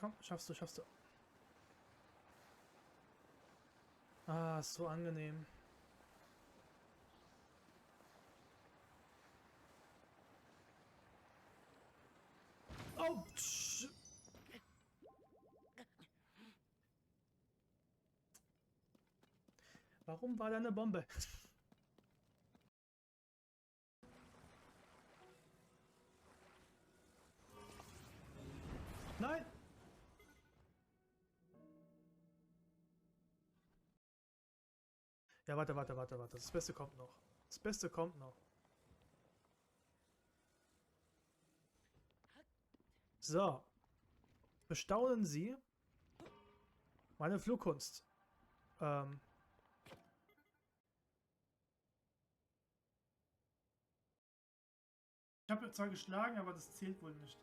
Komm, schaffst du, schaffst du. Ah, ist so angenehm. Oh! Warum war da eine Bombe? Nein! Ja, warte. Das Beste kommt noch. Das Beste kommt noch. So. Bestaunen Sie meine Flugkunst. Ich habe zwar geschlagen, aber das zählt wohl nicht.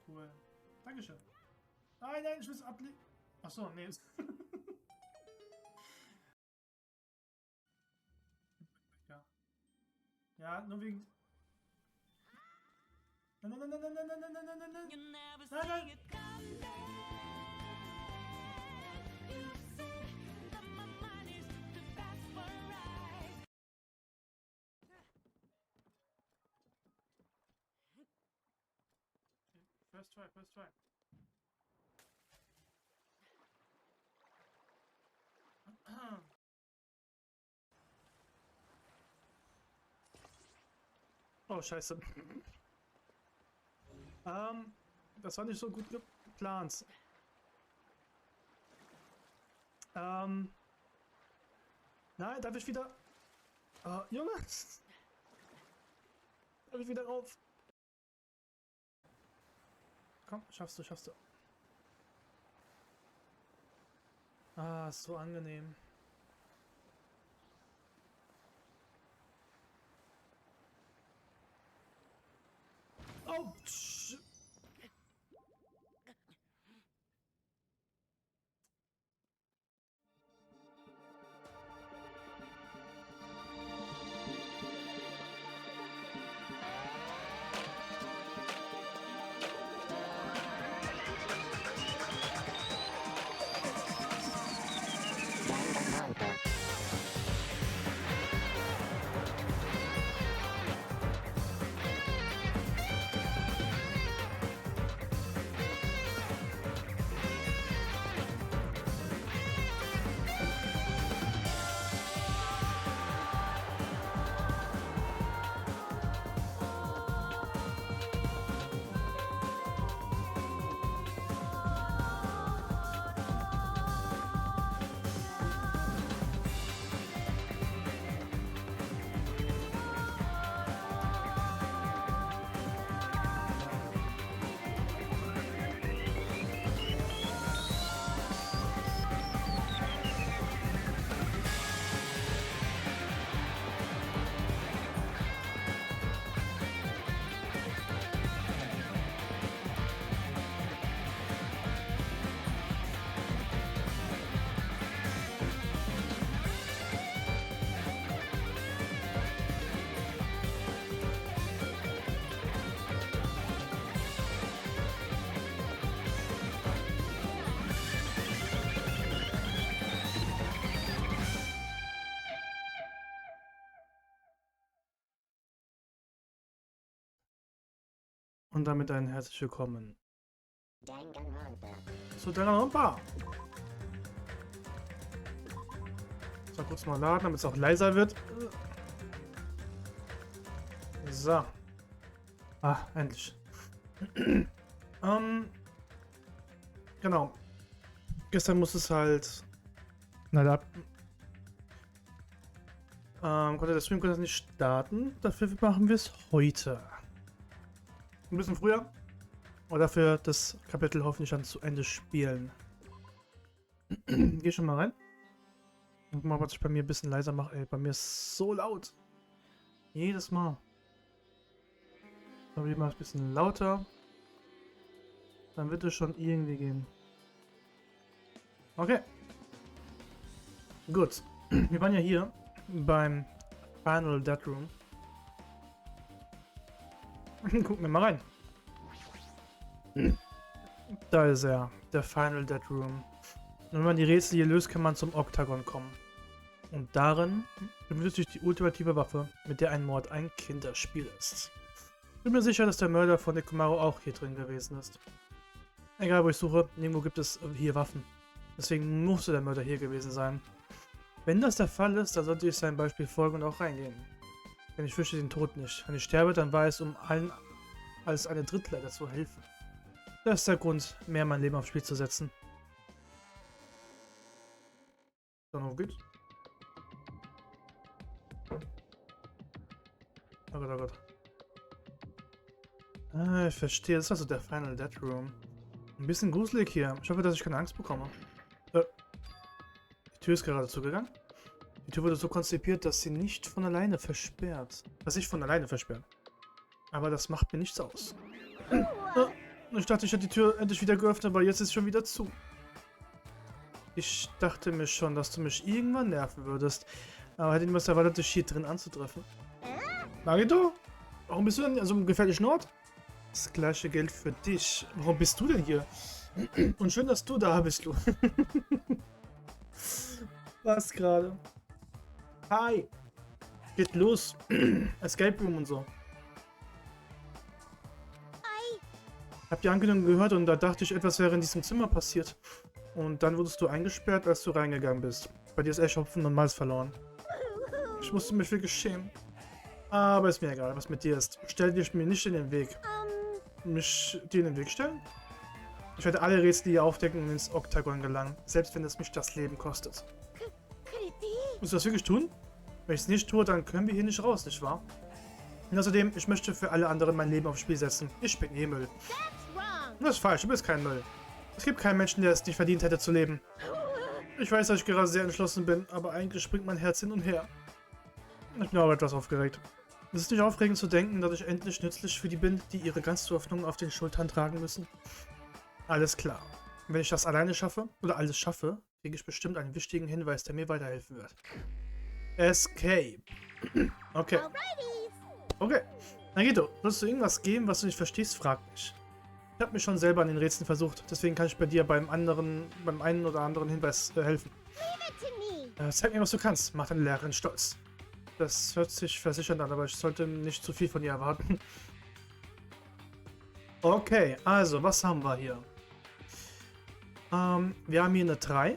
Cool. Dankeschön. Nein, ich muss ablegen. Achso, nee. Ja. Ja, nur wegen... Nein. First try. Oh, scheiße. Das war nicht so gut geplant. Nein, darf ich wieder... Junge! Darf ich wieder rauf? Komm, schaffst du. Ah, ist so angenehm. Oh! Und damit ein herzlich willkommen zu Danganronpa. So, kurz mal laden, damit es auch leiser wird. So. Ah, endlich. Genau. Gestern musste es halt... Leider... konnte der Stream nicht starten. Dafür machen wir es heute. Ein bisschen früher. Aber dafür das Kapitel hoffentlich dann zu Ende spielen. Geh schon mal rein. Guck mal, was ich bei mir ein bisschen leiser mache. Ey, bei mir ist so laut. Jedes Mal. Aber ich mache es ein bisschen lauter. Dann wird es schon irgendwie gehen. Okay. Gut. Wir waren ja hier beim Final Dead Room. Gucken wir mal rein. Da ist er. der Final Dead Room. Und wenn man die Rätsel hier löst, kann man zum Oktagon kommen. Und darin befindet sich die ultimative Waffe, mit der ein Mord ein Kinderspiel ist. Ich bin mir sicher, dass der Mörder von Nekomaru auch hier drin gewesen ist. Egal wo ich suche, nirgendwo gibt es hier Waffen. Deswegen musste der Mörder hier gewesen sein. Wenn das der Fall ist, dann sollte ich seinem Beispiel folgen und auch reingehen. Denn ich fürchte den Tod nicht. Wenn ich sterbe, dann war es um allen als eine Drittleiter zu helfen. Das ist der Grund, mehr mein Leben aufs Spiel zu setzen. Dann auf geht's. Oh Gott, oh Gott. Ah, ich verstehe. Das ist also der Final Dead Room. Ein bisschen gruselig hier. Ich hoffe, dass ich keine Angst bekomme. Die Tür ist gerade zugegangen. Die Tür wurde so konzipiert, dass sie nicht von alleine versperrt. Was nicht von alleine versperrt. Aber das macht mir nichts aus. Ich dachte, ich hätte die Tür endlich wieder geöffnet, aber jetzt ist sie schon wieder zu. Ich dachte mir schon, dass du mich irgendwann nerven würdest. Aber hätte niemals erwartet, dich hier drin anzutreffen. Marito? Warum bist du denn an so einem gefährlichen Ort? Das gleiche gilt für dich. Warum bist du denn hier? Und schön, dass du da bist, du. Was gerade? Hi. Geht los. Escape Room und so. Ich hab die Ankündigung gehört und da dachte ich, etwas wäre in diesem Zimmer passiert. Und dann wurdest du eingesperrt, als du reingegangen bist. Bei dir ist echt Hopfen und Malz verloren. Ich musste mich wirklich schämen. Aber ist mir egal, was mit dir ist. Stell dich mir nicht in den Weg. Mich dir in den Weg stellen? Ich werde alle Rätsel hier aufdecken und ins Oktagon gelangen. Selbst wenn es mich das Leben kostet. Musst du das wirklich tun? Wenn ich es nicht tue, dann können wir hier nicht raus, nicht wahr? Und außerdem, ich möchte für alle anderen mein Leben aufs Spiel setzen. Ich bin eh Müll. Das ist falsch, du bist kein Müll. Es gibt keinen Menschen, der es nicht verdient hätte zu leben. Ich weiß, dass ich gerade sehr entschlossen bin, aber eigentlich springt mein Herz hin und her. Ich bin auch etwas aufgeregt. Es ist nicht aufregend zu denken, dass ich endlich nützlich für die bin, die ihre ganze Hoffnung auf den Schultern tragen müssen. Alles klar. Wenn ich das alleine schaffe, oder alles schaffe, kriege ich bestimmt einen wichtigen Hinweis, der mir weiterhelfen wird. Escape. Okay. Okay. Nagito, willst du irgendwas geben, was du nicht verstehst? Frag mich. Ich habe mich schon selber an den Rätseln versucht, deswegen kann ich bei dir beim einen oder anderen Hinweis helfen. Zeig mir, was du kannst. Mach deine Lehrerin stolz. Das hört sich versichernd an, aber ich sollte nicht zu viel von ihr erwarten. Okay, also, was haben wir hier? Wir haben hier eine 3.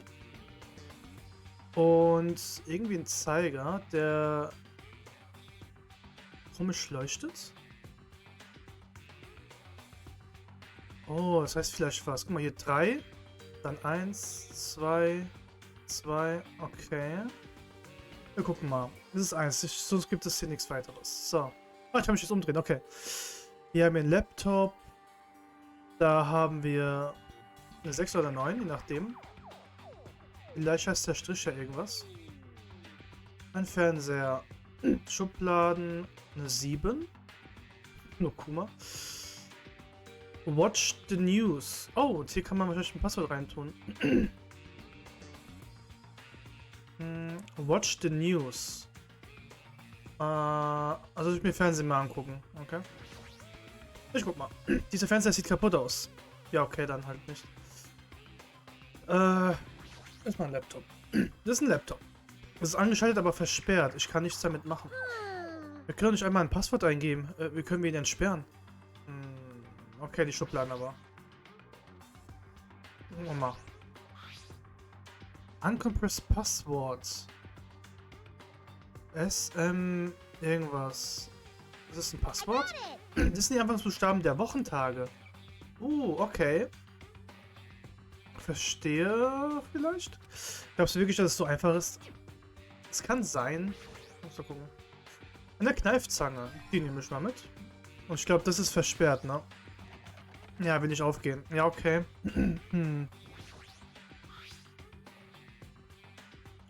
Und irgendwie ein Zeiger, der komisch leuchtet. Oh, das heißt vielleicht was. Guck mal, hier 3. Dann 1, 2, 2. Okay. Wir gucken mal. Das ist 1. Sonst gibt es hier nichts weiteres. So. Oh, ich kann mich jetzt umdrehen. Okay. Hier haben wir einen Laptop. Da haben wir eine 6 oder 9, je nachdem. Vielleicht heißt der Strich ja irgendwas. Ein Fernseher. Schubladen. Eine 7. Nur Kuma. Watch the News. Oh, und hier kann man wahrscheinlich ein Passwort reintun. Watch the News. Also ich mir Fernsehen mal angucken. Okay. Ich guck mal. Dieser Fernseher sieht kaputt aus. Ja, okay, dann halt nicht. Das ist mal ein Laptop. Das ist ein Laptop. Das ist angeschaltet, aber versperrt. Ich kann nichts damit machen. Wir können nicht einmal ein Passwort eingeben. Wie können wir ihn entsperren? Okay, die Schubladen aber. Gucken wir mal. Uncompressed Passwort. SM irgendwas. Ist das ein Passwort? Das sind die Anfangsbuchstaben der Wochentage. Okay. Verstehe vielleicht. Glaubst du wirklich, dass es so einfach ist? Es kann sein. Muss mal gucken. Eine Kneifzange. Die nehme ich mal mit. Und ich glaube, das ist versperrt, ne? Ja, will nicht aufgehen. Ja, okay. Ich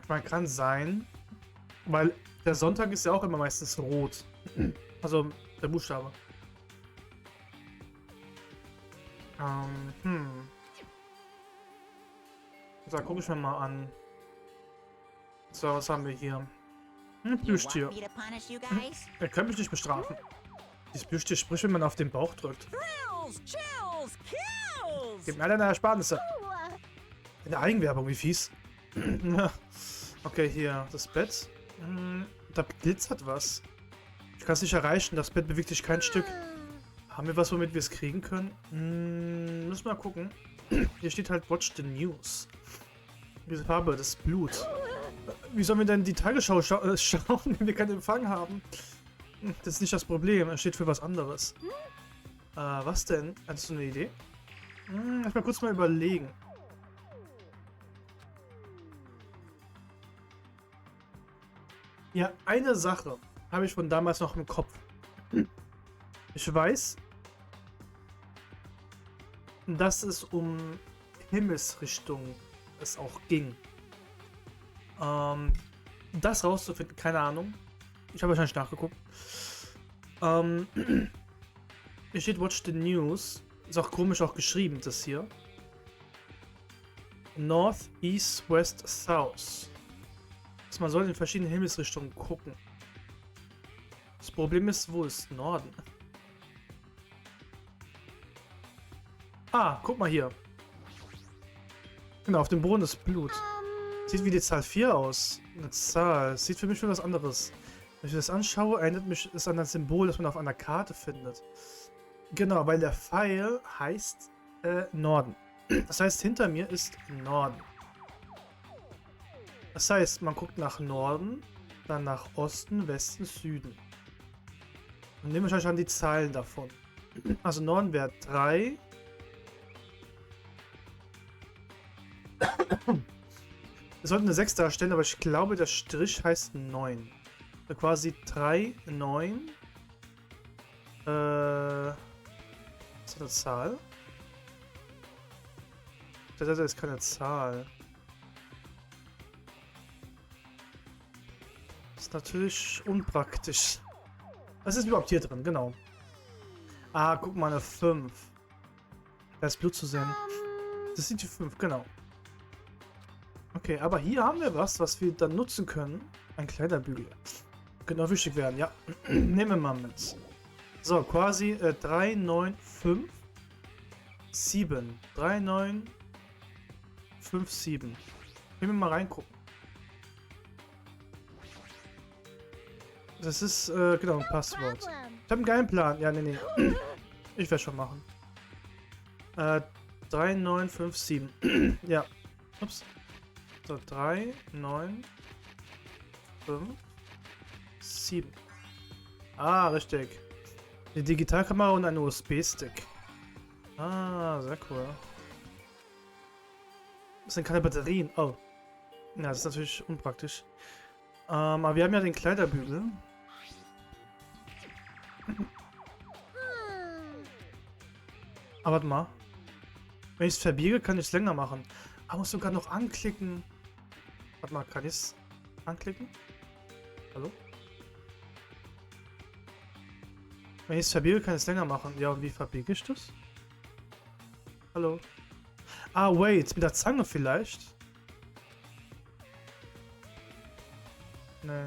meine, kann sein. Weil der Sonntag ist ja auch immer meistens rot. Also der Buchstabe. So, gucke ich mir mal an. So, was haben wir hier? Plüschtier. Er kann mich nicht bestrafen. Dieses Plüschtier spricht, wenn man auf den Bauch drückt. Gib mir alle deine Ersparnisse. Eine Eigenwerbung, wie fies. Ja. Okay, hier, das Bett. Da glitzert was. Ich kann es nicht erreichen, das Bett bewegt sich kein Stück. Haben wir was, womit wir es kriegen können? Müssen wir mal gucken. Hier steht halt Watch the News. Diese Farbe, das Blut. Wie sollen wir denn die Tagesschau schauen, wenn wir keinen Empfang haben? Das ist nicht das Problem, es steht für was anderes. Was denn? Hattest du eine Idee? Lass mal kurz mal überlegen. Ja, eine Sache habe ich von damals noch im Kopf. Ich weiß, dass es um Himmelsrichtung es auch ging. Das rauszufinden, keine Ahnung. Ich habe wahrscheinlich nachgeguckt. Hier steht Watch the News. Ist auch komisch auch geschrieben, das hier. North, East, West, South. Also man soll in verschiedenen Himmelsrichtungen gucken. Das Problem ist, wo ist Norden? Ah, guck mal hier. Genau, auf dem Boden ist Blut. Sieht wie die Zahl 4 aus. Eine Zahl. Sieht für mich wie was anderes. Wenn ich das anschaue, erinnert mich es an das Symbol, das man auf einer Karte findet. Genau, weil der Pfeil heißt Norden. Das heißt, hinter mir ist Norden. Das heißt, man guckt nach Norden, dann nach Osten, Westen, Süden. Und nehme ich euch an die Zahlen davon. Also Norden wäre 3. Wir sollten eine 6 darstellen, aber ich glaube, der Strich heißt 9. Also quasi 3, 9. Ist das eine Zahl? Das ist keine Zahl. Das ist natürlich unpraktisch. Was ist überhaupt hier drin? Genau. Ah, guck mal, eine 5. Da ist Blut zu sehen. Das sind die 5, genau. Okay, aber hier haben wir was wir dann nutzen können. Ein Kleiderbügel. Könnte auch wichtig werden, ja. Nehmen wir mal mit. So, quasi 3, 9, 5, 7. 3, 9, 5, 7. Können wir mal reingucken. Das ist, genau, ein Passwort. Ich habe einen geilen Plan. Ja, nee. Ich werde schon machen. 3, 9, 5, 7. Ja. Ups. So, 3, 9, 5, 7. Ah, richtig. Die Digitalkamera und ein USB-Stick. Ah, sehr cool. Das sind keine Batterien. Oh. Ja, das ist natürlich unpraktisch. Aber wir haben ja den Kleiderbügel. Aber warte mal. Wenn ich es verbiege, kann ich es länger machen. Aber muss sogar noch anklicken. Warte mal, kann ich es anklicken? Hallo? Wenn ich es verbiege, kann ich es länger machen. Ja, und wie verbiege ich das? Hallo? Ah, wait. Mit der Zange vielleicht? Nee.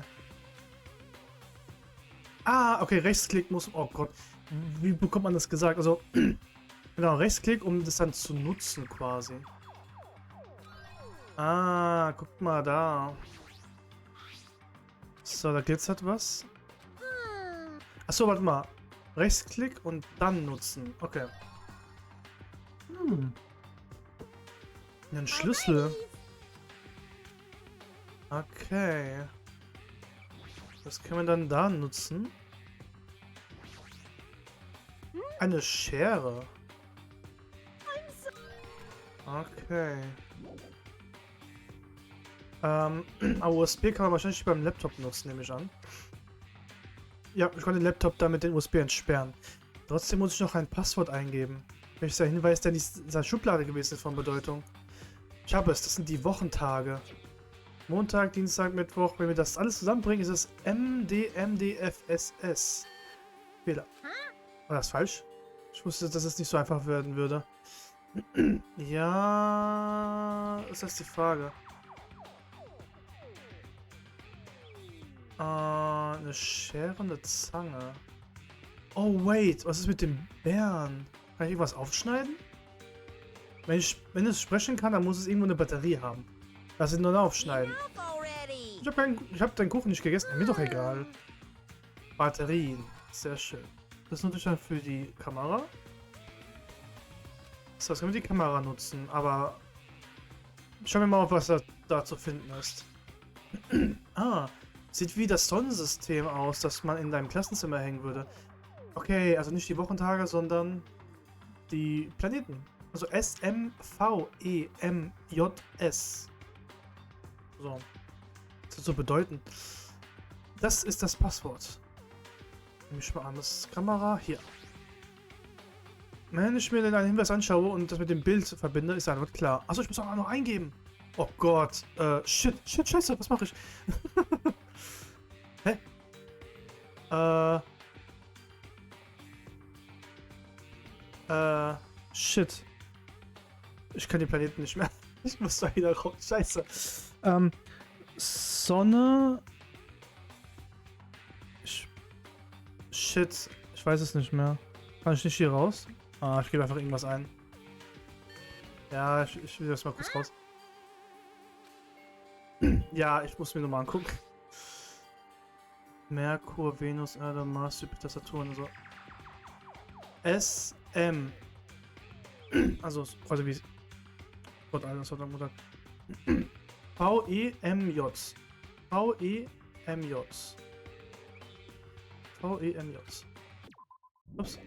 Ah, okay, Rechtsklick muss... Oh Gott. Wie bekommt man das gesagt? Also, genau, Rechtsklick, um das dann zu nutzen quasi. Ah, guck mal da. So, da glitzert was. Achso, warte mal. Rechtsklick und dann nutzen. Okay. Ein Schlüssel. Okay. Das können wir dann da nutzen. Eine Schere. Okay. Aber USB kann man wahrscheinlich beim Laptop nutzen, nehme ich an. Ja, ich kann den Laptop da mit den USB entsperren. Trotzdem muss ich noch ein Passwort eingeben. Welcher Hinweis, der nicht in dieser Schublade gewesen ist von Bedeutung. Ich habe es, das sind die Wochentage. Montag, Dienstag, Mittwoch. Wenn wir das alles zusammenbringen, ist es MDMDFSS. Fehler. War das falsch? Ich wusste, dass es nicht so einfach werden würde. Ja, ist das die Frage? Eine Schere, eine Zange. Oh, wait. Was ist mit dem Bären? Kann ich irgendwas aufschneiden? Wenn es sprechen kann, dann muss es irgendwo eine Batterie haben. Lass ihn nur aufschneiden. Ich hab deinen Kuchen nicht gegessen. Mir doch egal. Batterien. Sehr schön. Das nutze ich dann für die Kamera. Das können wir die Kamera nutzen, aber schauen wir mal, was da zu finden ist. Ah, sieht wie das Sonnensystem aus, das man in deinem Klassenzimmer hängen würde. Okay, also nicht die Wochentage, sondern die Planeten. Also SMVEMJS. So. Das soll so bedeuten. Das ist das Passwort. Nehme ich mal an, das ist Kamera hier. Wenn ich mir dann einen Hinweis anschaue und das mit dem Bild verbinde, ist dann klar. Achso, ich muss auch noch eingeben. Oh Gott. Shit, scheiße, was mache ich? Hä? Shit. Ich kann die Planeten nicht mehr. Ich muss da wieder raus. Scheiße. Sonne. Shit. Ich weiß es nicht mehr. Kann ich nicht hier raus? Ah, ich gebe einfach irgendwas ein. Ja, ich will das mal kurz raus. Ja, ich muss mir nochmal angucken. Merkur, Venus, Erde, Mars, Jupiter, Saturn, so. SM. Also, quasi wie. Gott, Alter, das hat dann Mutter. VEMJ. VEMJ. VEMJ. Ups.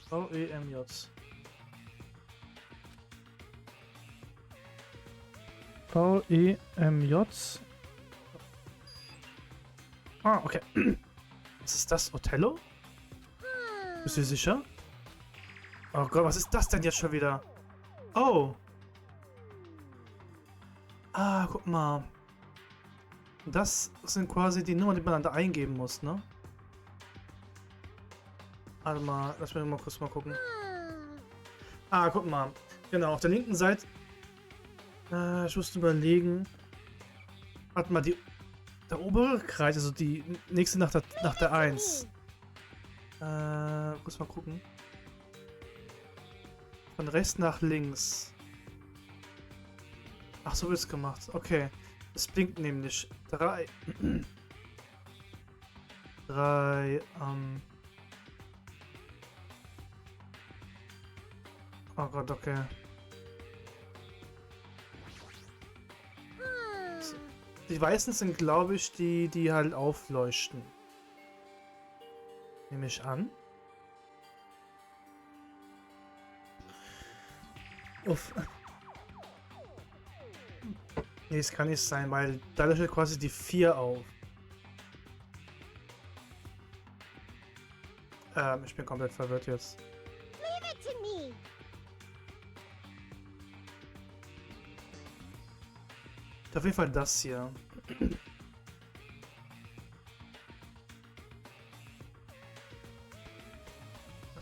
VEMJ. VEMJ. Ah, okay. Was ist das? Othello? Bist du sicher? Oh Gott, was ist das denn jetzt schon wieder? Oh. Ah, guck mal. Das sind quasi die Nummern, die man da eingeben muss, ne? Warte mal, lass mich mal kurz mal gucken. Ah, guck mal. Genau, auf der linken Seite. Ich musste überlegen. Warte mal, der obere Kreis, also die nächste nach der 1. Muss mal gucken. Von rechts nach links. Ach, so wird's gemacht. Okay. Es blinkt nämlich. 3. 3, Oh Gott, okay. So. Die weißen sind, glaube ich, die halt aufleuchten. Nehme ich an. Uff. Nee, es kann nicht sein, weil da leuchtet quasi die 4 auf. Ich bin komplett verwirrt jetzt. Auf jeden Fall das hier.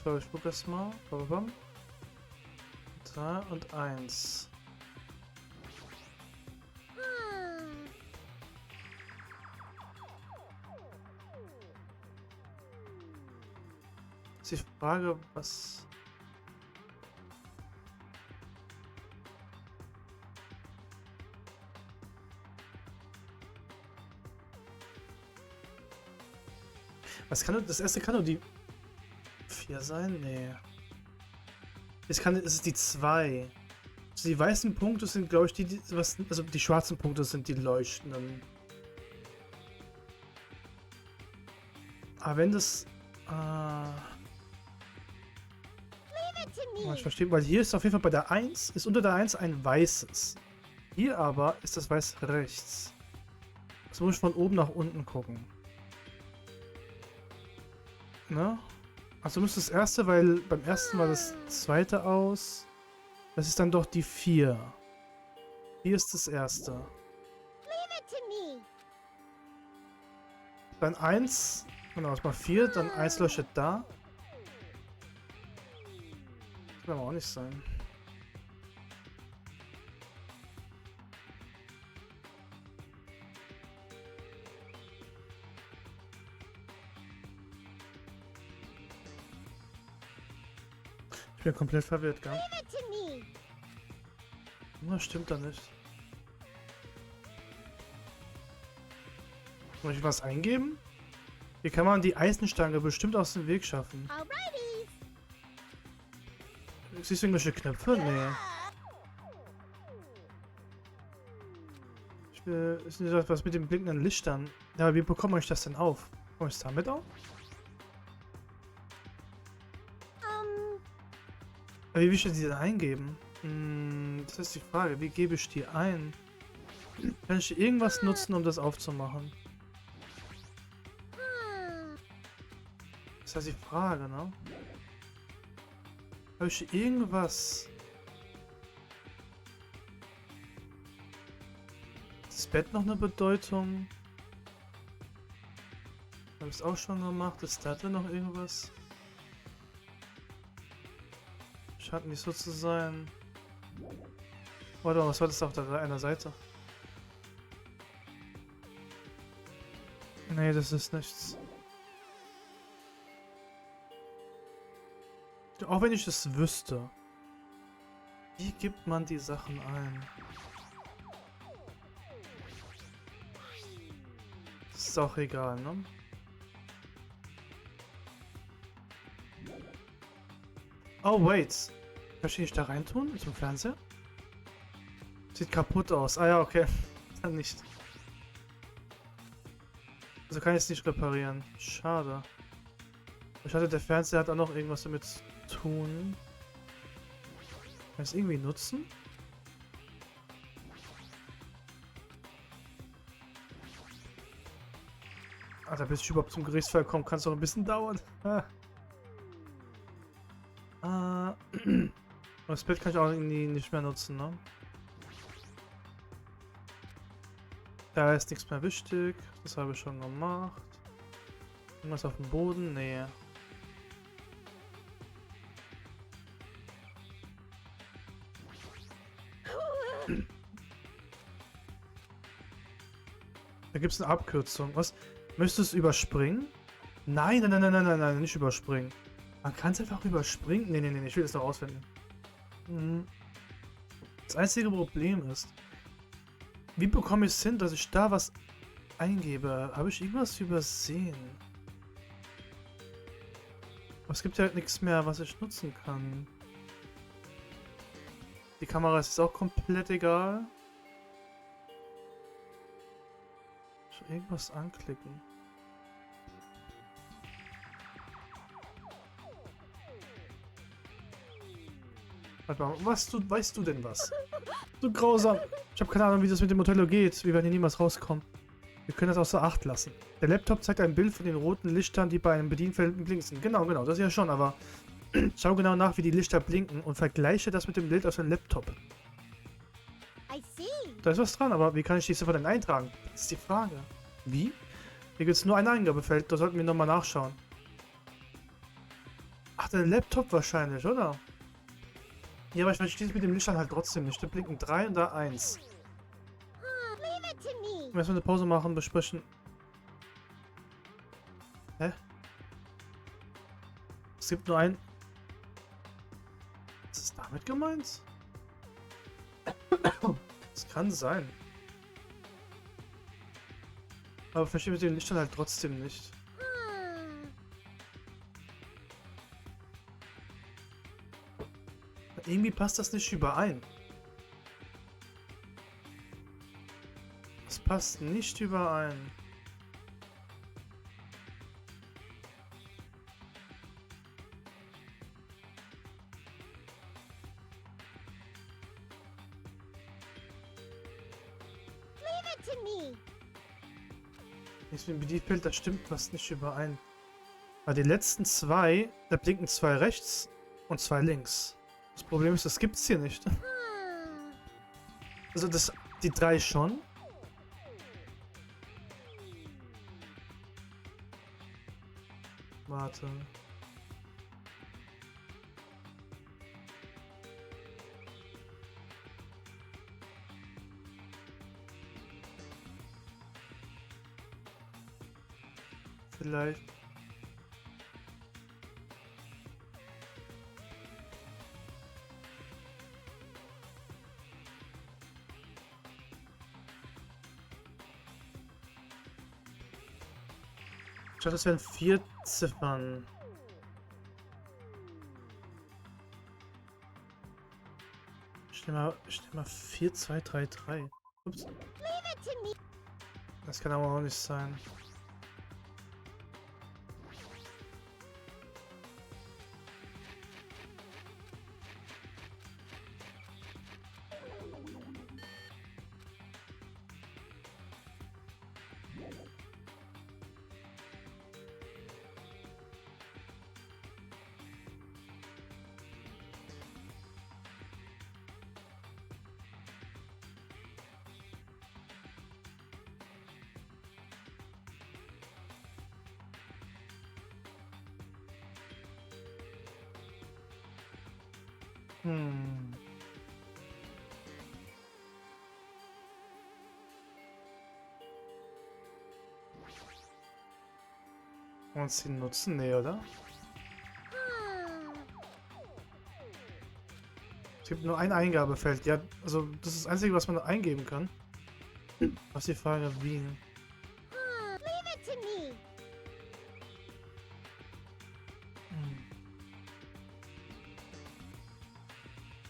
So, ich gucke das mal. 3 und 1. Ist die Frage, was... Was kann das erste kann nur die 4 sein? Nee. Es ist die 2. Also die weißen Punkte sind, glaube ich, also die schwarzen Punkte sind die leuchtenden. Aber wenn das... ich verstehe, weil hier ist auf jeden Fall bei der 1, ist unter der 1 ein weißes. Hier aber ist das Weiß rechts. Das muss ich von oben nach unten gucken. Ne? Also müsste das erste, weil beim ersten war das zweite aus. Das ist dann doch die 4. Hier ist das erste. Dann 1. Genau, das war 4. Dann 1 leuchtet da. Das kann aber auch nicht sein. Ich bin komplett verwirrt, gell? Das stimmt da nicht. Muss ich was eingeben? Hier kann man die Eisenstange bestimmt aus dem Weg schaffen. Siehst du irgendwelche Knöpfe? Nee. Ist nicht was mit den blinkenden Lichtern. Ja, aber wie bekomme ich das denn auf? Bekomme ich es damit auf? Aber wie will ich die denn eingeben? Das ist die Frage. Wie gebe ich die ein? Kann ich irgendwas nutzen, um das aufzumachen? Das ist die Frage, ne? Habe ich irgendwas? Das Bett noch eine Bedeutung? Habe ich es auch schon gemacht? Ist da drin noch irgendwas? Scheint nicht so zu sein. Warte mal, was war das auf der einer Seite? Nee, das ist nichts. Auch wenn ich es wüsste. Wie gibt man die Sachen ein? Das ist auch egal, ne? Oh, wait. Kann ich nicht da reintun? Zum Fernseher? Sieht kaputt aus. Ah ja, okay. Dann nicht. Also kann ich es nicht reparieren. Schade. Ich hatte, der Fernseher hat auch noch irgendwas damit zu tun. Kann ich es irgendwie nutzen? Alter, bis ich überhaupt zum Gerichtsfall komme, kann es noch ein bisschen dauern. Das Bild kann ich auch irgendwie nicht mehr nutzen, ne? Da ist nichts mehr wichtig. Das habe ich schon gemacht. Irgendwas auf dem Boden? Nee. Da gibt es eine Abkürzung. Was? Möchtest du es überspringen? Nein, nein, nein, nein, nein, nein, nein, nicht überspringen. Man kann es einfach überspringen. Nee, nee, nee, ich will das noch ausfinden. Das einzige Problem ist, wie bekomme ich es hin, dass ich da was eingebe? Habe ich irgendwas übersehen? Aber es gibt ja nichts mehr, was ich nutzen kann. Die Kamera ist auch komplett egal. Irgendwas anklicken. Warte mal, weißt du denn was? So grausam. Ich habe keine Ahnung, wie das mit dem Motello geht. Wir werden hier niemals rauskommen. Wir können das außer Acht lassen. Der Laptop zeigt ein Bild von den roten Lichtern, die bei einem Bedienfeld blinken. Genau, genau, das ja schon, aber schau genau nach, wie die Lichter blinken und vergleiche das mit dem Bild aus dem Laptop. Da ist was dran, aber wie kann ich die Ziffer denn eintragen? Das ist die Frage. Wie? Hier gibt es nur ein Eingabefeld, da sollten wir nochmal nachschauen. Ach, der Laptop wahrscheinlich, oder? Ja, aber ich verstehe es mit dem Lichtern halt trotzdem nicht. Da blinken 3 und da 1. Wir müssen eine Pause machen, besprechen. Hä? Es gibt nur ein... Was ist damit gemeint? Das kann sein. Aber verstehe mit den Lichtern halt trotzdem nicht. Irgendwie passt das nicht überein. Das passt nicht überein. Jetzt mit dem Bedienfeld, da stimmt was nicht überein. Weil die letzten zwei, da blinken 2 rechts und 2 links. Das Problem ist, das gibt's hier nicht. Also die 3 schon. Warte. Vielleicht. dachte, das wären 4 Ziffern. Ich nehme mal 4233. Ups. Das kann aber auch nicht sein. Und sie nutzen? Nee, oder? Es gibt nur ein Eingabefeld. Ja, also das ist das Einzige, was man da eingeben kann. Was die Frage, wie?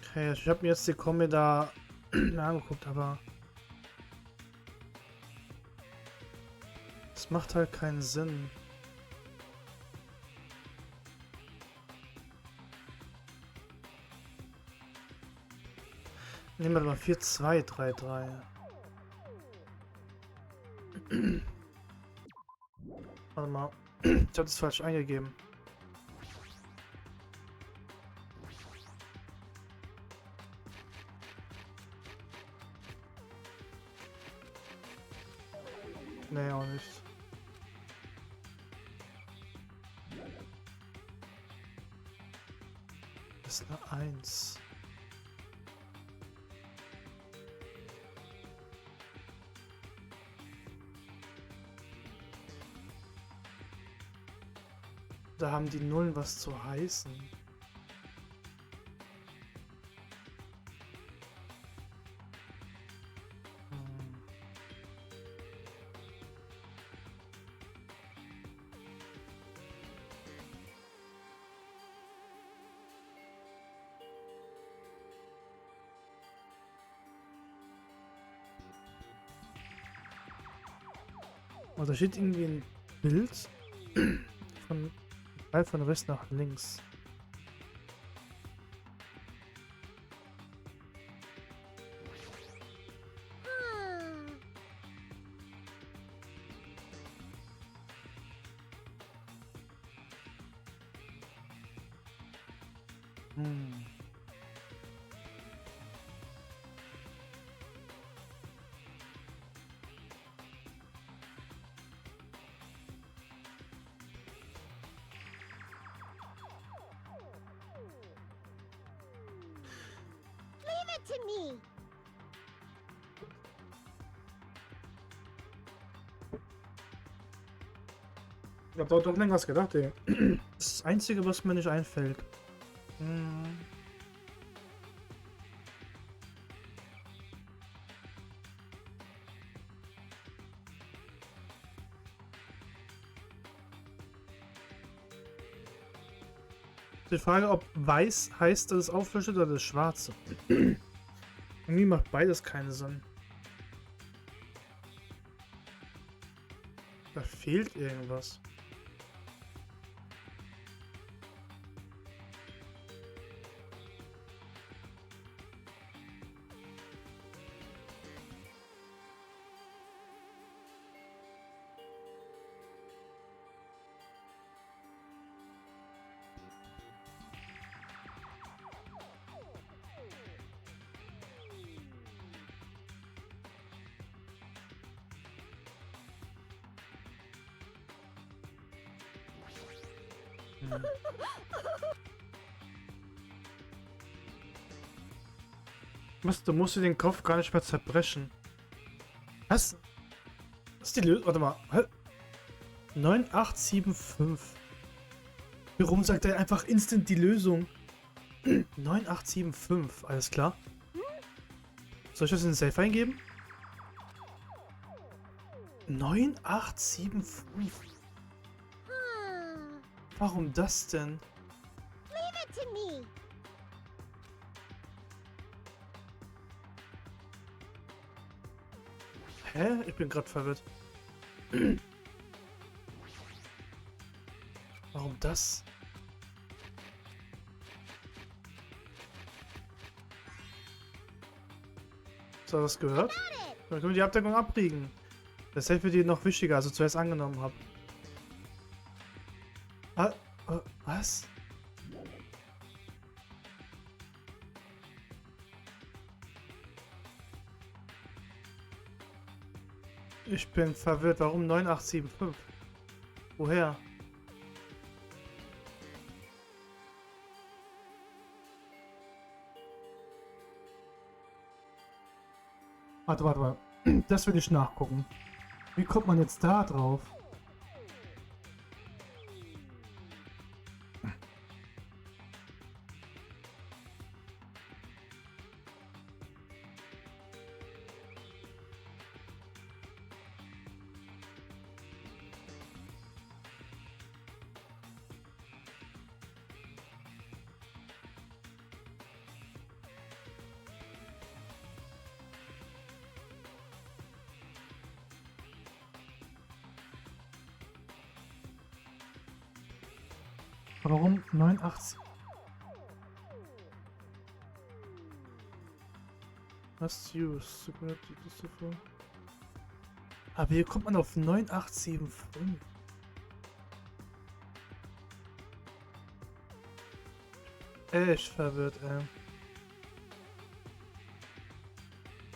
Okay, ich habe mir jetzt die Kombi da angeguckt, aber es macht halt keinen Sinn. Nehmen wir mal 4233. Warte mal. Ich habe das falsch eingegeben. Nee, auch nicht. Das ist eine 1. Da haben die Nullen was zu heißen. Oh, da steht irgendwie ein Bild von rechts nach links. To me. Ich hab doch länger was gedacht, ey. Das ist das Einzige, was mir nicht einfällt. Die Frage, ob weiß heißt, dass es aufleuchtet oder das Schwarze. Irgendwie macht beides keinen Sinn. Da fehlt irgendwas. Was? Du musst dir den Kopf gar nicht mehr zerbrechen. Was? Was ist die Lösung? Warte mal. 9875. Warum sagt er einfach instant die Lösung? 9875, alles klar. Soll ich das in den Safe eingeben? 9875. Warum das denn? Leave it to me. Hä? Ich bin gerade verwirrt. Warum das? Hast du das gehört? Dann können wir die Abdeckung abbiegen. Das hätte für die noch wichtiger, also zuerst angenommen habe. Was? Ich bin verwirrt. Warum 9875? Woher? Warte. Das will ich nachgucken. Wie kommt man jetzt da drauf? Warum 89? Must use. Aber hier kommt man auf 9875. Echt verwirrt,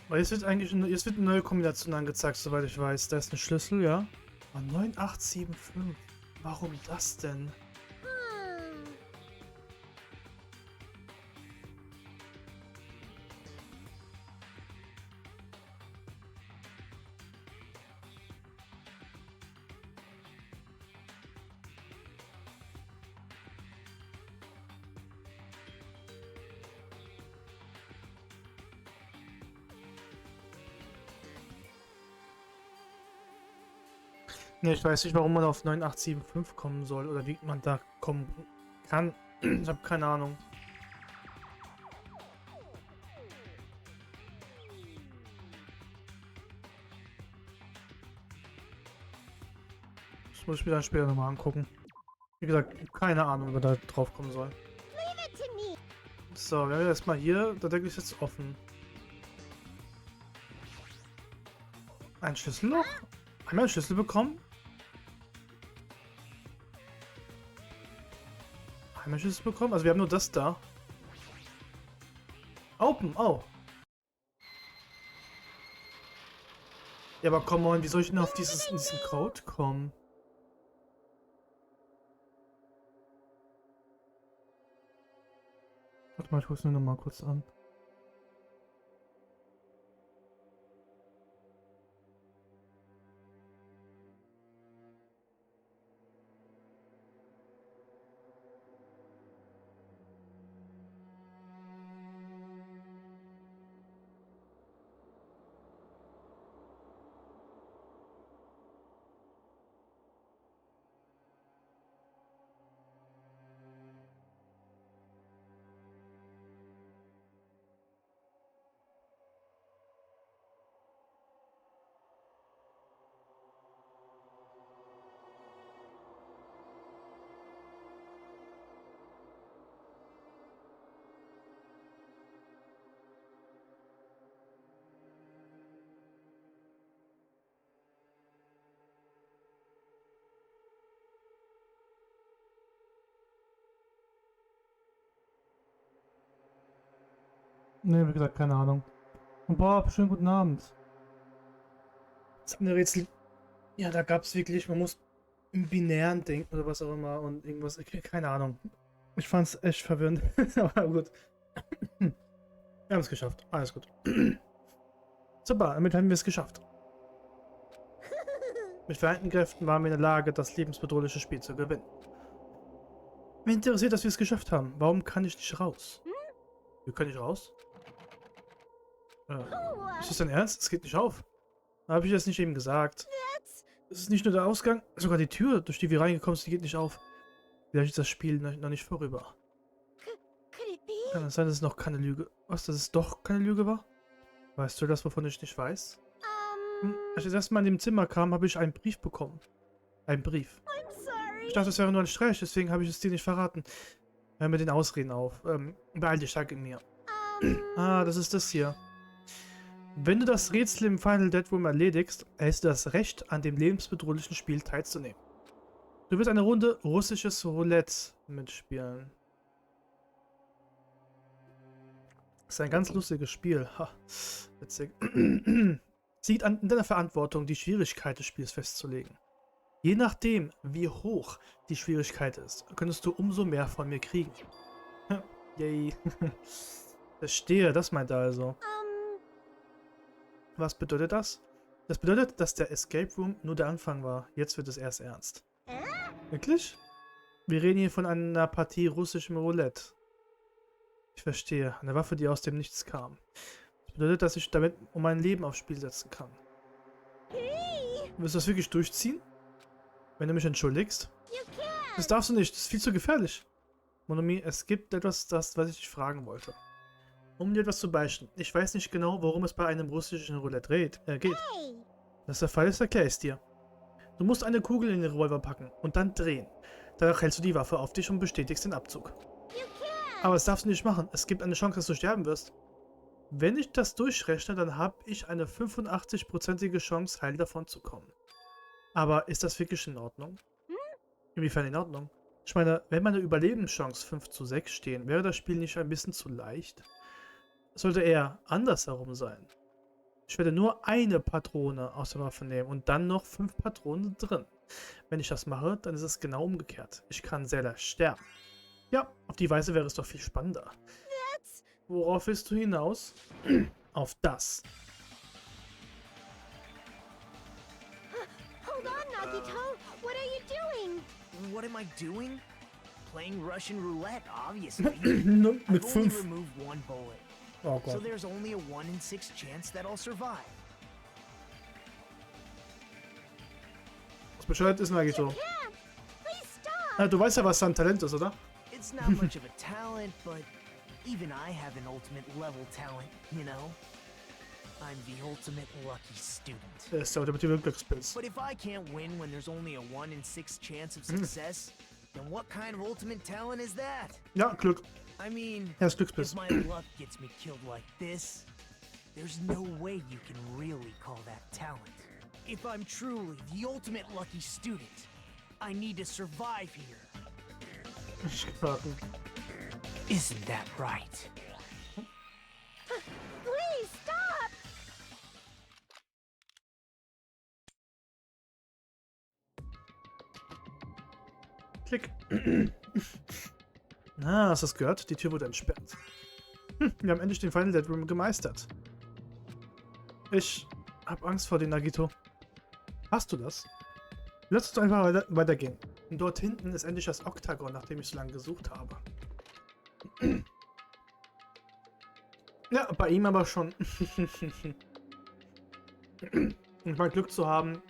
Weil jetzt wird eigentlich jetzt wird eine neue Kombination angezeigt, soweit ich weiß. Da ist ein Schlüssel, ja. Aber 9875. Warum das denn? Ne, ich weiß nicht, warum man auf 9875 kommen soll oder wie man da kommen kann. Ich habe keine Ahnung. Das muss ich mir dann später nochmal angucken. Wie gesagt, keine Ahnung, wie man da drauf kommen soll. So, wir haben erstmal hier, der Deckel ist jetzt offen. Ein Schlüsselloch? Haben wir einen Schlüssel bekommen? Haben wir einen Schlüssel bekommen? Also wir haben nur das da. Open, oh. Ja, aber come on, wie soll ich denn auf diesen Code kommen? Warte mal, ich guck's mir noch mal kurz an. Ne, wie gesagt, keine Ahnung. Und boah, schönen guten Abend. Das eine Rätsel. Ja, da gab es wirklich, man muss im Binären denken oder was auch immer und irgendwas. Keine Ahnung. Ich fand es echt verwirrend. Aber gut. Wir haben es geschafft. Alles gut. Super, damit haben wir es geschafft. Mit vereinten Kräften waren wir in der Lage, das lebensbedrohliche Spiel zu gewinnen. Mich interessiert, dass wir es geschafft haben. Warum kann ich nicht raus? Wir können nicht raus? Ist das dein Ernst? Es geht nicht auf. Habe ich das nicht eben gesagt? Es ist nicht nur der Ausgang, sogar die Tür, durch die wir reingekommen sind, die geht nicht auf. Vielleicht ist das Spiel noch nicht vorüber. Could it be? Kann es sein, dass es noch keine Lüge... Was, dass es doch keine Lüge war? Weißt du das, wovon ich nicht weiß? Als ich das erste Mal in dem Zimmer kam, habe ich einen Brief bekommen. Einen Brief. I'm sorry. Ich dachte, das wäre nur ein Streich, deswegen habe ich es dir nicht verraten. Hör mir den Ausreden auf. Beeil dich, sag in mir. Ah, das ist das hier. Wenn du das Rätsel im Final Dead Room erledigst, erhältst du das Recht, an dem lebensbedrohlichen Spiel teilzunehmen. Du wirst eine Runde russisches Roulette mitspielen. Das ist ein ganz lustiges Spiel. Ha, witzig. Liegt in deiner Verantwortung, die Schwierigkeit des Spiels festzulegen. Je nachdem, wie hoch die Schwierigkeit ist, könntest du umso mehr von mir kriegen. Yay. Verstehe, das meint er also. Was bedeutet das? Das bedeutet, dass der Escape Room nur der Anfang war. Jetzt wird es erst ernst. Wirklich? Wir reden hier von einer Partie russischem Roulette. Ich verstehe. Eine Waffe, die aus dem Nichts kam. Das bedeutet, dass ich damit um mein Leben aufs Spiel setzen kann. Willst du das wirklich durchziehen? Wenn du mich entschuldigst? Das darfst du nicht. Das ist viel zu gefährlich. Monomi, es gibt etwas, was ich dich fragen wollte. Um dir etwas zu beichten. Ich weiß nicht genau, worum es bei einem russischen Roulette geht. Dass der Fall ist, erkläre ich es dir. Du musst eine Kugel in den Revolver packen und dann drehen. Danach hältst du die Waffe auf dich und bestätigst den Abzug. Aber das darfst du nicht machen. Es gibt eine Chance, dass du sterben wirst. Wenn ich das durchrechne, dann habe ich eine 85%ige Chance, heil davon zu kommen. Aber ist das wirklich in Ordnung? Inwiefern in Ordnung? Ich meine, wenn meine Überlebenschance 5:6 stehen, wäre das Spiel nicht ein bisschen zu leicht? Es sollte eher andersherum sein. Ich werde nur eine Patrone aus der Waffe nehmen und dann noch 5 Patronen drin. Wenn ich das mache, dann ist es genau umgekehrt. Ich kann sehr leicht sterben. Ja, auf die Weise wäre es doch viel spannender. Worauf willst du hinaus? Auf das. Hold on, Nagito. What are you doing? What am I doing? Playing Russian roulette, obviously. Mit I've only 5. removed 1 bullet. Oh So Gott. there's only a 1 in 6 chance that I'll survive. Was Bescheid ist, Nagito. Yeah. Please stop. Ja, du weißt ja, was sein Talent ist, oder? It's not much of a talent, but even I have an ultimate level talent, you know? I'm the ultimate lucky student. Er ist der ultimative Glückspilz. But if I can't win when there's only a 1 in 6 chance of success, then what kind of ultimate talent is that? Ja, Glück. I mean, Er ist if Glückspilz. my luck gets me killed like this, there's no way you can really call that talent. If I'm truly the ultimate lucky student, I need to survive here. Ich geraten. Isn't that right? Please stop. Klick. Na, hast du das gehört? Die Tür wurde entsperrt. Wir haben endlich den Final Dead Room gemeistert. Ich hab Angst vor den Nagito. Hast du das? Lass uns einfach weitergehen. Und dort hinten ist endlich das Oktagon, nach dem ich so lange gesucht habe. Ja, bei ihm aber schon. Und mal Glück zu haben,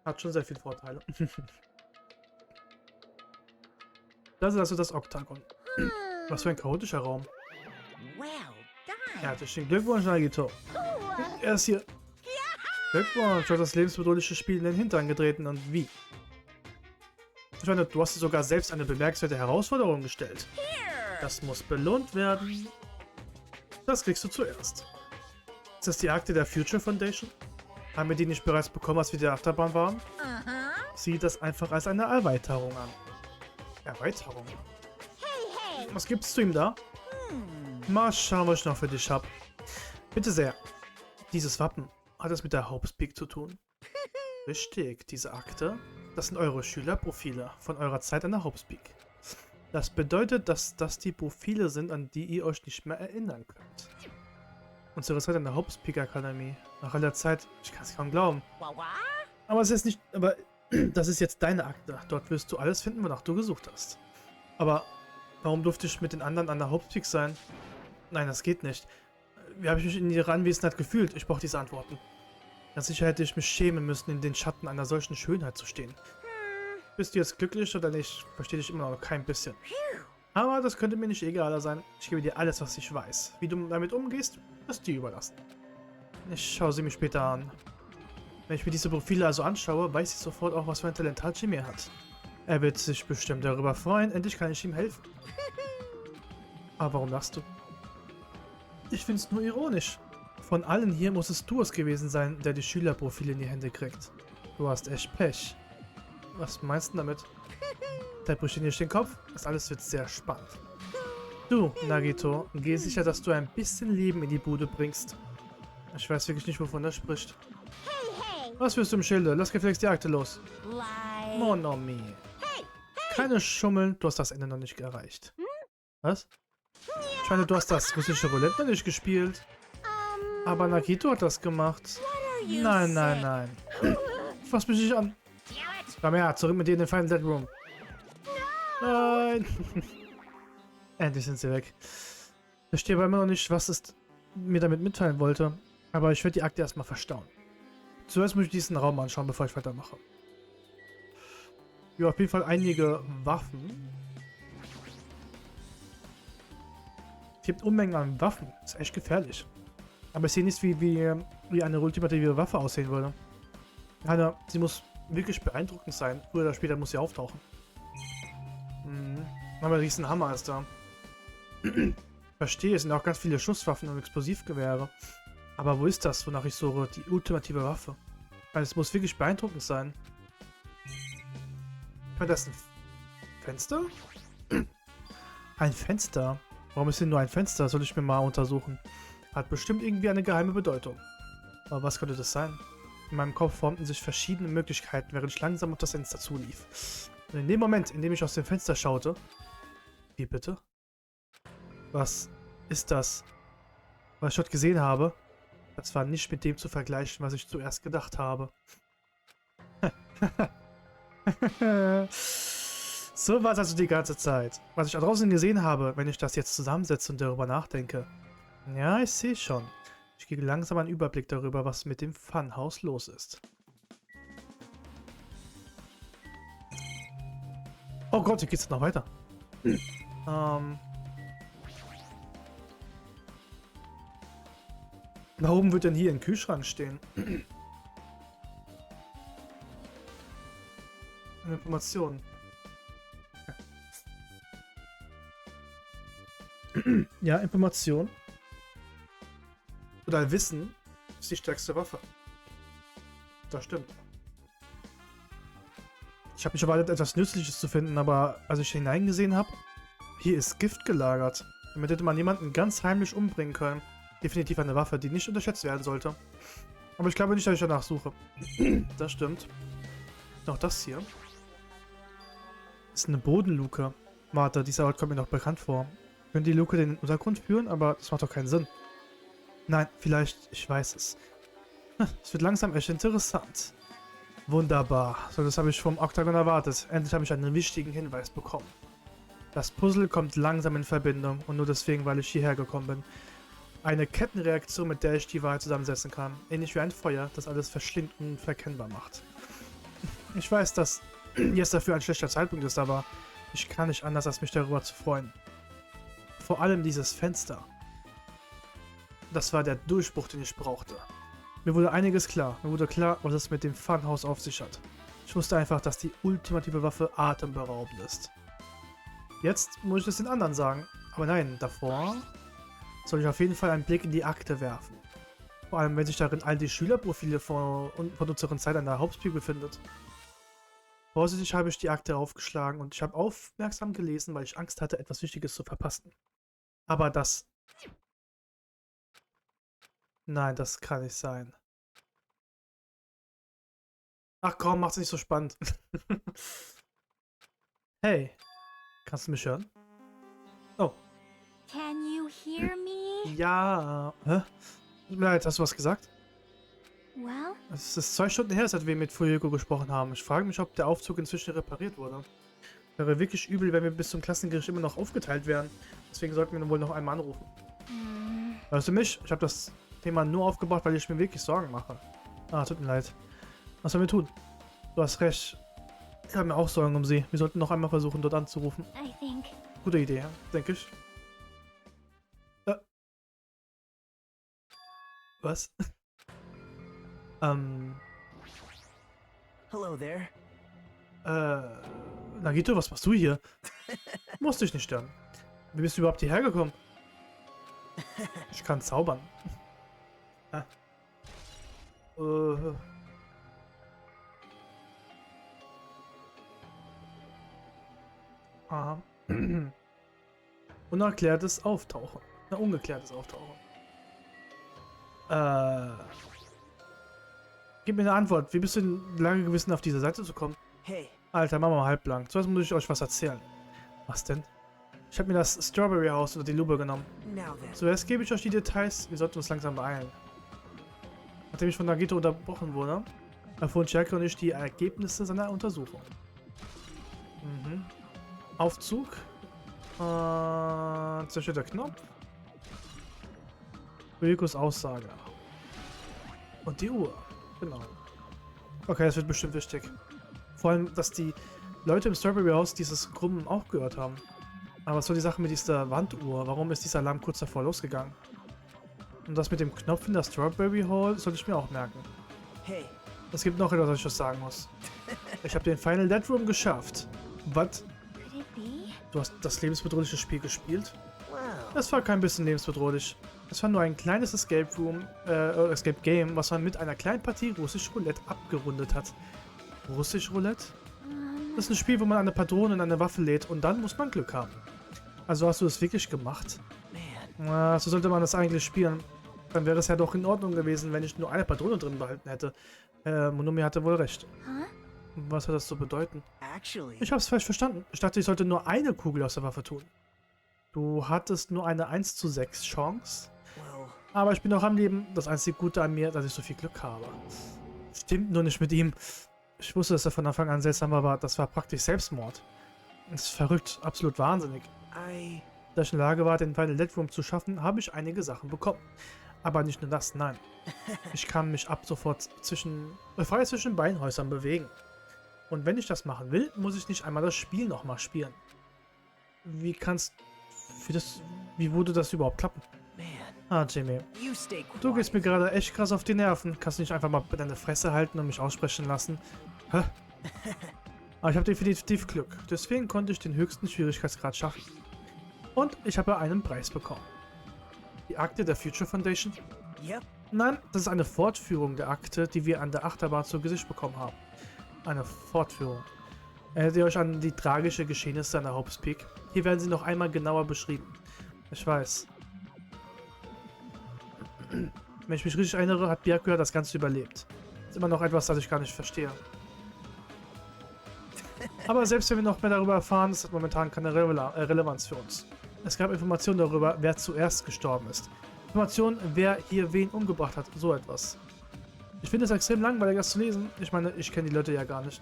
hat schon sehr viele Vorteile. Das ist also das Oktagon. Was für ein chaotischer Raum. Well done. Herzlichen Glückwunsch, Nagito. Er ist hier. Glückwunsch, du hast das lebensbedrohliche Spiel in den Hintern getreten und wie? Ich meine, du hast dir sogar selbst eine bemerkenswerte Herausforderung gestellt. Das muss belohnt werden. Das kriegst du zuerst. Ist das die Akte der Future Foundation? Haben wir die nicht bereits bekommen, als wir in der Achterbahn waren? Sieh das einfach als eine Erweiterung an. Erweiterung? Hey, hey. Was gibt's zu ihm da? Mal schauen, was ich noch für dich hab. Bitte sehr. Dieses Wappen, hat es mit der Hauptpeak zu tun? Richtig, diese Akte, das sind eure Schülerprofile von eurer Zeit an der Hauptpeak. Das bedeutet, dass das die Profile sind, an die ihr euch nicht mehr erinnern könnt. Unsere Zeit an der Hauptpeak Akademie. Nach all der Zeit, ich kann es kaum glauben. Aber es ist nicht, aber das ist jetzt deine Akte. Dort wirst du alles finden, wonach du gesucht hast. Aber warum durfte ich mit den anderen an der Hauptpeak sein? Nein, das geht nicht. Wie habe ich mich in ihrer Anwesenheit gefühlt? Ich brauche diese Antworten. Ganz sicher hätte ich mich schämen müssen, in den Schatten einer solchen Schönheit zu stehen. bist du jetzt glücklich oder nicht? Verstehe dich immer noch kein bisschen. Aber das könnte mir nicht egaler sein. Ich gebe dir alles, was ich weiß. Wie du damit umgehst, ist dir überlassen. Ich schaue sie mir später an. Wenn ich mir diese Profile also anschaue, weiß ich sofort auch, was für ein Talent Hajime hat. Er wird sich bestimmt darüber freuen. Endlich kann ich ihm helfen. Aber warum lachst du? Ich finde es nur ironisch. Von allen hier muss es du es gewesen sein, der die Schülerprofile in die Hände kriegt. Du hast echt Pech. Was meinst du damit? Der bricht dir nicht den Kopf? Das alles wird sehr spannend. Du, Nagito, geh sicher, dass du ein bisschen Leben in die Bude bringst. Ich weiß wirklich nicht, wovon er spricht. Was willst du im Schilde? Lass gefälligst die Akte los. Monomi. Keine Schummeln, du hast das Ende noch nicht erreicht. Was? Ich meine, du hast das russische Roulette noch nicht gespielt. Aber Nagito hat das gemacht. Nein, nein, nein. Fass mich nicht an. Komm her, zurück mit dir in den Final Dead Room. Nein. Endlich sind sie weg. Ich verstehe aber immer noch nicht, was es mir damit mitteilen wollte. Aber ich werde die Akte erstmal verstauen. Zuerst muss ich diesen Raum anschauen, bevor ich weitermache. Ja, auf jeden Fall einige Waffen. Es gibt Unmengen an Waffen. Das ist echt gefährlich. Aber ich sehe nicht, wie eine ultimative Waffe aussehen würde. Sie muss wirklich beeindruckend sein. Früher oder später muss sie auftauchen. Aber ein riesen Hammer ist da. Verstehe, es sind auch ganz viele Schusswaffen und Explosivgewehre. Aber wo ist das, wonach ich suche? Die ultimative Waffe. Weil es muss wirklich beeindruckend sein. War das ein Fenster? Ein Fenster? Warum ist denn nur ein Fenster? Soll ich mir mal untersuchen. Hat bestimmt irgendwie eine geheime Bedeutung. Aber was könnte das sein? In meinem Kopf formten sich verschiedene Möglichkeiten, während ich langsam auf das Fenster zulief. Und in dem Moment, in dem ich aus dem Fenster schaute... Wie bitte? Was ist das? Was ich dort gesehen habe? Das war nicht mit dem zu vergleichen, was ich zuerst gedacht habe. So war es also die ganze Zeit. Was ich da draußen gesehen habe, wenn ich das jetzt zusammensetze und darüber nachdenke. Ja, ich sehe schon. Ich kriege langsam einen Überblick darüber, was mit dem Funhaus los ist. Oh Gott, hier geht's noch weiter. Warum wird denn hier ein Kühlschrank stehen? Informationen. Ja, Information. Oder Wissen ist die stärkste Waffe. Das stimmt. Ich habe mich erwartet, etwas Nützliches zu finden, aber als ich hineingesehen habe, hier ist Gift gelagert. Damit hätte man jemanden ganz heimlich umbringen können. Definitiv eine Waffe, die nicht unterschätzt werden sollte. Aber ich glaube nicht, dass ich danach suche. Das stimmt. Auch das hier. Das ist eine Bodenluke. Warte, dieser Ort kommt mir noch bekannt vor. Könnte die Luke den Untergrund führen, aber das macht doch keinen Sinn. Nein, vielleicht, ich weiß es. Es wird langsam echt interessant. Wunderbar. So, das habe ich vom Oktagon erwartet. Endlich habe ich einen wichtigen Hinweis bekommen. Das Puzzle kommt langsam in Verbindung und nur deswegen, weil ich hierher gekommen bin. Eine Kettenreaktion, mit der ich die Wahrheit zusammensetzen kann. Ähnlich wie ein Feuer, das alles verschlingt und unverkennbar macht. Ich weiß, dass jetzt dafür ein schlechter Zeitpunkt ist, aber ich kann nicht anders, als mich darüber zu freuen. Vor allem dieses Fenster. Das war der Durchbruch, den ich brauchte. Mir wurde einiges klar. Mir wurde klar, was es mit dem Funhaus auf sich hat. Ich wusste einfach, dass die ultimative Waffe atemberaubend ist. Jetzt muss ich es den anderen sagen. Aber nein, davor soll ich auf jeden Fall einen Blick in die Akte werfen. Vor allem, wenn sich darin all die Schülerprofile von unserer Zeit an der Hauptspiel befindet. Vorsichtig habe ich die Akte aufgeschlagen und ich habe aufmerksam gelesen, weil ich Angst hatte, etwas Wichtiges zu verpassen. Aber das... Nein, das kann nicht sein. Ach komm, macht's nicht so spannend. Hey, kannst du mich hören? Oh. Can you hear me? Ja. Hä? Tut mir leid, hast du was gesagt? Well, Es ist 2 Stunden her, seit wir mit Fuyuko gesprochen haben. Ich frage mich, ob der Aufzug inzwischen repariert wurde. Wäre wirklich übel, wenn wir bis zum Klassengericht immer noch aufgeteilt wären. Deswegen sollten wir wohl noch einmal anrufen. Hörst du mich? Ich habe das Thema nur aufgebracht, weil ich mir wirklich Sorgen mache. Ah, tut mir leid. Was sollen wir tun? Du hast recht. Ich habe mir auch Sorgen um sie. Wir sollten noch einmal versuchen, dort anzurufen. I think. Gute Idee, ja, denke ich. Was? Hello there. Nagito, was machst du hier? Musst dich nicht stören. Wie bist du überhaupt hierher gekommen? Ich kann zaubern. Ah. Aha. Unerklärtes Auftauchen. Ungeklärtes Auftauchen. Gib mir eine Antwort. Wie bist du in der Lage gewesen, auf diese Seite zu kommen? Hey. Alter, machen wir mal halblang. Zuerst muss ich euch was erzählen. Was denn? Ich habe mir das Strawberry House unter die Lupe genommen. Now then. Zuerst gebe ich euch die Details. Wir sollten uns langsam beeilen. Nachdem ich von Nagito unterbrochen wurde, erfuhren Cherke und ich die Ergebnisse seiner Untersuchung. Aufzug. Zerstörter Knopf. Ryukos Aussage. Und die Uhr. Genau. Okay, das wird bestimmt wichtig. Vor allem, dass die Leute im Strawberry House dieses Grummen auch gehört haben. Aber was soll die Sache mit dieser Wanduhr? Warum ist dieser Alarm kurz davor losgegangen? Und das mit dem Knopf in der Strawberry Hall sollte ich mir auch merken. Hey. Es gibt noch etwas, was ich euch sagen muss. Ich habe den Final Dead Room geschafft. Was? Could it be? Du hast das lebensbedrohliche Spiel gespielt? Wow. Es war kein bisschen lebensbedrohlich. Es war nur ein kleines Escape Game, was man mit einer kleinen Partie Russisch Roulette abgerundet hat. Russisch Roulette? Das ist ein Spiel, wo man eine Patrone in eine Waffe lädt und dann muss man Glück haben. Also hast du es wirklich gemacht? Man. So sollte man das eigentlich spielen. Dann wäre es ja doch in Ordnung gewesen, wenn ich nur eine Patrone drin behalten hätte. Monomi hatte wohl recht. Huh? Was hat das zu bedeuten? Actually. Ich hab's falsch verstanden. Ich dachte, ich sollte nur eine Kugel aus der Waffe tun. Du hattest nur eine 1:6 Chance. Well. Aber ich bin noch am Leben. Das einzige Gute an mir, dass ich so viel Glück habe. Stimmt nur nicht mit ihm. Ich wusste, dass er von Anfang an seltsam war, aber das war praktisch Selbstmord. Das ist verrückt, absolut wahnsinnig. Da ich in der Lage war, den Final Dead Room zu schaffen, habe ich einige Sachen bekommen. Aber nicht nur das, nein. Ich kann mich ab sofort frei zwischen Beinhäusern bewegen. Und wenn ich das machen will, muss ich nicht einmal das Spiel nochmal spielen. Wie würde das überhaupt klappen? Ah, Jimmy. Du gehst mir gerade echt krass auf die Nerven. Kannst du nicht einfach mal deine Fresse halten und mich aussprechen lassen? Hä? Aber ich habe definitiv Glück. Deswegen konnte ich den höchsten Schwierigkeitsgrad schaffen. Und ich habe einen Preis bekommen. Die Akte der Future Foundation? Yep. Nein, das ist eine Fortführung der Akte, die wir an der Achterbahn zu Gesicht bekommen haben. Eine Fortführung. Erinnert ihr euch an die tragische Geschehnisse an der Hope's Peak? Hier werden sie noch einmal genauer beschrieben. Ich weiß. Wenn ich mich richtig erinnere, hat Byakuya das Ganze überlebt. Ist immer noch etwas, das ich gar nicht verstehe. Aber selbst wenn wir noch mehr darüber erfahren, das hat momentan keine Relevanz für uns. Es gab Informationen darüber, wer zuerst gestorben ist. Informationen, wer hier wen umgebracht hat, so etwas. Ich finde es extrem langweilig, das zu lesen. Ich meine, ich kenne die Leute ja gar nicht.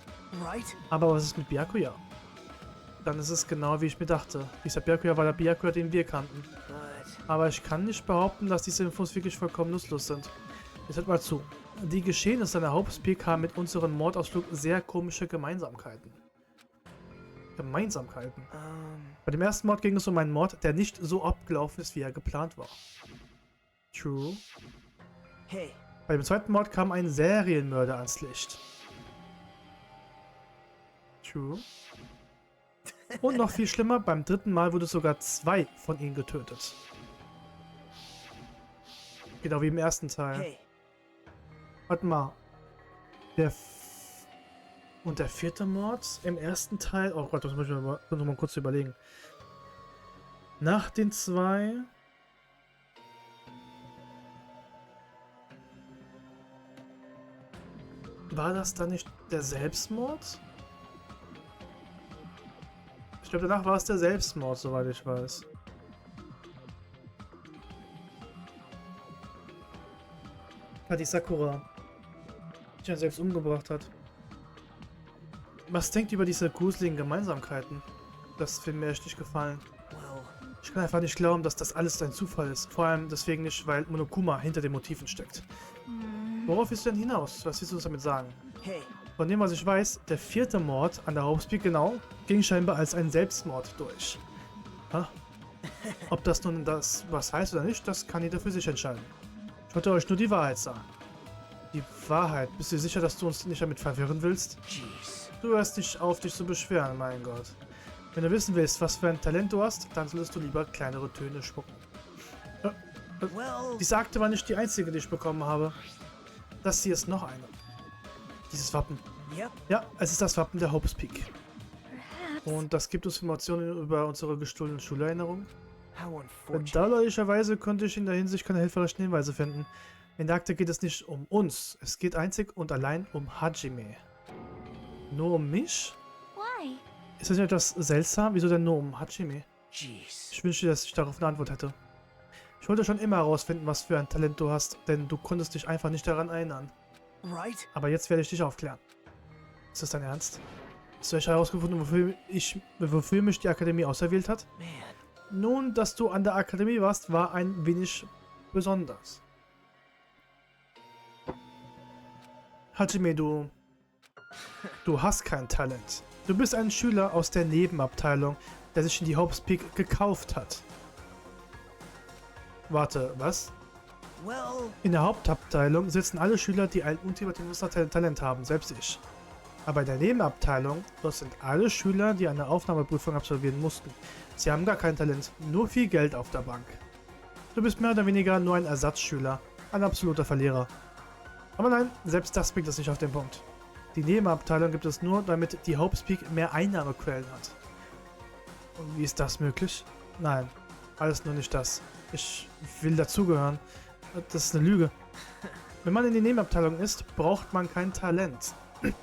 Aber was ist mit Byakuya? Dann ist es genau, wie ich mir dachte. Dieser Byakuya war der Byakuya, den wir kannten. Aber ich kann nicht behaupten, dass diese Infos wirklich vollkommen nutzlos sind. Jetzt hört mal zu. Die Geschehnisse an der Hope's Peak haben mit unserem Mordausflug sehr komische Gemeinsamkeiten. Bei dem ersten Mord ging es um einen Mord, der nicht so abgelaufen ist, wie er geplant war. True. Hey. Bei dem zweiten Mord kam ein Serienmörder ans Licht. True. Und noch viel schlimmer, beim dritten Mal wurde sogar 2 von ihnen getötet. Genau wie im ersten Teil. Hey. Warte mal. Und der vierte Mord im ersten Teil... Oh Gott, das muss ich noch mal kurz überlegen. Nach den 2... War das dann nicht der Selbstmord? Ich glaube, danach war es der Selbstmord, soweit ich weiß. Die Sakura, die sich selbst umgebracht hat. Was denkt ihr über diese gruseligen Gemeinsamkeiten? Das wird mir echt nicht gefallen. Ich kann einfach nicht glauben, dass das alles ein Zufall ist. Vor allem deswegen nicht, weil Monokuma hinter den Motiven steckt. Worauf willst du denn hinaus? Was willst du uns damit sagen? Hey. Von dem, was ich weiß, der 4. Mord an der Hauptspeak, genau, ging scheinbar als ein Selbstmord durch. Ha? Ob das nun das was heißt oder nicht, das kann jeder für sich entscheiden. Ich wollte euch nur die Wahrheit sagen. Die Wahrheit. Bist du sicher, dass du uns nicht damit verwirren willst? Jeez. Du hörst nicht auf, dich zu beschweren, mein Gott. Wenn du wissen willst, was für ein Talent du hast, dann solltest du lieber kleinere Töne spucken. Well, Diese Akte war nicht die einzige, die ich bekommen habe. Das hier ist noch eine. Dieses Wappen. yep. Ja, es ist das Wappen der Hauptspeak. Perhaps. Und das gibt uns Informationen über unsere gestohlenen Schulerinnerungen. How unfortunate. Bedauerlicherweise konnte ich in der Hinsicht keine hilfreichen Hinweise finden. In der Akte geht es nicht um uns. Es geht einzig und allein um Hajime. Nur um mich? Why? Ist das nicht etwas seltsam? Wieso denn nur um Hajime? Jeez. Ich wünschte, dass ich darauf eine Antwort hätte. Ich wollte schon immer herausfinden, was für ein Talent du hast, denn du konntest dich einfach nicht daran erinnern. Right? Aber jetzt werde ich dich aufklären. Ist das dein Ernst? Hast du echt herausgefunden, wofür mich die Akademie auserwählt hat? Man. Nun, dass du an der Akademie warst, war ein wenig besonders. Hajime, du hast kein Talent. Du bist ein Schüler aus der Nebenabteilung, der sich in die Hauptspeak gekauft hat. Warte, was? Well, In der Hauptabteilung sitzen alle Schüler, die ein ultimatives Talent haben, selbst ich. Aber in der Nebenabteilung, das sind alle Schüler, die eine Aufnahmeprüfung absolvieren mussten. Sie haben gar kein Talent, nur viel Geld auf der Bank. Du bist mehr oder weniger nur ein Ersatzschüler, ein absoluter Verlierer. Aber nein, selbst das bringt es nicht auf den Punkt. Die Nebenabteilung gibt es nur, damit die Hauptspeak mehr Einnahmequellen hat. Und wie ist das möglich? Nein, alles nur nicht das. Ich will dazugehören. Das ist eine Lüge. Wenn man in die Nebenabteilung ist, braucht man kein Talent.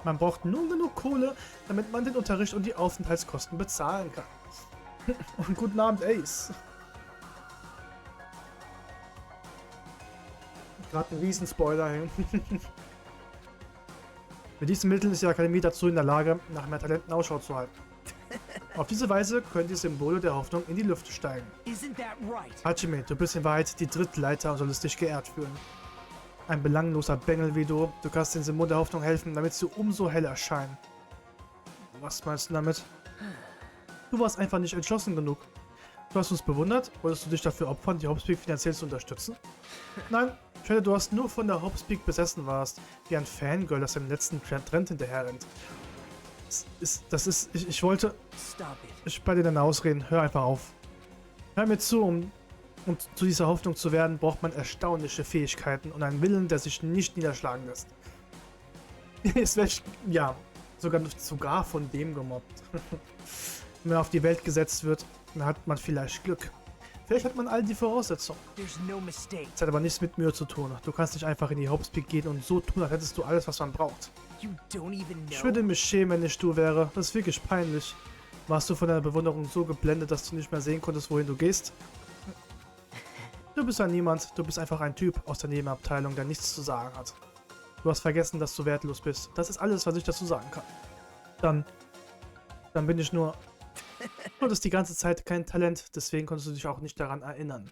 Man braucht nur genug Kohle, damit man den Unterricht und die Aufenthaltskosten bezahlen kann. Und guten Abend, Ace. Gerade ein Riesenspoiler. Hey. Mit diesen Mitteln ist die Akademie dazu in der Lage, nach mehr Talenten Ausschau zu halten. Auf diese Weise können die Symbole der Hoffnung in die Luft steigen. isn't that right? Hajime, du bist in Wahrheit die Drittleiter und solltest dich geehrt fühlen. Ein belangloser Bengel wie du. Du kannst den Symbol der Hoffnung helfen, damit sie umso heller scheinen. Was meinst du damit? Du warst einfach nicht entschlossen genug. Du hast uns bewundert. Wolltest du dich dafür opfern, die Hauptspeak finanziell zu unterstützen? Nein, ich hätte, du hast nur von der Hauptspeak besessen warst, wie ein Fangirl, das dem letzten Trend hinterherrennt. Ich wollte... Stop it. Ich bei dir deine Ausreden. Hör einfach auf. Hör mir zu, um zu dieser Hoffnung zu werden, braucht man erstaunliche Fähigkeiten und einen Willen, der sich nicht niederschlagen lässt. Ist welch, ja, sogar von dem gemobbt. Wenn man auf die Welt gesetzt wird, dann hat man vielleicht Glück. Vielleicht hat man all die Voraussetzungen. There's no mistake. Das hat aber nichts mit Mühe zu tun. Du kannst nicht einfach in die Hauptspeak gehen und so tun, als hättest du alles, was man braucht. You don't even Ich know. würde mich schämen, wenn ich du wäre. Das ist wirklich peinlich. Warst du von deiner Bewunderung so geblendet, dass du nicht mehr sehen konntest, wohin du gehst? Du bist ein Niemand. Du bist einfach ein Typ aus der Nebenabteilung, der nichts zu sagen hat. Du hast vergessen, dass du wertlos bist. Das ist alles, was ich dazu sagen kann. Dann bin ich nur... Du hattest die ganze Zeit kein Talent, deswegen konntest du dich auch nicht daran erinnern.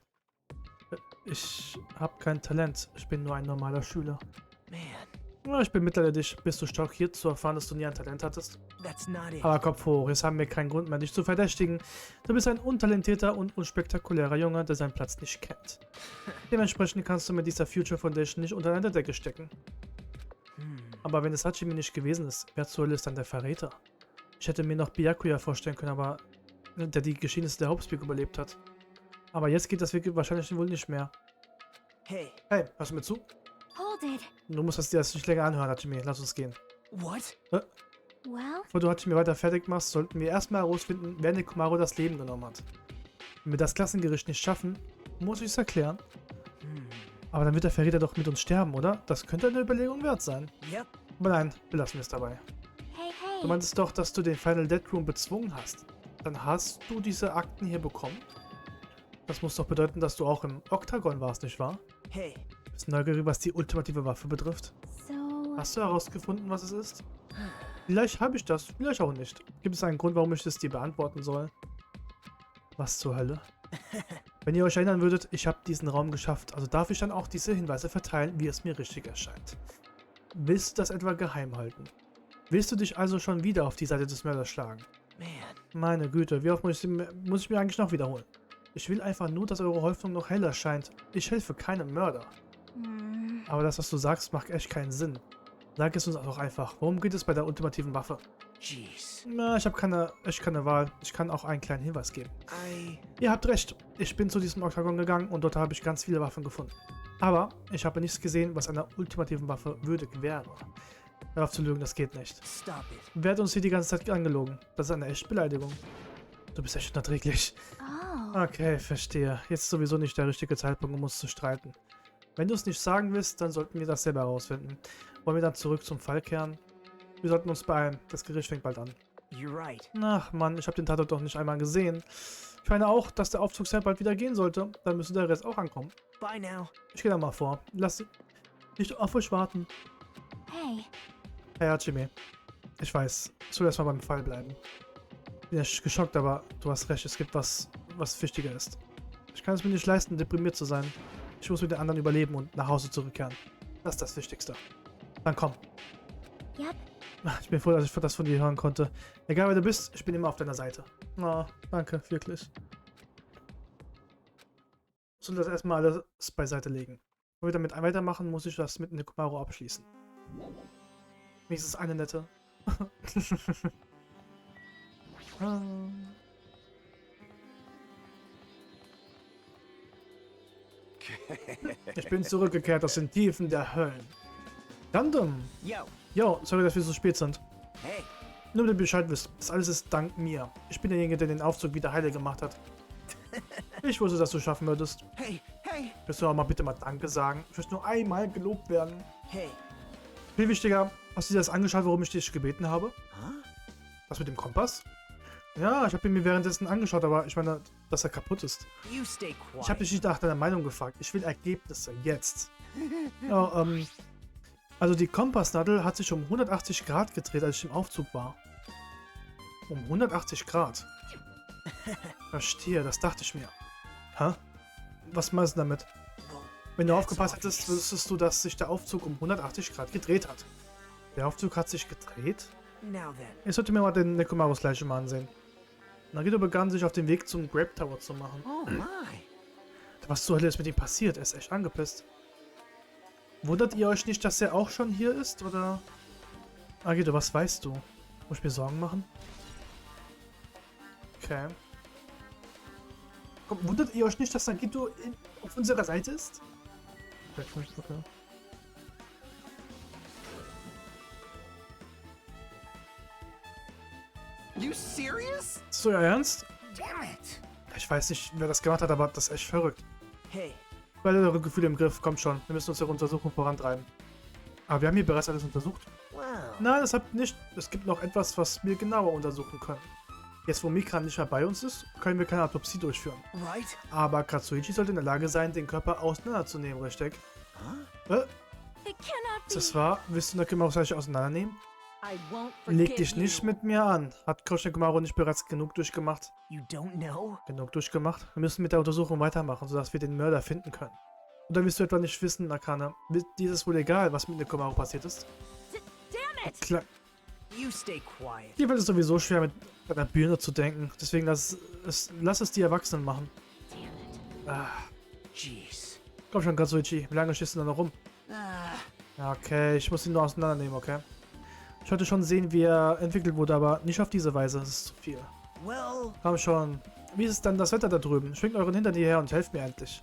Ich habe kein Talent. Ich bin nur ein normaler Schüler. Man, Ja, ich bin mitleidig. Bist du schockiert zu erfahren, dass du nie ein Talent hattest? that's not it. Aber Kopf hoch, jetzt haben wir keinen Grund mehr, dich zu verdächtigen. Du bist ein untalentierter und unspektakulärer Junge, der seinen Platz nicht kennt. Dementsprechend kannst du mit dieser Future Foundation nicht unter einer Decke stecken. Aber wenn es Hajime nicht gewesen ist, wer zur Hölle ist dann der Verräter? Ich hätte mir noch Byakuya vorstellen können, aber der die Geschehnisse der Hauptspeak überlebt hat. Aber jetzt geht das wahrscheinlich wohl nicht mehr. Hey, Hey, hörst du mir zu? Hold it. Du musst dir das nicht länger anhören, Hajime. Lass uns gehen. what? Well, Bevor du Hajime weiter fertig machst, sollten wir erstmal herausfinden, wer Nekomaru das Leben genommen hat. Wenn wir das Klassengericht nicht schaffen, muss ich es erklären. Aber dann wird der Verräter doch mit uns sterben, oder? Das könnte eine Überlegung wert sein. Yep. Aber nein, belassen wir es dabei. hey, Du hey. meintest doch, dass du den Final Dead Room bezwungen hast. Dann hast du diese Akten hier bekommen? Das muss doch bedeuten, dass du auch im Oktagon warst, nicht wahr? Hey, Bist neugierig, was die ultimative Waffe betrifft? So, Hast du herausgefunden, was es ist? Vielleicht habe ich das, vielleicht auch nicht. Gibt es einen Grund, warum ich es dir beantworten soll? Was zur Hölle? Wenn ihr euch erinnern würdet, ich habe diesen Raum geschafft, also darf ich dann auch diese Hinweise verteilen, wie es mir richtig erscheint. Willst du das etwa geheim halten? Willst du dich also schon wieder auf die Seite des Mörders schlagen? Man, Meine Güte, wie oft muss ich mir eigentlich noch wiederholen? Ich will einfach nur, dass eure Hoffnung noch heller scheint. Ich helfe keinem Mörder. Hmm. Aber das, was du sagst, macht echt keinen Sinn. Sag es uns doch einfach. Worum geht es bei der ultimativen Waffe? jeez. Na, ich habe echt keine Wahl. Ich kann auch einen kleinen Hinweis geben. Ihr habt recht. Ich bin zu diesem Oktagon gegangen und dort habe ich ganz viele Waffen gefunden. Aber ich habe nichts gesehen, was einer ultimativen Waffe würdig wäre. Darauf zu lügen, das geht nicht. Stop it. Wer hat uns hier die ganze Zeit angelogen? Das ist eine echte Beleidigung. Du bist echt unerträglich. Oh. Okay, verstehe. Jetzt ist sowieso nicht der richtige Zeitpunkt, um uns zu streiten. Wenn du es nicht sagen willst, dann sollten wir das selber herausfinden. Wollen wir dann zurück zum Fall kehren? Wir sollten uns beeilen. Das Gericht fängt bald an. You're right. Ach Mann, ich habe den Tatort doch nicht einmal gesehen. Ich meine auch, dass der Aufzugsherr bald wieder gehen sollte. Dann müsste der Rest auch ankommen. Bye now. Ich gehe da mal vor. Lass nicht auf euch warten. Hey. Hey Hachime. Ich weiß, ich soll erstmal beim Fall bleiben. Bin echt geschockt, aber du hast recht, es gibt was wichtiger ist. Ich kann es mir nicht leisten, deprimiert zu sein. Ich muss mit den anderen überleben und nach Hause zurückkehren. Das ist das Wichtigste. Dann komm. Yep. Ich bin froh, dass ich das von dir hören konnte. Egal wer du bist, ich bin immer auf deiner Seite. Oh, danke, wirklich. Ich soll das erstmal alles beiseite legen. Bevor wir damit weitermachen, muss ich das mit Nekomaru abschließen. Wenigstens eine nette. Ich bin zurückgekehrt aus den Tiefen der Höllen. Gundam! Yo. Jo, sorry, dass wir so spät sind. Hey. Nur damit ihr Bescheid wisst, das alles ist dank mir. Ich bin derjenige, der den Aufzug wieder heile gemacht hat. Ich wusste, dass du schaffen würdest. Hey. Hey. Willst du auch mal bitte mal Danke sagen? Ich möchte nur einmal gelobt werden. Hey. Viel wichtiger, hast du dir das angeschaut, worum ich dich gebeten habe? Huh? Was mit dem Kompass? Ja, ich habe ihn mir währenddessen angeschaut, aber ich meine, dass er kaputt ist. You stay quiet. Ich habe dich nicht nach deiner Meinung gefragt. Ich will Ergebnisse jetzt. Ja, also die Kompassnadel hat sich um 180 Grad gedreht, als ich im Aufzug war. Um 180 Grad. Verstehe, das dachte ich mir. Hä? Was meinst du damit? Wenn du aufgepasst hättest, wüsstest du, dass sich der Aufzug um 180 Grad gedreht hat. Der Aufzug hat sich gedreht? Now then. Ich sollte mir mal den Nekomarus gleich mal ansehen. Nagito begann sich auf den Weg zum Grape Tower zu machen. Oh my. Was zur Hölle ist mit ihm passiert? Er ist echt angepisst. Wundert ihr euch nicht, dass er auch schon hier ist, oder? Nagito, was weißt du? Muss ich mir Sorgen machen? Okay. Komm, wundert ihr euch nicht, dass Nagito auf unserer Seite ist? Okay. You serious? Ist so euer Ernst? Damn it. Ich weiß nicht, wer das gemacht hat, aber das ist echt verrückt. Hey. Beide eure Gefühle im Griff, kommt schon. Wir müssen unsere Untersuchung vorantreiben. Aber wir haben hier bereits alles untersucht. Wow. Nein, das habt nicht. Es gibt noch etwas, was wir genauer untersuchen können. Jetzt, wo Mikran nicht mehr bei uns ist, können wir keine Autopsie durchführen. Right? Aber Katsuichi sollte in der Lage sein, den Körper auseinanderzunehmen, richtig? Huh? It cannot Ist das be. wahr? Willst du Nekomaru gleich auseinandernehmen? I won't Leg forgive dich nicht you. mit mir an. Hat Coach Nekomaru nicht bereits genug durchgemacht? You don't know? Genug durchgemacht? Wir müssen mit der Untersuchung weitermachen, sodass wir den Mörder finden können. Oder willst du etwa nicht wissen, Nakane? Dir ist es wohl egal, was mit Nekomaru passiert ist? Damn it! Klar. You stay quiet. Dir fällt es sowieso schwer, mit einer Birne zu denken. Deswegen lass es die Erwachsenen machen. Damn it. Ah, Jeez. komm schon, Katsuichi. Wie lange schießt du da noch rum? Ah. Ja, okay, ich muss ihn nur auseinandernehmen, okay? Ich wollte schon sehen, wie er entwickelt wurde, aber nicht auf diese Weise. Das ist zu viel. Well, Komm schon. Wie ist dann das Wetter da drüben? Schwingt euren Hintern hierher und helft mir endlich.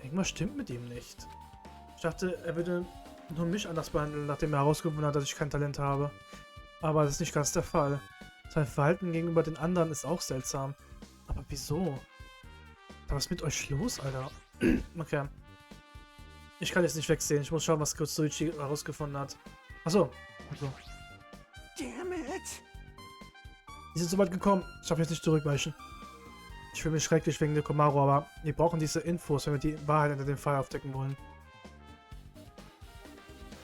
Irgendwas stimmt mit ihm nicht. Ich dachte, er würde nur mich anders behandeln, nachdem er herausgefunden hat, dass ich kein Talent habe. Aber das ist nicht ganz der Fall. Sein Verhalten gegenüber den anderen ist auch seltsam. Aber wieso? Was ist mit euch los, Alter? Okay. Ich kann jetzt nicht wegsehen. Ich muss schauen, was Katsuichi herausgefunden hat. Achso. Also. damn it. Die sind so weit gekommen. Ich darf jetzt nicht zurückweichen. Ich fühle mich schrecklich wegen Nekomaru, aber wir brauchen diese Infos, wenn wir die Wahrheit hinter dem Fall aufdecken wollen.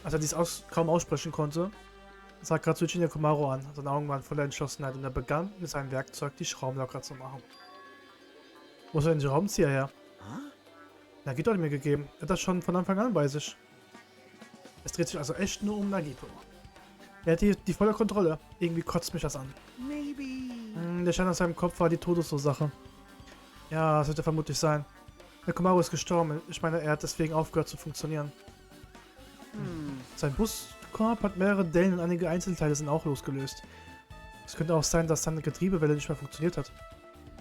Als er dies kaum aussprechen konnte, sah Katsuichi Nekomaru an. Seine Augen waren voller Entschlossenheit und er begann mit seinem Werkzeug die Schrauben locker zu machen. Wo ist er denn den Schraubenzieher her? Huh? Nagito hat mir gegeben. Er hat das schon von Anfang an bei sich. Es dreht sich also echt nur um Nagito. Er hat die volle Kontrolle. Irgendwie kotzt mich das an. Maybe. Der Schein aus seinem Kopf war die Todesursache. Ja, das wird ja vermutlich sein. Der Komaru ist gestorben. Ich meine, er hat deswegen aufgehört zu funktionieren. Sein Buskorb hat mehrere Dellen und einige Einzelteile sind auch losgelöst. Es könnte auch sein, dass seine Getriebewelle nicht mehr funktioniert hat.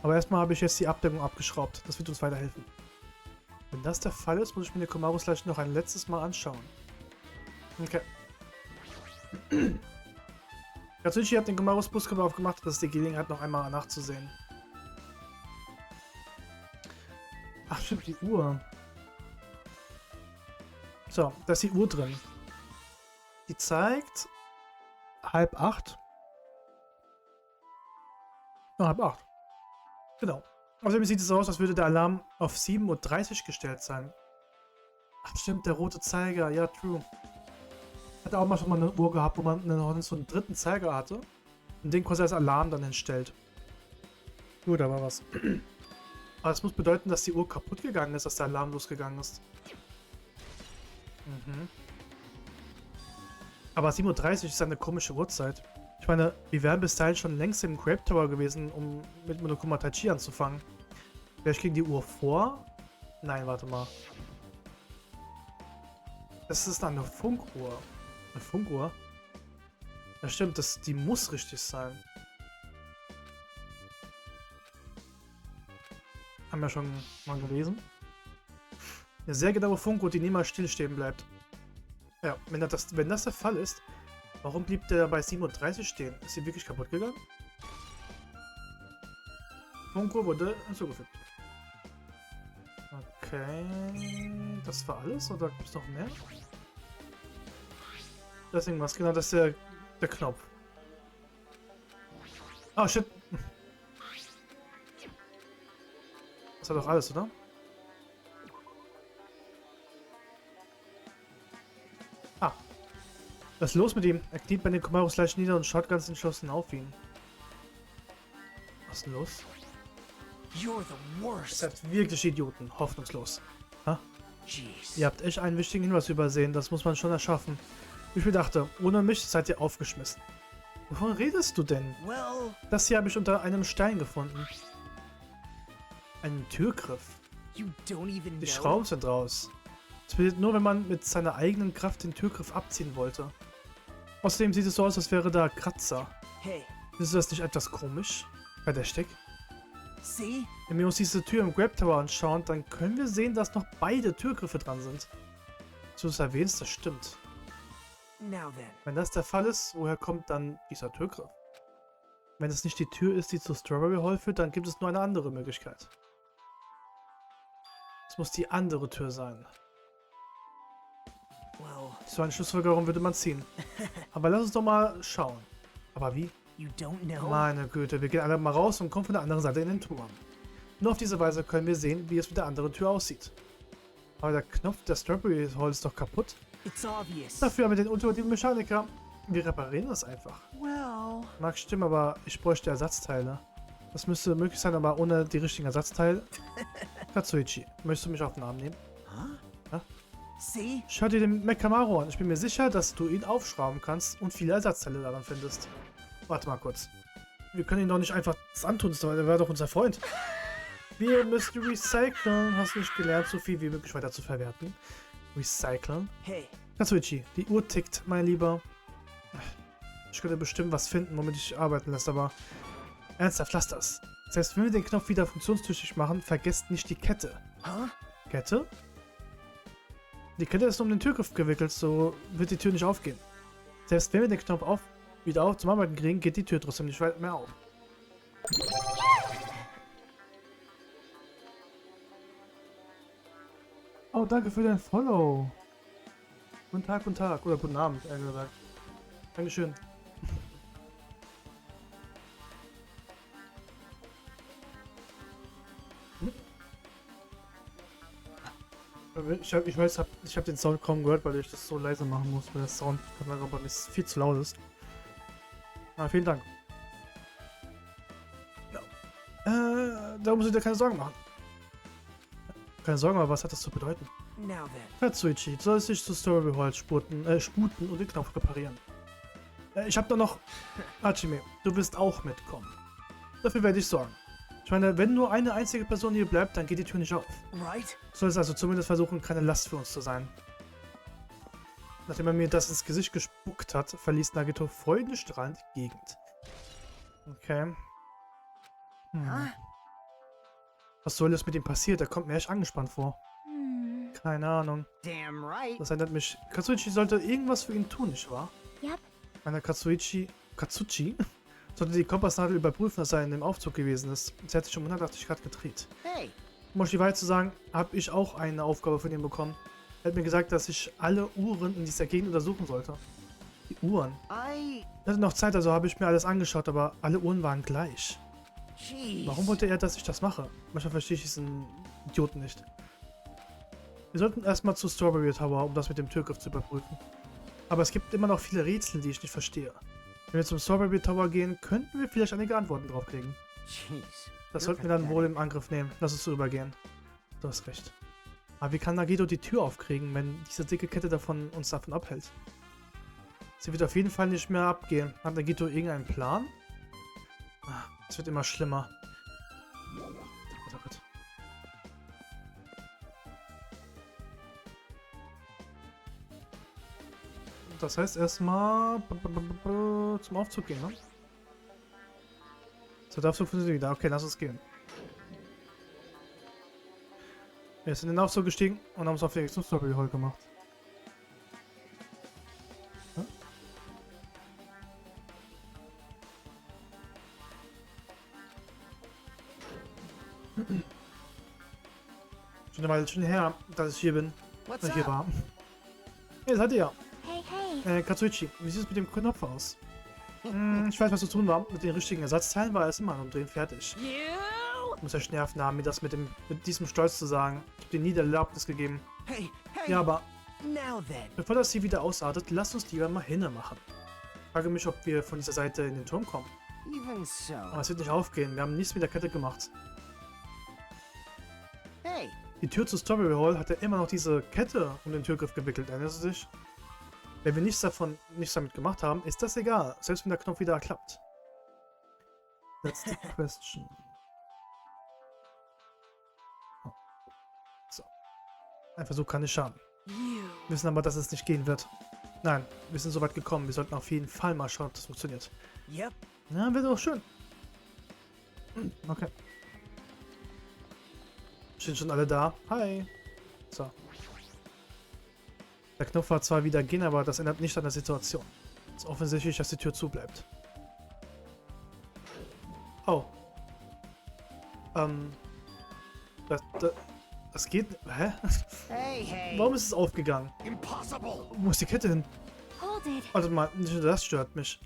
Aber erstmal habe ich jetzt die Abdämmung abgeschraubt. Das wird uns weiterhelfen. Wenn das der Fall ist, muss ich mir den Komarus gleich noch ein letztes Mal anschauen. Okay. Katsuichi hat den Komarus Buskörper aufgemacht. Das ist die Gelegenheit, noch einmal nachzusehen. Ach stimmt, die Uhr. So, da ist die Uhr drin. Die zeigt 7:30. Oh, 7:30. Genau. Außerdem sieht es so aus, als würde der Alarm auf 7:30 Uhr gestellt sein. Ach stimmt, der rote Zeiger. Ja, true. Hat er auch mal schon mal eine Uhr gehabt, wo man so einen dritten Zeiger hatte. Und den quasi als Alarm dann entstellt. Gut, da war was. Aber das muss bedeuten, dass die Uhr kaputt gegangen ist, dass der Alarm losgegangen ist. Aber 7:30 Uhr ist eine komische Uhrzeit. Ich meine, wir wären bis dahin schon längst im Grape Tower gewesen, um mit Monokuma Taichi anzufangen. Vielleicht ging die Uhr vor? Nein, warte mal. Das ist eine Funkuhr. Eine Funkuhr? Ja stimmt, die muss richtig sein. Haben wir schon mal gelesen. Eine sehr genaue Funkuhr, die niemals stillstehen bleibt. Ja, wenn das der Fall ist, warum blieb der bei 7:30 Uhr stehen? Ist sie wirklich kaputt gegangen? Funkuhr wurde hinzugefügt. Okay. Das war alles? Oder gibt es noch mehr? Das ist irgendwas. Genau, das ist der Knopf. Oh, shit. Das war doch alles, oder? Ah. Was ist los mit ihm? Er kniet bei den Komarus gleich nieder und schaut ganz entschlossen auf ihn. Was ist denn los? You're the worst. Ihr seid wirklich Idioten. Hoffnungslos. Ha? Jeez. Ihr habt echt einen wichtigen Hinweis übersehen. Das muss man schon erschaffen. Ich mir dachte, ohne mich seid ihr aufgeschmissen. Wovon redest du denn? Well, Das hier habe ich unter einem Stein gefunden. Einen Türgriff. you don't even Die know. Schrauben sind raus. Das passiert nur, wenn man mit seiner eigenen Kraft den Türgriff abziehen wollte. Außerdem sieht es so aus, als wäre da Kratzer. Hey, Ist das nicht etwas komisch? Verdächtig? see? Wenn wir uns diese Tür im Grape Tower anschauen, dann können wir sehen, dass noch beide Türgriffe dran sind. So du es erwähnst, das stimmt. Now then. Wenn das der Fall ist, woher kommt dann dieser Türgriff? Wenn es nicht die Tür ist, die zu Strawberry Hall führt, dann gibt es nur eine andere Möglichkeit. Es muss die andere Tür sein. Well, So eine Schlussfolgerung würde man ziehen. Aber lass uns doch mal schauen. Aber wie? you don't know? Meine Güte, wir gehen alle mal raus und kommen von der anderen Seite in den Turm. Nur auf diese Weise können wir sehen, wie es mit der anderen Tür aussieht. Aber der Knopf der Strawberry Hall ist doch kaputt. It's obvious. Dafür haben wir den ultimativen Mechaniker. Wir reparieren das einfach. Well, Mag stimmen, aber ich bräuchte Ersatzteile. Das müsste möglich sein, aber ohne die richtigen Ersatzteile. Katsuichi, möchtest du mich auf den Arm nehmen? see? Schau dir den Mekamaru an. Ich bin mir sicher, dass du ihn aufschrauben kannst und viele Ersatzteile daran findest. Warte mal kurz. Wir können ihn doch nicht einfach das antun, der war doch unser Freund. Wir müssen recyceln. Hast du nicht gelernt, so viel wie möglich weiter zu verwerten? Recyceln? Hey, Katsuichi, die Uhr tickt, mein Lieber. Ich könnte bestimmt was finden, womit ich arbeiten lässt, aber ernsthaft, lass das. Das heißt, wenn wir den Knopf wieder funktionstüchtig machen, vergesst nicht die Kette. huh? Kette? Die Kette ist um den Türgriff gewickelt, so wird die Tür nicht aufgehen. Selbst wenn wir den Knopf wieder zum Arbeiten kriegen, geht die Tür trotzdem nicht weit mehr auf. Oh, danke für dein Follow. Guten Tag, guten Tag. Oder guten Abend, eher gesagt. Dankeschön. Ich hab den Sound kaum gehört, weil ich das so leise machen muss, weil der Sound von Danganronpa ist viel zu laut ist. Vielen Dank. Ja. Da musst du dir keine Sorgen machen. Keine Sorgen, aber was hat das zu bedeuten? Now then. Katsuichi, du sollst dich zu Strawberry Hall sputen und den Knopf reparieren. Ich habe noch... Hajime, du wirst auch mitkommen. Dafür werde ich sorgen. Ich meine, wenn nur eine einzige Person hier bleibt, dann geht die Tür nicht auf. Right? Soll es also zumindest versuchen, keine Last für uns zu sein. Nachdem er mir das ins Gesicht gespuckt hat, verließ Nagito freudestrahlend die Gegend. Okay. Was soll das mit ihm passiert? Er kommt mir echt angespannt vor. Keine Ahnung. Damn right. Das erinnert mich. Katsuichi sollte irgendwas für ihn tun, nicht wahr? Yep. Meine Katsuichi sollte die Kompassnadel überprüfen, dass er in dem Aufzug gewesen ist. Sie hat sich um 180 Grad gedreht. Hey. Um euch die Wahrheit zu sagen, habe ich auch eine Aufgabe von ihm bekommen. Er hat mir gesagt, dass ich alle Uhren in dieser Gegend untersuchen sollte. Die Uhren? Ich hatte noch Zeit, also habe ich mir alles angeschaut, aber alle Uhren waren gleich. Jeez. Warum wollte er, dass ich das mache? Manchmal verstehe ich diesen Idioten nicht. Wir sollten erstmal zu Strawberry Tower, um das mit dem Türgriff zu überprüfen. Aber es gibt immer noch viele Rätsel, die ich nicht verstehe. Wenn wir zum Strawberry Tower gehen, könnten wir vielleicht einige Antworten drauf kriegen. Jeez. Das sollten wir dann wohl im Angriff nehmen. Lass uns so übergehen. Du hast recht. Aber wie kann Nagito die Tür aufkriegen, wenn diese dicke Kette uns davon abhält? Sie wird auf jeden Fall nicht mehr abgehen. Hat Nagito irgendeinen Plan? Es wird immer schlimmer. Oh Gott. Das heißt erstmal zum Aufzug gehen, ne? So, der Aufzug funktioniert wieder. Okay, lass uns gehen. Wir sind in den Aufzug gestiegen und haben es auf den Weg zum Strawberry Hall gemacht. Ja? Schon eine Weile schon her, dass ich hier bin. What's Hier up? war. Hey, seid ihr? Hey, hey. Katsuichi, wie sieht es mit dem Knopf aus? Ich weiß, was zu tun war. Mit den richtigen Ersatzteilen war es immer am Drehen fertig. Ich muss echt Nerven haben, mir das mit diesem Stolz zu sagen. Ich habe dir nie die Erlaubnis gegeben. Hey, hey. Ja, aber Now then. bevor das hier wieder ausartet, lasst uns lieber mal hinne machen. Ich frage mich, ob wir von dieser Seite in den Turm kommen. Even so. Aber es wird nicht aufgehen. Wir haben nichts mit der Kette gemacht. Hey. Die Tür zu Strawberry Hall hat ja immer noch diese Kette um den Türgriff gewickelt. Erinnerst du dich? Wenn wir nichts damit gemacht haben, ist das egal. Selbst wenn der Knopf wieder klappt. That's the question. Oh. So. Ein Versuch kann nicht schaden. Wir wissen aber, dass es nicht gehen wird. Nein, wir sind so weit gekommen. Wir sollten auf jeden Fall mal schauen, ob das funktioniert. Yep. Ja, wird auch schön. Okay. Sind schon alle da? Hi. So. Der Knopf war zwar wieder gehen, aber das ändert nicht an der Situation. Es ist offensichtlich, dass die Tür zu bleibt. Oh. Das geht... Hä? Hey, hey. Warum ist es aufgegangen? Impossible. Wo ist die Kette hin? Hold it. Warte mal, nicht nur das stört mich.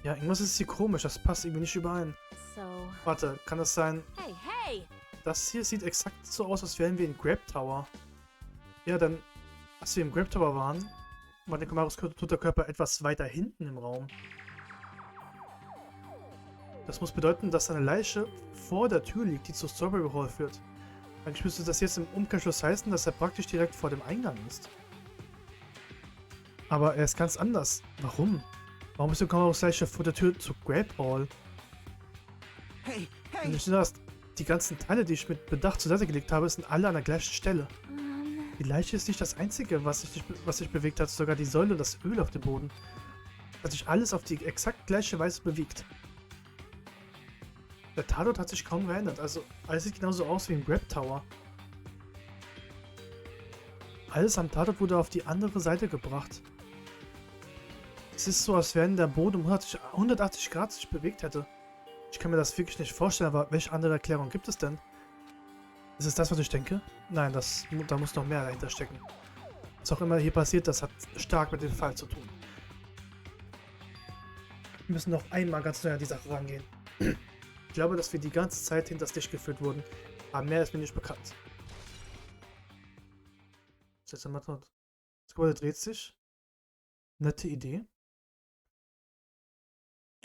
Ja, irgendwas ist hier komisch. Das passt irgendwie nicht überein. So. Warte, kann das sein... Hey, hey. Das hier sieht exakt so aus, als wären wir in Grab Tower. Ja, dann... Als wir im Grab Tower waren, war der Komarus toter Körper etwas weiter hinten im Raum. Das muss bedeuten, dass seine Leiche vor der Tür liegt, die zur Strawberry Hall führt. Eigentlich müsste das jetzt im Umkehrschluss heißen, dass er praktisch direkt vor dem Eingang ist. Aber er ist ganz anders. Warum? Warum ist der Komarus Leiche vor der Tür zur Grab Hall? Hey, Und hey. nicht nur das, die ganzen Teile, die ich mit Bedacht zur Seite gelegt habe, sind alle an der gleichen Stelle. Die Leiche ist nicht das Einzige, was sich bewegt hat, sogar die Säule und das Öl auf dem Boden. Hat sich alles auf die exakt gleiche Weise bewegt. Der Tatort hat sich kaum verändert, also alles sieht genauso aus wie im Grab Tower. Alles am Tatort wurde auf die andere Seite gebracht. Es ist so, als wenn der Boden um 180 Grad sich bewegt hätte. Ich kann mir das wirklich nicht vorstellen, aber welche andere Erklärung gibt es denn? Ist es das, was ich denke? Nein, da muss noch mehr dahinter stecken. Was auch immer hier passiert, das hat stark mit dem Fall zu tun. Wir müssen noch einmal ganz neu an die Sache rangehen. Ich glaube, dass wir die ganze Zeit hinters Licht geführt wurden, aber mehr ist mir nicht bekannt. Jetzt einmal tot. Das Gebäude dreht sich. Nette Idee.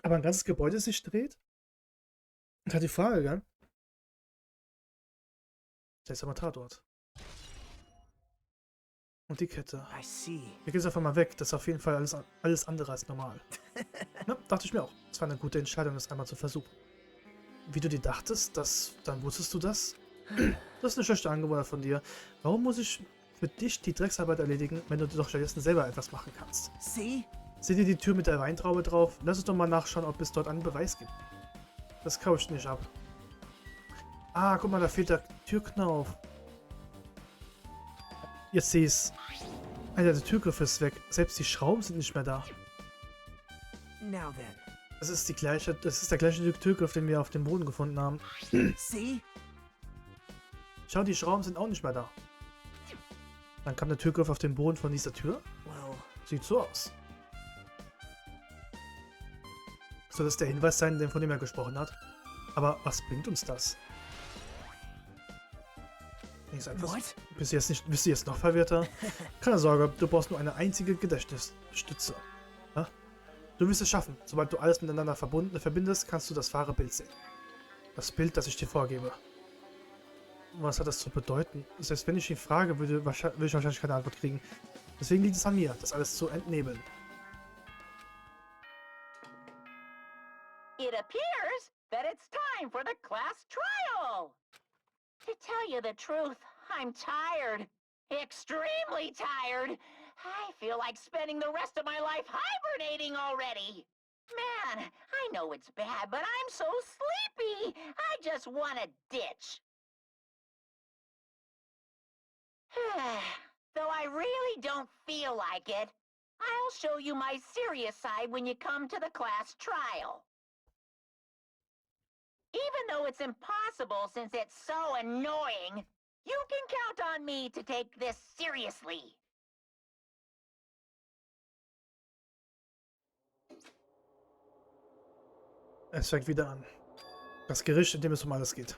Aber ein ganzes Gebäude sich dreht? Und hat die Frage, gell? Seltsamer Tatort. Und die Kette. I see. Wir gehen jetzt einfach mal weg. Das ist auf jeden Fall alles andere als normal. Na, dachte ich mir auch. Es war eine gute Entscheidung, das einmal zu versuchen. Wie du dir dachtest, dann wusstest du das? Das ist eine schlechte Angewohnheit von dir. Warum muss ich für dich die Drecksarbeit erledigen, wenn du doch stattdessen selber etwas machen kannst? See? Seht ihr die Tür mit der Weintraube drauf? Lass uns doch mal nachschauen, ob es dort einen Beweis gibt. Das kaufe ich nicht ab. Ah, guck mal, da fehlt der Türknauf. Jetzt sehe ich's. Alter, der Türgriff ist weg. Selbst die Schrauben sind nicht mehr da. Now then. Das ist der gleiche Türgriff, den wir auf dem Boden gefunden haben. See? Schau, die Schrauben sind auch nicht mehr da. Dann kam der Türgriff auf den Boden von dieser Tür. Well, Sieht so aus. Soll das der Hinweis sein, von dem er gesprochen hat? Aber was bringt uns das? what? Bist du jetzt noch verwirrter? Keine Sorge, du brauchst nur eine einzige Gedächtnisstütze. Ja? Du wirst es schaffen. Sobald du alles miteinander verbindest, kannst du das wahre Bild sehen. Das Bild, das ich dir vorgebe. Was hat das zu bedeuten? Selbst wenn ich ihn frage, würde ich wahrscheinlich keine Antwort kriegen. Deswegen liegt es an mir, das alles zu entnebeln. It appears that it's time for the class trial. To tell you the truth, I'm tired. Extremely tired. I feel like spending the rest of my life hibernating already. Man, I know it's bad, but I'm so sleepy. I just want a ditch. Though I really don't feel like it, I'll show you my serious side when you come to the class trial. Even though it's impossible since it's so annoying, you can count on me to take this seriously. Es fängt wieder an. Das Gericht, in dem es um alles geht.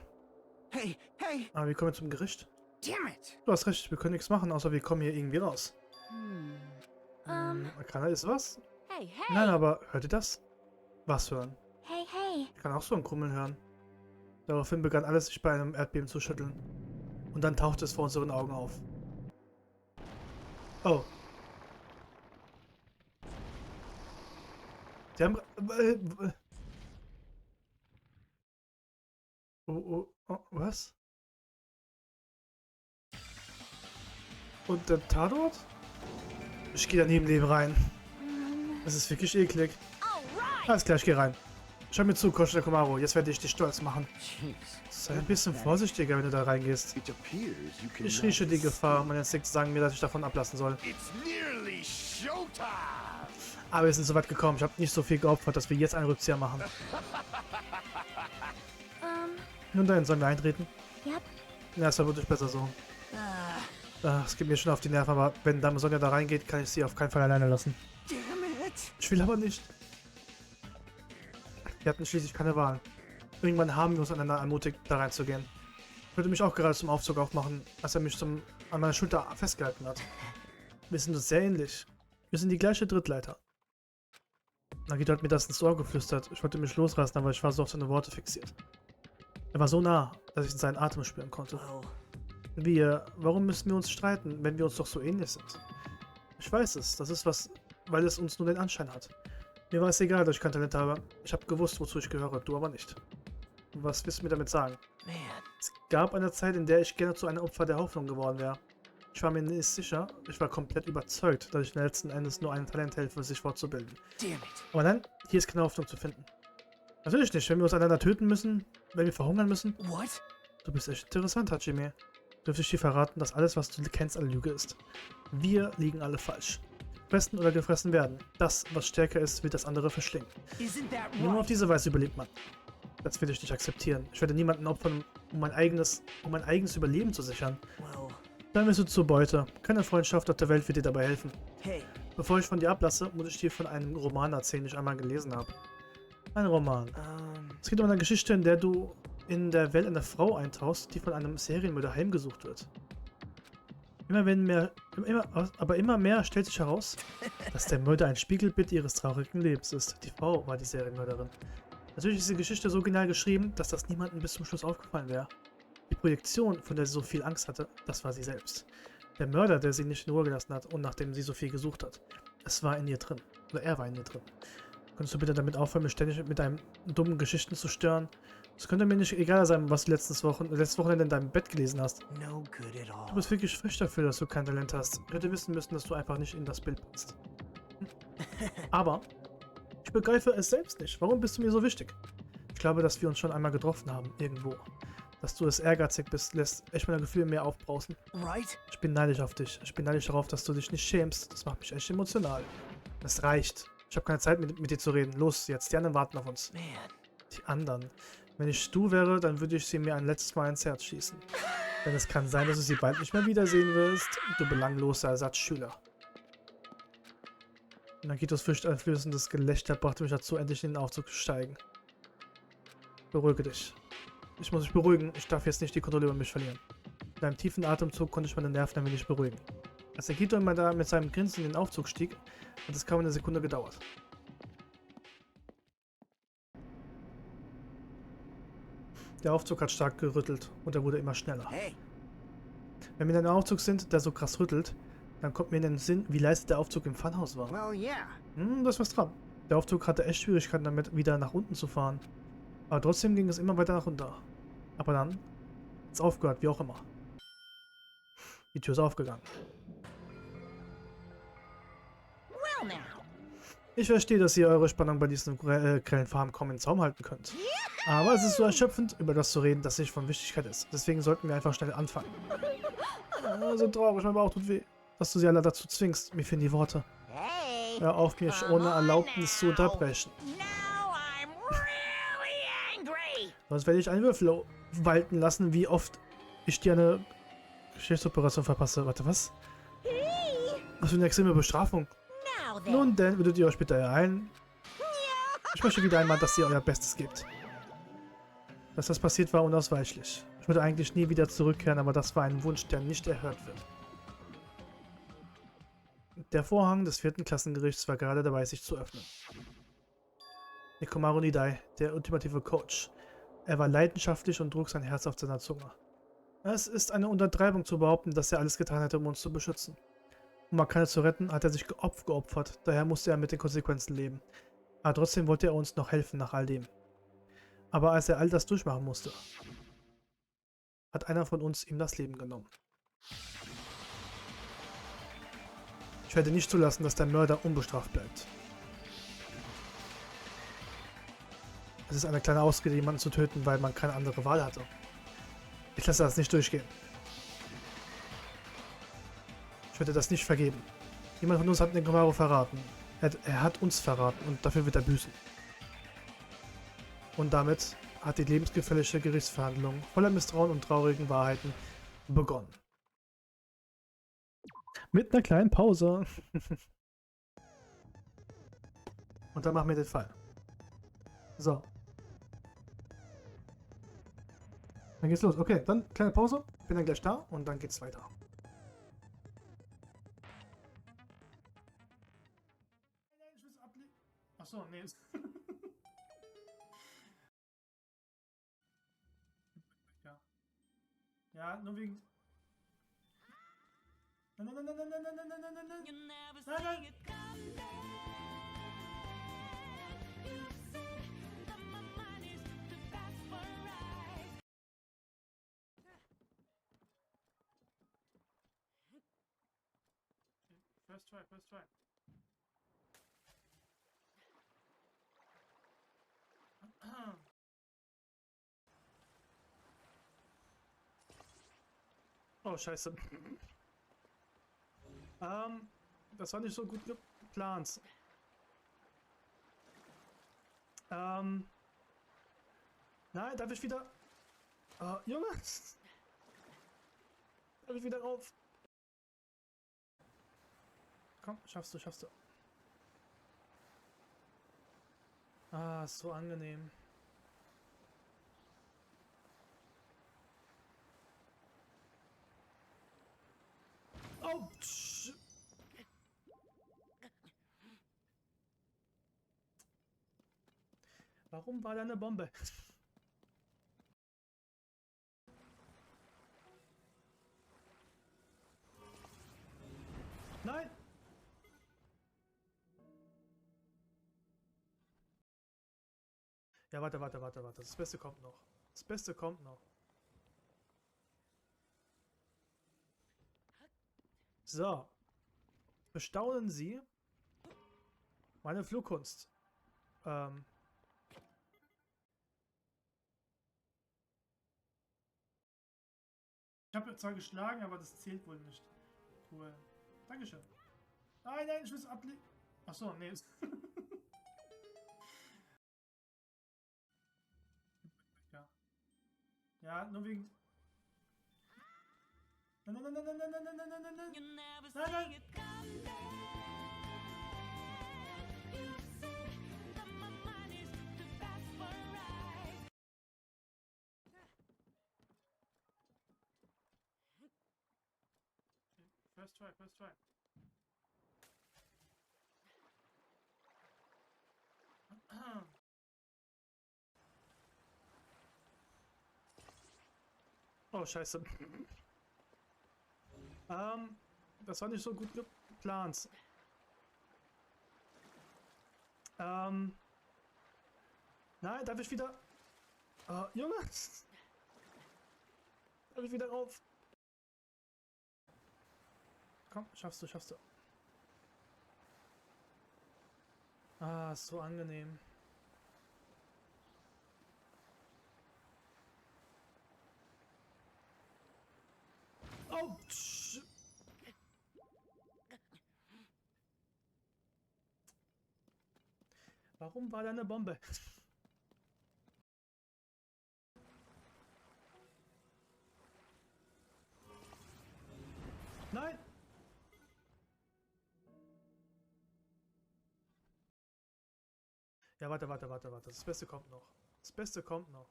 Hey, hey! Aber wir kommen zum Gericht. Damn it! Du hast recht, wir können nichts machen, außer wir kommen hier irgendwie raus. Kann er ist was? Hey, hey. Nein, aber hört ihr das? Was hören? Hey, hey. Ich kann auch so ein Krummeln hören. Daraufhin begann alles sich bei einem Erdbeben zu schütteln. Und dann tauchte es vor unseren Augen auf. Oh. Die haben... was? Und der Tatort? Ich gehe daneben neben rein. Das ist wirklich eklig. Alles klar, ich gehe rein. Schau mir zu, Koschel Komaro. Jetzt werde ich dich stolz machen. Sei ein bisschen vorsichtiger, wenn du da reingehst. Ich rieche die Gefahr. Meine Instinkte sagen mir, dass ich davon ablassen soll. Aber wir sind so weit gekommen. Ich habe nicht so viel geopfert, dass wir jetzt einen Rückzieher machen. Nun dann, sollen wir eintreten? Yep. Ja, es war wirklich besser so. Es geht mir schon auf die Nerven, aber wenn Dame Sonja da reingeht, kann ich sie auf keinen Fall alleine lassen. Ich will aber nicht. Wir hatten schließlich keine Wahl. Irgendwann haben wir uns einander ermutigt, da reinzugehen. Ich wollte mich auch gerade zum Aufzug aufmachen, als er mich an meiner Schulter festgehalten hat. Wir sind uns sehr ähnlich. Wir sind die gleiche Drittleiter. Nagito hat mir das ins Ohr geflüstert. Ich wollte mich losreißen, aber ich war so auf seine Worte fixiert. Er war so nah, dass ich seinen Atem spüren konnte. Warum müssen wir uns streiten, wenn wir uns doch so ähnlich sind? Ich weiß es, das ist was, weil es uns nur den Anschein hat. Mir war es egal, dass ich kein Talent habe. Ich habe gewusst, wozu ich gehöre, du aber nicht. Was willst du mir damit sagen? Es gab eine Zeit, in der ich gerne zu einem Opfer der Hoffnung geworden wäre. Ich war mir nicht sicher, ich war komplett überzeugt, dass ich letzten Endes nur einem Talent helfe, sich fortzubilden. Aber nein, hier ist keine Hoffnung zu finden. Natürlich nicht, wenn wir uns einander töten müssen, wenn wir verhungern müssen. What? Du bist echt interessant, Hajime. Dürfte ich dir verraten, dass alles, was du kennst, eine Lüge ist. Wir liegen alle falsch. Fressen oder gefressen werden. Das, was stärker ist, wird das andere verschlingen. Nur auf diese Weise überlebt man. Das will ich nicht akzeptieren. Ich werde niemanden opfern, um mein eigenes Überleben zu sichern. Dann bist du zur Beute. Keine Freundschaft auf der Welt wird dir dabei helfen. Bevor ich von dir ablasse, muss ich dir von einem Roman erzählen, den ich einmal gelesen habe. Ein Roman. Es geht um eine Geschichte, in der du in der Welt einer Frau eintauchst, die von einem Serienmörder heimgesucht wird. Immer mehr stellt sich heraus, dass der Mörder ein Spiegelbild ihres traurigen Lebens ist. Die Frau war die Serienmörderin. Natürlich ist die Geschichte so genial geschrieben, dass das niemandem bis zum Schluss aufgefallen wäre. Die Projektion, von der sie so viel Angst hatte, das war sie selbst. Der Mörder, der sie nicht in Ruhe gelassen hat und nachdem sie so viel gesucht hat. Es war in ihr drin. Oder er war in ihr drin. Könntest du bitte damit aufhören, mich ständig mit deinen dummen Geschichten zu stören? Es könnte mir nicht egal sein, was du letztes Wochenende in deinem Bett gelesen hast. No good at all. Du bist wirklich frisch dafür, dass du kein Talent hast. Ich hätte wissen müssen, dass du einfach nicht in das Bild passt. Aber ich begreife es selbst nicht. Warum bist du mir so wichtig? Ich glaube, dass wir uns schon einmal getroffen haben, irgendwo. Dass du es ehrgeizig bist, lässt echt meine Gefühle mehr aufbrausen. Right? Ich bin neidisch auf dich. Ich bin neidisch darauf, dass du dich nicht schämst. Das macht mich echt emotional. Das reicht. Ich habe keine Zeit mit dir zu reden. Los, jetzt. Die anderen warten auf uns. Man. Die anderen. Wenn ich du wäre, dann würde ich sie mir ein letztes Mal ins Herz schießen. Denn es kann sein, dass du sie bald nicht mehr wiedersehen wirst. Du belangloser Ersatzschüler. Nagitos furchteinflößendes Gelächter brachte mich dazu, endlich in den Aufzug zu steigen. Beruhige dich. Ich muss mich beruhigen. Ich darf jetzt nicht die Kontrolle über mich verlieren. Mit einem tiefen Atemzug konnte ich meine Nerven ein wenig beruhigen. Als Nagito mit seinem Grinsen in den Aufzug stieg, hat es kaum eine Sekunde gedauert. Der Aufzug hat stark gerüttelt und er wurde immer schneller. Hey. Wenn wir in einem Aufzug sind, der so krass rüttelt, dann kommt mir in den Sinn, wie leise der Aufzug im Funhaus war. Well, yeah. Da ist was dran. Der Aufzug hatte echt Schwierigkeiten damit, wieder nach unten zu fahren. Aber trotzdem ging es immer weiter nach unten. Aber dann hat es aufgehört, wie auch immer. Die Tür ist aufgegangen. Well now. Ich verstehe, dass ihr eure Spannung bei diesen grellen Farben kaum in Zaum halten könnt. Aber es ist so erschöpfend, über das zu reden, das nicht von Wichtigkeit ist. Deswegen sollten wir einfach schnell anfangen. So traurig, mein Bauch tut weh. Dass du sie alle dazu zwingst. Mir fehlen die Worte. Hey. Hör auf, mich ohne Erlaubnis zu unterbrechen. Now I'm really angry. Sonst werde ich einen Würfel walten lassen, wie oft ich dir eine Geschichtsoperation verpasse. Warte, was? Was für eine extreme Bestrafung. Now then. Nun denn, würdet ihr euch bitte ereilen? Ich möchte wieder einmal, dass ihr euer Bestes gebt. Dass das passiert, war unausweichlich. Ich würde eigentlich nie wieder zurückkehren, aber das war ein Wunsch, der nicht erhört wird. Der Vorhang des 4. Klassengerichts war gerade dabei, sich zu öffnen. Nekomaru Nidai, der ultimative Coach. Er war leidenschaftlich und trug sein Herz auf seiner Zunge. Es ist eine Untertreibung zu behaupten, dass er alles getan hätte, um uns zu beschützen. Um Akane zu retten, hat er sich geopfert, daher musste er mit den Konsequenzen leben. Aber trotzdem wollte er uns noch helfen nach all dem. Aber als er all das durchmachen musste, hat einer von uns ihm das Leben genommen. Ich werde nicht zulassen, dass der Mörder unbestraft bleibt. Es ist eine kleine Ausrede, jemanden zu töten, weil man keine andere Wahl hatte. Ich lasse das nicht durchgehen. Ich werde das nicht vergeben. Jemand von uns hat Nekomaru verraten. Er hat uns verraten und dafür wird er büßen. Und damit hat die lebensgefährliche Gerichtsverhandlung voller Misstrauen und traurigen Wahrheiten begonnen. Mit einer kleinen Pause. Und dann machen wir den Fall. So. Dann geht's los. Okay, dann kleine Pause. Bin dann gleich da und dann geht's weiter. Achso, nee. Ja. Ja, nur wegen. Nein, nein, nein, nein, nein, nein, nein, nein, nein, nein. Nein, nein. First try, first try. Oh, scheiße. Das war nicht so gut geplant. Nein, darf ich wieder... Junge! Darf ich wieder rauf? Komm, schaffst du, schaffst du. Ah, ist so angenehm. Oh, warum war da eine Bombe? Ja, warte. Das Beste kommt noch. Das Beste kommt noch. So. Bestaunen Sie meine Flugkunst. Ich habe zwar geschlagen, aber das zählt wohl nicht. Cool. Dankeschön. Nein, ich muss ablegen. Achso, nee. Ja. Ja, nur wegen... Nein. First try. Oh, scheiße. Das war nicht so gut geplant. Nein, darf ich wieder... Junge! Darf ich wieder rauf? Komm, schaffst du. Ah, so angenehm. Oh! Warum war da eine Bombe? Nein! Ja, warte. Das Beste kommt noch. Das Beste kommt noch.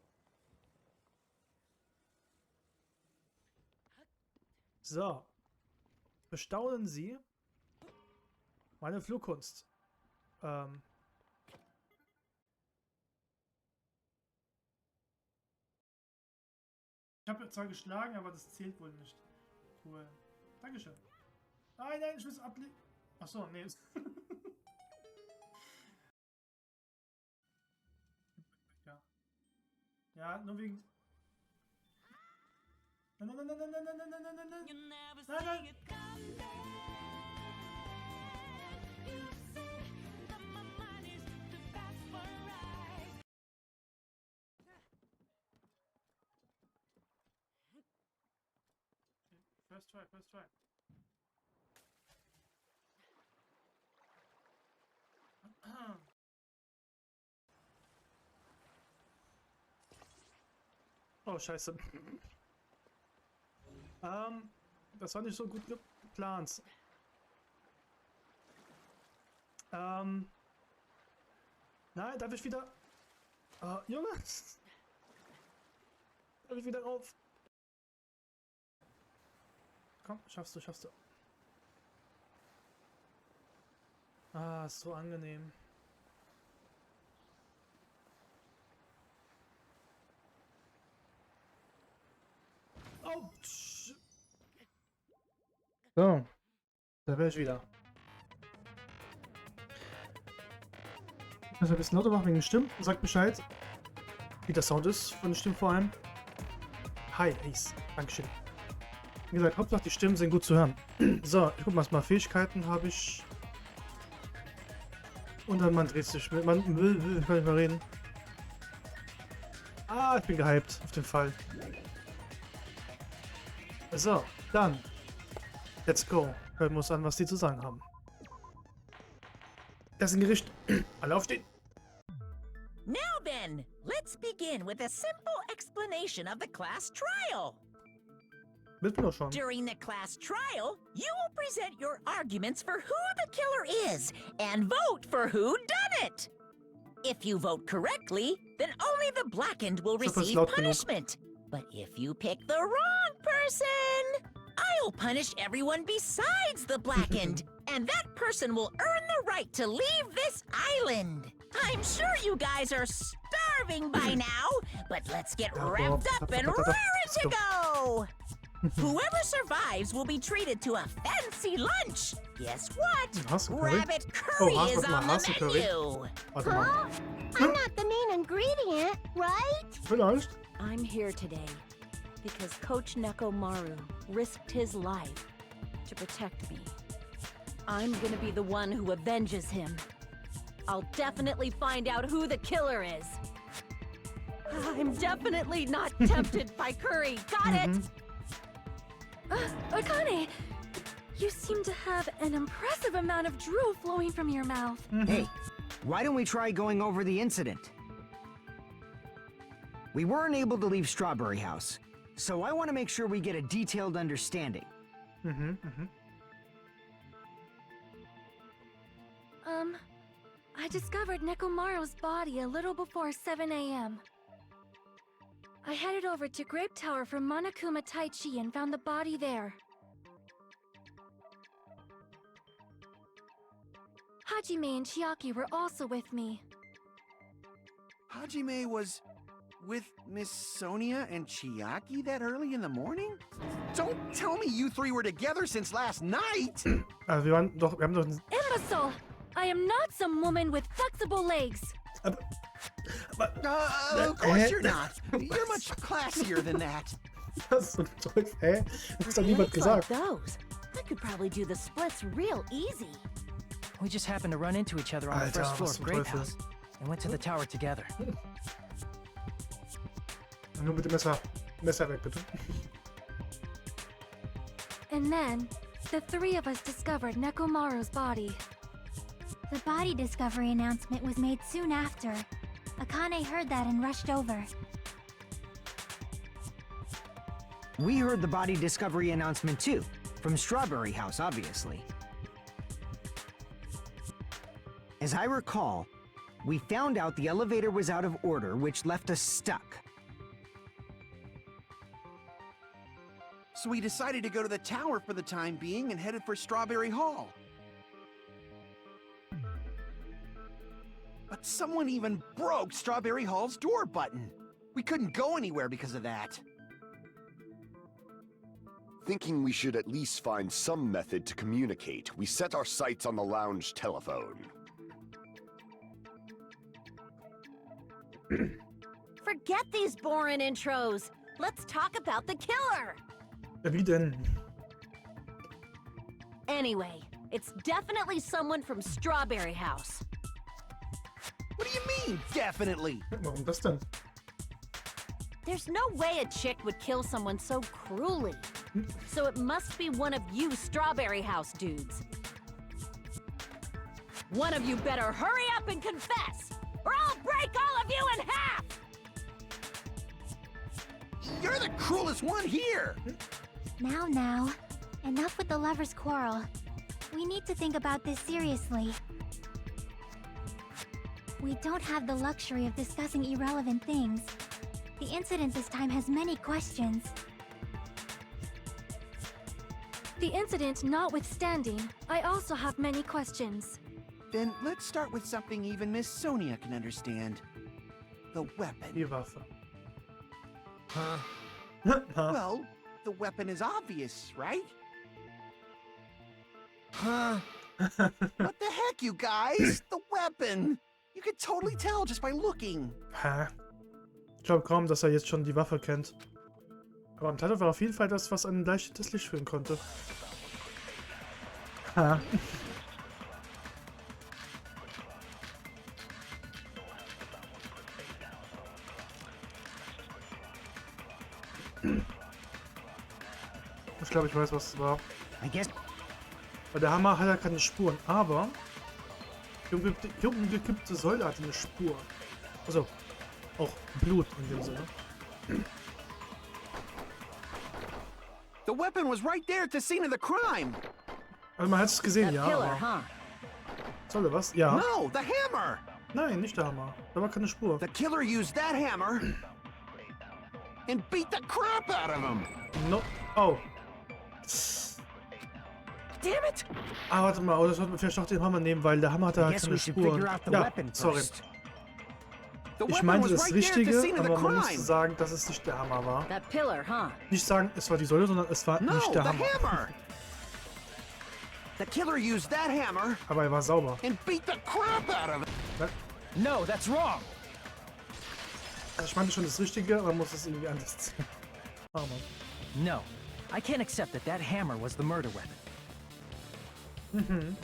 So. Bestaunen Sie meine Flugkunst. Ich habe zwar geschlagen, aber das zählt wohl nicht. Cool. Dankeschön. Nein, ich muss ablegen. Achso, nee. Ja. Ja, nur wegen... Nein. First try. Oh, scheiße. Das war nicht so gut geplant. Nein, darf ich wieder... Junge! Darf ich wieder rauf? Komm, schaffst du. Ah, so angenehm. Oh! So. Da wäre ich wieder. Ich muss ein bisschen lauter machen wegen den Stimmen. Sagt Bescheid, wie der Sound ist von den Stimmen vor allem. Hi, Ace. Dankeschön. Wie gesagt, Hauptsache die Stimmen sind gut zu hören. So, ich guck mal, Fähigkeiten habe ich. Und dann man dreht sich mit. Man will kann nicht mal reden. Ah, ich bin gehypt auf den Fall. So, dann. Let's go. Hören wir uns an, was die zu sagen haben. Das ist ein Gericht. Alle aufstehen. Now then, let's begin with a simple explanation of the class trial. Wissen wir schon. During the class trial, you will present your arguments for who the killer is and vote for who done it. If you vote correctly, then only the blackened will receive punishment. But if you pick the wrong person, I'll punish everyone besides the blackened, and that person will earn the right to leave this island. I'm sure you guys are starving by now, but let's get wrapped up and raring to go! Whoever survives will be treated to a fancy lunch. Guess what? Rabbit curry is on the menu. Huh? I'm not the main ingredient, right? Vielleicht. I'm here today because Coach Nekomaru risked his life to protect me. I'm gonna be the one who avenges him. I'll definitely find out who the killer is. I'm definitely not tempted by curry. Got it? Akane, you seem to have an impressive amount of drool flowing from your mouth. Hey, why don't we try going over the incident? We weren't able to leave Strawberry House, so I want to make sure we get a detailed understanding. I discovered Nekomaru's body a little before 7 a.m. I headed over to Grape Tower from Monokuma Taichi and found the body there. Hajime and Chiaki were also with me. Hajime was with Miss Sonia and Chiaki that early in the morning? Don't tell me you three were together since last night! Also wir haben doch... Imbecile! I am not some woman with flexible legs! Of course you're not! You're much classier than that! Was zum Teufel? Hä? Das hat doch niemand gesagt. Like those. I could probably do the splits real easy. We just happened to run into each other on the Alter, first floor was of zum Grape Teufel? House and went to the tower together. Nur mit dem Messer. Messer weg, bitte. And then, the three of us discovered Nekomaru's body. The body discovery announcement was made soon after. Akane heard that and rushed over. We heard the body discovery announcement too, from Strawberry House, obviously. As I recall, we found out the elevator was out of order, which left us stuck. So we decided to go to the tower for the time being and headed for Strawberry Hall. But someone even broke Strawberry Hall's door button. We couldn't go anywhere because of that. Thinking we should at least find some method to communicate, we set our sights on the lounge telephone. Forget these boring intros. Let's talk about the killer. Wie denn? Anyway, it's definitely someone from Strawberry House. What do you mean, definitely? Warum das denn? There's no way a chick would kill someone so cruelly. So it must be one of you Strawberry House dudes. One of you better hurry up and confess, or I'll break all of you in half! You're the cruelest one here! Now. Enough with the lovers' quarrel. We need to think about this seriously. We don't have the luxury of discussing irrelevant things. The incident this time has many questions. The incident notwithstanding, I also have many questions. Then let's start with something even Miss Sonia can understand. The weapon. Die Waffe. Huh? Well, the weapon is obvious, right? Huh? What the heck, you guys? The weapon! You could totally tell just by looking. Hä? Ich glaube kaum, dass er jetzt schon die Waffe kennt. Aber am Titel war auf jeden Fall das, was ein leichtes Licht führen konnte. Ha. Ich glaube, ich weiß, was es war. I guess. Weil der Hammer hat ja keine Spuren, aber die umgekippte Säule hat eine Spur. Also, auch Blut in dem Sinne. The weapon was right there at the scene of the crime. Also man hat es gesehen, ja. Killer, Aber huh? soll er was? Ja. No, the hammer! Nein, nicht der Hammer. Da war keine Spur. The killer used that hammer and beat the crap out of him. No. Oh. Damn it! Ah, warte mal. Oh, das sollten wir vielleicht doch den Hammer nehmen, weil der Hammer hat I da guess keine we should Spuren. figure out the Ja, weapon sorry. first. The Ich weapon meinte was das right there at the Richtige, scene of the aber man musste crime. sagen, dass es nicht der Hammer war. That pillar, huh? Nicht sagen, es war die Säule, sondern es war No, nicht der the Hammer. hammer! The killer used that hammer Aber er war sauber. and beat the crap out of him. No, that's wrong. Also ich meinte schon das Richtige, aber man muss es irgendwie anders ziehen. Oh Mann. No, I can't accept that that hammer was the murder weapon.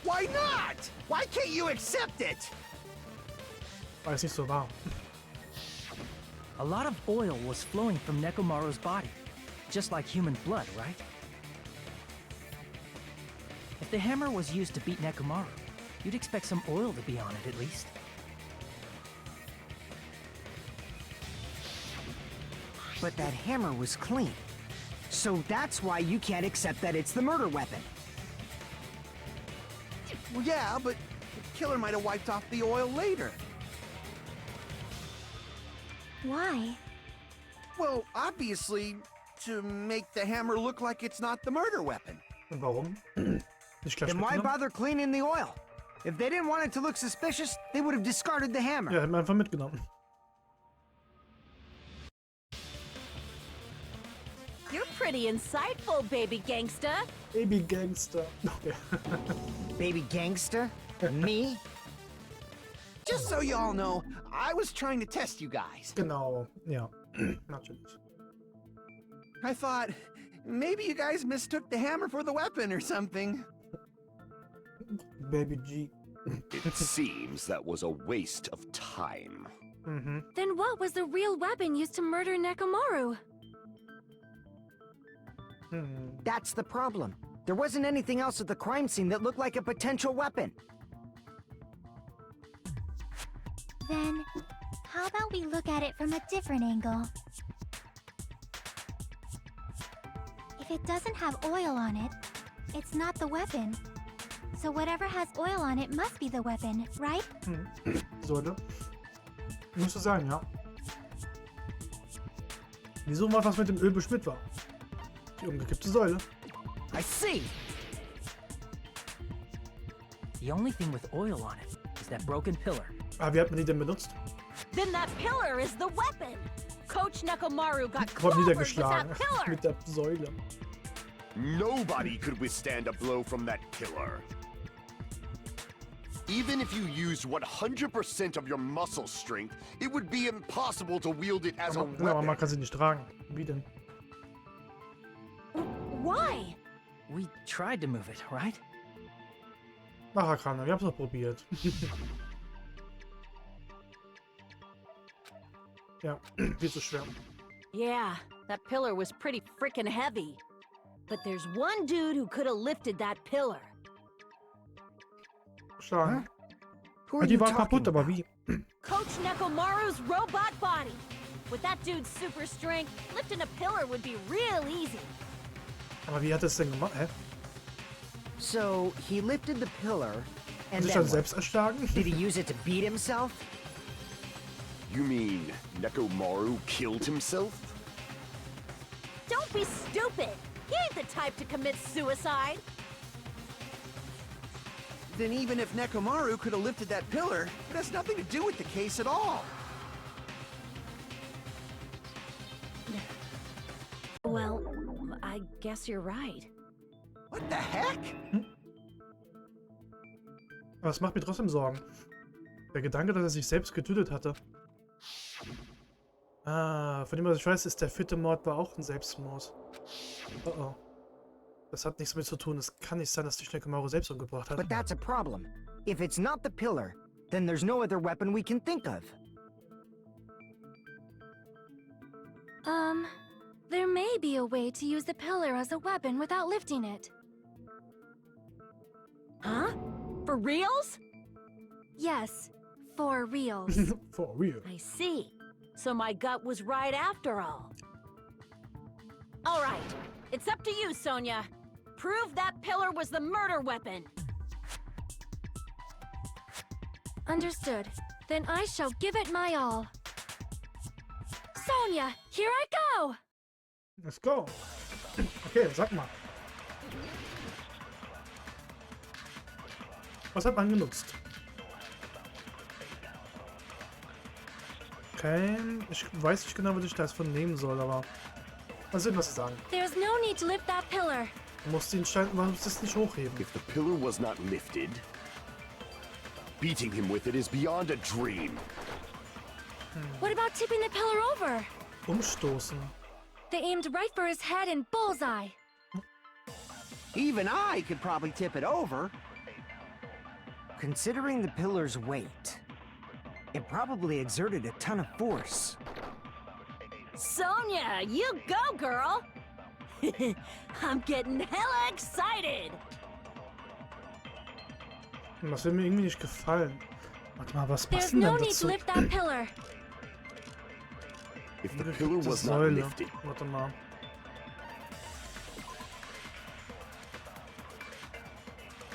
Why not? Why can't you accept it? War jetzt nicht so warm. A lot of oil was flowing from Nekomaru's body, just like human blood, right? If the hammer was used to beat Nekomaru, you'd expect some oil to be on it at least. But that hammer was clean. So that's why you can't accept that it's the murder weapon. Well, yeah, but the killer might have wiped off the oil later. Why? Well, obviously, to make the hammer look like it's not the murder weapon. Und warum? Nicht gleich Then why mitgenommen? bother cleaning the oil? If they didn't want it to look suspicious, they would have discarded the hammer. Ja, hätten wir einfach mitgenommen. You're pretty insightful, baby gangsta. Baby Gangster. Okay. Baby gangster? Me? Just so you all know, I was trying to test you guys. Genau, ja. Natürlich. I thought, maybe you guys mistook the hammer for the weapon or something. Baby G. It seems that was a waste of time. Then what was the real weapon used to murder Nekomaru? That's the problem. There wasn't anything else at the crime scene that looked like a potential weapon. Then, how about we look at it from a different angle? If it doesn't have oil on it, it's not the weapon. So whatever has oil on it must be the weapon, right? Sollte. Müsste sein, ja. Wieso war was mit dem Öl beschmiert war? Die umgekippte Säule. I see! The only thing with oil on it is that broken pillar. Ah, wie hat man die denn benutzt? Then that pillar is the weapon. Coach Nekomaru got Kopf clobbered with niedergeschlagen. that pillar. Mit der Säule. Nobody could withstand a blow from that pillar. Even if you used 100% of your muscle strength, it would be impossible to wield it as a Genau, aber man weapon. kann sie nicht tragen. Wie denn? Why? We tried to move it, right? Ach, Akana, wir haben's doch probiert. Ja, viel zu schwer. Yeah, that pillar was pretty frickin' heavy. But there's one dude who could have lifted that pillar. Schlagen. Who Ja, are die you war talking kaputt, aber about? wie? Coach Nekomaru's robot body. With that dude's super strength, lifting a pillar would be real easy. Aber wie hat es denn gemacht? Hä? So, he lifted the pillar, and Sich then dann what? selbst erschlagen? Did he use it to beat himself? You mean Nekomaru killed himself? Don't be stupid. He ain't the type to commit suicide. Then even if Nekomaru could have lifted that pillar, it has nothing to do with the case at all. Well, I guess you're right. What the heck? Aber es macht mir trotzdem Sorgen. Der Gedanke, dass er sich selbst getötet hatte. Ah, von dem, was ich weiß, ist der 4. Mord war auch ein Selbstmord. Oh oh. Das hat nichts damit zu tun. Es kann nicht sein, dass die Nekomaru selbst umgebracht hat. But that's a problem. If it's not the pillar, then there's no other weapon we can think of. There may be a way to use the pillar as a weapon without lifting it. Huh? For reals? Yes, for reals. For real. I see. So my gut was right after all. All right, it's up to you, Sonia. Prove that pillar was the murder weapon. Understood. Then I shall give it my all. Sonia, here I go! Let's go. Okay, sag mal. Was hat man genutzt? Okay, ich weiß nicht genau, was ich da jetzt von nehmen soll, aber mal sehen, was sie sagen. There's no need to lift that pillar. Du musst den Stein, warum musst du das nicht hochheben? If the pillar was not lifted, beating him with it is beyond a dream. What about tipping the pillar over? Umstoßen. They aimed right for his head and bullseye. Even I could probably tip it over. Considering the pillar's weight, it probably exerted a ton of force. Sonia, you go, girl! I'm getting hella excited! Das will mir irgendwie nicht gefallen. Warte mal, was There's passt denn no denn need to dazu? lift that pillar. If the pillar was not Säule. lifted, Warte mal.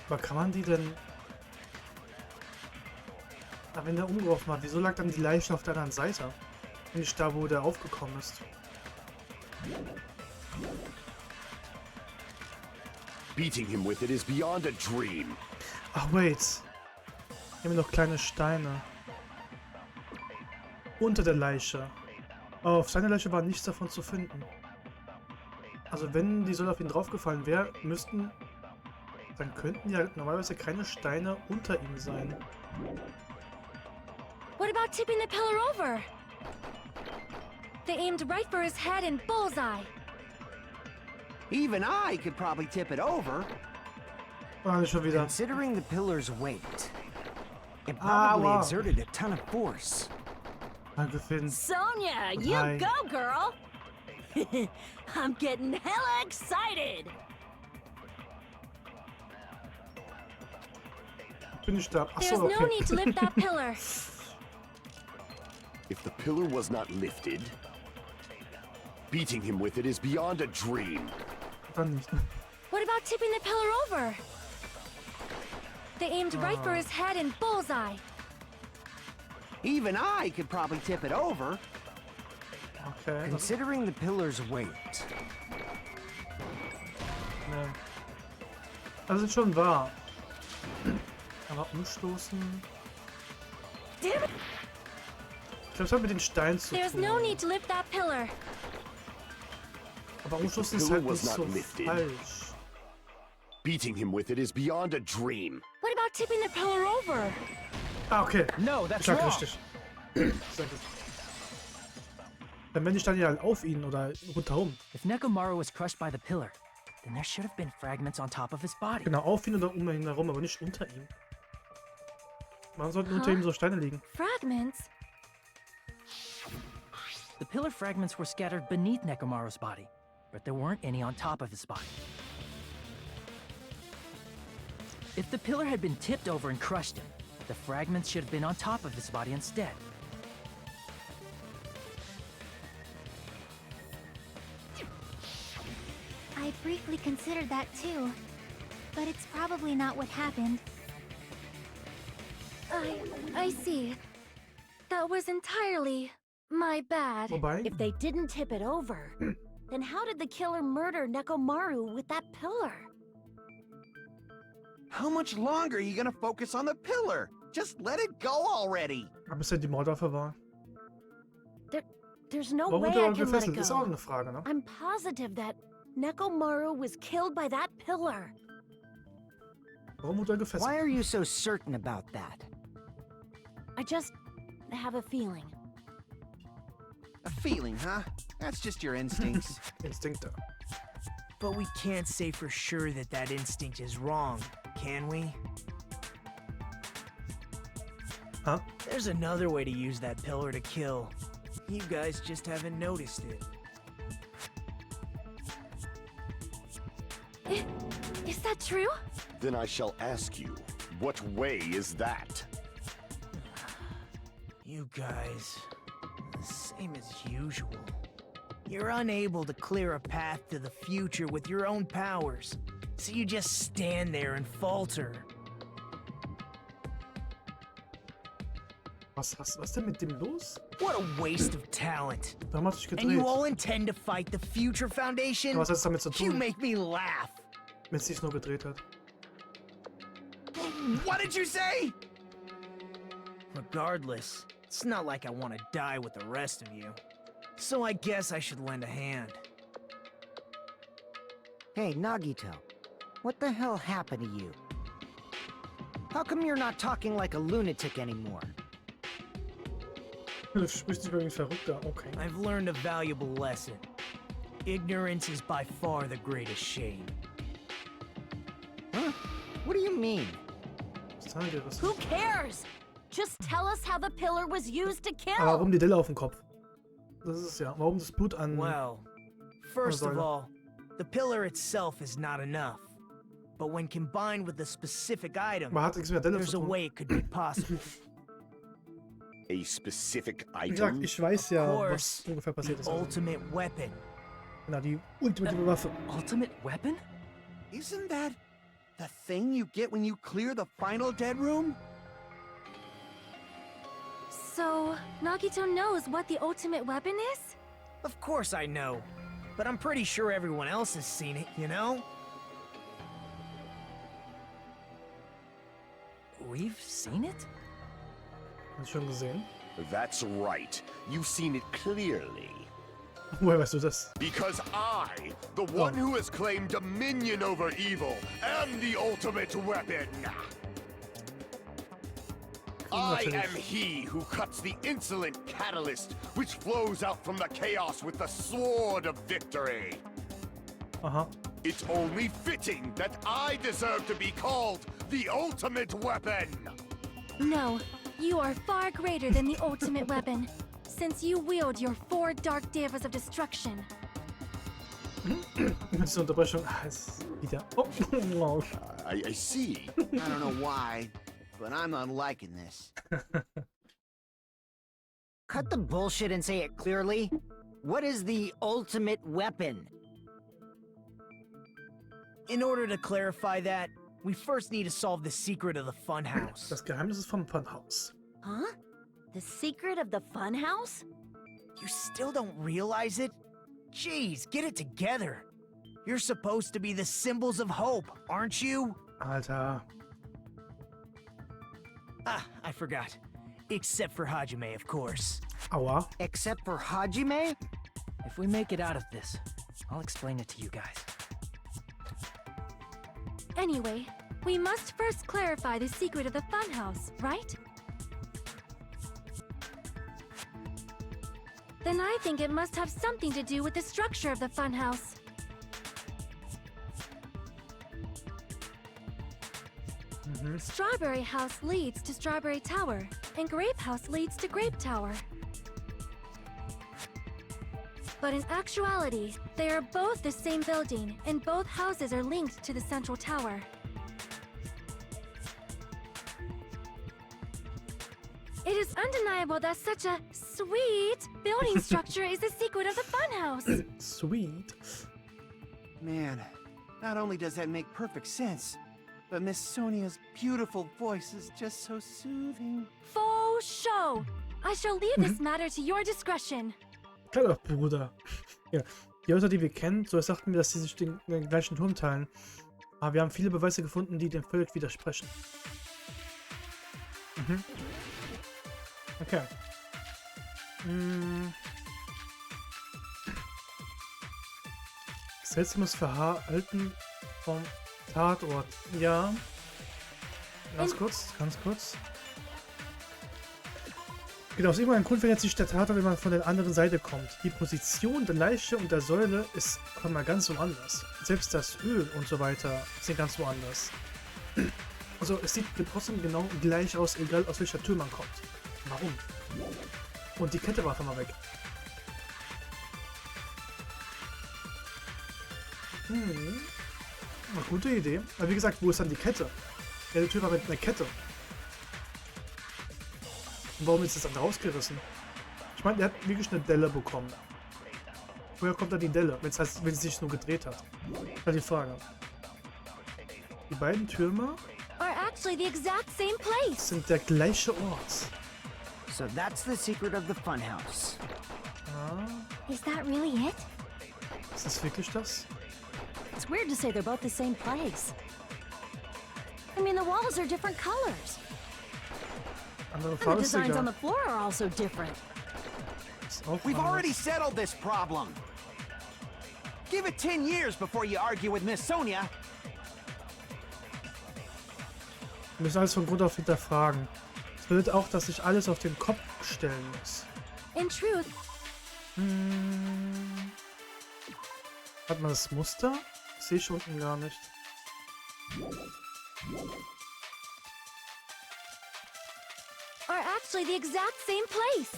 Aber kann man die denn... Aber wenn der umgeworfen hat, wieso lag dann die Leiche auf der anderen Seite? Nicht da, wo der aufgekommen ist. beating him with it is beyond a dream. Ach, wait. Hier haben wir noch kleine Steine. Unter der Leiche. Aber auf seiner Leiche war nichts davon zu finden. Also wenn die Sonne auf ihn draufgefallen wäre, dann könnten ja normalerweise keine Steine unter ihm sein. What about tipping the pillar over? They aimed right for his head and bullseye. Even I could probably tip it over. Ah, schon wieder. Considering the pillar's weight, it probably wow. exerted a ton of force. Danke, Finn. Sonia, you Hi. go, girl! I'm getting hella excited! Bin ich da? There's Achso, no need to okay. lift that pillar. If the pillar was not lifted, beating him with it is beyond a dream. Dann nicht. What about tipping the pillar over? They aimed right for his head and bullseye. Even I could probably tip it over. Okay. Considering the pillar's weight. Ne. Das ist schon wahr. Aber umstoßen. Damn it! Ich glaube, es hat mit den Steinen zu There's tun. no need to lift that pillar. Aber umstoßen ist halt was nicht not so lifted. falsch. Beating him with it is beyond a dream. What about tipping the pillar over? Ah, okay. No, that's Ich sag wrong. richtig. Sehr gut. Dann wenn die Steine ja halt auf ihn oder rundherum. If Nekomaru was crushed by the pillar, then there should have been fragments on top of his body. Genau, auf ihn oder um ihn herum, aber nicht unter ihm. Warum sollten unter ihm so Steine liegen? Fragments? The pillar fragments were scattered beneath Nekomaru's body, but there weren't any on top of his body. If the pillar had been tipped over and crushed him, the fragments should have been on top of his body instead. I briefly considered that too, but it's probably not what happened. I see. That was entirely my bad. Wobei, If they didn't tip it over, then how did the killer murder Nekomaru with that pillar? How much longer are you gonna focus on the pillar? Just let it go already. aber ist ja die Mordwaffe war. There's no Warum way wurde er I can let it gefesselt? Ist auch go. eine Frage, ne? I'm positive that Nekomaru was killed by that pillar. Warum wurde er gefesselt? Why are you so certain about that? I just have a feeling. A feeling, huh? That's just your instincts. Instinkte. But we can't say for sure that that instinct is wrong, can we? Huh? There's another way to use that pillar to kill. You guys just haven't noticed it. Is that true? Then I shall ask you, what way is that? You guys, the same as usual. You're unable to clear a path to the future with your own powers, so you just stand there and falter. Was denn mit dem los? What a waste of talent. Warum hat sich And you gedreht? all intend to fight the Future Foundation? Was hat es damit zu You tun, make me laugh. wenn es sich nur gedreht hat? What did you say? Regardless, it's not like I want to die with the rest of you. So I guess I should lend a hand. Hey, Nagito, what the hell happened to you? How come you're not talking like a lunatic anymore? Du sprichst dich irgendwie verrückter. Okay. I've learned a valuable lesson. Ignorance is by far the greatest shame. Huh? What do you mean? Was sagen dir das? Who cares? Just tell us how the pillar was used to Aber kill. warum die Delle auf dem Kopf? Das ist es ja. Warum das Blut an... Well, first of Säule. all, the pillar itself is not enough. But when combined with the specific item, Man hat nichts mit der Delle there's zu a tun. way it could be possible. A specific Wie gesagt, item? ich weiß ja, Of was course, ungefähr passiert the ist. Also, ultimate weapon. genau, die ultimative Waffe. Ultimate weapon? Isn't that the thing you get when you clear the final dead room? So, Nagito knows what the ultimate weapon is? Of course I know. But I'm pretty sure everyone else has seen it, you know? We've seen it? Hast du schon gesehen? That's right. You've seen it clearly. Woher weißt du das? Because I, the one who has claimed dominion over evil, am the ultimate weapon. I am he who cuts the insolent catalyst which flows out from the chaos with the sword of victory. Aha. It's only fitting that I deserve to be called the ultimate weapon. No, you are far greater than the ultimate weapon, since you wield your 4 dark devas of destruction. Mit dieser Unterbrechung. Ah, ist wieder. Oh, wow. I see. I don't know why, but I'm not liking this. Cut the bullshit and say it clearly. What is the ultimate weapon? In order to clarify that, we first need to solve the secret of the funhouse. Das Geheimnis ist vom Funhaus. Huh? The secret of the funhouse? You still don't realize it? Jeez, get it together. You're supposed to be the symbols of hope, aren't you? Alter. Ah, I forgot. Except for Hajime, of course. Aua. Except for Hajime? If we make it out of this, I'll explain it to you guys. Anyway, we must first clarify the secret of the funhouse, right? Then I think it must have something to do with the structure of the funhouse. Strawberry House leads to Strawberry Tower, and Grape House leads to Grape Tower. But in actuality, they are both the same building, and both houses are linked to the central tower. It is undeniable that such a sweet building structure is the secret of the funhouse. Sweet. Man, not only does that make perfect sense, but Miss Sonia's beautiful voice is just so soothing. Faux show! I shall leave this matter to your discretion. Klar doch, Bruder. Ja, die Häuser, die wir kennen, so sagten wir, dass sie sich den gleichen Turm teilen. Aber wir haben viele Beweise gefunden, die dem völlig widersprechen. Okay. Seltsames Verhalten vom Tatort. Ja. Ganz kurz, ganz kurz. Genau, aus irgendeinem Grund verändert sich der Tatort, wenn man von der anderen Seite kommt. Die Position der Leiche und der Säule ist mal ganz woanders. Selbst das Öl und so weiter sind ganz woanders. Also es sieht trotzdem genau gleich aus, egal aus welcher Tür man kommt. Warum? Und die Kette war einfach mal weg. Eine gute Idee. Aber wie gesagt, wo ist dann die Kette? Ja, die Tür war mit einer Kette. Und warum ist das dann rausgerissen? Ich meine, er hat wirklich eine Delle bekommen. Woher kommt dann die Delle, wenn sie sich nur gedreht hat? Das ist die Frage. Die beiden Türme Are actually the exact same place. sind der gleiche Ort. So that's the secret of the funhouse. Is that really it? Ist das wirklich das? It's weird to say they're both the same place. I mean, the walls are different colors. Andere And the Farbe ist designs on the egal. floor are also different. Ist auch We've anders. already settled this problem. Give it 10 years before you argue with Miss Sonia. Wir müssen alles von Grund auf hinterfragen. Das bedeutet auch, dass ich alles auf den Kopf stellen muss. In truth, Hat man das Muster? Sehe ich unten gar nicht. are actually the exact same place.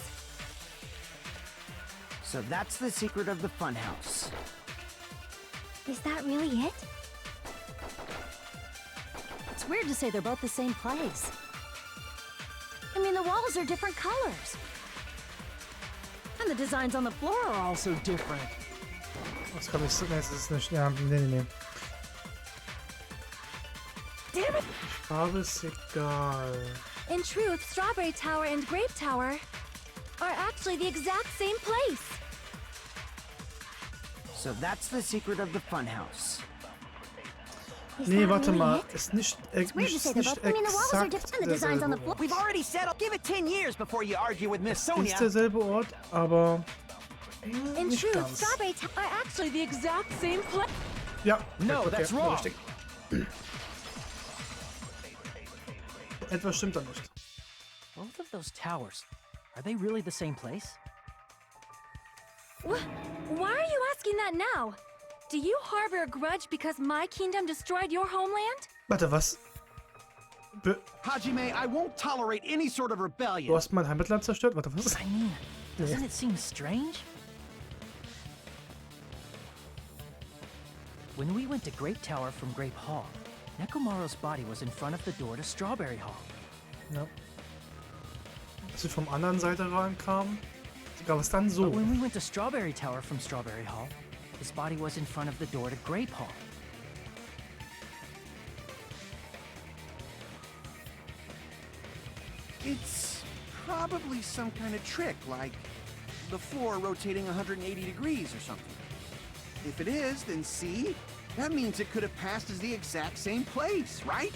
So that's the secret of the funhouse. Is that really it? It's weird to say they're both the same place. I mean, the walls are different colors. And the designs on the floor are also different. Das kann ich so. Nee, das ist nicht. Ja, nee. Damn it! Farbe ist egal. In truth, Strawberry Tower and Grape Tower are actually the exact same place. So that's the secret of the funhouse. Is Nee, that warte really mal. it? Ist nicht, Weird to nicht, say they're nicht both. I mean, the walls are exakt different and the designs on the derselbe floor. Ort. We've already settled. Give it 10 years before you argue with Miss Ist Sonia. derselbe Ort, aber In nicht truth, ganz. Strawberry Tower are actually the exact same place. Ja. No, okay, that's war wrong. richtig. Etwas stimmt da nicht. Both of those towers, are they really the same place? Why are you asking that now? Do you harbor a grudge because my kingdom destroyed your homeland? Warte, was? Hajime, I won't tolerate any sort of Du rebellion. hast mein Heimatland zerstört? Warte, was? I mean, doesn't it seem strange? When we went to Grape Tower from Grape Hall, Nekomaru's body was in front of the door to Strawberry Hall. Ja. Als wir vom anderen Seite reinkamen, sogar was dann so. But when we went to Strawberry Tower from Strawberry Hall, his body was in front of the door to Grape Hall. It's probably some kind of trick, like the floor rotating 180 degrees or something. If it is, then see? That means it could have passed as the exact same place, right?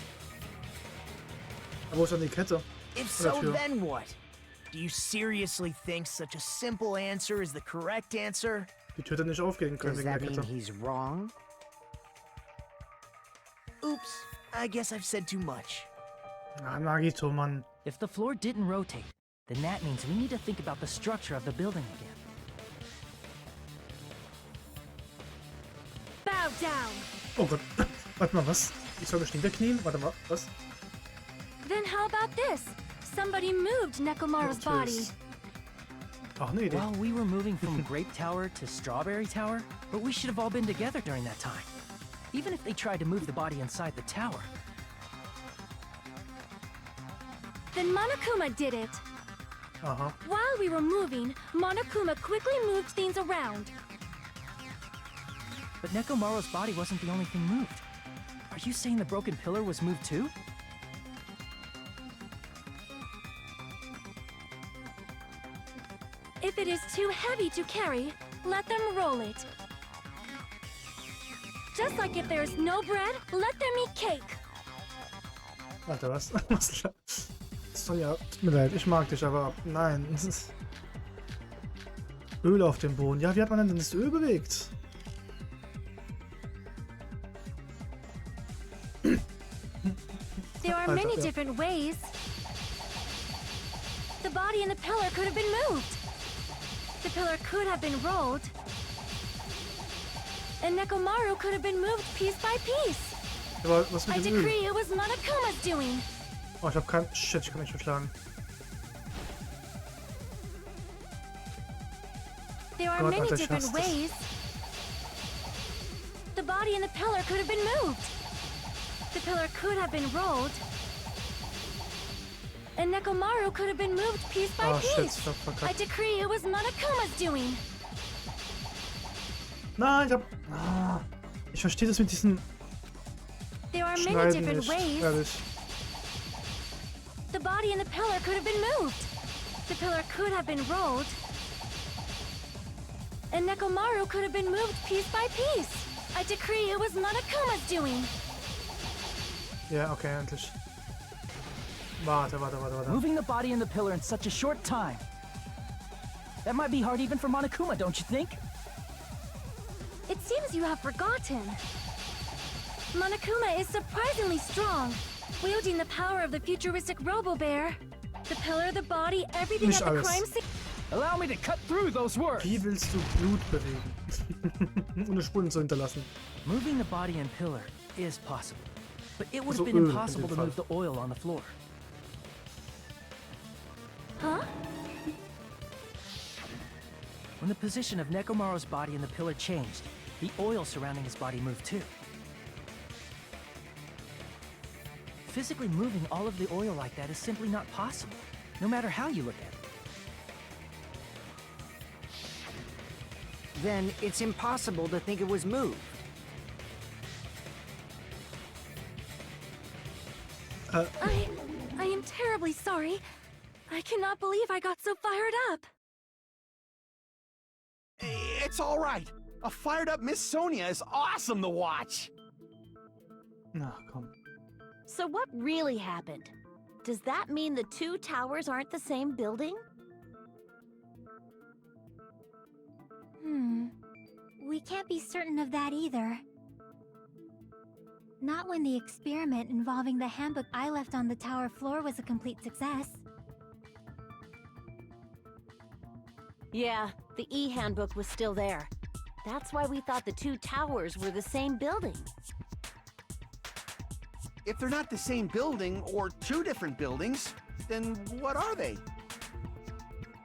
Wo ist dann die Kette? If Oder so, Tür? then what? Do you seriously think such a simple answer is the correct answer? Die Tür hätte nicht aufgehen können Does wegen der that mean Kette. he's wrong? Oops, I guess I've said too much. Ah, Nagito, Mann. If the floor didn't rotate, then that means we need to think about the structure of the building again. Bow down. Oh Gott. Warte mal, was? Ich soll mich niederknien? Warte mal, was? Then how about this? Somebody moved Nekomaru's body. Tschüss. Ach, ne Idee. Well, we were moving from Grape Tower to Strawberry Tower, but we should have all been together during that time. Even if they tried to move the body inside the tower. Then Monokuma did it. Aha. While we were moving, Monokuma quickly moved things around. But Nekomaru's body wasn't the only thing moved. Are you saying the broken pillar was moved too? If it is too heavy to carry, let them roll it. Just like if there is no bread, let them eat cake. Warte, was? Was? Sonja, tut mir leid, ich mag dich, aber nein. Öl auf dem Boden. Ja, wie hat man denn das Öl bewegt? There are Alter, many ja. different ways. The body and the pillar could have been moved. The pillar could have been rolled. And Nekomaru could have been moved piece by piece. Aber was I mit dem Öl? decree it was Monokuma's doing. Oh, ich hab kein... Shit, ich kann nicht verschlagen. There are Gott, many Alter, ich different hasse das. ways. The body and the pillar could have been moved. The pillar could have been rolled. And Nekomaru could have been moved piece by Oh, shit, piece. ich hab I verkackt. decree it was Monokuma's doing. Nein, ich hab... Ah, ich verstehe das mit diesen There are many Schneiden different nicht, ways. ehrlich. The body and the pillar could have been moved. The pillar could have been rolled. And Nekomaru could have been moved piece by piece. I decree it was Monokuma's doing. Ja, okay, endlich. Warte. Moving the body and the pillar in such a short time. That might be hard even for Monokuma, don't you think? It seems you have forgotten. Monokuma is surprisingly strong, wielding the power of the futuristic Robo-Bear. The pillar, the body, everything Nicht at the alles. crime scene. Allow me to cut through those words. Wie willst du Blut bewegen? Ohne Spuren zu hinterlassen. Moving the body and pillar is possible, but it would Also have been Öl in impossible dem to move the oil on the floor. Huh? When the position of Nekomaru's body and the pillar changed, the oil surrounding his body moved too. Physically moving all of the oil like that is simply not possible, no matter how you look at it. Then it's impossible to think it was moved. I am terribly sorry. I cannot believe I got so fired up. It's all right. A fired up Miss Sonia is awesome to watch. Na, komm. So what really happened? Does that mean the two towers aren't the same building? We can't be certain of that either. Not when the experiment involving the handbook I left on the tower floor was a complete success. Yeah, the e-handbook was still there. That's why we thought the two towers were the same building. If they're not the same building or two different buildings, then what are they?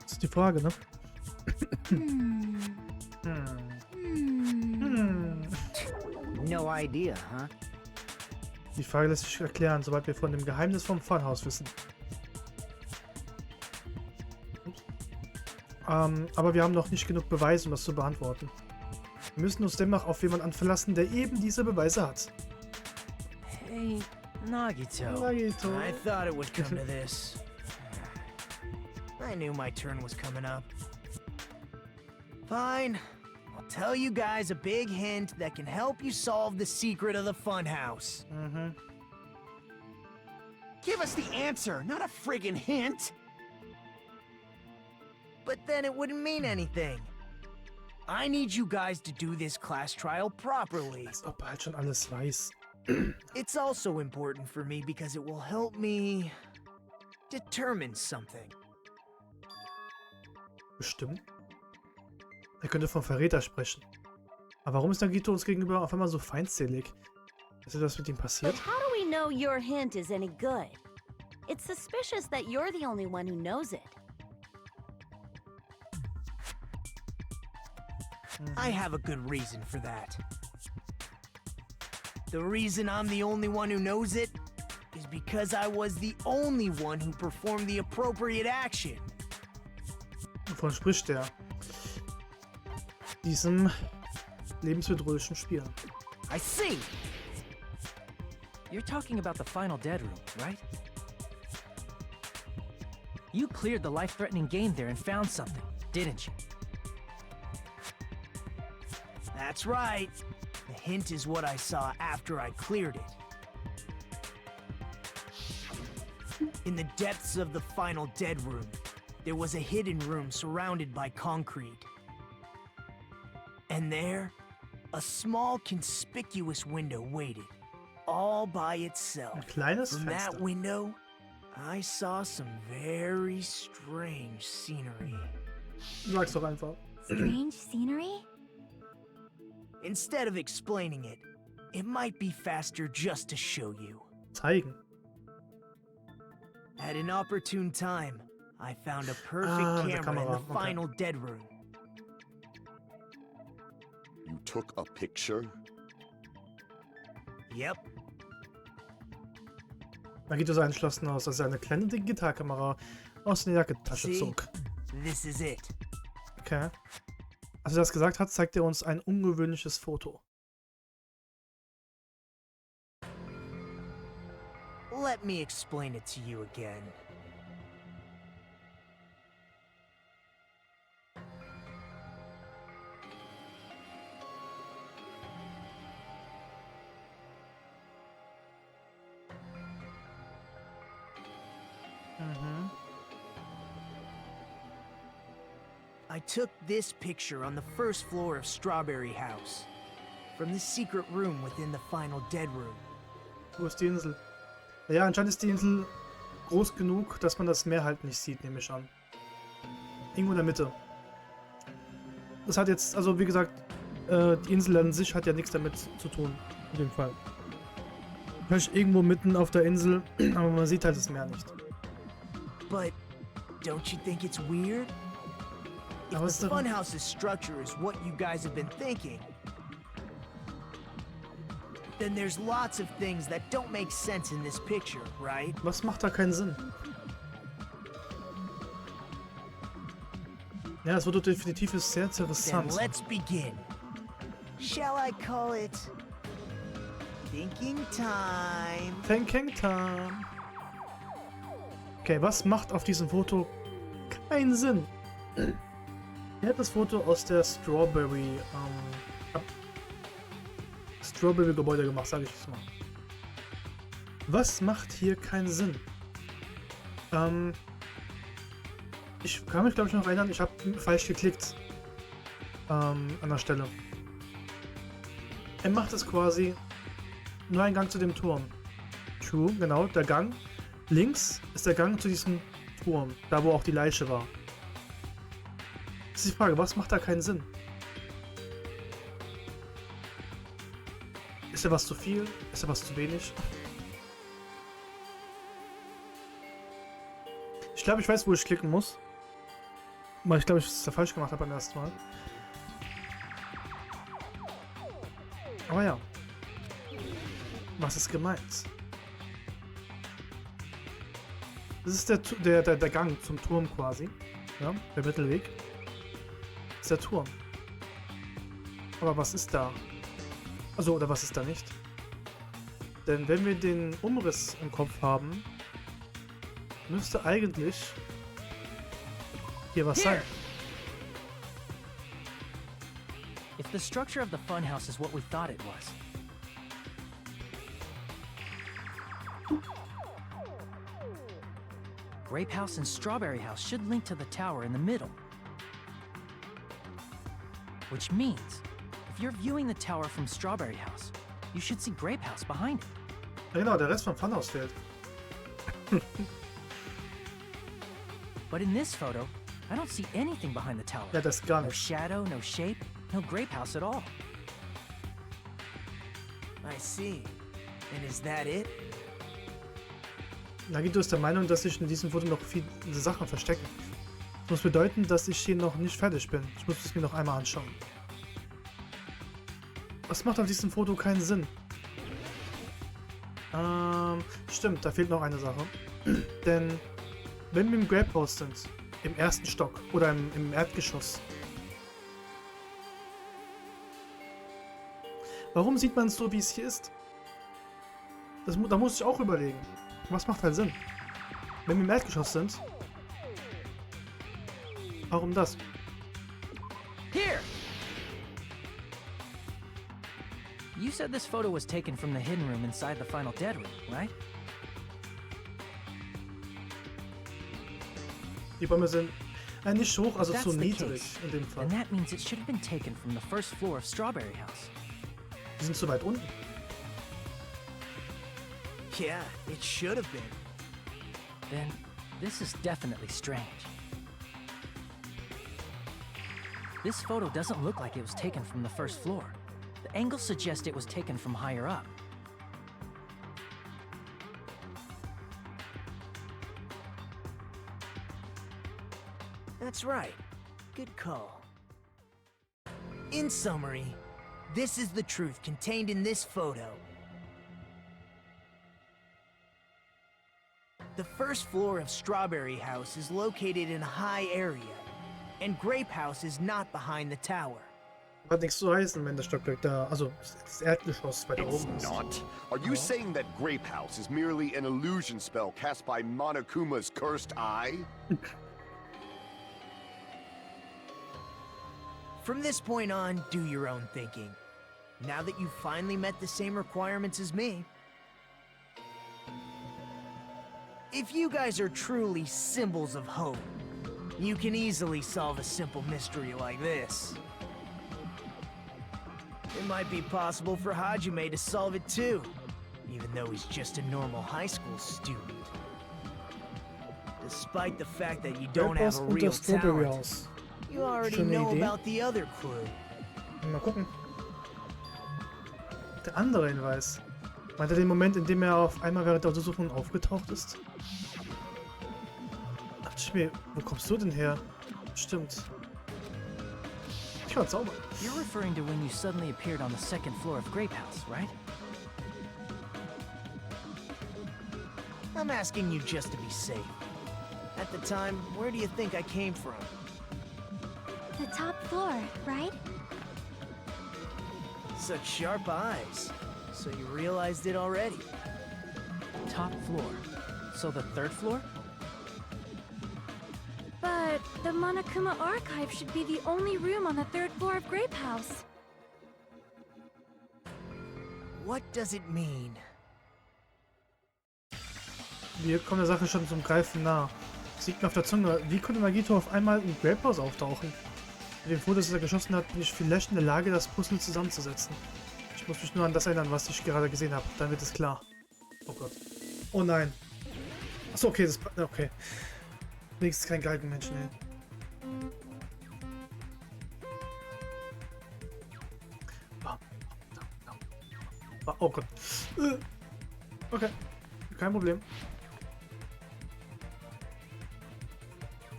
Das ist die Frage, ne? No idea, huh? Die Frage lässt sich erklären, sobald wir von dem Geheimnis vom Funhaus wissen. Aber wir haben noch nicht genug Beweise, um das zu beantworten. Wir müssen uns demnach auf jemanden verlassen, der eben diese Beweise hat. Hey, Nagito. Nagito. I thought it would come to this. I knew my turn was coming up. Fine. I'll tell you guys a big hint that can help you solve the secret of the funhouse. Give us the answer, not a friggin' hint. But then it wouldn't mean anything. I need you guys to do this class trial properly. Als ob er halt schon alles weiß. It's also important for me because it will help me determine something. Bestimmt. Er könnte vom Verräter sprechen. Aber warum ist Nagito uns gegenüber auf einmal so feindselig? Ist etwas mit ihm passiert? But how do we know your hint is any good? It's suspicious that you're the only one who knows it. I have a good reason for that. The reason I'm the only one who knows it is because I was the only one who performed the appropriate action. Wovon spricht er? Diesem lebensbedrohlichen Spiel. I see. You're talking about the final dead room, right? You cleared the life-threatening game there and found something, didn't you? That's right. The hint is what I saw after I cleared it. In the depths of the final dead room, there was a hidden room surrounded by concrete. And there, a small conspicuous window waited, all by itself. Ein kleines From that Fenster. window, I saw some very strange scenery. Sag's doch einfach. Strange scenery? Instead of explaining it, it might be faster just to show you. Zeigen. At an opportune time, I found a perfect the camera in camera, the okay. final dead room. You took a picture? Yep, Nagito sah entschlossen aus, als er eine kleine Digitalkamera aus der Jackentasche See? zog. this is it. Okay. Als er das gesagt hat, zeigt er uns ein ungewöhnliches Foto. Let me explain it to you again. I took this picture on the first floor of Strawberry House, from the secret room within the final dead room. Wo ist die Insel? Ja, anscheinend ist die Insel groß genug, dass man das Meer halt nicht sieht, nehme ich an. Irgendwo in der Mitte. Das hat jetzt, also wie gesagt, die Insel an sich hat ja nichts damit zu tun. In dem Fall. Vielleicht irgendwo mitten auf der Insel, aber man sieht halt das Meer nicht. But don't you think it's weird? If the funhouse's structure is what you guys have been thinking, then there's lots of things that don't make sense in this picture, right? Was macht da keinen Sinn? Ja, das wird definitiv sehr interessant. Then let's begin. Shall I call it thinking time? Thinking time. Okay, was macht auf diesem Foto keinen Sinn? Er hat das Foto aus der Strawberry-Gebäude gemacht, sage ich jetzt mal. Was macht hier keinen Sinn? Ich kann mich, glaube ich, noch erinnern, ich habe falsch geklickt an der Stelle. Er macht es quasi nur einen Gang zu dem Turm. True, genau, der Gang. Links ist der Gang zu diesem Turm, da wo auch die Leiche war. Das ist die Frage, was macht da keinen Sinn? Ist da was zu viel? Ist da was zu wenig? Ich glaube, ich weiß, wo ich klicken muss. Aber ich glaube, ich es da falsch gemacht habe beim ersten Mal. Aber ja. Was ist gemeint? Das ist der Gang zum Turm quasi. Ja, der Mittelweg. Das ist der Turm. Aber was ist da? Also, oder was ist da nicht? Denn wenn wir den Umriss im Kopf haben, müsste eigentlich hier was sein. If the structure of the funhouse is what we thought it was, Grape House and Strawberry House should link to the tower in the middle. Which means, if you're viewing the tower from Strawberry House, you should see Grape House behind it. Ja, genau, der Rest vom Funhouse fehlt. But in this photo, I don't see anything behind the tower. Ja, das gar No nicht. shadow, no shape, no Grape House at all. I see. And is that it? Nagito ist der Meinung, dass sich in diesem Foto noch viele Sachen verstecken. Das muss bedeuten, dass ich hier noch nicht fertig bin. Ich muss es mir noch einmal anschauen. Was macht auf diesem Foto keinen Sinn? Stimmt, da fehlt noch eine Sache. Denn wenn wir im Grape House sind, im ersten Stock oder im Erdgeschoss, warum sieht man es so, wie es hier ist? Da muss ich auch überlegen. Was macht halt Sinn? Wenn wir im Erdgeschoss sind, warum das? Here! You said this photo was taken from the hidden room inside the final dead room, right? Die Bäume sind nicht hoch, also If zu that's the niedrig case, in dem Fall. then that means it should have been taken from the first floor of Strawberry House. Die sind zu weit unten. Yeah, it should have been. Then this is definitely strange. This photo doesn't look like it was taken from the first floor. The angles suggest it was taken from higher up. That's right. Good call. In summary, this is the truth contained in this photo. The first floor of Strawberry House is located in a high area, and Grape House is not behind the tower. Hat nichts zu heißen, wenn das Stockwerk da, also das Erdgeschoss weiter It's oben ist. not. Are you saying that Grape House is merely an illusion spell cast by Monokuma's cursed eye? From this point on, do your own thinking. Now that you've finally met the same requirements as me. If you guys are truly symbols of hope, you can easily solve a simple mystery like this. It might be possible for Hajime to solve it too, even though he's just a normal high school student. Despite the fact that you don't Grape House have a und real das Strawberry talent, House. you already Schöne know Idee. about the other clue. Mal gucken. Der andere Hinweis. Meint er den Moment, in dem er auf einmal während der Untersuchung aufgetaucht ist? Dachte ich mir, wo kommst du denn her? Stimmt. Ich kann zaubern. You're referring to when you suddenly appeared on the second floor of Grape House, right? I'm asking you just to be safe. At the time, where do you think I came from? The top floor, right? Such sharp eyes. So you realized it already. Top floor. So the third floor? But the Monokuma Archive should be the only room on the third floor of Grape House. What does it mean? Wir kommen der Sache schon zum Greifen nah. Es liegt mir auf der Zunge. Wie konnte Nagito auf einmal im Grape House auftauchen? Mit dem Foto, das er geschossen hat, bin ich vielleicht in der Lage, das Puzzle zusammenzusetzen. Ich muss mich nur an das erinnern, was ich gerade gesehen habe. Dann wird es klar. Oh Gott. Oh nein. Achso, okay, das... Okay. Wenigstens kein Galgenmenschen, ey. Oh Gott. Okay. Kein Problem.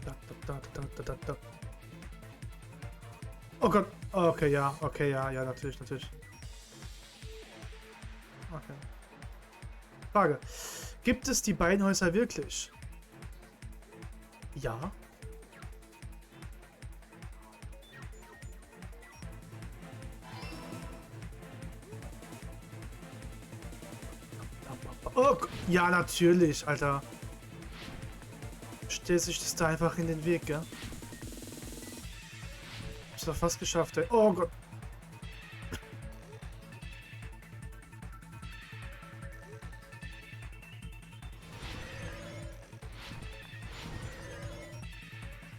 Da. Oh Gott. Okay, ja. Okay, ja, natürlich. Okay. Frage. Gibt es die beiden Häuser wirklich? Ja. Oh, ja, natürlich, Alter. Stellt sich das da einfach in den Weg, gell? Hab's doch fast geschafft, ey. Oh Gott.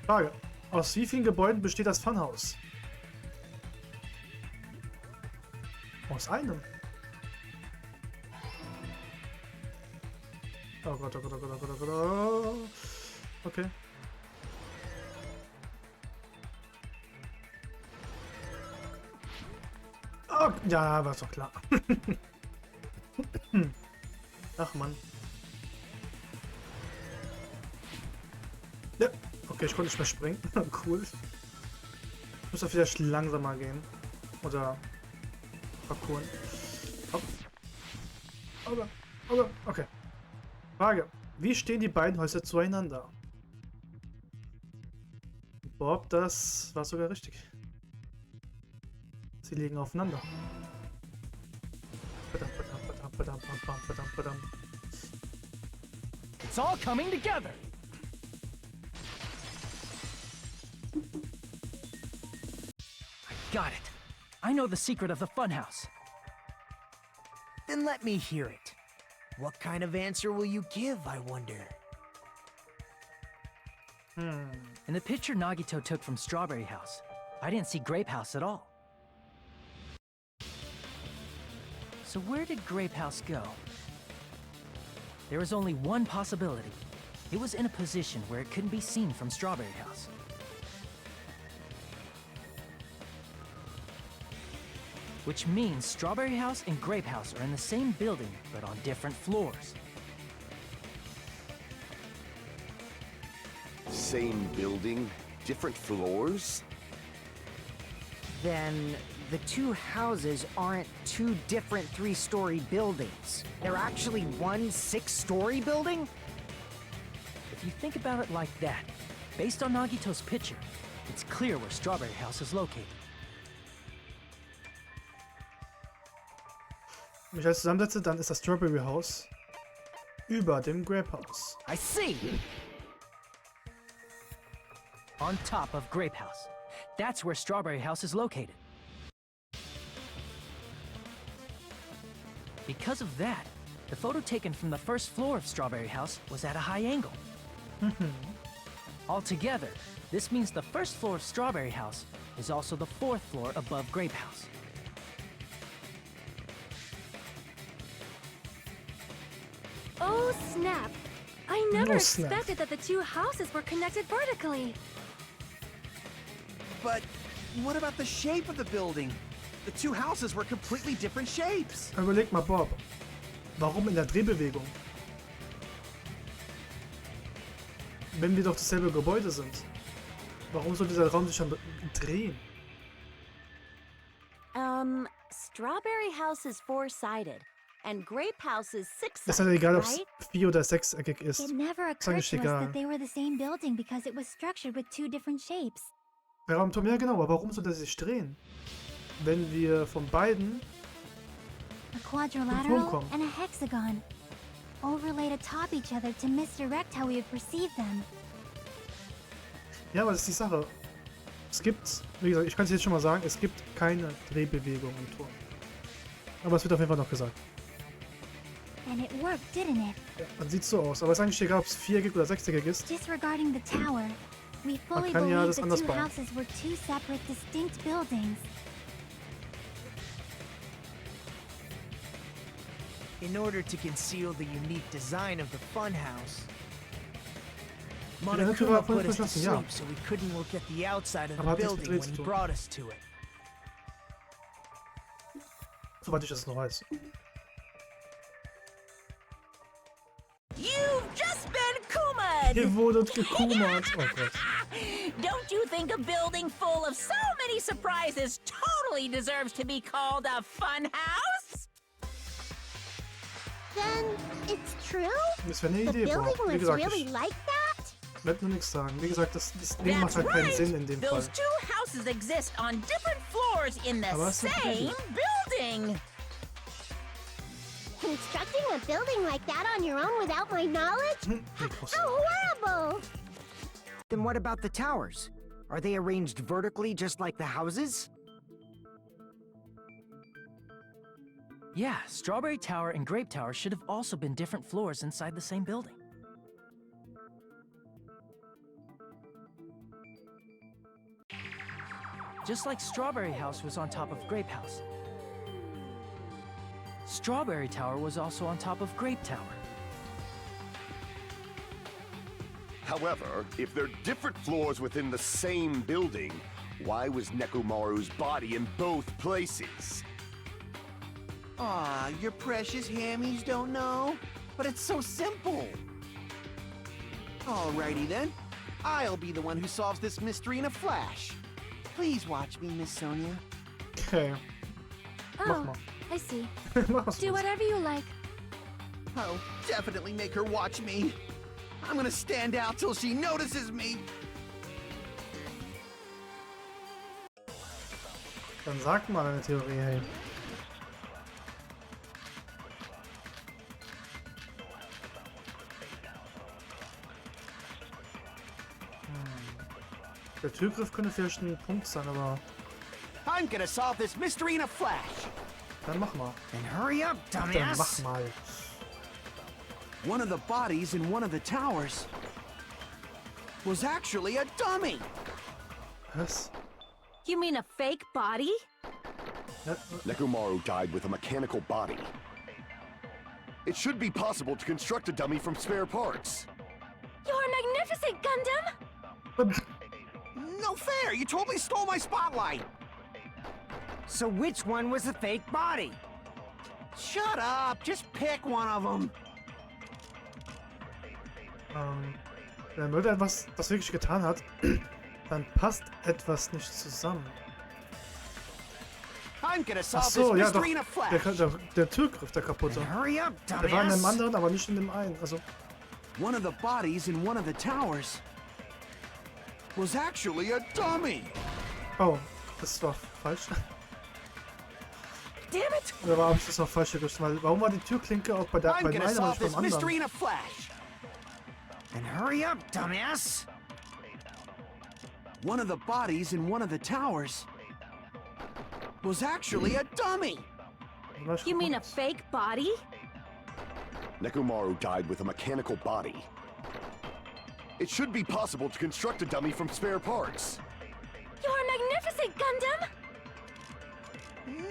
Frage. Aus wie vielen Gebäuden besteht das Funhaus? Aus einem. Oh Gott. Okay. Oh, ja, war doch klar. Ach Mann. Ja, okay, ich konnte nicht mehr springen. Cool. Ich muss doch vielleicht langsamer gehen. Oder parkouren. Okay. Frage. Wie stehen die beiden Häuser zueinander? Bob, das war sogar richtig. Sie liegen aufeinander. Verdammt. It's all coming together! I got it. I know the secret of the funhouse. Then let me hear it. What kind of answer will you give, I wonder? In the picture Nagito took from Strawberry House, I didn't see Grape House at all. So where did Grape House go? There is only one possibility. It was in a position where it couldn't be seen from Strawberry House. Which means Strawberry House and Grape House are in the same building, but on different floors. Same building, different floors? Then the two houses aren't two different 3-story buildings. They're actually one 6-story building? If you think about it like that, based on Nagito's picture, it's clear where Strawberry House is located. Wenn ich alles zusammensetze, dann ist das Strawberry House über dem Grape House. I see! On top of Grape House. That's where Strawberry House is located. Because of that, the photo taken from the first floor of Strawberry House was at a high angle. Altogether, this means the first floor of Strawberry House is also the 4th floor above Grape House. Oh, snap! I never No snap. expected that the two houses were connected vertically. But what about the shape of the building? The two houses were completely different shapes. Überleg mal, Bob. Warum in der Drehbewegung? Wenn wir doch dasselbe Gebäude sind. Warum soll dieser Raum sich dann drehen? Strawberry House is four-sided, and Grape House is Es ist six-sided, ja egal, ob es right? 4- oder 6-eckig ist. It never Ist occurred eigentlich to us egal. that they were the same building because it was structured with two different shapes. Der Raumturm, ja genau, aber warum soll der sich drehen? Wenn wir von beiden... A quadrilateral kommen. and a hexagon. Overlaid atop each other to misdirect how we would perceive them. Ja, aber das ist die Sache. Es gibt, wie gesagt, ich kann es jetzt schon mal sagen, es gibt keine Drehbewegung im Turm. Aber es wird auf jeden Fall noch gesagt. And it worked, didn't it? Ja, man sieht so aus, aber es ist eigentlich egal, ob es 4-eckig oder 6-eckig ist. Disregarding the tower, we fully kann ja believe das the anders two bauen. houses were two separate, distinct buildings. In order to conceal the unique design of the funhouse, Ja, der Tür Monokuma war voll put us to verschlossen, ja. sleep so we couldn't look at the outside of Aber the hat nichts mit building Dreh when zu he tun. brought us to it. Soweit ich das noch weiß. You've just been Kuma'd! Hier wurde gekumert. Oh Gott. Don't you think a building full of so many surprises totally deserves to be called a fun house? Then it's true? Das wäre eine The Idee, Bob. building Wie was gesagt, really ich like that? werde nur nichts sagen. Wie gesagt, das Ding macht That's halt keinen right! Sinn in dem Fall. Those two houses exist on different floors in the Aber es ist same natürlich. building! Constructing a building like that on your own without my knowledge? Hm, Mikros. How horrible! Then what about the towers? Are they arranged vertically just like the houses? Yeah, Strawberry Tower and Grape Tower should have also been different floors inside the same building. Just like Strawberry House was on top of Grape House. Strawberry Tower was also on top of Grape Tower. However, if they're different floors within the same building, why was Nekomaru's body in both places? Aw, your precious hammies don't know? But it's so simple. Alrighty then. I'll be the one who solves this mystery in a flash. Please watch me, Miss Sonia. Okay. Mach Oh, mal. I see. Mach was Do du willst. whatever you like. I'll definitely make her watch me. I'm gonna stand out till she notices me. Dann sag mal deine Theorie, hey. Der Türgriff könnte vielleicht ein Punkt sein, aber I'm gonna solve this mystery in a flash. dann mach mal. Then hurry up, Dann dumbass! mach mal. One of the bodies in one of the towers was actually a dummy. Was? You mean a fake body? Ja, Nekomaru died with a mechanical body. It should be possible to construct a dummy from spare parts. You're magnificent, Gundam! No fair! You totally stole my spotlight! So which one was the fake body? Shut up! Just pick one of them! Wenn Leute etwas, das wirklich getan hat, dann passt etwas nicht zusammen. I'm gonna Ach solve so, this ja doch. mystery in a flash! Der Türgriff, der kaputte. Then hurry up, Der war in einem dumbass! anderen, aber nicht in dem einen. Also, One of the bodies in one of the towers was actually a dummy! oh, das war falsch. Damn it! Oder habe ich das noch falsch gerüstet? Weil, warum war die Türklinke auch bei, I'm bei dem gonna einen, aber solve nicht beim this mystery anderen? in a flash! Then hurry up, dumbass! One of the bodies in one of the towers was actually a dummy! War ich You mean a kaputt? fake body? Nekomaru died with a mechanical body. It should be possible to construct a dummy from spare parts. You're magnificent, Gundam!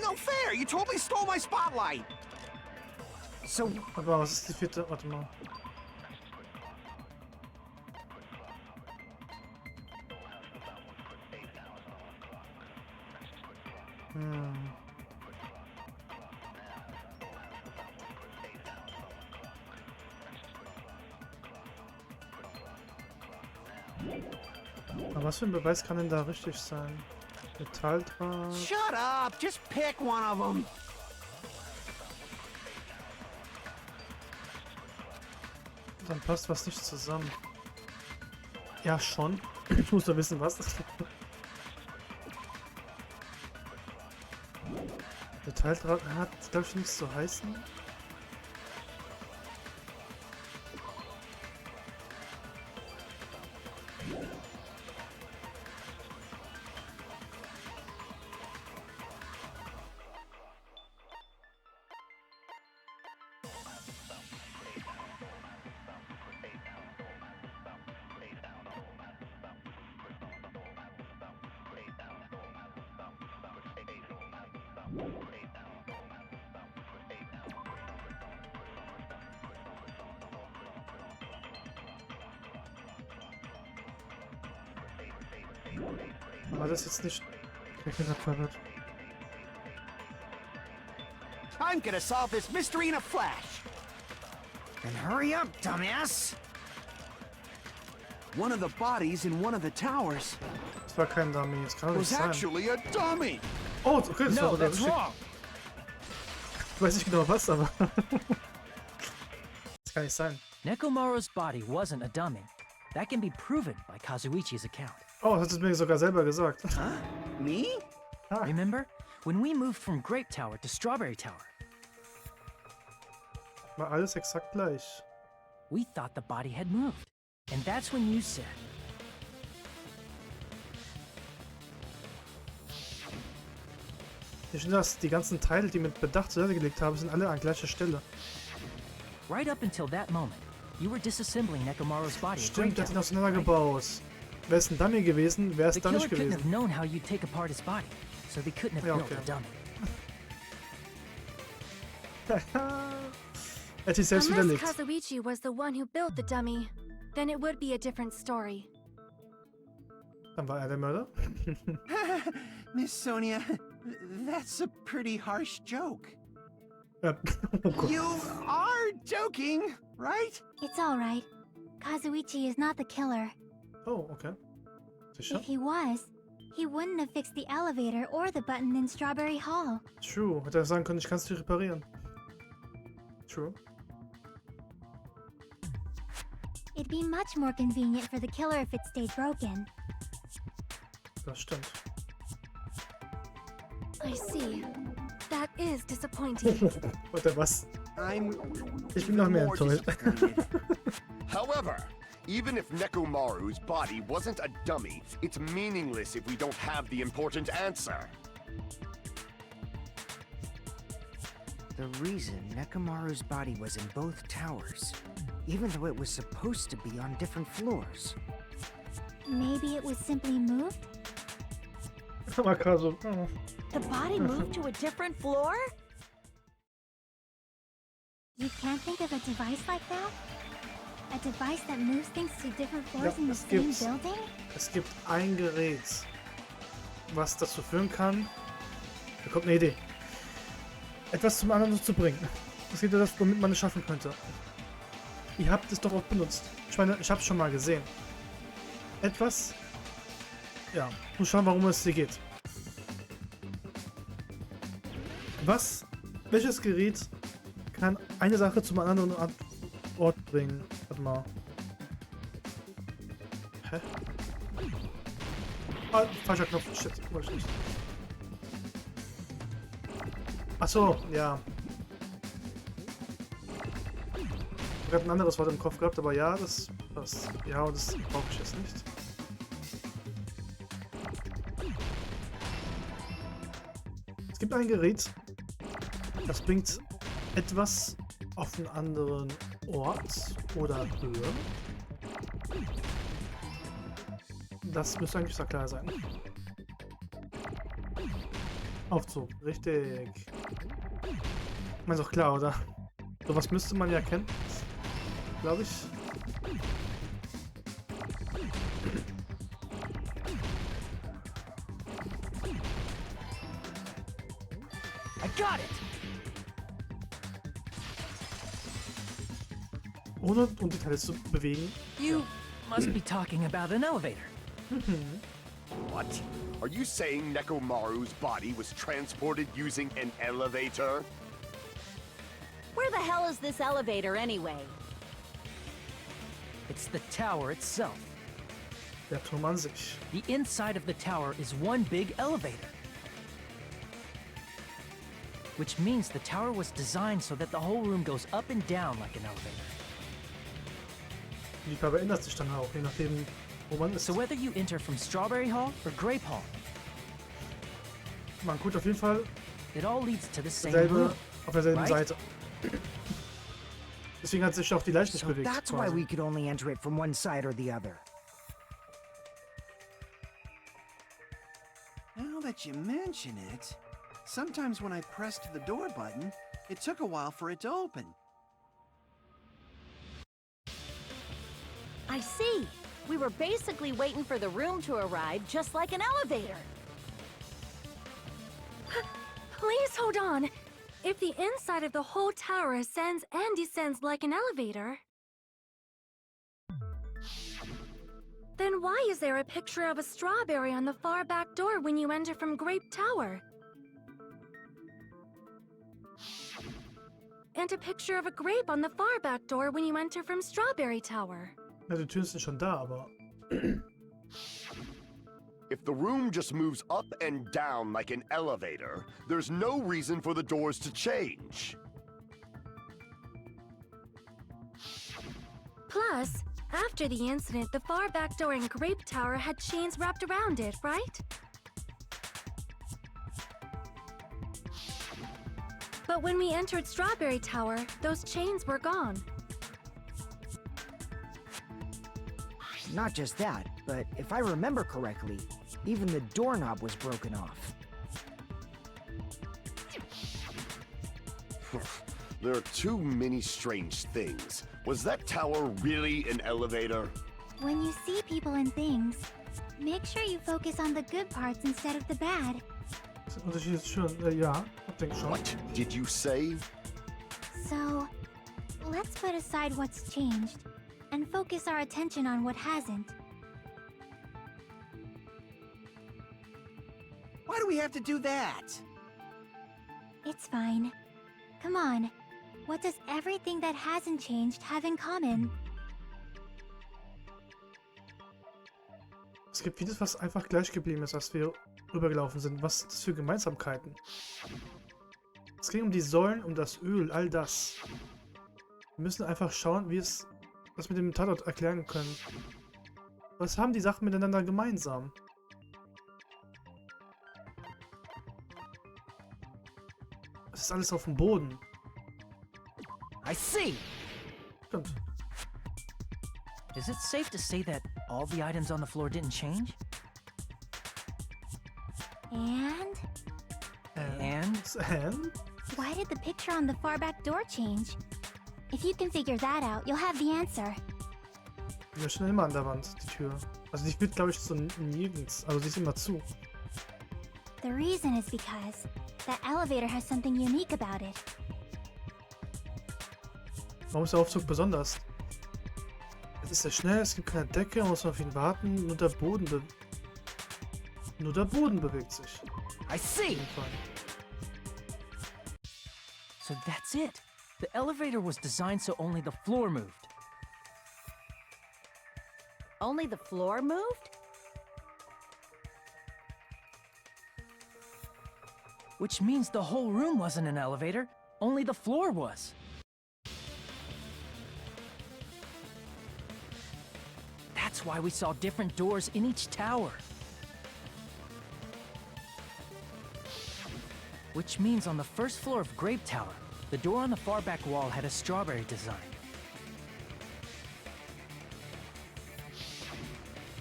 No fair! You totally stole my spotlight! So Warte mal, was ist die vierte? Warte mal. Aber was für ein Beweis kann denn da richtig sein? Metalldraht. Shut up! Just pick one of them! Dann passt was nicht zusammen. Ja, schon. Ich muss doch wissen, was. Metalldraht hat, glaube ich, nichts zu heißen. War das jetzt nicht... Ich bin grad verwirrt. I'm gonna solve this mystery in a flash! Then hurry up, dumbass! One of the bodies in one of the towers Das war kein Dummy, das kann doch nicht was sein. actually a dummy! Oh, okay, das war No, sogar that's richtig. wrong. Ich weiß nicht genau was, aber... Das kann nicht sein. Nekomaru's body wasn't a dummy. That can be proven by Kazuichi's account. Oh, das hat es mir sogar selber gesagt. Me? Remember? When we moved from Grape Tower to Strawberry Tower, War alles exakt gleich. we thought the body had moved. And that's when you said, Ich finde, dass die ganzen Teile, die mit Bedacht zur Seite gelegt haben, sind alle an gleicher Stelle. right up until that moment, you were disassembling Nekomaru's body at Grape Stimmt, der hat ihn Tower. auseinandergebaut. Wäre es ein Dummy gewesen, wäre es The da killer nicht couldn't have gewesen. known how you'd take apart his body, so they couldn't have Ja, built okay. a dummy. Er hat sich selbst Unless widerlegt. Kazuichi was the one who built the dummy, then it would be a different story. Dann war er der Mörder. Miss Sonia, that's a pretty harsh joke. Oh Gott. You are joking, right? It's alright. Kazuichi is not the killer. Oh, okay. Sicher? If he was, he wouldn't have fixed the elevator or the button in Strawberry Hall. True. Hätte er sagen können, ich kann es dir reparieren. True. It'd be much more convenient for the killer if it stayed broken. Das stimmt. I see. That is disappointing. Oder was? I'm Ich bin noch mehr more enttäuscht. disappointed. However, even if Nekomaru's body wasn't a dummy, it's meaningless if we don't have the important answer. The reason Nekomaru's body was in both towers, even though it was supposed to be on different floors. Maybe it was simply moved? Aber gerade so. Oh. The body moved to a different floor? You can't think of a device like that? A device that moves things to different floors Ja, in the es same gibt's. building? Es gibt ein Gerät, was dazu führen kann. Da kommt eine Idee. Etwas zum anderen zu bringen. Das geht ja das, womit man es schaffen könnte. Ihr habt es doch auch benutzt. Ich meine, ich habe es schon mal gesehen. Etwas. Ja, muss schauen, warum es hier geht. Was? Welches Gerät kann eine Sache zum anderen Ort bringen? Warte mal. Hä? Ah, falscher Knopf. Shit, wollte ich nicht. Achso, ja. Ich habe ein anderes Wort im Kopf gehabt, aber ja, das passt. Ja, und das brauche ich jetzt nicht. Es gibt ein Gerät, das bringt etwas auf einen anderen Ort oder Höhe. Das müsste eigentlich so klar sein. Aufzug, richtig. Ich meine, ist doch klar, oder? Sowas müsste man ja kennen. Glaube ich. Got it! Ohne um die Teile zu bewegen. You must be talking about an elevator. What? Are you saying Nekomaru's body was transported using an elevator? Where the hell is this elevator anyway? It's the tower itself. Der Turm an sich. The inside of the tower is one big elevator. Which means the tower was designed so that the whole room goes up and down like an elevator. Die Farbe ändert sich dann auch, je nachdem, wo man ist. So whether you enter from Strawberry Hall or Grape Hall, Man guckt auf jeden Fall it all leads to the same selbe, room. auf derselben right? Seite. Deswegen hat sich auch die Leiche nicht So bewegt. that's why quasi. we could only enter it from one side or the other. Now that you mention it, sometimes when I pressed the door button, it took a while for it to open. I see. We were basically waiting for the room to arrive, just like an elevator. Please hold on. If the inside of the whole tower ascends and descends like an elevator, then why is there a picture of a strawberry on the far back door when you enter from Grape Tower? And a picture of a grape on the far back door when you enter from Strawberry Tower. Ja, die Türen sind schon da, aber If the room just moves up and down like an elevator, there's no reason for the doors to change. Plus, after the incident, the far back door in Grape Tower had chains wrapped around it, right? But when we entered Strawberry Tower, those chains were gone. Not just that, but if I remember correctly, even the doorknob was broken off. There are too many strange things. Was that tower really an elevator? When you see people and things, make sure you focus on the good parts instead of the bad. der Unterschied ist schon, ja, ich denke schon. What did you say? So, let's put aside what's changed and focus our attention on what hasn't. Why do we have to do that? It's fine. Come on. What does everything that hasn't changed have in common? Es gibt vieles, was einfach gleich geblieben ist, als wir rübergelaufen sind. Was ist das für Gemeinsamkeiten? Es ging um die Säulen, um das Öl, all das. Wir müssen einfach schauen, wie es das mit dem Tatort erklären können. Was haben die Sachen miteinander gemeinsam? Es ist alles auf dem Boden. I see! Stimmt. Is it safe to say that all the items on the floor didn't change? And? And? Why did the picture on the far back door change? If you can figure that out, you'll have the answer. Die ist schon immer an der Wand, die Tür. Also die führt, glaube ich, zu nirgends. Also sie ist immer zu. The reason is because that elevator has something unique about it. Warum ist der Aufzug besonders? Es ist sehr schnell, es gibt keine Decke, man muss auf ihn warten, nur der Boden bewegt sich. I see! So that's it. The elevator was designed so only the floor moved. Only the floor moved? Which means the whole room wasn't an elevator, only the floor was. That's why we saw different doors in each tower. Which means on the first floor of Grape Tower, the door on the far back wall had a strawberry design.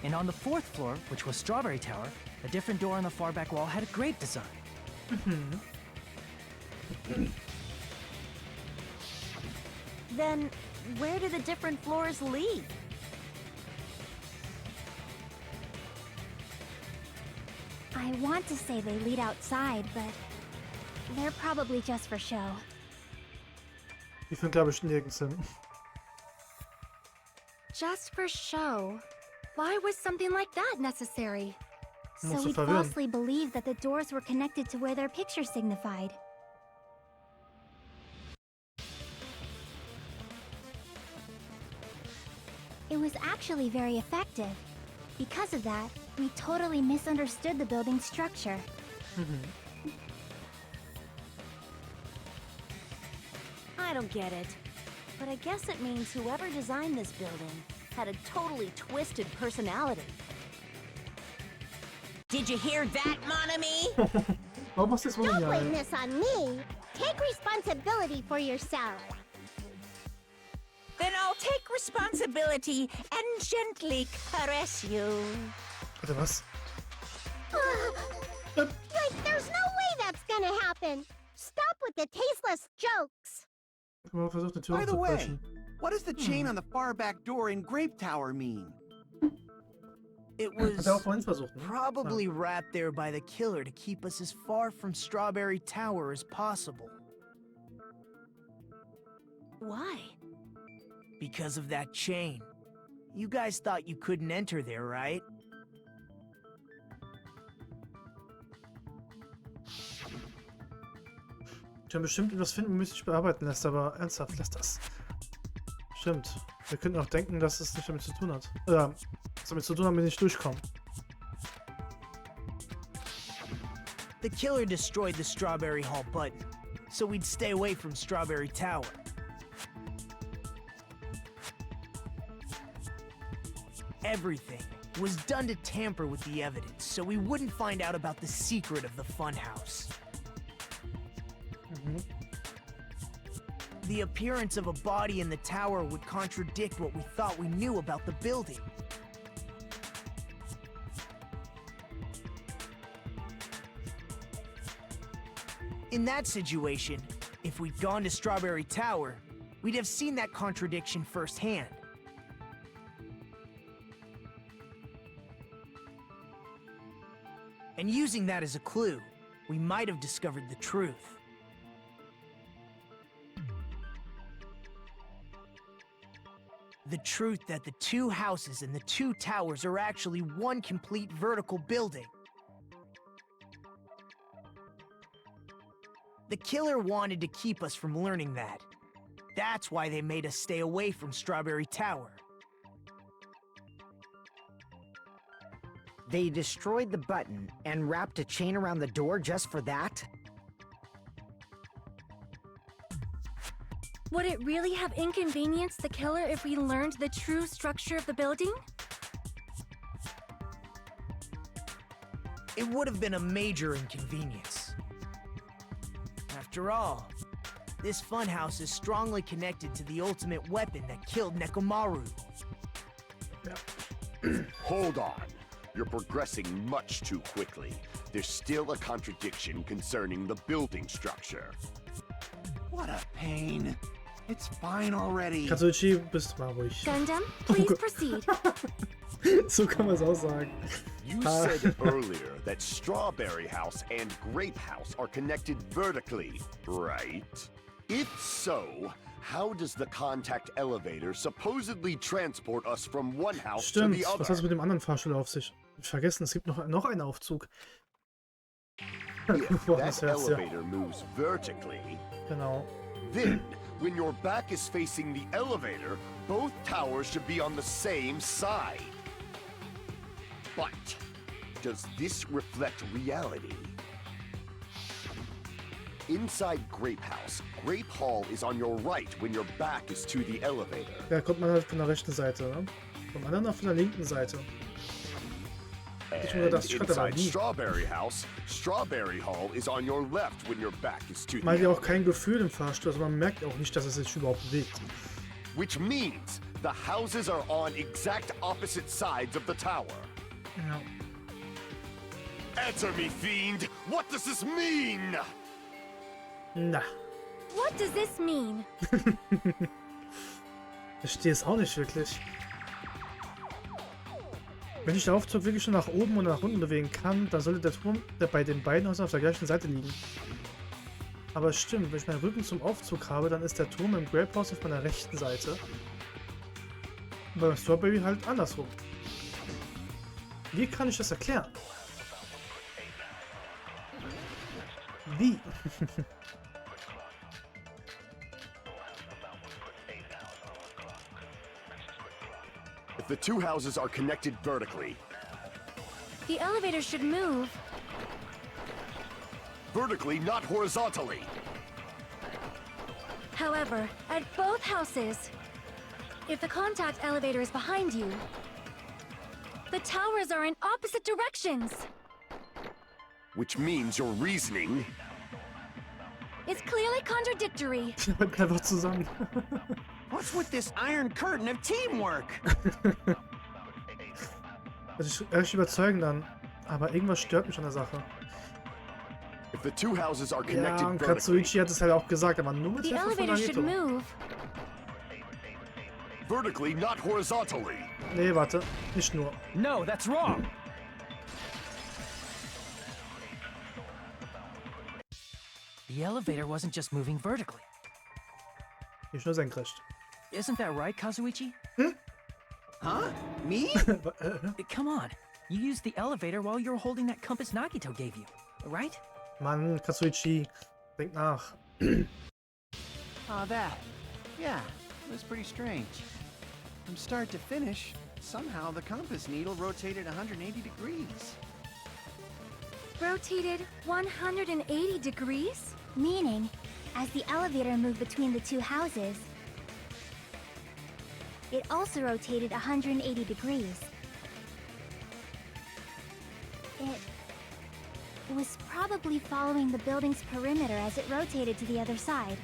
And on the fourth floor, which was Strawberry Tower, a different door on the far back wall had a grape design. Then, where do the different floors lead? I want to say they lead outside, but They're probably just for show. Die führen, glaube ich, nirgends hin. Just for show? Why was something like that necessary? Muss So so we'd verwirren. falsely believe that the doors were connected to where their picture signified. It was actually very effective. Because of that, we totally misunderstood the building's structure. I don't get it. But I guess it means whoever designed this building had a totally twisted personality. Did you hear that, mon ami? Warum machst du das Don't blame Monoreal? this on me. Take responsibility for yourself. Then I'll take responsibility and gently caress you. Warte, was? Like, there's no way that's gonna happen. Stop with the tasteless jokes. Ich habe mal versucht, eine Tür By the way, aufzubrechen. what does the chain on the far back door in Grape Tower mean? It Hat was er auch vorhin versucht, ne? probably wrapped there by the killer to keep us as far from Strawberry Tower as possible. Why? Because of that chain. You guys thought you couldn't enter there, right? Ich kann bestimmt etwas finden, womit sich bearbeiten lässt, aber ernsthaft, lass das. Stimmt. Wir könnten auch denken, dass es nicht damit zu tun hat. Oder was damit zu tun hat, wenn wir nicht durchkommen. The killer destroyed the Strawberry Hall button, so we'd stay away from Strawberry Tower. Everything was done to tamper with the evidence, so we wouldn't find out about the secret of the funhouse. The appearance of a body in the tower would contradict what we thought we knew about the building. In that situation, if we'd gone to Strawberry Tower, we'd have seen that contradiction firsthand. And using that as a clue, we might have discovered the truth. The truth that the two houses and the two towers are actually one complete vertical building. The killer wanted to keep us from learning that. That's why they made us stay away from Strawberry Tower. They destroyed the button and wrapped a chain around the door just for that? Would it really have inconvenienced the killer if we learned the true structure of the building? It would have been a major inconvenience. After all, this funhouse is strongly connected to the ultimate weapon that killed Nekomaru. Hold on. You're progressing much too quickly. There's still a contradiction concerning the building structure. What a pain. It's fine already. Katsuichi, bist du mal ruhig. Gundam, please proceed. So kann man es auch sagen. You said earlier that Strawberry House and Grape House are connected vertically, right? If so, how does the contact elevator supposedly transport us from one house to Stimmt, the was hat es other? mit dem anderen Fahrstuhl auf sich? Ich hab vergessen, es gibt noch einen Aufzug. If Woanders that her's, ja. elevator moves vertically, Genau. then when your back is facing the elevator, both towers should be on the same side. But does this reflect reality? Inside Grape House, Grape Hall is on your right when your back is to the elevator. Da kommt man halt von der rechten Seite, ne? Vom anderen auf der linken Seite. Ich mir And gedacht, ich hatte aber inside nie. Strawberry House, Strawberry Hall is on your left when your back is to the Man hat ja auch elevator. kein Gefühl im Fahrstuhl, also man merkt auch nicht, dass es sich überhaupt bewegt. Which means the houses are on exact opposite sides of the tower. Ja. Answer me, fiend! What does this mean? Na, What does this mean? ich verstehe es auch nicht wirklich. Wenn sich der Aufzug wirklich schon nach oben und nach unten bewegen kann, dann sollte der Turm bei den beiden Häusern auf der gleichen Seite liegen. Aber stimmt, wenn ich meinen Rücken zum Aufzug habe, dann ist der Turm im Grape House auf meiner rechten Seite. Und beim Strawberry halt andersrum. Wie kann ich das erklären? Wie? If the two houses are connected vertically, The elevator should move. vertically, not horizontally. However, at both houses, if the contact elevator is behind you, the towers are in opposite directions. Which means your reasoning. It's clearly contradictory. Die arbeiten einfach zusammen. What's with this iron curtain of teamwork? Also ich echt überzeugen dann. Aber irgendwas stört mich an der Sache. If the two houses are Ja, connected und vertically, Katsuichi hat es halt auch gesagt, aber nur mit The Hilfe von elevator should Nagito. move. vertically, not horizontally. Nee, warte. Nicht nur. No, that's wrong. The elevator wasn't just moving vertically. Nicht nur senkrecht. Isn't that right, Kazuichi? Huh? Me? Come on. You used the elevator while you were holding that compass Nagito gave you, right? Mann, Katsuichi, denk nach. Oh, that. Yeah, it was pretty strange. From start to finish, somehow the compass needle rotated 180 degrees. Rotated 180 degrees? Meaning, as the elevator moved between the two houses, it also rotated 180 degrees. It was probably following the building's perimeter as it rotated to the other side,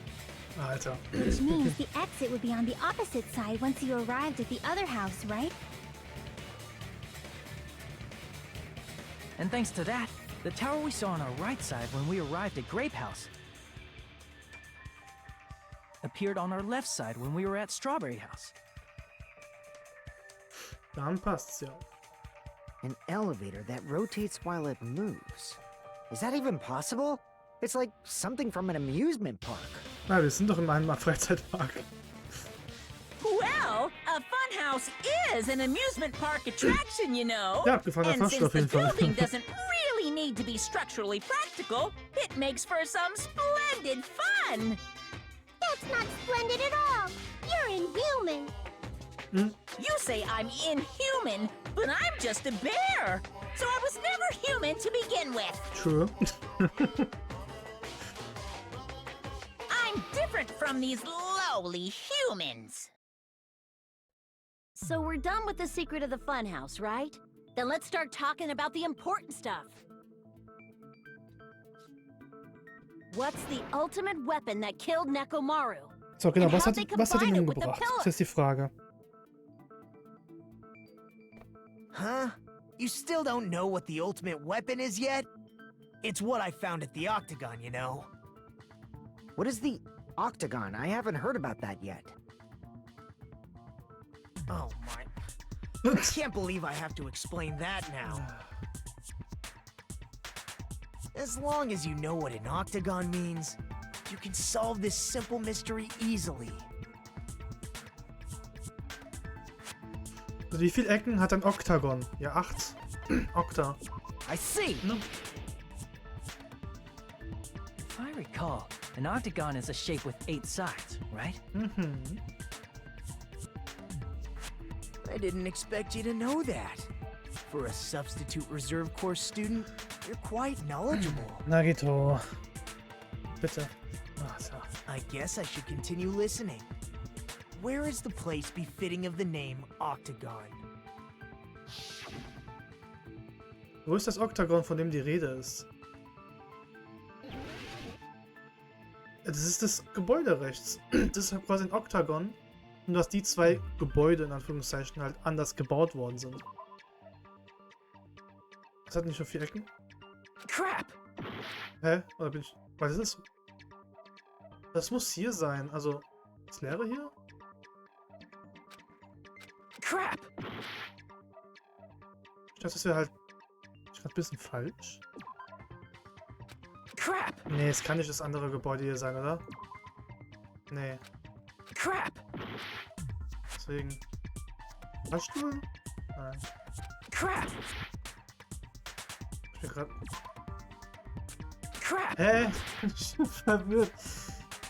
Alter. which means the exit would be on the opposite side once you arrived at the other house, right? And thanks to that, the tower we saw on our right side when we arrived at Grape House appeared on our left side when we were at Strawberry House. Dann passt's ja. An elevator that rotates while it moves. Is that even possible? It's like something from an amusement park. Na, wir sind doch in einem Freizeitpark. Well, a funhouse is an amusement park attraction, you know. Ja, abgefahrener And Fahrstuhl since auf the jeden Fall. building doesn't really need to be structurally practical, it makes for some splendid fun. That's not splendid at all! You're inhuman! You say I'm inhuman, but I'm just a bear. So I was never human to begin with. True. I'm different from these lowly humans. So we're done with the secret of the funhouse, right? Then let's start talking about the important stuff. What's the ultimate weapon that killed Nekomaru? So, genau, And was how'd hat, they was hat ihn combine it with the umgebracht? pillar? Das ist die Frage. Huh? You still don't know what the ultimate weapon is yet? It's what I found at the Octagon, you know. What is the Octagon? I haven't heard about that yet. Oh my... I can't believe I have to explain that now. As long as you know what an octagon means, you can solve this simple mystery easily. Also wie viele Ecken hat ein Oktagon? Ja, 8. Okta. I see! Ne? If I recall, an octagon is a shape with 8 sides, right? Mhm. I didn't expect you to know that. For a substitute reserve course student, you're quite knowledgeable. Nagito. Bitte. Ah, so. I guess I should continue listening. Where is the place befitting of the name Octagon? Wo ist das Oktagon, von dem die Rede ist? Das ist das Gebäude rechts. Das ist quasi ein Oktagon. Und dass die zwei Gebäude in Anführungszeichen halt anders gebaut worden sind. Das hat nicht so 4 Ecken. Crap! Hä? Oder bin ich... Was ist das? Das muss hier sein. Also, das Leere hier? Crap! Ich dachte, das wäre halt... Ich gerade ein bisschen falsch. Crap! Nee, es kann nicht das andere Gebäude hier sein, oder? Nee. Crap! Deswegen. Fahrstuhl? Nein. Crap! Ich bin grad. Crap! Hä? Ich bin verwirrt.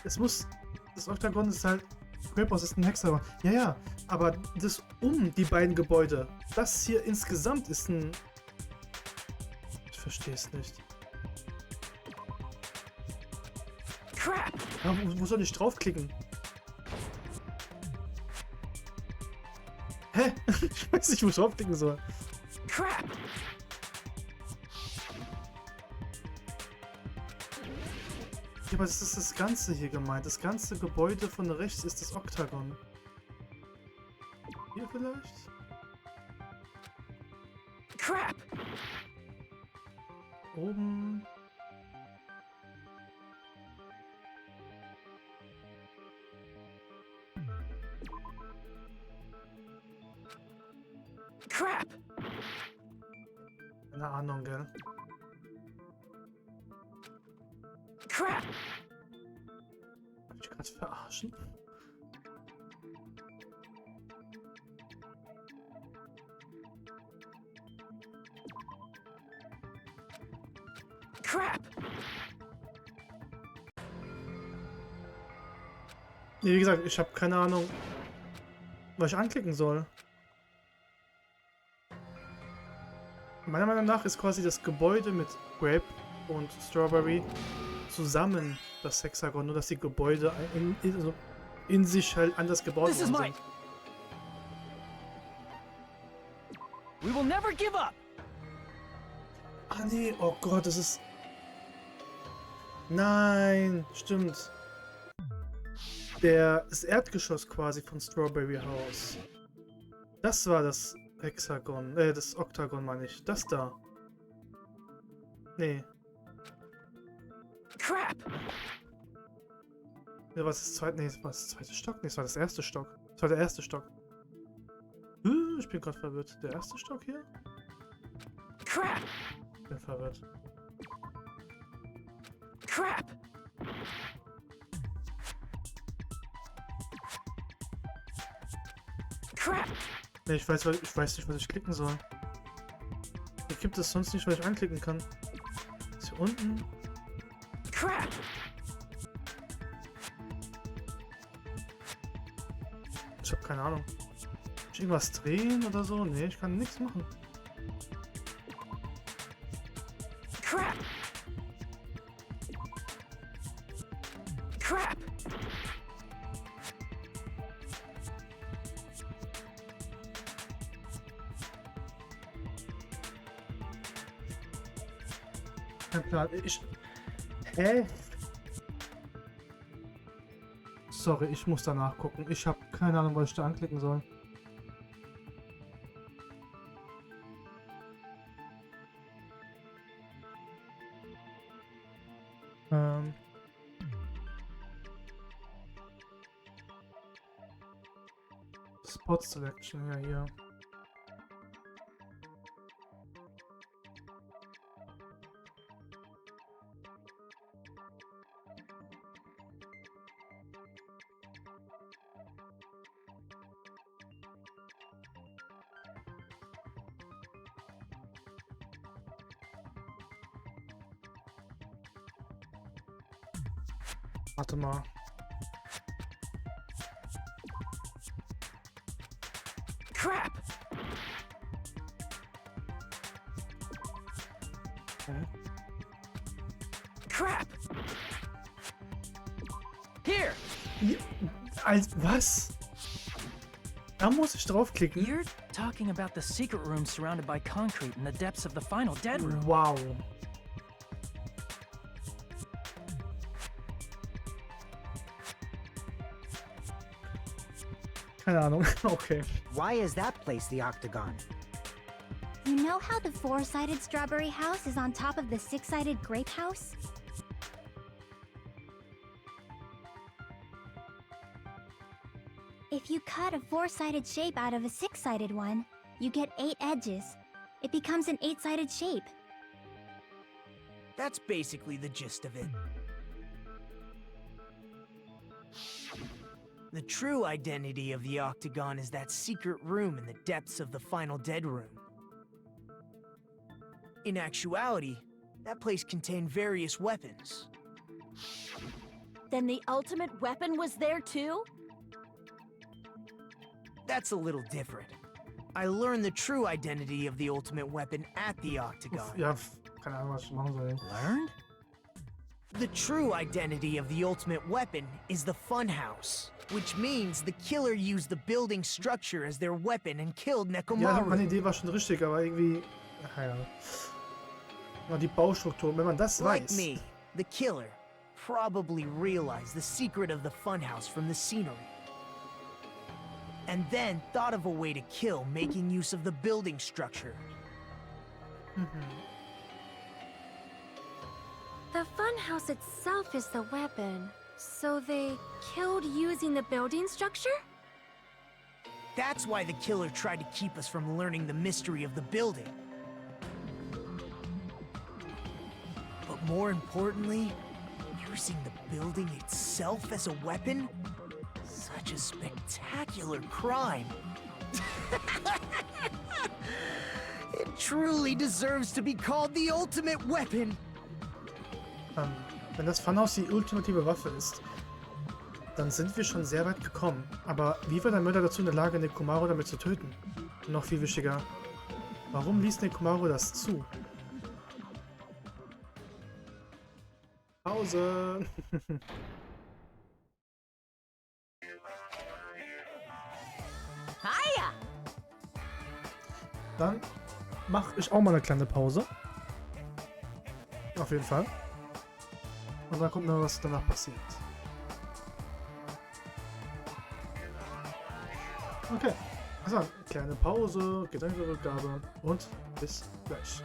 Es muss. Das Oktagon ist halt. Grapehaus ist ein Hexagon. Ja, ja. Aber das die beiden Gebäude. Das hier insgesamt ist ein. Ich verstehe es nicht. Crap! Ja, wo soll ich draufklicken? Hä? Ich weiß nicht, wo ich draufklicken soll. Crap! Ja, aber das ist das Ganze hier gemeint. Das ganze Gebäude von rechts ist das Oktagon. Hier vielleicht? Crap! Oben. Crap! Keine Ahnung, gell? Crap! Hab ich gerade verarschen? Crap! Nee, wie gesagt, ich habe keine Ahnung, was ich anklicken soll. Meiner Meinung nach ist quasi das Gebäude mit Grape und Strawberry zusammen das Hexagon, nur dass die Gebäude in sich halt anders gebaut This is worden my... sind. We will never give up! Ah nee, oh Gott, das ist... Nein, stimmt. Das Erdgeschoss quasi von Strawberry House. Das war das Hexagon, das Oktagon meine ich. Das da. Nee. Crap! Ja, was ist das zweite? Nee, das war das zweite Stock? Nee, das war das erste Stock. Das war der erste Stock. Ich bin gerade verwirrt. Der erste Stock hier? Crap! Ich bin verwirrt. Crap! Crap! Nee, ich weiß nicht, was ich klicken soll. Hier gibt es sonst nicht, was ich anklicken kann. Ist hier unten? Crap! Ich habe keine Ahnung. Kann ich irgendwas drehen oder so? Nee, ich kann nichts machen. Crap! Crap! Kein Plan. Hä? Sorry, ich muss da nachgucken. Ich habe keine Ahnung, was ich da anklicken soll. Spot Selection, ja, hier. Warte mal. Crap! Crap! Here! Ja, was? Da muss ich draufklicken. You're talking about the secret room surrounded by concrete in the depths of the final dead room. Wow. Keine Ahnung. Okay. Why is that place the octagon? You know how the four-sided strawberry house is on top of the six-sided grape house? If you cut a four-sided shape out of a six-sided one, you get 8 edges. It becomes an 8-sided shape. That's basically the gist of it. The true identity of the Octagon is that secret room in the depths of the final Dead Room. In actuality, that place contained various weapons. Then the ultimate weapon was there too? That's a little different. I learned the true identity of the ultimate weapon at the Octagon. Ja, keine Ahnung, was ich machen soll. Learned? The true identity of the ultimate weapon is the Funhouse, which means the killer used the building structure as their weapon and killed Ja, Nekomaru. meine Idee war schon richtig, aber irgendwie... Ach ja. Na, die Baustruktur, wenn man das Like weiß... me, the killer probably realized the secret of the Funhouse from the scenery. And then thought of a way to kill making use of the building structure. The funhouse itself is the weapon, so they killed using the building structure? That's why the killer tried to keep us from learning the mystery of the building. But more importantly, using the building itself as a weapon? Such a spectacular crime. It truly deserves to be called the ultimate weapon. Wenn das Funhouse die ultimative Waffe ist, dann sind wir schon sehr weit gekommen. Aber wie war der Mörder dazu in der Lage, Nekomaru damit zu töten? Und noch viel wichtiger, warum ließ Nekomaru das zu? Pause! Hiya! Dann mache ich auch mal eine kleine Pause. Auf jeden Fall. Und dann gucken wir, was danach passiert. Okay. Also, kleine Pause, Gedankenrückgabe und bis gleich.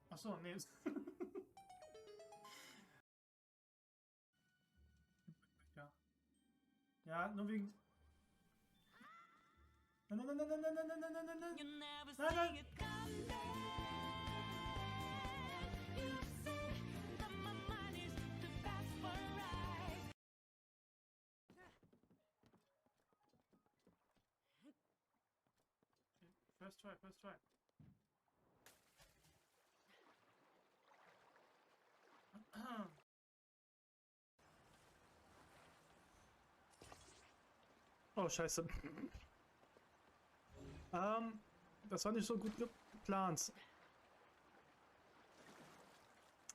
Achso, nee. Ja. Ja, nur wegen... Nein, nein, nein, nein, nein, nein, nein, nein, nein, nein, nein. Nein, nein. First try, first try. Oh, scheiße. Das war nicht so gut geplant.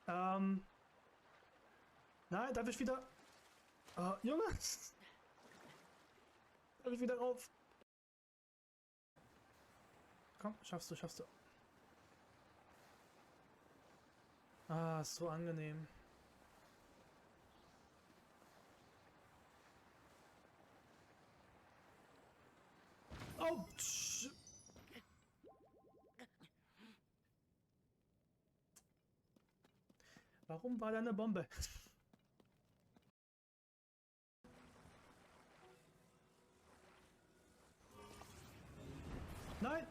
Nein, darf ich wieder... Junge! Darf ich wieder rauf? Komm, schaffst du, schaffst du. Ah, ist so angenehm. Oh! Warum war da eine Bombe? Nein!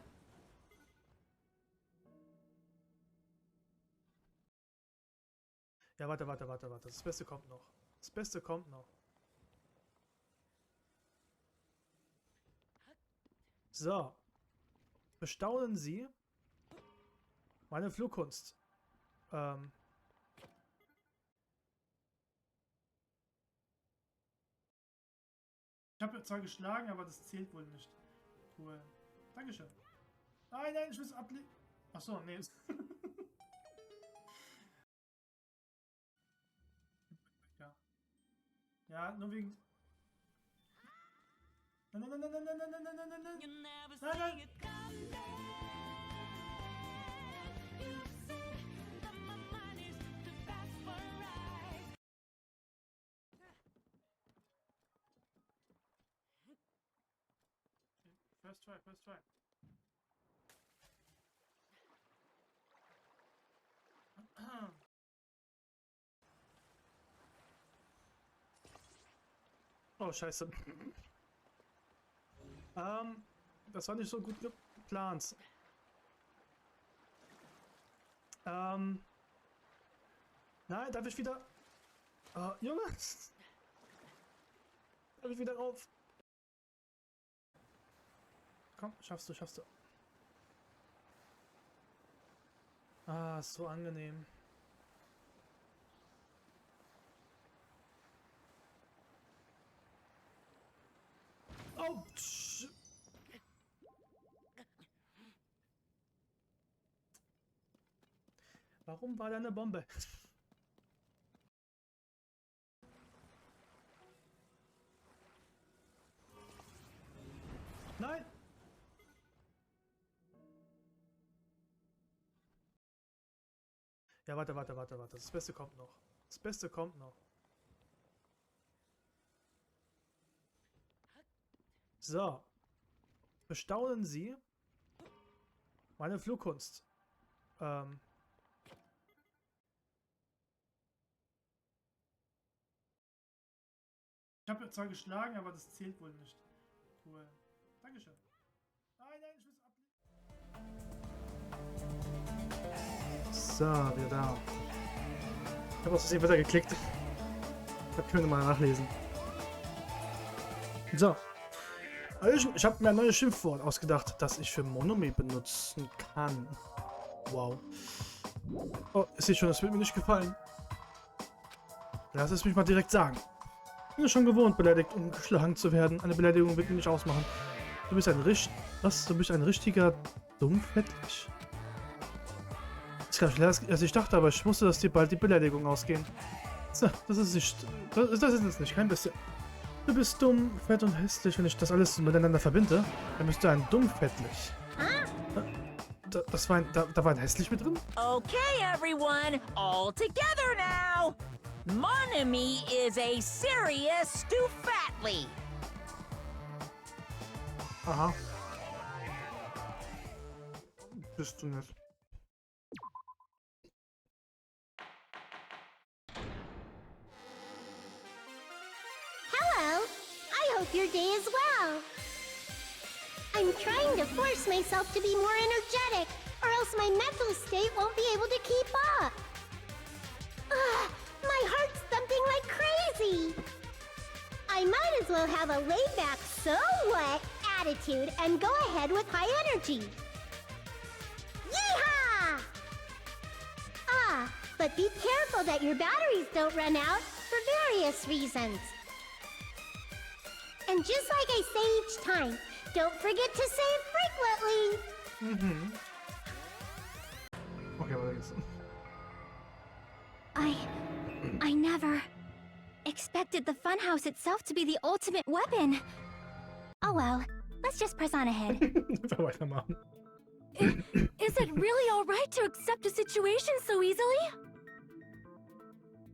Ja, warte. Das Beste kommt noch. Das Beste kommt noch. So. Bestaunen Sie meine Flugkunst. Ich habe zwar geschlagen, aber das zählt wohl nicht. Cool. Dankeschön. Nein, nein, ich muss ablegen. Achso, nee. Ja. Ja, nur wegen... Nein, nein, nein, nein, nein, nein, nein, nein, nein, nein, nein. Nein, nein. First try, first try. Oh, scheiße. Das war nicht so gut Plans. Nein, darf ich wieder... Junge! Darf ich wieder rauf? Komm, schaffst du, schaffst du. Ah, ist so angenehm. Oh! Warum war da eine Bombe? Nein! Ja, warte. Das Beste kommt noch. Das Beste kommt noch. So. Bestaunen Sie meine Flugkunst. Ich habe zwar geschlagen, aber das zählt wohl nicht. Cool. Dankeschön. Nein, ich muss ablegen. So, wieder da. Ich habe aus Versehen weiter geklickt. Das können wir mal nachlesen. So. Also ich habe mir ein neues Schimpfwort ausgedacht, das ich für Monomi benutzen kann. Wow. Oh, ich sehe schon, das wird mir nicht gefallen. Lass es mich mal direkt sagen. Ich bin schon gewohnt, beleidigt und geschlagen zu werden. Eine Beleidigung wird mich nicht ausmachen. Du bist ein richtiger Dummfettlich? Also ich dachte aber, ich wusste, dass dir bald die Beleidigung ausgehen. So, das ist es nicht, kein bisschen. Du bist dumm, fett und hässlich. Wenn ich das alles miteinander verbinde, dann bist du ein Dummfettlich. Da war ein hässlich mit drin? Okay, everyone, all together now. Monami is a serious Stufatly. Aha. Bist du nicht. Hello! I hope your day is well. I'm trying to force myself to be more energetic, or else my mental state won't be able to keep up. Ugh, my heart's thumping like crazy. I might as well have a laid-back, so what attitude and go ahead with high energy. Yeehaw! Ah, but be careful that your batteries don't run out for various reasons. And just like I say each time, don't forget to save frequently. Okay, weiter geht's. I never expected the funhouse itself to be the ultimate weapon. Oh well, let's just press on ahead. Weitermachen. Is it really alright to accept a situation so easily?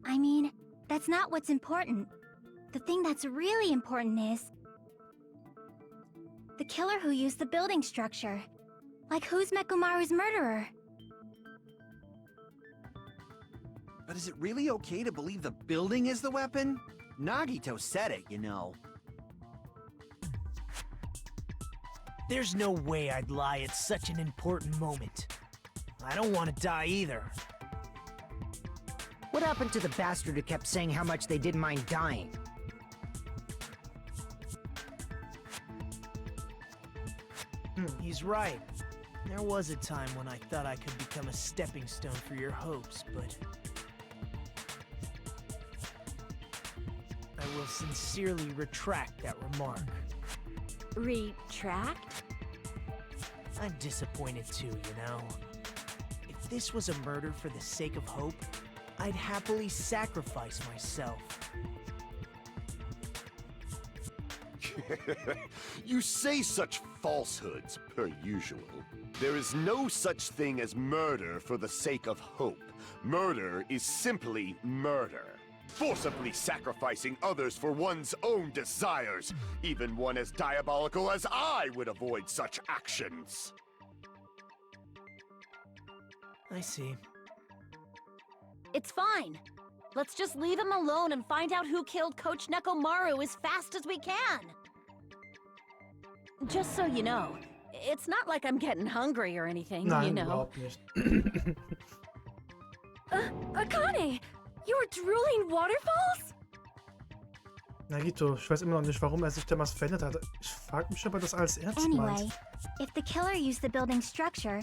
I mean, that's not what's important. The thing that's really important is the killer who used the building structure. Like, who's Mekumaru's murderer? But is it really okay to believe the building is the weapon? Nagito said it, you know. There's no way I'd lie at such an important moment. I don't want to die either. What happened to the bastard who kept saying how much they didn't mind dying? He's right. There was a time when I thought I could become a stepping stone for your hopes, but I will sincerely retract that remark. Retract? I'm disappointed too, you know. If this was a murder for the sake of hope, I'd happily sacrifice myself. You say such falsehoods, per usual. There is no such thing as murder for the sake of hope. Murder is simply murder. Forcibly sacrificing others for one's own desires. Even one as diabolical as I would avoid such actions. I see. It's fine. Let's just leave him alone and find out who killed Coach Nekomaru as fast as we can. Just so you know, It's not like I'm getting hungry or anything, Nein, you know. überhaupt nicht. Akane, you're drooling waterfalls? Nagito, ich weiß immer noch nicht, warum er sich damals verändert hat. Ich frage mich, ob er das als ernst Anyway, meint. if the killer used the building's structure,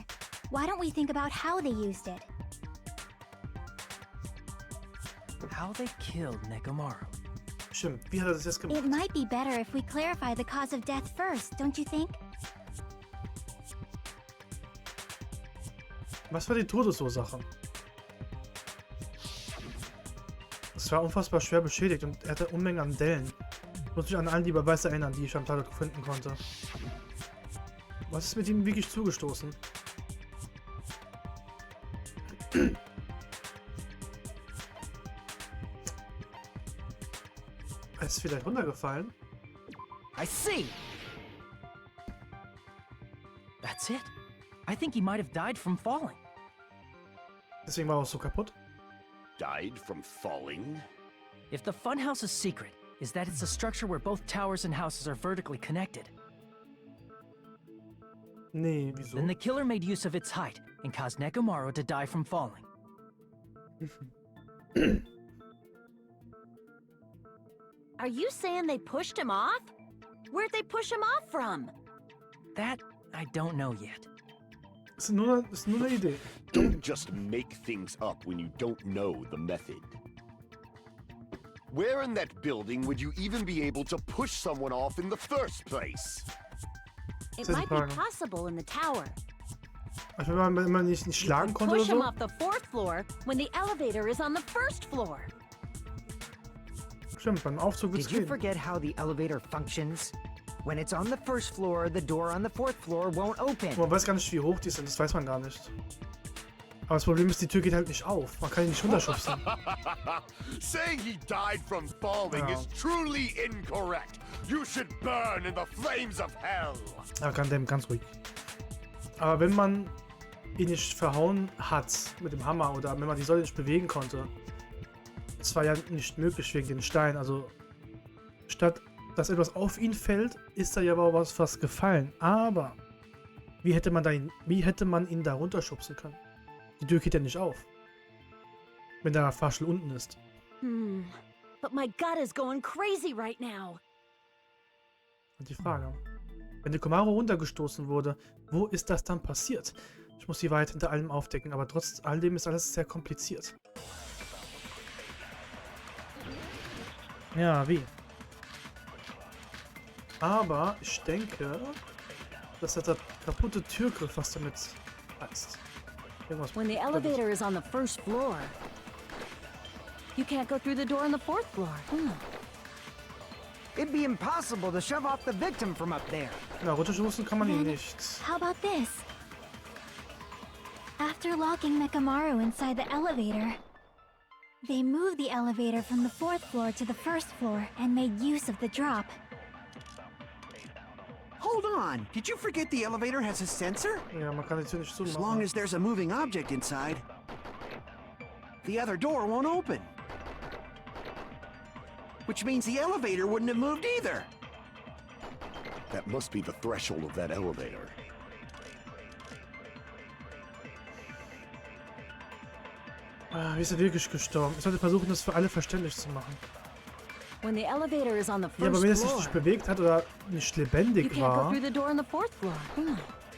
why don't we think about how they used it? How they killed Nekomaru. Stimmt, wie hat er das jetzt It gemacht? might be better if we clarify the cause of death first, don't you think? Was war die Todesursache? Es war unfassbar schwer beschädigt und er hatte Unmengen an Dellen. Ich muss mich an all die Beweise erinnern, die ich am Tatort finden konnte. Was ist mit ihm wirklich zugestoßen? Er ist vielleicht runtergefallen. I see! That's it. I think he might have died from falling. Deswegen war er auch so kaputt. Died from falling? If the funhouse's secret is that it's a structure where both towers and houses are vertically connected, Nee, wieso? then the killer made use of its height and caused Nekomaru to die from falling. Are you saying they pushed him off? Where'd they push him off from? That I don't know yet. Ist nur eine Idee. Don't just make things up when you don't know the method. Where in that building would you even be able to push someone off in the first place? It Das ist might be eine Frage. possible in the tower. Also wenn man nicht You schlagen could konnte push oder him so. off the 4th floor when the elevator is on the 1st floor. Stimmt, beim Aufzug wird's Did you gehen. forget how the elevator functions? When it's on the first floor, the door on the fourth floor won't open. Man weiß gar nicht, wie hoch die sind, das weiß man gar nicht. Aber das Problem ist, die Tür geht halt nicht auf. Man kann ihn nicht runterschubsen. Saying he died from falling Ja. is truly incorrect. You should burn in the flames of hell. Ja, ganz ruhig. Aber wenn man ihn nicht verhauen hat mit dem Hammer oder wenn man die Säule nicht bewegen konnte, es war ja nicht möglich wegen den Steinen. Also statt dass etwas auf ihn fällt, ist da ja aber was gefallen. Aber wie hätte man ihn da runterschubsen können? Die Tür geht ja nicht auf, wenn der Fahrstuhl unten ist. But my gut is going crazy right now. Und die Frage, wenn Nekomaru runtergestoßen wurde, wo ist das dann passiert? Ich muss die Wahrheit hinter allem aufdecken, aber trotz alledem ist alles sehr kompliziert. Ja, wie? Aber ich denke, dass der kaputte Türgriff was damit heißt. Irgendwas When the elevator is on the 1st floor, you can't go through the door on the 4th floor. It'd be impossible to shove off the victim from up there. Na, runterstoßen kann man ihn nicht. How about this? After locking Nekomaru inside the elevator, they moved the elevator from the 4th floor to the 1st floor and made use of the drop. Hold on, did you forget the elevator has a sensor? Ja, man kann die Tür nicht As long zumachen. as there's a moving object inside, the other door won't open. Which means the elevator wouldn't have moved either. That must be the threshold of that elevator. Ah, wie ist er wirklich gestorben? Ich sollte versuchen, das für alle verständlich zu machen. When the elevator is on the Ja, aber 1st wenn es sich floor, nicht bewegt hat oder nicht you lebendig can't go war, through the door on the 4th floor.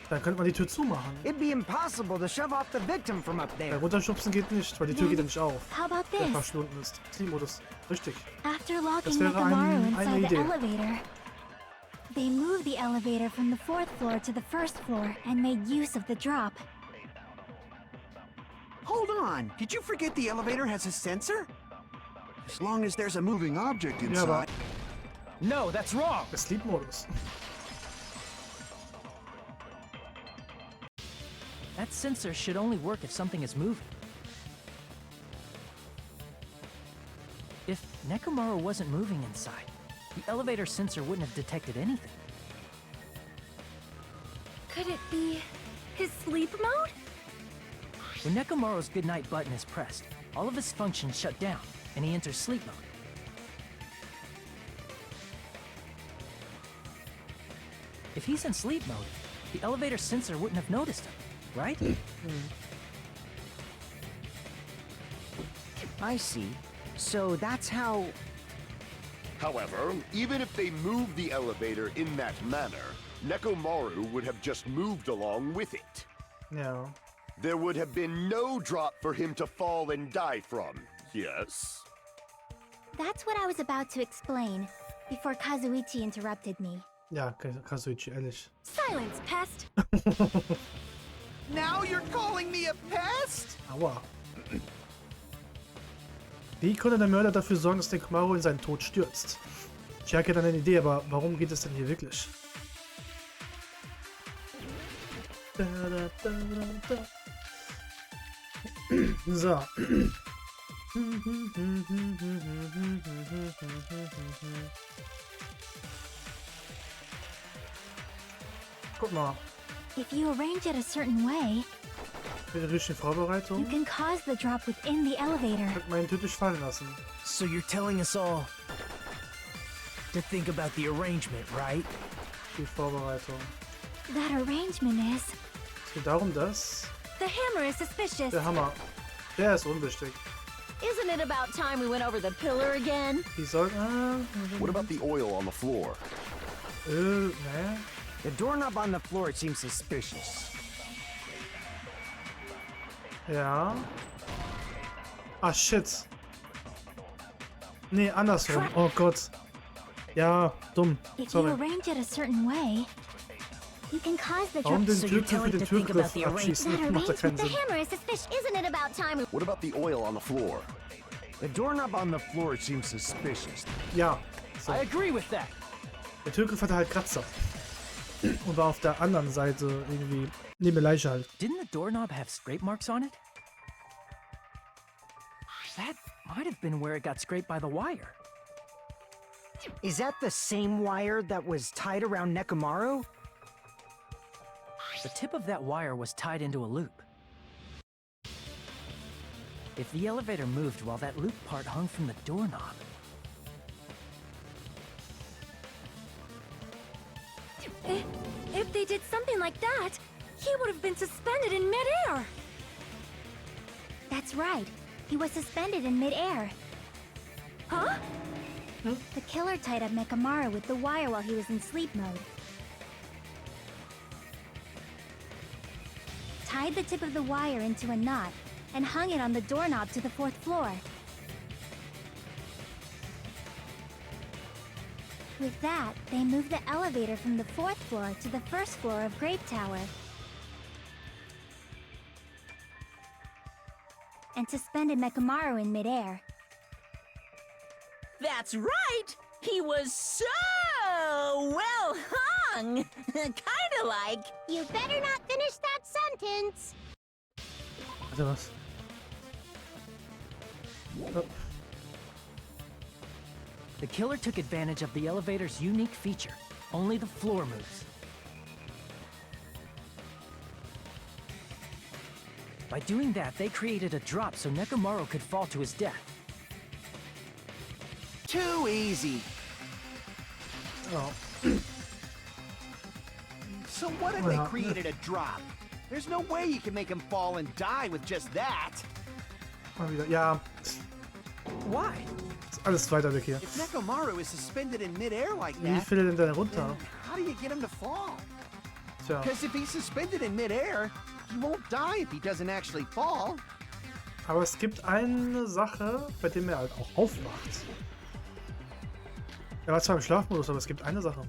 dann könnte man die Tür zumachen. It'd be impossible to shove off the victim from up Bei there. runterschubsen geht nicht, weil die Tür geht ja nicht auf. How about Der this? Fahrstuhl ist. Zielmodus. Richtig. After locking wäre Nekomaru eine inside the Idee. elevator, they moved the elevator from the 4th floor to the 1st floor and made use of the drop. Hold on, did you forget the elevator has a sensor? As long as there's a moving object Ja, aber inside. No, that's wrong! der Sleep-Modus. That sensor should only work if something is moving. If Nekomaru wasn't moving inside, the elevator sensor wouldn't have detected anything. Could it be his sleep mode? When Nekomaru's goodnight button is pressed, all of his functions shut down, and he enters sleep mode. If he's in sleep mode, the elevator sensor wouldn't have noticed him, right? I see. So that's how... However, even if they moved the elevator in that manner, Nekomaru would have just moved along with it. Ja. There would have been no drop for him to fall and die from, yes? That's what I was about to explain before Kazuichi interrupted me. Ja, Kazuichi, ehrlich. Silence, pest! Now you're calling me a pest? Aua. Wie konnte der Mörder dafür sorgen, dass Nekomaru in seinen Tod stürzt? Ich habe dann eine Idee, aber warum geht es denn hier wirklich? So. Guck mal. If you arrange it a certain way, Für die richtige you Vorbereitung. can cause the drop within the elevator. Könnte man ihn tödlich fallen lassen. So you're telling us all to think about the arrangement, right? Die Vorbereitung. That arrangement is... Es geht darum, dass The hammer is suspicious. der Hammer, der ist unwichtig. Isn't it about time we went over the pillar again? Die sollten... What about the oil on the floor? Ne? The doorknob on the floor seems suspicious. Ja. Ah, shit. Nee, andersrum. Oh Gott. Ja, dumm. If you Sorry. arrange it a certain way, you can cause the Warum drop... den So you're Türgriff für telling den to think about Türgriff the abschießen? That Macht ja keinen arrangement, the Sinn. hammer is suspicious. Isn't it about time we... What about the oil on the floor? The doorknob on the floor seems suspicious. Ja. So. I agree with that. Der Türgriff hatte halt Kratzer. Und war auf der anderen Seite irgendwie neben der Leiche halt. Didn't the doorknob have scrape marks on it? That might have been where it got scraped by the wire. Is that the same wire that was tied around Nekomaru? The tip of that wire was tied into a loop. If the elevator moved while that loop part hung from the doorknob, If they did something like that, he would have been suspended in midair. That's right. He was suspended in midair. Huh? The killer tied up Nekomaru with the wire while he was in sleep mode. Tied the tip of the wire into a knot and hung it on the doorknob to the 4th floor. With that, they moved the elevator from the 4th floor to the 1st floor of Grape Tower. And suspended Nekomaru in midair. That's right! He was so well hung! Kinda like... You better not finish that sentence! Warte, was? Oh. the killer took advantage of the elevator's unique feature. Only the floor moves. By doing that, they created a drop so Nekomaru could fall to his death. Too easy. Oh. So what if they created a drop? There's no way you can make him fall and die with just that. Mal wieder. Ja. Why? Ist alles weiter weg hier. If Nekomaru is suspended in midair like Wie that, fällt er denn da runter? then how do you get him to fall? Tja. Because if he's suspended in midair, he won't die if he doesn't actually fall. Aber es gibt eine Sache, bei dem er halt auch aufwacht. Er war zwar im Schlafmodus, aber es gibt eine Sache.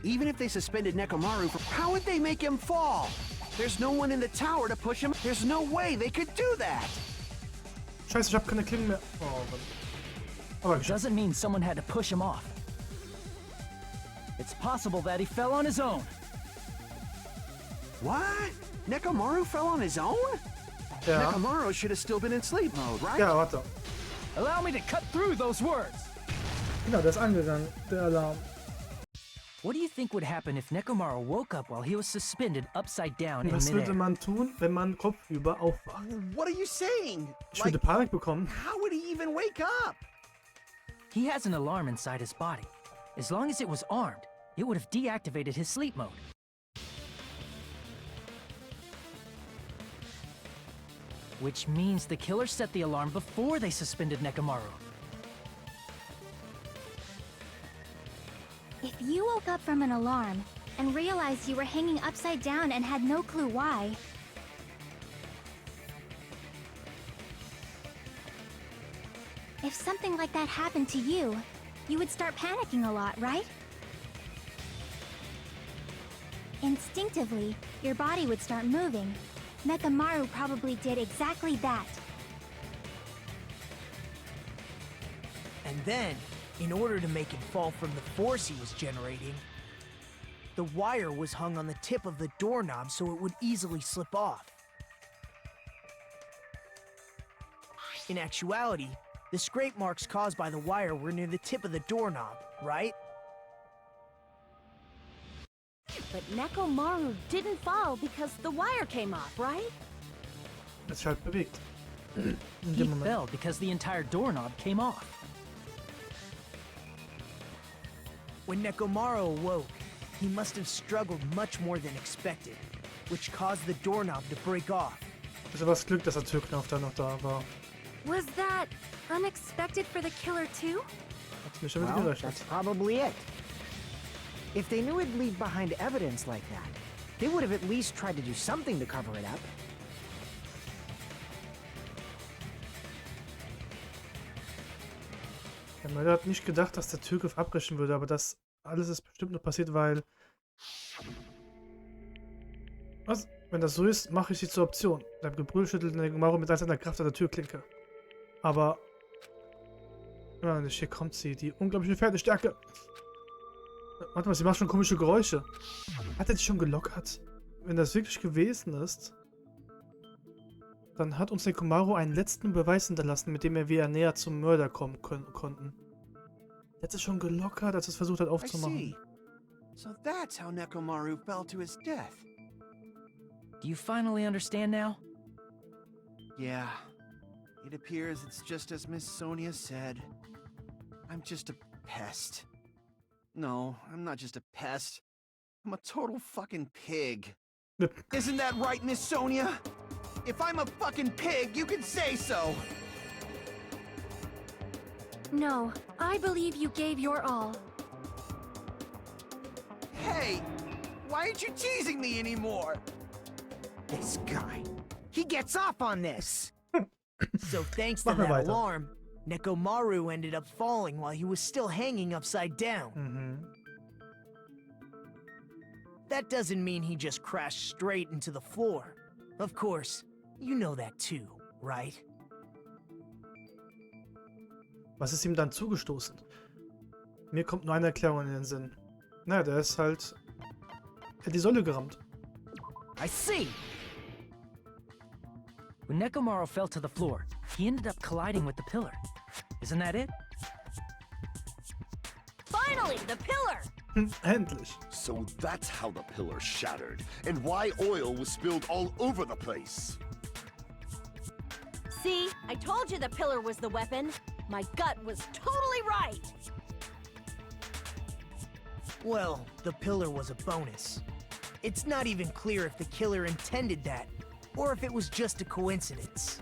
Even if they suspended Nekomaru, how would they make him fall? There's no one in the tower to push him. There's no way they could do that. Scheiße, ich hab keine Klingen mehr. Oh, Mann. Aber geschafft. Doesn't mean someone had to push him off. It's possible that he fell on his own. What? Nekomaru fell on his own? Ja. Nekomaru should have still been in sleep mode, right? Ja, warte. Allow me to cut through those words. Genau, der ist angegangen, der Alarm. What do you think would happen if Nekomaru woke up while he was suspended upside down in Was würde midair? man tun, wenn man kopfüber aufwacht? What are you saying? Ich würde Panik bekommen. How would he even wake up? He has an alarm inside his body. As long as it was armed, it would have deactivated his sleep mode. Which means the killer set the alarm before they suspended Nekomaru. If you woke up from an alarm and realized you were hanging upside down and had no clue why, if something like that happened to you, you would start panicking a lot, right? Instinctively, your body would start moving. Nekomaru probably did exactly that. And then, in order to make him fall from the force he was generating, the wire was hung on the tip of the doorknob so it would easily slip off. In actuality, the scrape marks caused by the wire were near the tip of the doorknob, right? But Nekomaru didn't fall because the wire came off, right? Es ist halt bewegt. In He dem Moment. fell because the entire doorknob came off. When Nekomaru awoke, he must have struggled much more than expected, which caused the doorknob to break off. Also was Glück, dass der Türknopf da noch da war. Was that unexpected for the killer too? Hat's nicht damit Well, gerechnet. that's probably it. If they knew it'd leave behind evidence like that, they would have at least tried to do something to cover it up. Der Mörder hat nicht gedacht, dass der Türgriff abbrechen würde, aber das alles ist bestimmt nur passiert, weil... Was? Wenn das so ist, mache ich sie zur Option. Sein Gebrüll schüttelt Nekomaru mit seiner Kraft an der Türklinke. Aber... Ja, nicht, hier kommt sie, die unglaubliche Pferdestärke. Warte mal, sie macht schon komische Geräusche. Hat er sich schon gelockert? Wenn das wirklich gewesen ist, dann hat uns Nekomaru einen letzten Beweis hinterlassen, mit dem wir näher zum Mörder kommen konnten. Er hat sich schon gelockert, als er es versucht hat I aufzumachen. see. So that's how Nekomaru fell to his death. Do you finally understand now? Yeah. It appears it's just as Miss Sonia said. I'm just a pest. No, I'm not just a pest. I'm a total fucking pig. Isn't that right, Miss Sonia? If I'm a fucking pig, you can say so! No, I believe you gave your all. Hey! Why aren't you teasing me anymore? This guy. He gets off on this! So thanks to Machen wir that weiter. alarm, Nekomaru ended up falling while he was still hanging upside down. Mhm. That doesn't mean he just crashed straight into the floor. Of course, you know that too, right? Was ist ihm dann zugestoßen? Mir kommt nur eine Erklärung in den Sinn. Naja, der ist halt... Er hat die Säule gerammt. I see! When Nekomaru fell to the floor, he ended up colliding with the pillar. Isn't that it? Finally, the pillar! Endlich. So that's how the pillar shattered, and why oil was spilled all over the place. See, I told you the pillar was the weapon. My gut was totally right. Well, the pillar was a bonus. It's not even clear if the killer intended that, or if it was just a coincidence.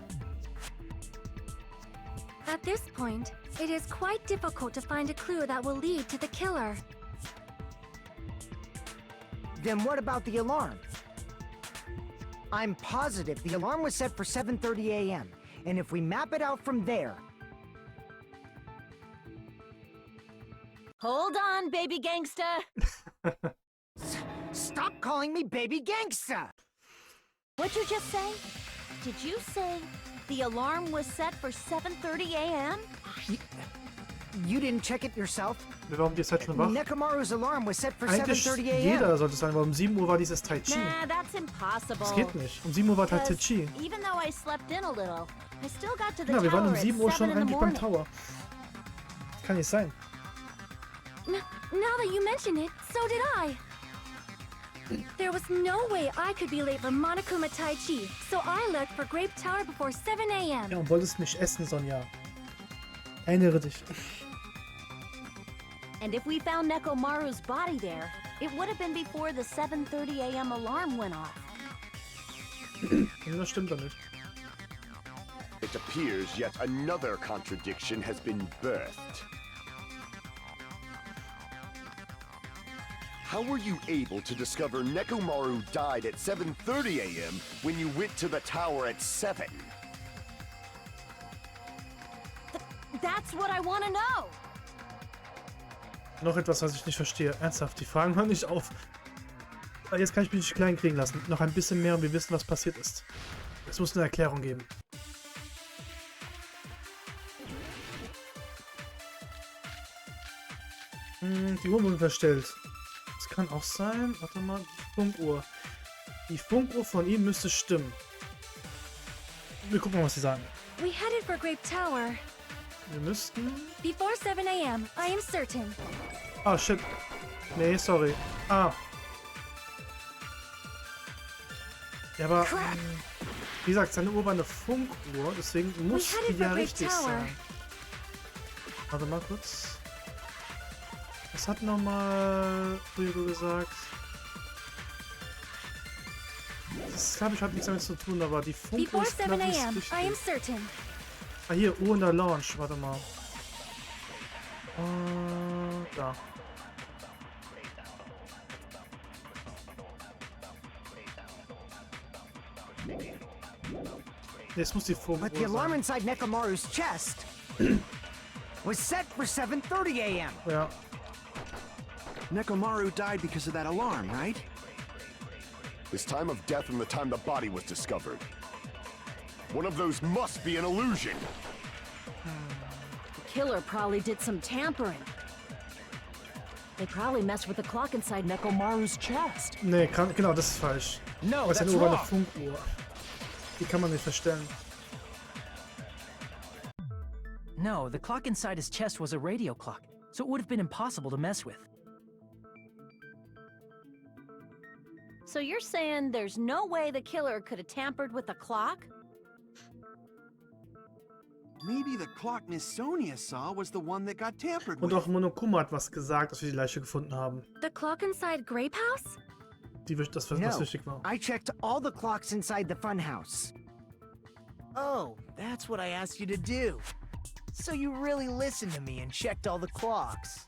At this point, it is quite difficult to find a clue that will lead to the killer. Then what about the alarm? I'm positive the alarm was set for 7:30 a.m., and if we map it out from there... Hold on, baby gangsta. Stop calling me baby gangsta! What'd you just say? Did you say the alarm was set for 7:30 a.m.? You didn't check it yourself? Warum die Zeit schon wach? Nekomaru's alarm was set for Eigentlich 7:30 a.m. jeder sollte es sein, weil um 7 Uhr war dieses Tai Chi. Nah, that's impossible. Das geht nicht. Um 7 Uhr war Tai Because Chi. even though I slept in a little, I still got to the Ja, wir waren tower um at 7 Uhr 7 schon in the eigentlich beim morning. Tower. Kann nicht sein. Now that you mention it, so did I. There was no way I could be late for Monokuma Tai Chi, so I left for Grape Tower before 7 a.m. Ja, und wolltest mich essen, Sonja. Erinnere dich. And if we found Nekomaru's body there, it would have been before the 7:30 a.m. alarm went off. Das stimmt doch nicht. It appears yet another contradiction has been birthed. How were you able to discover Nekomaru died at 7:30 a.m. when you went to the tower at 7? That's what I want to know. Noch etwas, was ich nicht verstehe. Ernsthaft, die Fragen hören nicht auf. Aber jetzt kann ich mich nicht klein kriegen lassen. Noch ein bisschen mehr und wir wissen, was passiert ist. Es muss eine Erklärung geben. Die Uhr wurde verstellt. Das kann auch sein. Warte mal, die Funkuhr. Die Funkuhr von ihm müsste stimmen. Wir gucken mal, was sie sagen. We headed for Grape Tower. Wir müssten... Before 7 a.m., I am certain. Ah, shit. Nee, sorry. Ah. Ja, aber... wie gesagt, seine Uhr war eine Funkuhr, deswegen muss die ja richtig sein. Warte mal kurz. Was hat nochmal Ryugo gesagt? Das, glaube ich, hat nichts damit zu tun, aber die Funkuhr ist, glaube ich, richtig. Ah, hier, Uhr in der Lounge. Warte mal. Da. Jetzt muss die Funkuhr But the alarm sein. inside Nekomaru's chest was set for 7:30 a.m. Ja. Nekomaru died because of that alarm, right? His time of death and the time the body was discovered. One of those must be an illusion. The killer probably did some tampering. They probably messed with the clock inside Nekomaru's chest. Nee, genau, das ist falsch. No, Aber seine that's Uhr war eine wrong. Funkuhr. Die kann man nicht verstellen. No, the clock inside his chest was a radio clock, so it would have been impossible to mess with. So you're saying there's no way the killer could have tampered with the clock? Maybe the clock Miss Sonia saw was the one that got tampered Und with. auch Monokuma hat was gesagt, dass wir die Leiche gefunden haben. The clock inside Grape House? Das, was No, wichtig war. I checked all the clocks inside the funhouse. Oh, that's what I asked you to do. So you really listened to me and checked all the clocks.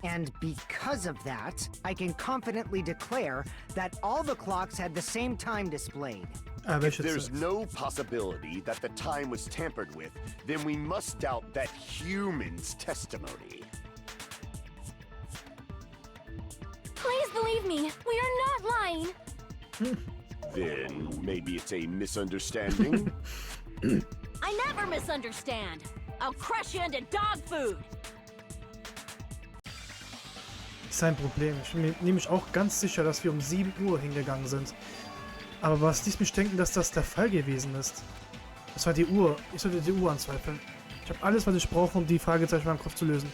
And because of that, I can confidently declare that all the clocks had the same time displayed. Ah, If welche there's Zeit? no possibility that the time was tampered with, then we must doubt that human's testimony. Please believe me, we are not lying. Then maybe it's a misunderstanding? I never misunderstand. I'll crush you into dog food. Sein Problem. Ich bin mir nämlich auch ganz sicher, dass wir um 7 Uhr hingegangen sind. Aber was ließ mich denken, dass das der Fall gewesen ist? Das war die Uhr. Ich sollte die Uhr anzweifeln. Ich habe alles, was ich brauche, um die Fragezeichen in meinem Kopf zu lösen.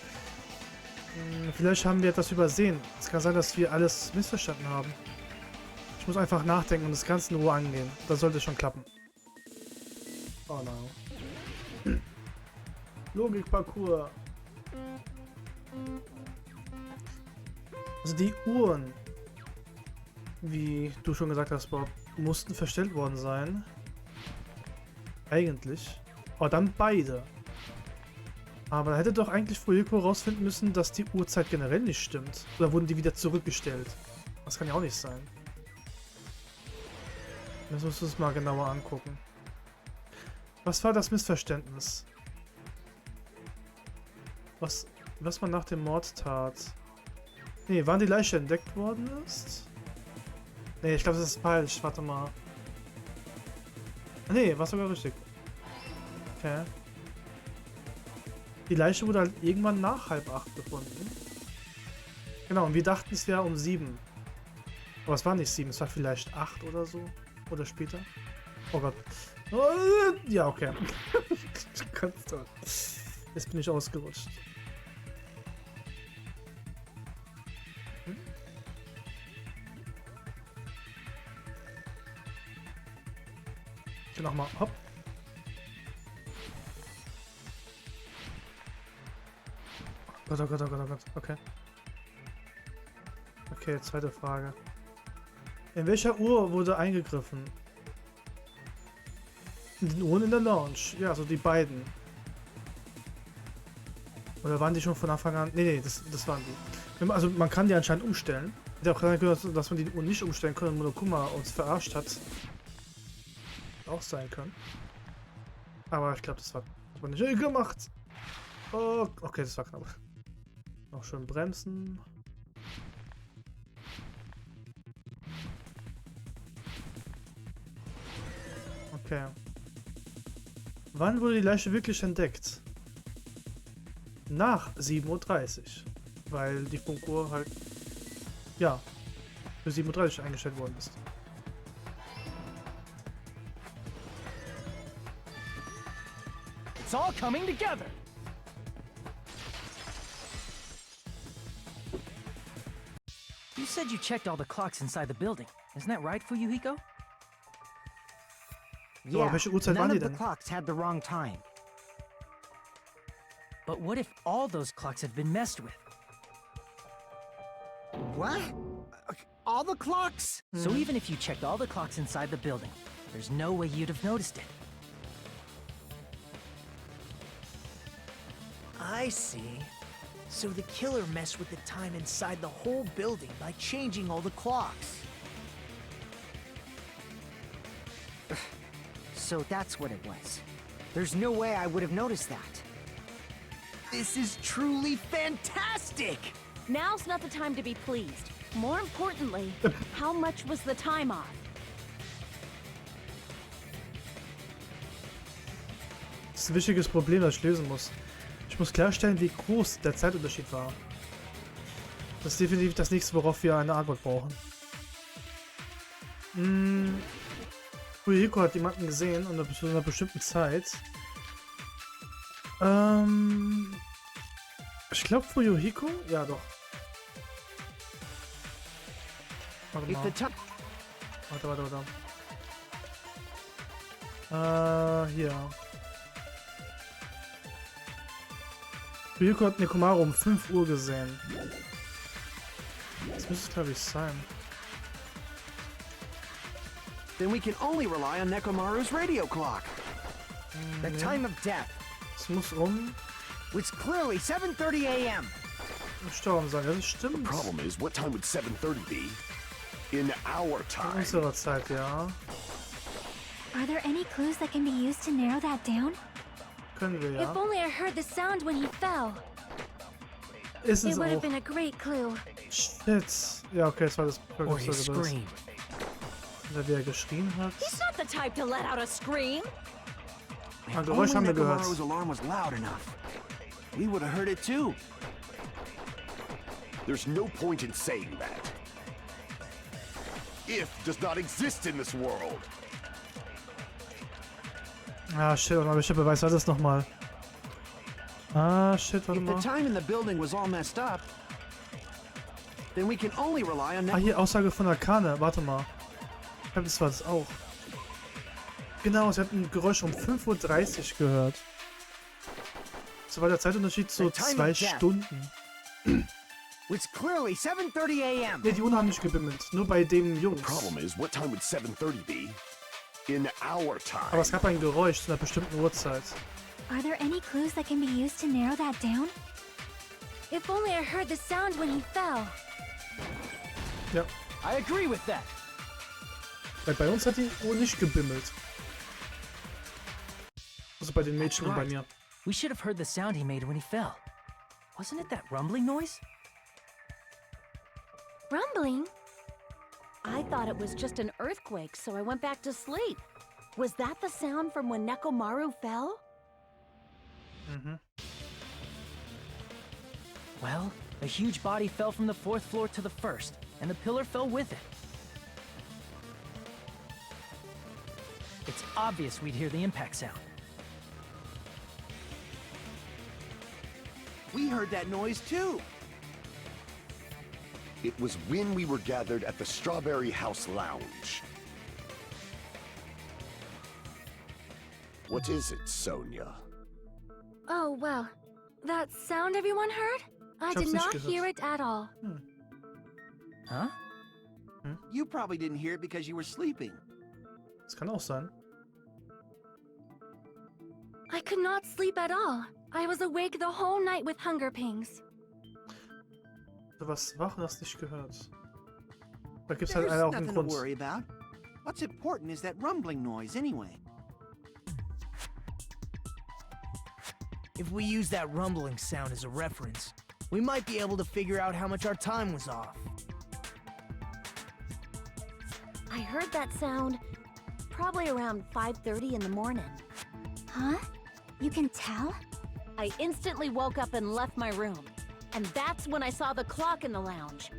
Vielleicht haben wir etwas übersehen. Es kann sein, dass wir alles missverstanden haben. Ich muss einfach nachdenken und das Ganze in Ruhe angehen. Das sollte schon klappen. Oh no. Logikparcours. Also die Uhren, wie du schon gesagt hast, Bob, mussten verstellt worden sein. Eigentlich. Aber dann beide. Aber da hätte doch eigentlich Fuyuko rausfinden müssen, dass die Uhrzeit generell nicht stimmt. Oder wurden die wieder zurückgestellt? Das kann ja auch nicht sein. Das musst du es mal genauer angucken. Was war das Missverständnis? Was man nach dem Mord tat? Nee, wann die Leiche entdeckt worden ist? Nee, ich glaube, das ist falsch. Warte mal. Nee, war sogar richtig. Okay. Die Leiche wurde halt irgendwann nach 7:30 gefunden. Genau, und wir dachten, es wäre um 7. Aber es war nicht 7, es war vielleicht 8 oder so. Oder später. Oh Gott. Ja, okay. Ganz toll. Jetzt bin ich ausgerutscht. Nochmal, hopp. Gott, oh Gott, oh Gott, oh Gott. Okay. Okay, zweite Frage. In welcher Uhr wurde eingegriffen? In den Uhren in der Lounge. Ja, also die beiden. Oder waren die schon von Anfang an? Nee, das waren die. Also man kann die anscheinend umstellen. Ich hätte auch gerade gehört, dass man die Uhren nicht umstellen kann und Monokuma uns verarscht hat. Auch sein können. Aber ich glaube, das war nicht gemacht. Oh, okay, das war knapp. Noch schön bremsen. Okay. Wann wurde die Leiche wirklich entdeckt? Nach 7:30 Uhr. Weil die Funkuhr halt, ja, für 7:30 Uhr eingestellt worden ist. It's all coming together. You said you checked all the clocks inside the building. Isn't that right, Fuyuhiko? Yeah, welche Uhrzeit waren none die of the denn? clocks had the wrong time. But what if all those clocks have been messed with? What? All the clocks? So even if you checked all the clocks inside the building, there's no way you'd have noticed it. I see. So the killer messed with the time inside the whole building by changing all the clocks. So that's what it was. There's no way I would have noticed that. This is truly fantastic! Now's not the time to be pleased. More importantly, how much was the time off? Das ist ein wichtiges Problem, das ich lösen muss. Ich muss klarstellen, wie groß der Zeitunterschied war. Das ist definitiv das nächste, worauf wir eine Antwort brauchen. Fuyuhiko hat jemanden gesehen und zu einer bestimmten Zeit. Ich glaube Fuyuhiko? Ja, doch. Warte mal. Warte. Hier. Fuyuhiko hat Nekomaru um 5 Uhr gesehen. Das müsste es, glaube ich, sein. Then we can only rely on Nekomaru's radio clock. The time of death Es muss um was clearly 7:30 a.m. gestorben sein. Das stimmt. Problem is, what time would 7:30 be? In our In time. unserer Zeit, ja. Are there any clues that can be used to narrow that down? Können wir, ja. If only I heard the sound when he fell. Ist It es would have auch. been a great clue. Shit. Ja, okay, es war das Or his scream. Wie er geschrien hat. He's not the type to let out a scream. Ein Geräusch haben wir gehört. Nekomaru's alarm was loud enough. We would have heard it too. There's no point in saying that. If does not exist in this world. Ah, shit, aber welcher Beweis war das nochmal? Ah, shit, warte If the mal. time in the building was all messed up, then we can only rely on Ah, hier, Aussage von Akane. Warte mal. Ich glaube, das war das auch. Genau, sie hat ein Geräusch um 5:30 Uhr gehört. So war der Zeitunterschied so 2 Stunden. Was clearly 7:30 a.m. Ne, die Uhren haben nicht gebimmelt. Nur bei dem Jungs. Problem is, what time would 7:30 be? In our time. Aber es gab ein Geräusch zu einer bestimmten Uhrzeit. Are there any clues that can be used to narrow that down? If only I heard the sound when he fell. Ja, I agree with that. weil bei uns hat die Uhr nicht gebimmelt. Also bei den Mädchen und bei mir. We should have heard the sound he made when he fell. Wasn't it that rumbling noise? Rumbling? I thought it was just an earthquake, so I went back to sleep. Was that the sound from when Nekomaru fell? Well, a huge body fell from the 4th floor to the 1st, and the pillar fell with it. It's obvious we'd hear the impact sound. We heard that noise too. It was when we were gathered at the Strawberry House Lounge. What is it, Sonia? Oh, well. That sound everyone heard? I Ich hab's did nicht not gehört. hear it at all. Huh? You probably didn't hear it because you were sleeping. Das kann auch sein. I could not sleep at all. I was awake the whole night with hunger pangs. Du warst wach und hast nicht gehört. Da gibt's halt There's auch einen nothing to Grund. worry about. What's important is that rumbling noise anyway. If we use that rumbling sound as a reference, we might be able to figure out how much our time was off. I heard that sound probably around 5:30 in the morning. Huh? You can tell? I instantly woke up and left my room. And that's when I saw the clock in the lounge.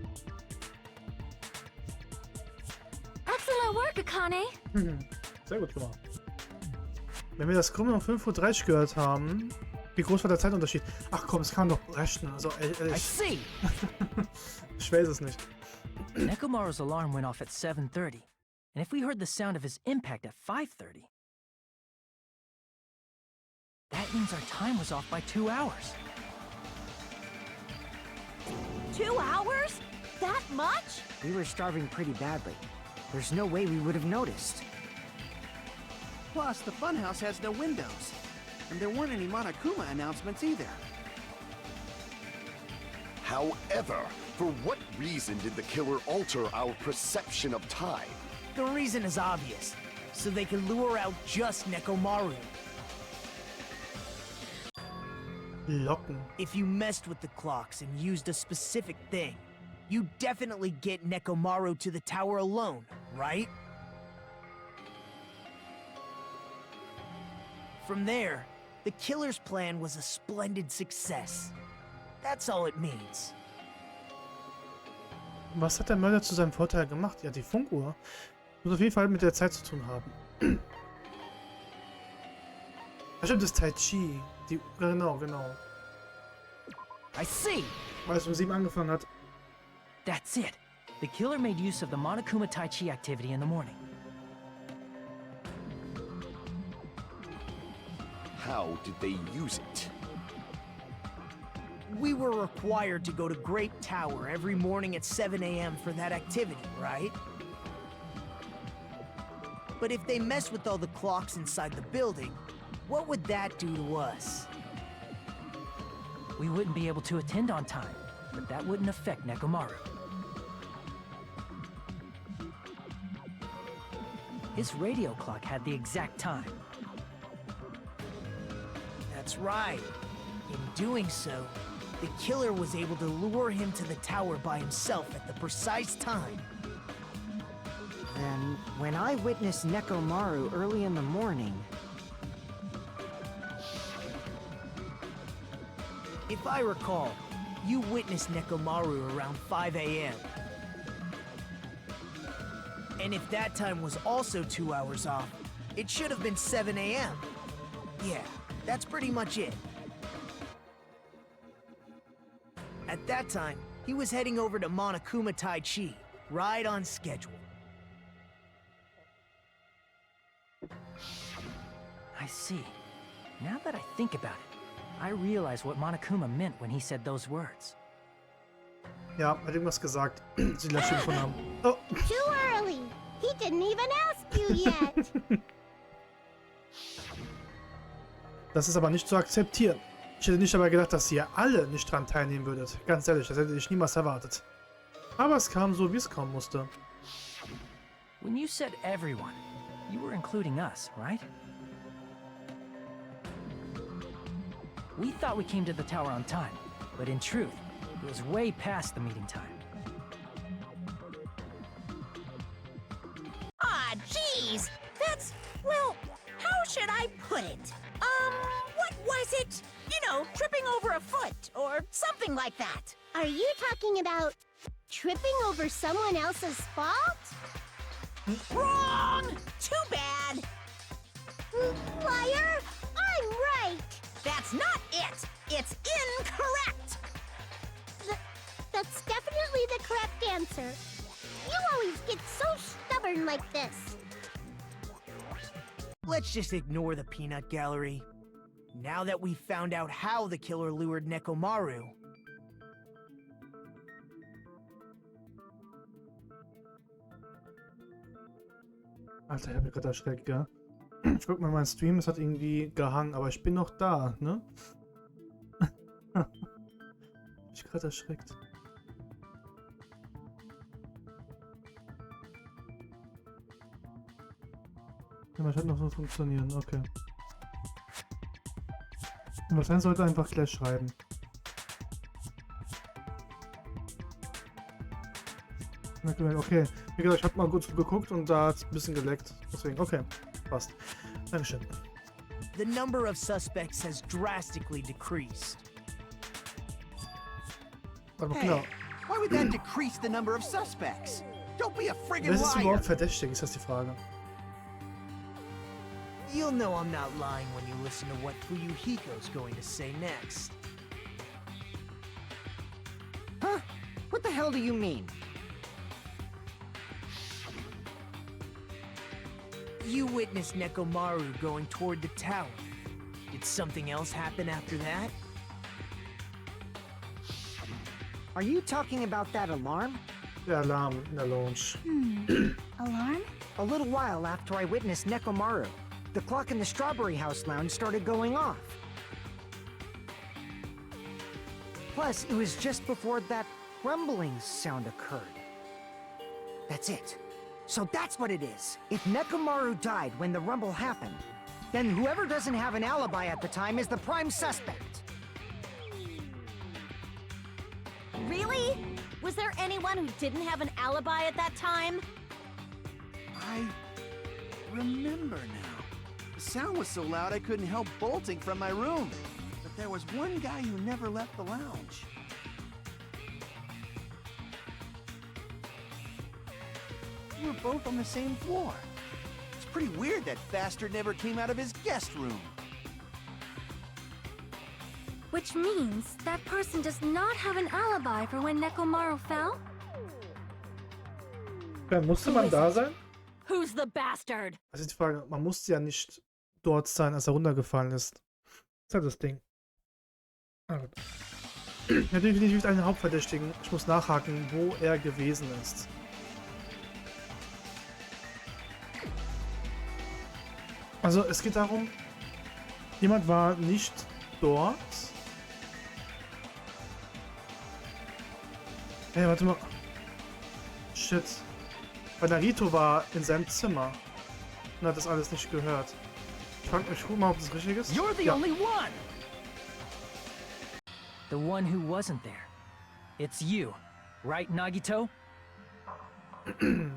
Excellent work, Akane. Sehr gut gemacht. Wenn wir das Krummen um 5:30 Uhr gehört haben, wie groß war der Zeitunterschied? Ach komm, es kann doch rechnen. Also, I see! ich weiß es nicht. Nekomaru's alarm went off at 7:30, and if we heard the sound of his impact at 5:30, that means our time was off by 2 hours. 2 hours? That much? We were starving pretty badly. There's no way we would have noticed. Plus, the funhouse has no windows. And there weren't any Monokuma announcements either. However, for what reason did the killer alter our perception of time? The reason is obvious. So they can lure out just Nekomaru. Locken. If you messed with the clocks and used a specific thing, you definitely get Nekomaru to the tower alone, right? From there, the killer's plan was a splendid success. That's all it means. Was hat der Mörder zu seinem Vorteil gemacht? Ja, die Funkuhr. Muss auf jeden Fall mit der Zeit zu tun haben. Ja, stimmt, das Tai Chi. Die, genau. I see! Weil es um 7 angefangen hat. That's it. The killer made use of the Monokuma Tai Chi activity in the morning. How did they use it? We were required to go to Grape Tower every morning at 7 a.m. for that activity, right? But if they mess with all the clocks inside the building, what would that do to us? We wouldn't be able to attend on time, but that wouldn't affect Nekomaru. His radio clock had the exact time. That's right. In doing so, the killer was able to lure him to the tower by himself at the precise time. Then, when I witnessed Nekomaru early in the morning, If I recall, you witnessed Nekomaru around 5 a.m. And if that time was also 2 hours off, it should have been 7 a.m. Yeah, that's pretty much it. At that time, he was heading over to Monokuma Tai Chi, right on schedule. I see. Now that I think about it, I realize what Monokuma meant when he said those words. Ja, hat irgendwas gesagt. Sie gleich schon gefunden haben. Oh. Too early. He didn't even ask you yet. Das ist aber nicht zu akzeptieren. Ich hätte nicht dabei gedacht, dass ihr alle nicht dran teilnehmen würdet. Ganz ehrlich, das hätte ich niemals erwartet. Aber es kam so, wie es kommen musste. When you said everyone, you were including us, right? We thought we came to the tower on time, but in truth, it was way past the meeting time. Ah, jeez. That's, well, how should I put it? What was it? You know, tripping over a foot or something like that. Are you talking about tripping over someone else's fault? Wrong! Too bad. Liar! I'm right! That's not it. It's incorrect. That's definitely the correct answer. You always get so stubborn like this. Let's just ignore the peanut gallery. Now that we've found out how the killer lured Nekomaru, Alter, ich hab mich gerade erschreckt, gell? Ich guck mal meinen Stream, es hat irgendwie gehangen, aber ich bin noch da, ne? Ich gerade erschreckt. Ja, man scheint noch so funktionieren, okay. Und wahrscheinlich sollte einfach gleich schreiben. Okay, wie gesagt, ich habe mal kurz geguckt und da hat es ein bisschen geleckt. Deswegen, okay, passt. Dankeschön. The number of suspects has drastically decreased. Warte mal, Hey, genau. why would that decrease the number of suspects? Don't be a friggin' Wer ist liar! überhaupt verdächtig, ist das die Frage. You'll know I'm not lying when you listen to what Fuyuhiko's going to say next. Huh? What the hell do you mean? You witnessed Nekomaru going toward the tower. Did something else happen after that? Are you talking about that alarm? Der Alarm in der Lounge. Alarm? A little while after I witnessed Nekomaru, the clock in the Strawberry House lounge started going off. Plus, it was just before that rumbling sound occurred. That's it. So that's what it is. If Nekomaru died when the rumble happened, then whoever doesn't have an alibi at the time is the prime suspect. Really? Was there anyone who didn't have an alibi at that time? I remember now. The sound was so loud I couldn't help bolting from my room. But there was one guy who never left the lounge. We were both on the same floor. It's pretty weird that bastard never came out of his guest room. Which means that person does not have an alibi for when Nekomaru fell? Ja, musste man da sein? Who's the bastard? Das ist die Frage. Man musste ja nicht dort sein, als er runtergefallen ist. Das ist halt das Ding. Ah, gut. Ja, definitiv einen Hauptverdächtigen. Ich muss nachhaken, wo er gewesen ist. Also, es geht darum, jemand war nicht dort. Hey, warte mal. Shit. Weil Narito war in seinem Zimmer und hat das alles nicht gehört. Ich guck mal, ob das richtig ist. You're the Ja. only one! The one who wasn't there. It's you, right, Nagito?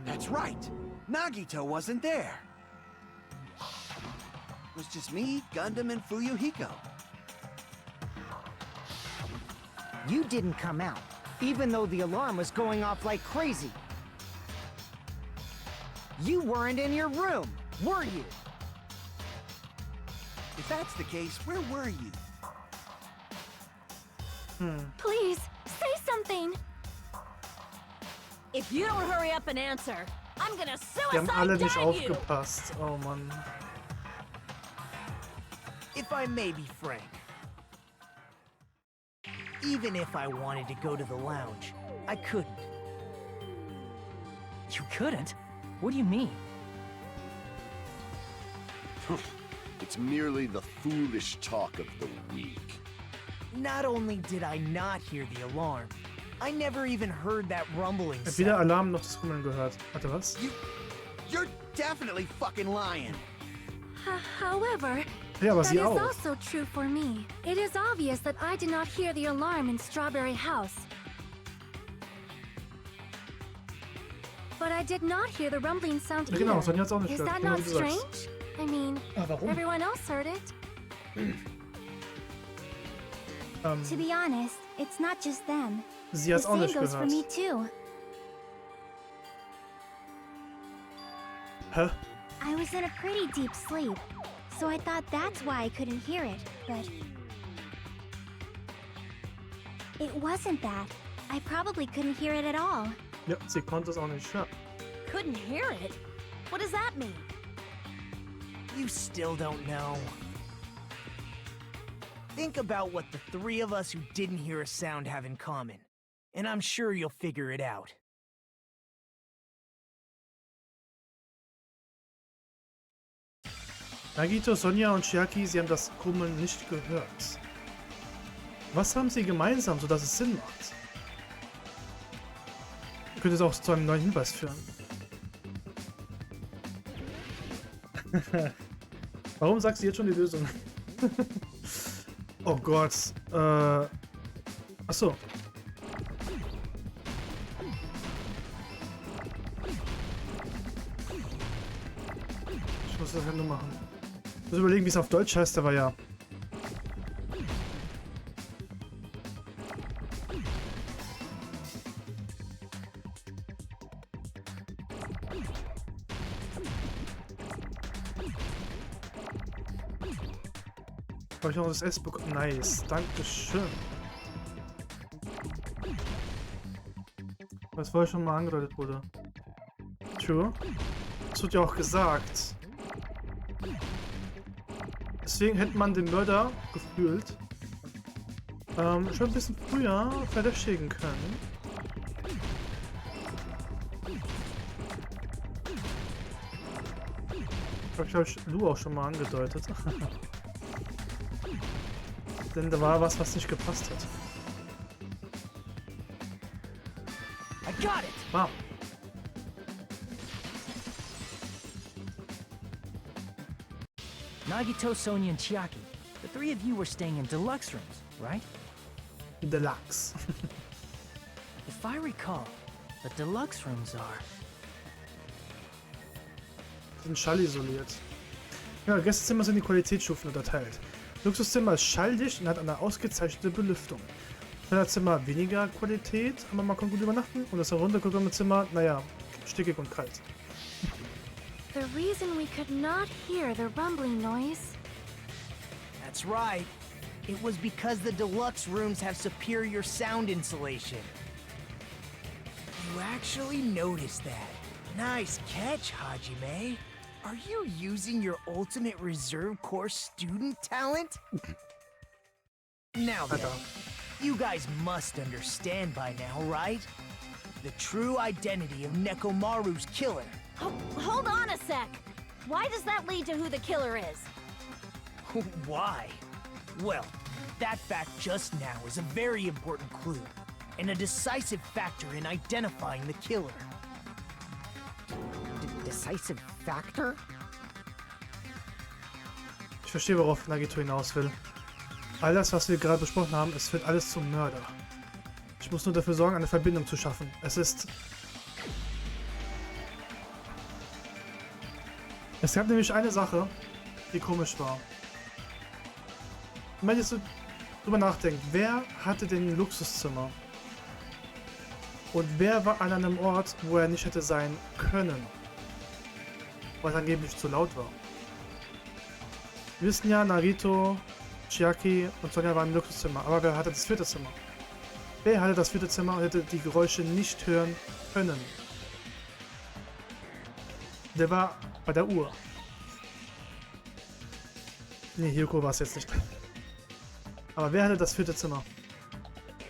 That's right. Nagito wasn't there. It was just me, Gundam, and Fuyuhiko. You didn't come out, even though the alarm was going off like crazy. You weren't in your room, were you? If that's the case, where were you? Please, say something! If you don't hurry up and answer, I'm gonna Die haben alle suicide nicht dive you! aufgepasst. Oh Mann. If I may be frank, even if I wanted to go to the lounge, I couldn't. You couldn't? What do you mean? It's merely the foolish talk of the weak. Not only did I not hear the alarm, I never even heard that rumbling Ich hab weder sound. Alarm noch das Rummeln gehört. Warte, was? You're definitely fucking lying. However, Ja, aber that sie is auch. also true for me. It is obvious that I did not hear the alarm in Strawberry House. But I did not hear the rumbling sound Ja, genau, either. Sonja hat's auch nicht Is gehört. that Genau not wie du sagst. strange? I mean, Ah, warum? everyone else heard it. To be honest, it's not just them. Sie The hat's auch same nicht goes for me gehört. too. Hä? I was in a pretty deep sleep, so I thought that's why I couldn't hear it, but... It wasn't that. I probably couldn't hear it at all. Ja, sie konnte es auch nicht hören. Couldn't hear it? What does that mean? You still don't know. Think about what the three of us who didn't hear a sound have in common, and I'm sure you'll figure it out. Nagito, Sonja und Chiaki, sie haben das Grummeln nicht gehört. Was haben sie gemeinsam, sodass es Sinn macht? Könnte es auch zu einem neuen Hinweis führen. Warum sagst du jetzt schon die Lösung? Oh Gott. Achso. Ich muss das halt nur machen. Ich muss überlegen, wie es auf Deutsch heißt, aber ja. Habe ich noch das S bekommen? Nice, dankeschön. Was vorher schon mal angedeutet wurde. True. Das wird ja auch gesagt. Deswegen hätte man den Mörder gefühlt schon ein bisschen früher verdächtigen können. Ich habe Lu auch schon mal angedeutet. Denn da war was nicht gepasst hat. I got it. Wow. Nagito, Sonia, and Chiaki. The three of you were staying in deluxe rooms, right? Deluxe. If I recall, the deluxe rooms are... Sind schallisoliert. Ja, Gästezimmer sind die Qualitätsstufen unterteilt. Luxuszimmer ist schalldicht und hat eine ausgezeichnete Belüftung. Standardzimmer weniger Qualität, aber man kann gut übernachten. Und das heruntergekommene Zimmer, naja, stickig und kalt. The reason we could not hear the rumbling noise. That's right. It was because the deluxe rooms have superior sound insulation. You actually noticed that. Nice catch, Hajime. Are you using your ultimate reserve course student talent? Now then, you guys must understand by now, right? The true identity of Nekomaru's killer. Oh, hold on a sec. Why does that lead to who the killer is? Why? Well, that fact just now is a very important clue, and a decisive factor in identifying the killer. Decisive factor? Ich verstehe, worauf Nagito hinaus will. All das, was wir gerade besprochen haben, es führt alles zum Mörder. Ich muss nur dafür sorgen, eine Verbindung zu schaffen. Es gab nämlich eine Sache, die komisch war. Wenn man jetzt so drüber nachdenkt, wer hatte denn ein Luxuszimmer? Und wer war an einem Ort, wo er nicht hätte sein können? Weil es angeblich zu laut war. Wir wissen ja, Narito, Chiaki und Sonja waren im Luxuszimmer. Aber wer hatte das vierte Zimmer? Wer hatte das vierte Zimmer und hätte die Geräusche nicht hören können? Der war bei der Uhr. Nee, Hyuko war es jetzt nicht. Aber wer hatte das vierte Zimmer?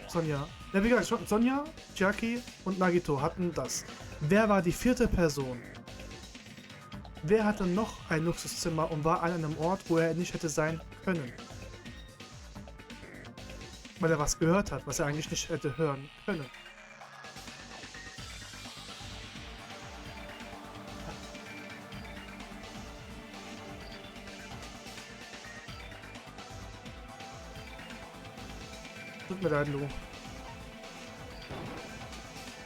Sonja. Ja, wie gesagt, Sonja, Chiaki und Nagito hatten das. Wer war die vierte Person? Wer hatte noch ein Luxuszimmer und war an einem Ort, wo er nicht hätte sein können? Weil er was gehört hat, was er eigentlich nicht hätte hören können. Tut mir leid, Lu.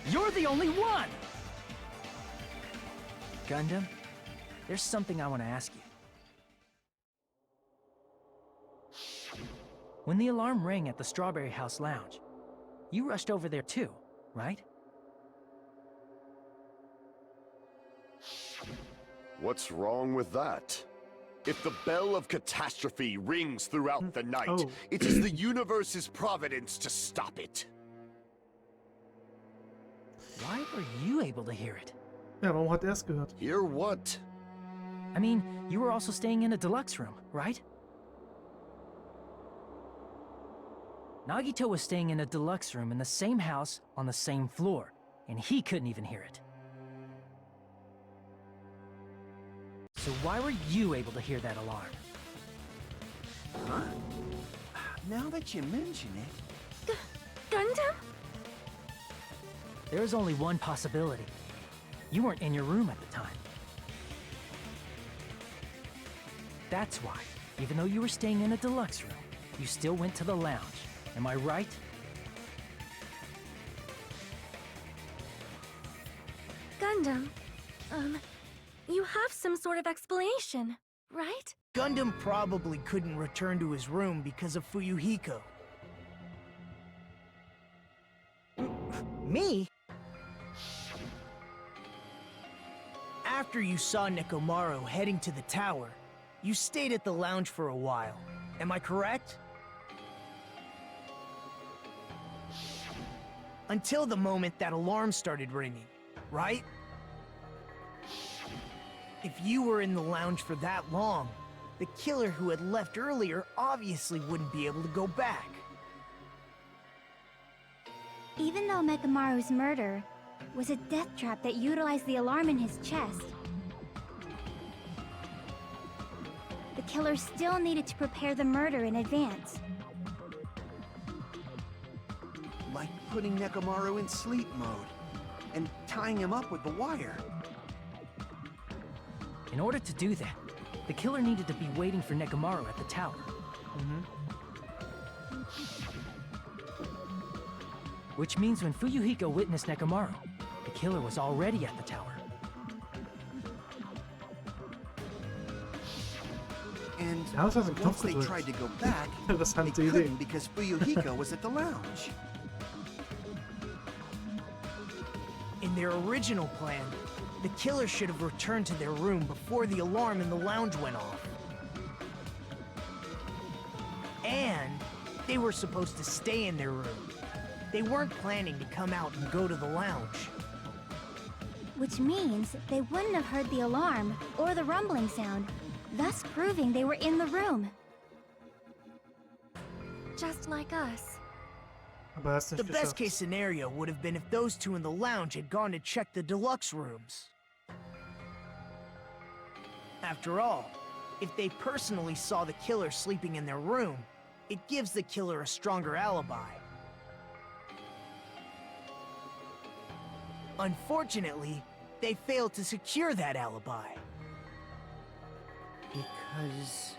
You're the only one! Gundam, there's something I want to ask you. When the alarm rang at the Strawberry House Lounge, you rushed over there too, right? What's wrong with that? If the bell of catastrophe rings throughout the night, it is the universe's providence to stop it. Why were you able to hear it? Ja, warum hat er es gehört? Hear what? I mean, you were also staying in a deluxe room, right? Nagito was staying in a deluxe room in the same house on the same floor, and he couldn't even hear it. So why were you able to hear that alarm? Huh? Now that you mention it... Gundam? There is only one possibility. You weren't in your room at the time. That's why, even though you were staying in a deluxe room, you still went to the lounge. Am I right? Gundam, you have some sort of explanation, right? Gundam probably couldn't return to his room because of Fuyuhiko. Me? After you saw Nekomaru heading to the tower, you stayed at the lounge for a while. Am I correct? Until the moment that alarm started ringing, right? If you were in the lounge for that long, the killer who had left earlier obviously wouldn't be able to go back. Even though Mekamaru's murder was a death trap that utilized the alarm in his chest, the killer still needed to prepare the murder in advance. Like putting Nekomaru in sleep mode and tying him up with the wire. In order to do that, the killer needed to be waiting for Nekomaru at the tower. Which means when Fuyuhiko witnessed Nekomaru, the killer was already at the tower. And Ja, das hat einen once Knopf they gedrückt. tried to go back, they Interessante Idee. couldn't because Fuyuhiko was at the lounge. In their original plan, the killer should have returned to their room before the alarm in the lounge went off. And they were supposed to stay in their room. They weren't planning to come out and go to the lounge. Which means they wouldn't have heard the alarm or the rumbling sound, thus proving they were in the room. Just like us. Aber er hat's nicht The best geschafft. case scenario would have been if those two in the lounge had gone to check the deluxe rooms. After all, if they personally saw the killer sleeping in their room, it gives the killer a stronger alibi. Unfortunately, they failed to secure that alibi. Because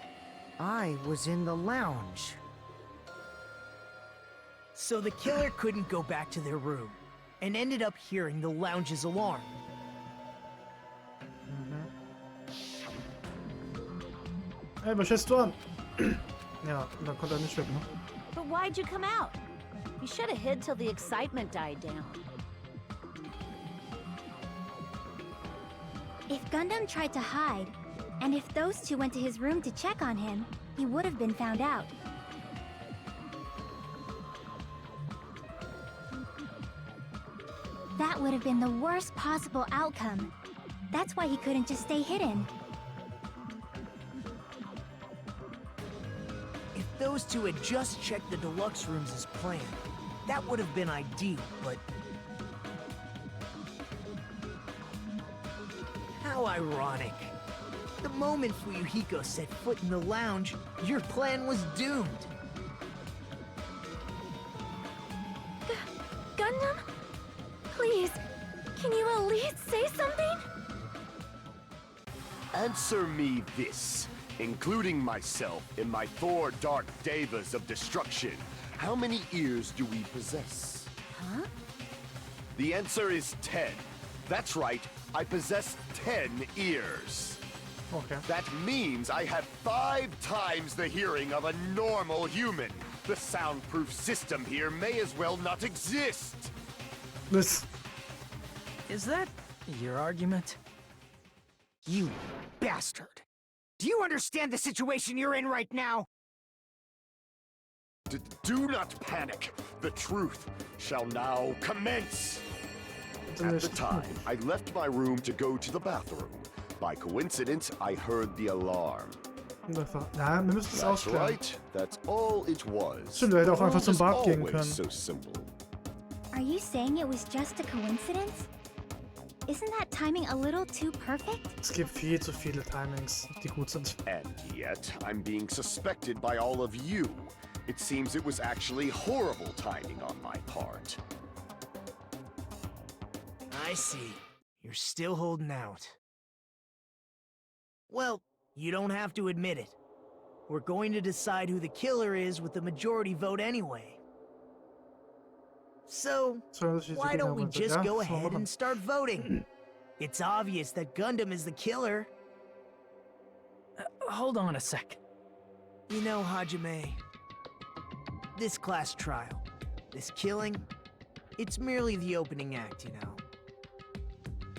I was in the lounge. So the killer couldn't go back to their room, and ended up hearing the lounge's alarm. Ey, was stellst du an? Ja, und dann konnte er nicht weg, ne? But why'd you come out? You should have hid till the excitement died down. If Gundam tried to hide, and if those two went to his room to check on him, he would have been found out. That would have been the worst possible outcome. That's why he couldn't just stay hidden. If those two had just checked the deluxe rooms as planned, that would have been ideal, but... How ironic. The moment Fuyuhiko set foot in the lounge, your plan was doomed. Gundam? Please, can you at least say something? Answer me this, including myself in my 4 dark devas of destruction. How many ears do we possess? Huh? The answer is 10. That's right, I possess 10 ears. Okay. That means I have 5 times the hearing of a normal human. The soundproof system here may as well not exist. Das. Is that your argument? You bastard! Do you understand the situation you're in right now? Do not panic. The truth shall now commence. At the time, I left my room to go to the bathroom. By coincidence, I heard the alarm. Ja, wir müssen es That's ausklären. right. That's all it was. Stimmt, er hätte auch einfach All zum is Bad gehen always können. So simple. Are you saying it was just a coincidence? Isn't that timing a little too perfect? Es gibt viel zu viele Timings, die gut sind. And yet, I'm being suspected by all of you. It seems it was actually horrible timing on my part. I see. You're still holding out. Well, you don't have to admit it. We're going to decide who the killer is with the majority vote anyway. So, why don't we just go ahead and start voting? It's obvious that Gundam is the killer. Hold on a sec. You know, Hajime, this class trial, this killing, it's merely the opening act, you know.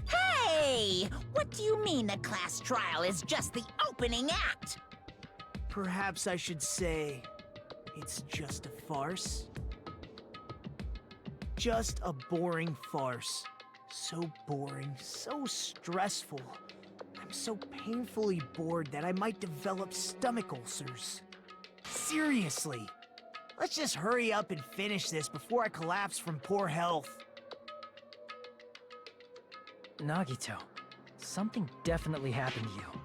Hey! What do you mean the class trial is just the opening act? Perhaps I should say, it's just a farce? Just a boring farce. So boring, so stressful. I'm so painfully bored that I might develop stomach ulcers. Seriously. Let's just hurry up and finish this before I collapse from poor health. Nagito, something definitely happened to you,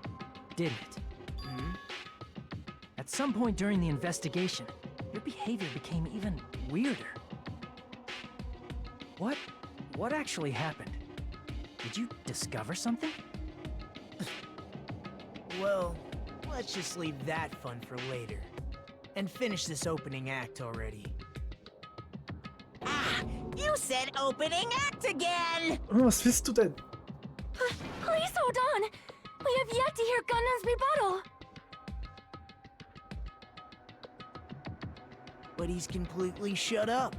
didn't it? Hmm? At some point during the investigation, your behavior became even weirder. What actually happened? Did you discover something? Well, let's just leave that fun for later. And finish this opening act already. Ah, you said opening act again! Was willst du denn? Please hold on! We have yet to hear Gundam's rebuttal! But he's completely shut up.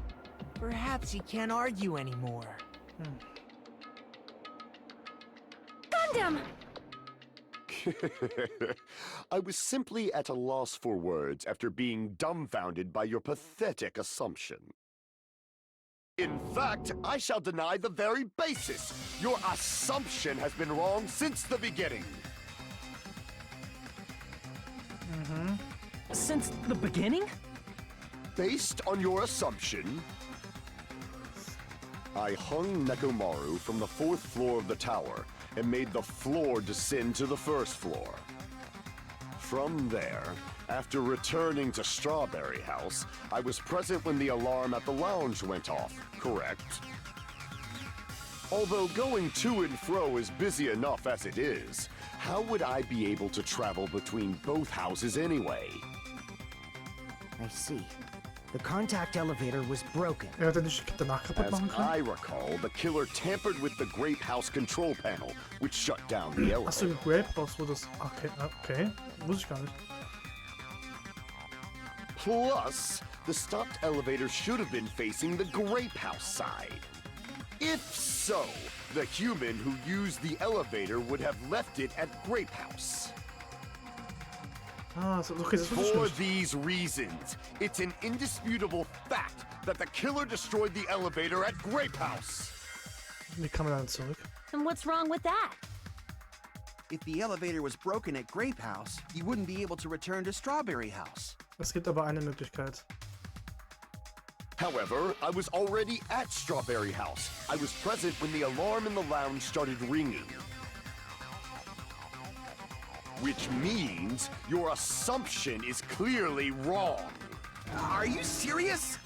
Perhaps he can't argue anymore. Gundam! I was simply at a loss for words after being dumbfounded by your pathetic assumption. In fact, I shall deny the very basis. Your assumption has been wrong since the beginning. Since the beginning? Based on your assumption, I hung Nekomaru from the 4th floor of the tower and made the floor descend to the 1st floor. From there, after returning to Strawberry House, I was present when the alarm at the lounge went off, correct? Although going to and fro is busy enough as it is, how would I be able to travel between both houses anyway? I see. The contact elevator was broken. Er hätte nicht danach kaputt As machen können? I recall, the killer tampered with the Grape House control panel, which shut down the elevator. Achso, Grape House, wo das... Okay, wusste ich gar nicht. Plus, the stopped elevator should have been facing the Grape House side. If so, the human who used the elevator would have left it at Grape House. Ah, okay, das wusste ich For nicht. these reasons, it's an indisputable fact that the killer destroyed the elevator at Grape House. Wie kann man dann zurück? And what's wrong with that? If the elevator was broken at Grape House, you wouldn't be able to return to Strawberry House. Es gibt aber eine Möglichkeit. However, I was already at Strawberry House. I was present when the alarm in the lounge started ringing. Which means your assumption is clearly wrong. Are you serious?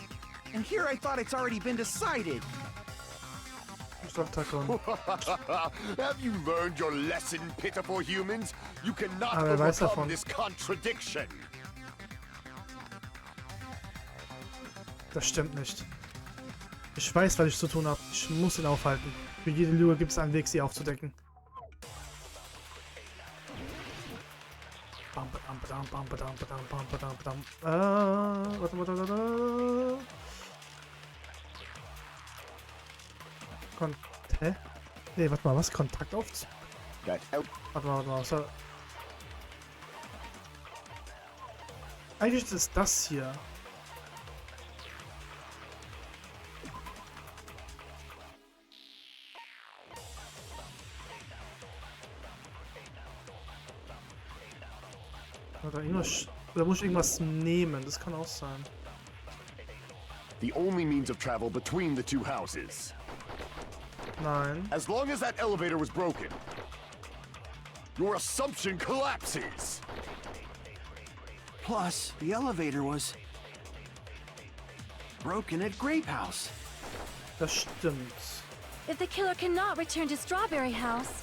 And here I thought it's already been decided. Have you learned your lesson, pitiful humans? You cannot wer weiß overcome davon. this contradiction. Das stimmt nicht. Ich weiß, was ich zu tun habe. Ich muss ihn aufhalten. Für jede Lüge gibt es einen Weg, sie aufzudecken. Warte. Hä? Nee, warte mal, was? Kontakt auf? Warte mal, was soll... Eigentlich ist das hier. Oder muss ich irgendwas nehmen? Das kann auch sein. The only means of travel between the two houses. Nein. As long as that elevator was broken, your assumption collapses. Plus, the elevator was broken at Grape House. Das stimmt. If the killer cannot return to Strawberry House,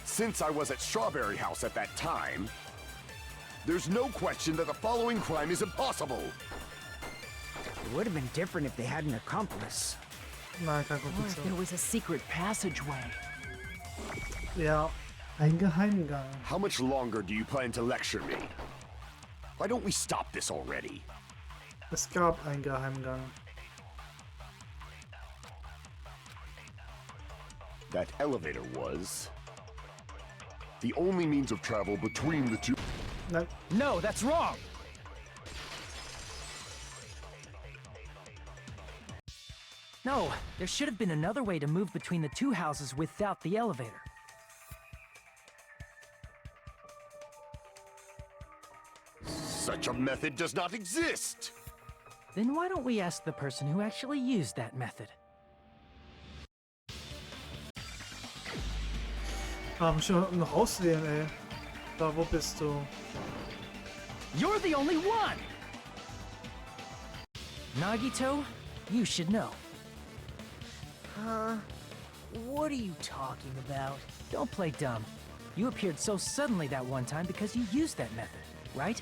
Since I was at Strawberry House at that time, there's no question that the following crime is impossible. It would have been different if they had an accomplice. Nein, kein Or if there Komplize. was a secret passageway. Ja, ein Geheimgang. How much longer do you plan to lecture me? Why don't we stop this already? Es gab einen Geheimgang. That elevator was the only means of travel between the two. Nein. No, that's wrong! No, there should have been another way to move between the two houses without the elevator. Such a method does not exist. Then why don't we ask the person who actually used that method? Ah, muss ich noch aussehen, ey. Da, wo bist du? You're the only one! Nagito, you should know. Huh? What are you talking about? Don't play dumb. You appeared so suddenly that one time because you used that method, right?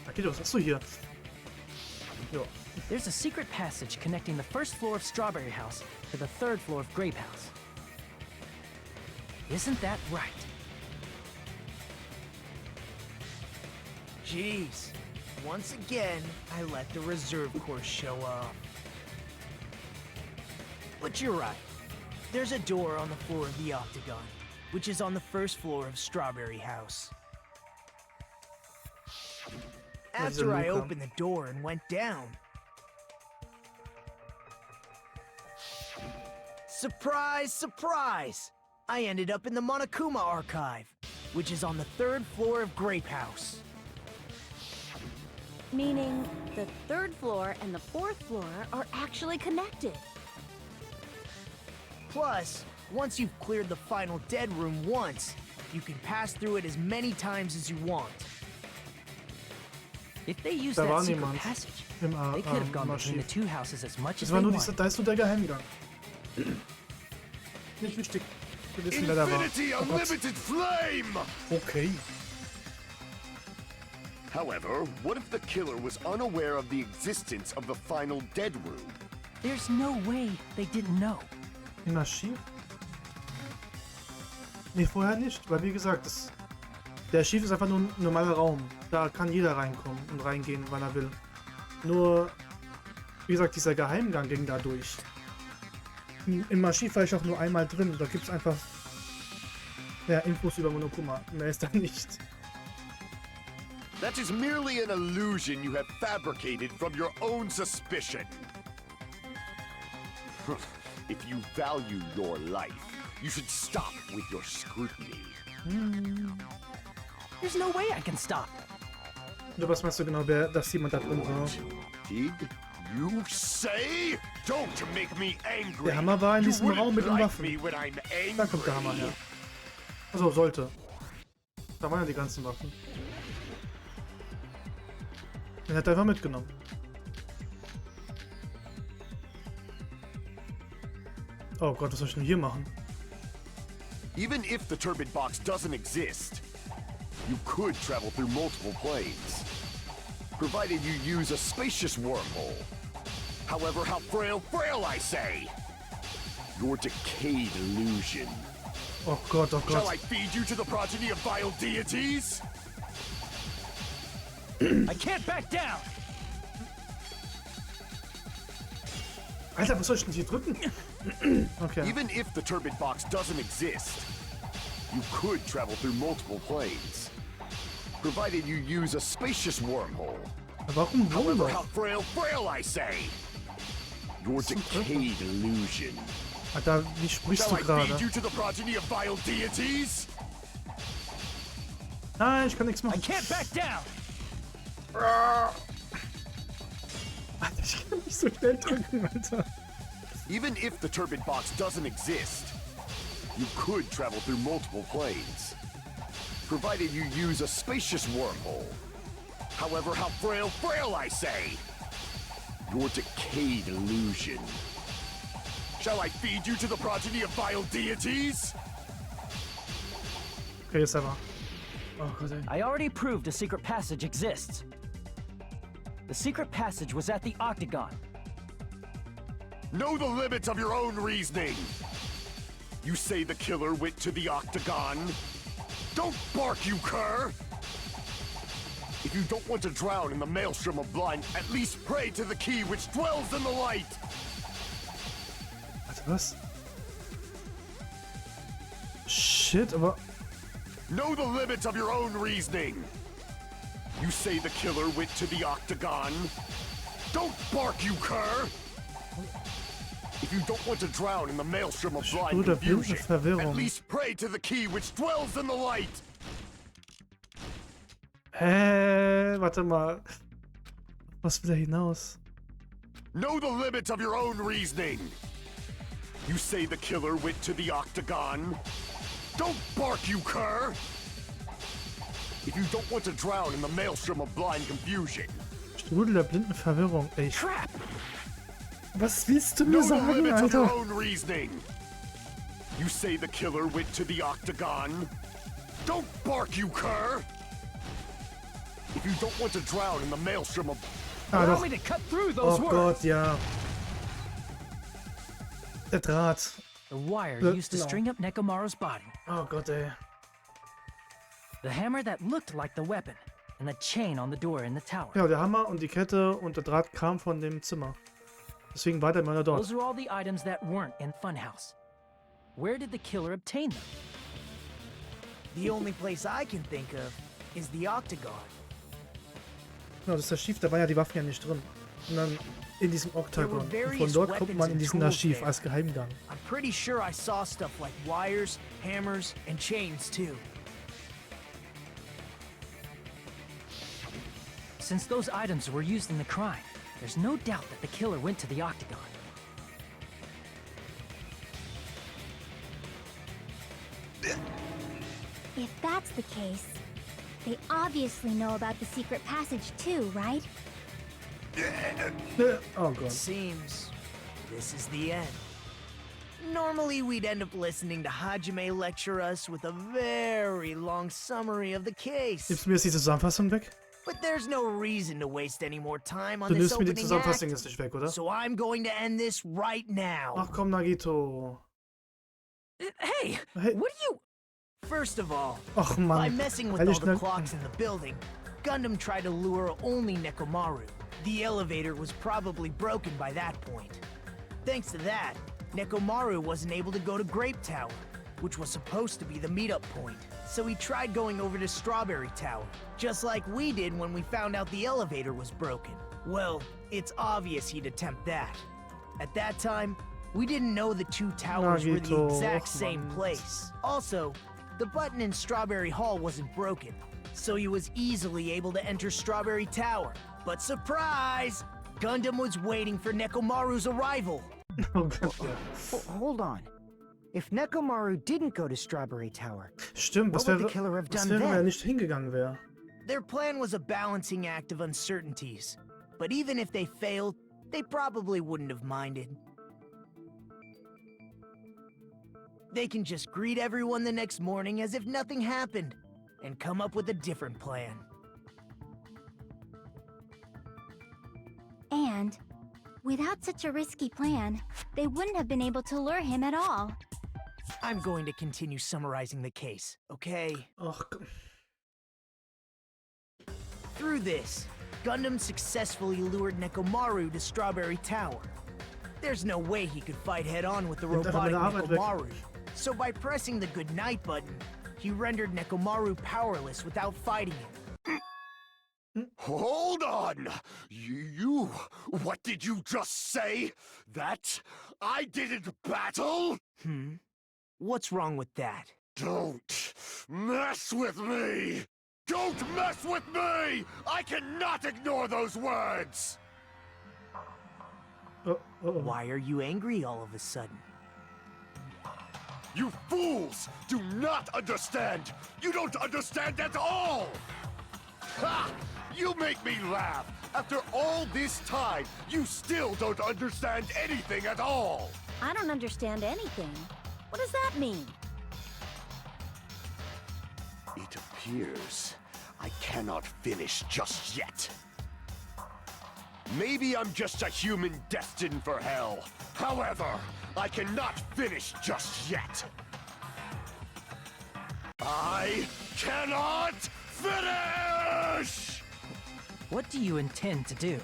Okay, was hast du hier? Jo. There's a secret passage connecting the first floor of Strawberry House to the third floor of Grape House. Isn't that right? Jeez. Once again, I let the reserve course show up. But you're right. There's a door on the floor of the Octagon, which is on the first floor of Strawberry House. After I opened the door and went down, surprise, surprise! I ended up in the Monokuma archive, which is on the third floor of Grape House. Meaning the third floor and the fourth floor are actually connected. Plus, once you've cleared the final dead room once, you can pass through it as many times as you want. If they used Da that war secret niemand passage, im they could have gone between the Archiv. two houses as much as Es they war nur wanted. dieser, da ist nur der Geheimgang. Nicht wichtig. Wir wissen, wer da war. Infinity Oh Gott. Unlimited Flame! Okay. However, what if the killer was unaware of the existence of the final dead room? There's no way they didn't know. Im Archiv? Nee, vorher nicht, weil wie gesagt, der Archiv ist einfach nur ein normaler Raum. Da kann jeder reinkommen und reingehen, wann er will. Nur, wie gesagt, dieser Geheimgang ging da durch. Im Archiv war ich auch nur einmal drin. Da gibt es einfach Infos über Monokuma. Mehr ist da nicht. That is merely an illusion you have fabricated from your own suspicion. If you value your life, you should stop with your scrutiny. There's no way I can stop. Du, was meinst du genau, dass jemand da drin war? Did you say? Don't make me angry. Der Hammer war in You diesem wouldn't Raum mit den like Waffen. me when I'm angry. Da kommt der Hammer her. Also sollte. Da waren ja die ganzen Waffen. Den hat er einfach mitgenommen. Oh Gott, was soll ich denn hier machen? Even if the turbid box doesn't exist, you could travel through multiple planes, provided you use a spacious wormhole. However, how frail I say! Your decayed illusion. Oh Gott, oh Shall Gott. I feed you to the progeny of vile deities? I can't back down. Alter, was soll ich denn hier drücken? Okay. Even if the turbid box doesn't exist, you could travel through multiple planes, provided you use a spacious wormhole. Warum However, how Wunder? frail I say! Your decayed illusion. Alter, wie sprichst Shall du I gerade? feed you to the progeny of vile deities? Nein, ich kann nichts I machen. can't back down. Alter, ich kann nicht so schnell drücken, Alter. Even if the turbid box doesn't exist, you could travel through multiple planes, provided you use a spacious wormhole. However, how frail I say! Your decayed illusion. Shall I feed you to the progeny of vile deities? Okay, jetzt aber. Oh Gott, ey. I already proved a secret passage exists. The secret passage was at the Octagon. Know the limits of your own reasoning. You say the killer went to the Octagon. Don't bark, you cur! If you don't want to drown in the maelstrom of blind, at least pray to the key which dwells in the light! Warte, was? Shit, aber... Know the limits of your own reasoning. You say the killer went to the Octagon. Don't bark, you cur! If you don't want to drown in the maelstrom of blind Spur der blinden confusion, Verwirrung. at least pray to the key which dwells in the light! Hä? Warte mal. Was will er hinaus? Know the limits of your own reasoning. You say the killer went to the Octagon. Don't bark, you cur! If you don't want to drown in the maelstrom of blind confusion. Strudel der blinden Verwirrung. Ey. Trap! Was willst du mir Know the sagen, limits of your Alter? own reasoning. You say the killer went to the Octagon. Don't bark, you cur! If you don't want to drown in the maelstrom of... Ah, Allow doch. me to cut through Oh those words. Gott, ja. Der Draht. The wire No. used to string up Nekomaru's body. Oh Gott, ey. The hammer that looked like the weapon. And the chain on the door in the tower. Ja, der Hammer und die Kette und der Draht kam von dem Zimmer. Deswegen war der Mörder dort. Those are all the items that weren't in Funhouse. Where did the killer obtain them? The only place I can think of is the Octagon. Genau, das Archiv, da waren ja die Waffen ja nicht drin. Und dann in diesem Oktagon. Und von various dort kommt weapons man in and diesen tools Archiv there. als Geheimgang. I'm pretty sure I saw stuff like wires, hammers, and chains too. Since those items were used in the crime, there's no doubt that the killer went to the Octagon. If that's the case, they obviously know about the secret passage too, right? Oh Gott. Seems this is the end. Normally, we'd end up listening to Hajime lecture us with a very long summary of the case. Gibst du mir jetzt die Zusammenfassung weg? But there's no reason to waste any more time on Du this nimmst mir die opening Zusammenfassung act. jetzt nicht weg, oder? So I'm going to end this right now. Ach komm, Nagito. Hey! Hey. What are you... First of all, Ach by Mann. messing with Halt all dich the schnell. clocks in the building, Gundam tried to lure only Nekomaru. The elevator was probably broken by that point. Thanks to that, Nekomaru wasn't able to go to Grape Tower, which was supposed to be the meetup point. So he tried going over to Strawberry Tower, just like we did when we found out the elevator was broken. Well, it's obvious he'd attempt that. At that time, we didn't know the two towers were the Nagito, exact ach same Mann. place. Also, the button in Strawberry Hall wasn't broken, so he was easily able to enter Strawberry Tower. But surprise! Gundam was waiting for Nekomaru's arrival. Oh Gott, ja. Hold on. If Nekomaru didn't go to Strawberry Tower, Stimmt, what would the killer have done wenn er then? nicht hingegangen wäre. Their plan was a balancing act of uncertainties. But even if they failed, they probably wouldn't have minded. They can just greet everyone the next morning as if nothing happened, and come up with a different plan. And without such a risky plan, they wouldn't have been able to lure him at all. I'm going to continue summarizing the case, okay? Ach, komm. Through this, Gundam successfully lured Nekomaru to Strawberry Tower. There's no way he could fight head-on with the Nimmt einfach robotic meine Arbeit weg. Nekomaru. So by pressing the goodnight button, he rendered Nekomaru powerless without fighting him. Hold on! You... What did you just say? That I didn't battle? What's wrong with that? Don't mess with me! Don't mess with me! I cannot ignore those words! Why are you angry all of a sudden? You fools do not understand! You don't understand at all! Ha! You make me laugh! After all this time, you still don't understand anything at all! I don't understand anything. What does that mean? It appears I cannot finish just yet. Maybe I'm just a human destined for hell. However, I cannot finish just yet. I cannot finish! What do you intend to do?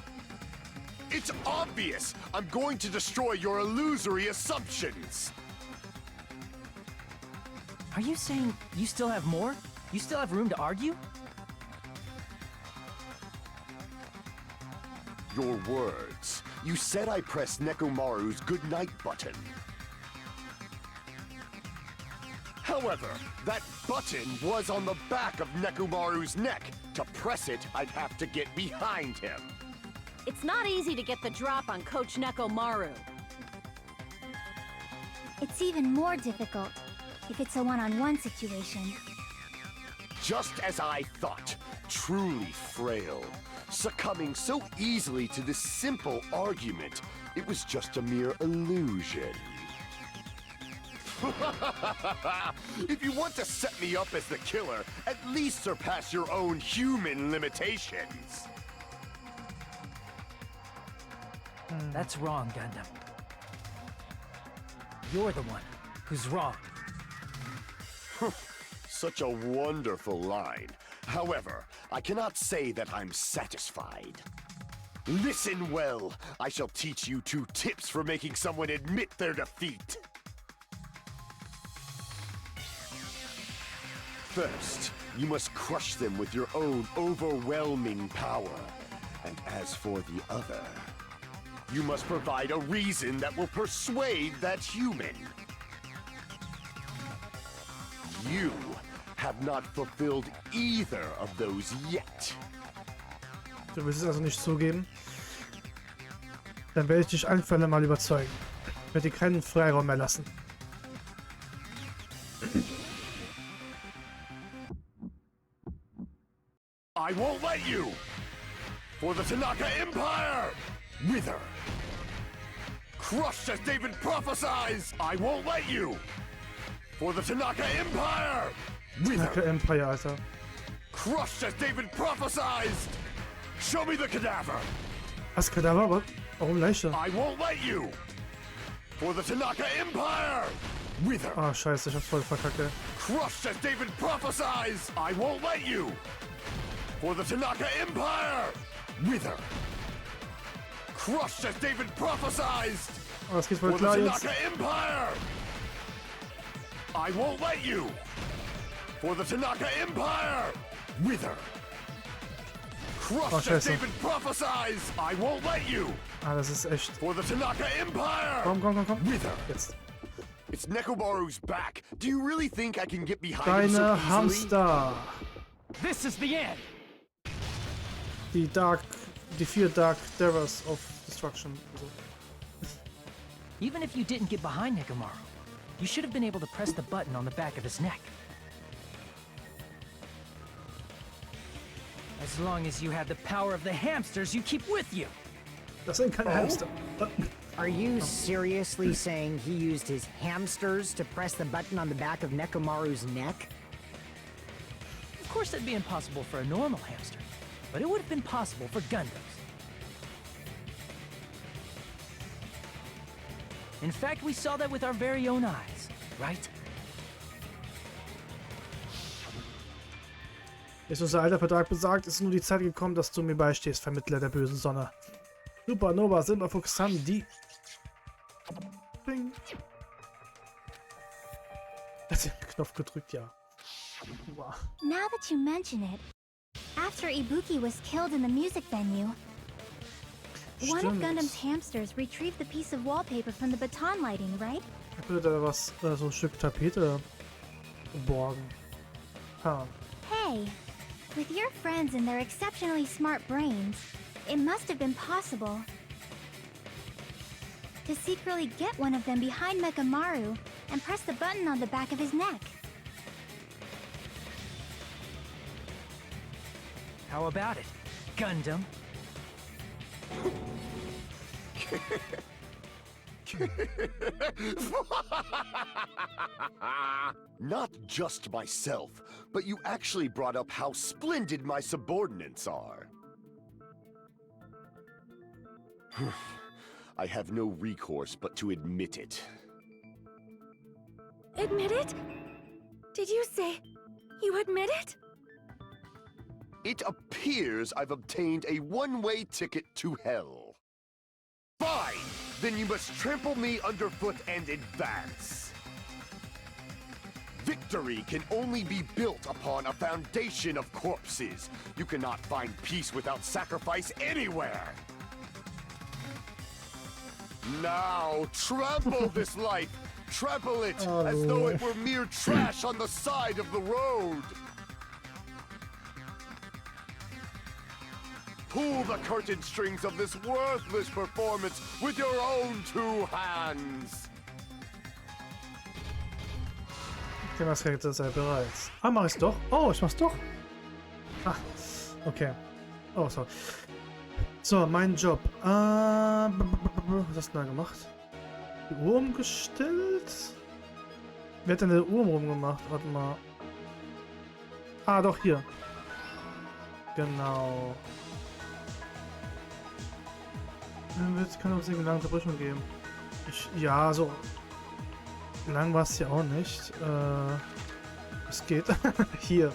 It's obvious! I'm going to destroy your illusory assumptions! Are you saying you still have more? You still have room to argue? Your words. You said I pressed Nekomaru's goodnight button. However, that button was on the back of Nekomaru's neck. To press it, I'd have to get behind him. It's not easy to get the drop on Coach Nekomaru. It's even more difficult if it's a one-on-one situation. Just as I thought, truly frail. Succumbing so easily to this simple argument, it was just a mere illusion. If you want to set me up as the killer, at least surpass your own human limitations. That's wrong, Gundam. You're the one who's wrong. Such a wonderful line. However, I cannot say that I'm satisfied. Listen well. I shall teach you 2 tips for making someone admit their defeat. First, you must crush them with your own overwhelming power. And as for the other, you must provide a reason that will persuade that human. You have not fulfilled either of those yet. Du willst es also nicht zugeben? Dann werde ich dich ein für alle Mal überzeugen. Ich werde dir keinen Freiraum mehr lassen. I won't let you! For the Tanaka Empire! Wither! Crushed as David prophesies! I won't let you! For the Tanaka Empire! Tanaka Empire, Alter. Crushed as David prophesied! Show me the cadaver! Was, Kadaver? Warum Leiche? I won't let you! For the Tanaka Empire! Wither! Ah, scheiße, ich hab's voll verkackt, ey. Crushed as David prophesies! I won't let you! For the Tanaka Empire! Wither! Crushed as David prophesies! Oh, das geht wohl For the klar jetzt. Tanaka Empire! I won't let you! For the Tanaka Empire! Wither! Crushed as David prophesies! I won't let you! Ah, das ist echt. For the Tanaka Empire! Komm, komm, komm, komm. Wither! Jetzt. It's Nekomaru's back. Do you really think I can get behind him so Deine easily? Hamster. This is the end! Die 4 Dark Terrors of Destruction. Also. Even if you didn't get behind Nekomaru, you should have been able to press the button on the back of his neck. As long as you had the power of the hamsters you keep with you. Das sind keine Hamster. Are you seriously saying he used his hamsters to press the button on the back of Nekomaru's neck? Of course that'd be impossible for a normal hamster, but it would have been possible for Gundams. In fact, we saw that with our very own eyes, right? Ist unser alter Vertrag besagt, ist nur die Zeit gekommen, dass du mir beistehst, Vermittler der bösen Sonne. Supernova, Silberfuchs, Sandy. Bing. Hat den Knopf gedrückt, ja. Wow. Now that you mention it, after Ibuki was killed in the music venue, one of Stimmt. Gundam's hamsters retrieved the piece of wallpaper from the baton lighting, right? Ich würde da was, so ein Stück Tapete geborgen. Ha. Hey, with your friends and their exceptionally smart brains, it must have been possible. to secretly get one of them behind Mechamaru and press the button on the back of his neck. How about it, Gundam? Not just myself, but you actually brought up how splendid my subordinates are. I have no recourse but to admit it. Admit it? Did you say you admit it? It appears I've obtained a one-way ticket to hell. Fine! Then you must trample me underfoot and advance. Victory can only be built upon a foundation of corpses. You cannot find peace without sacrifice anywhere. Now, trample this life! Trample it as though it were mere trash on the side of the road! Pull the curtain strings of this worthless performance with your own two hands! Okay, Maske, sei bereit. Ah, mach ich's doch. Oh, ich mach's doch. Ah, okay. Oh, sorry. So, mein Job. Was hast du da gemacht? Die Uhr umgestellt? Wer hat denn die Uhr rumgemacht? Warte mal. Ah, doch, hier. Genau. Es kann uns eine lange Unterbrechung geben. Ja, so lang war es ja auch nicht. Es geht. Hier.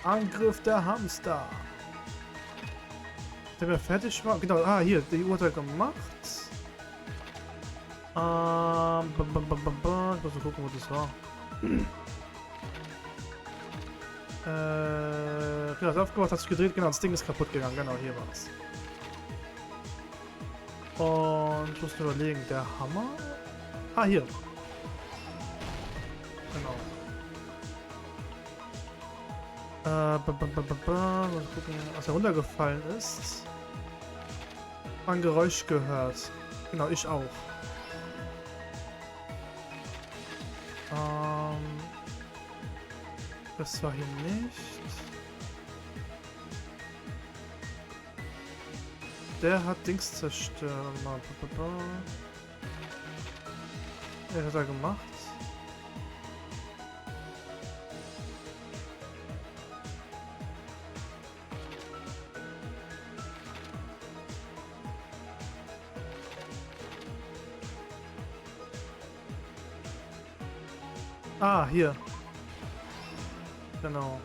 Angriff der Hamster. Der wir fertig war. Genau, hier, die Uhr hat er gemacht. Ich muss mal gucken, wo das war. Genau, das aufgemacht, hat sich gedreht, genau, das Ding ist kaputt gegangen, genau, hier war es. Und ich muss mir überlegen, der Hammer? Ah, hier. Genau. Mal gucken, was er runtergefallen ist. Ein Geräusch gehört. Genau, ich auch. Das war hier nicht. Der hat Dings zerstört. Was hat er gemacht? Ah, hier. Genau.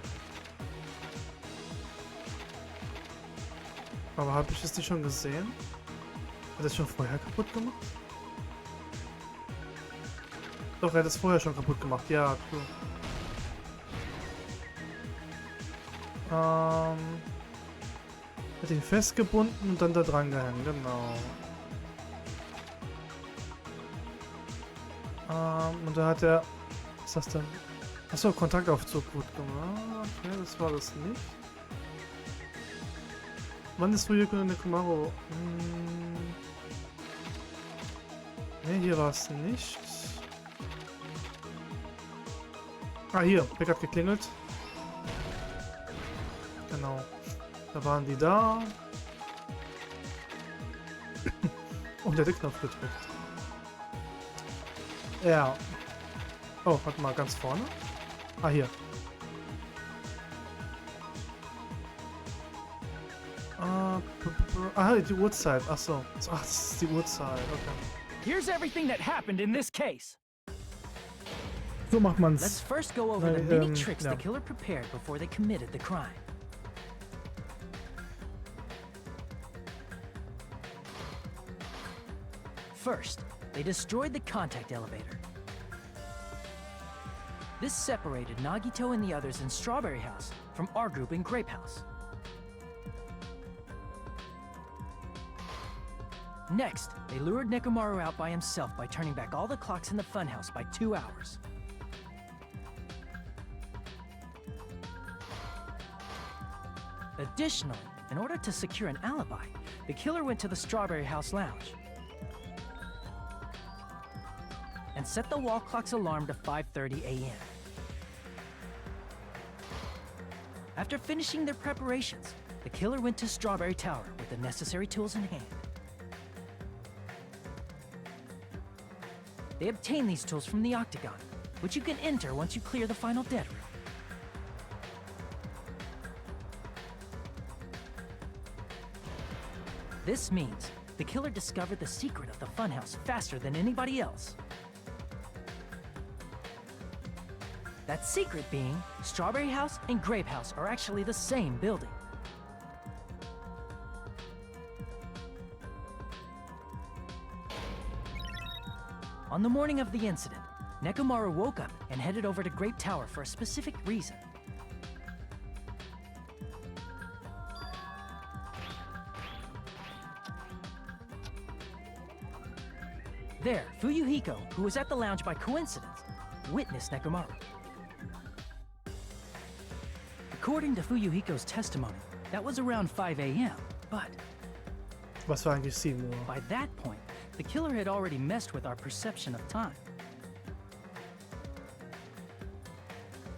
Aber habe ich das nicht schon gesehen? Hat er das schon vorher kaputt gemacht? Doch, er hat es vorher schon kaputt gemacht. Ja, cool. Hat ihn festgebunden und dann da dran gehängt, genau. Und da hat er... Was ist das denn? Achso, Kontaktaufzug gut gemacht. Okay, das war das nicht. Wann ist Ryuko Nekomaru? Ne, hier war es nicht. Ah, hier. Beck hat geklingelt. Genau. Da waren die da. Und der hat den Knopf gedrückt. Ja. Oh, warte mal, ganz vorne. Ah, hier. Ah, die Uhrzeit. Ach so. Ach, das ist die Uhrzeit. Okay. Here's everything that happened in this case. So macht man's. Let's first go over the many tricks the killer prepared before they committed the crime. First, they destroyed the contact elevator. This separated Nagito and the others in Strawberry House from our group in Grape House. Next, they lured Nekomaru out by himself by turning back all the clocks in the funhouse by 2 hours. Additionally, in order to secure an alibi, the killer went to the Strawberry House lounge. and set the wall clock's alarm to 5:30 a.m. After finishing their preparations, the killer went to Strawberry Tower with the necessary tools in hand. They obtained these tools from the Octagon, which you can enter once you clear the final dead room. This means the killer discovered the secret of the funhouse faster than anybody else. That secret being, Strawberry House and Grape House are actually the same building. On the morning of the incident, Nekomaru woke up and headed over to Grape Tower for a specific reason. There, Fuyuhiko, who was at the lounge by coincidence, witnessed Nekomaru. According to Fuyuhiko's testimony, that was around 5 a.m., but Was war eigentlich 7 Uhr? by that point, the killer had already messed with our perception of time.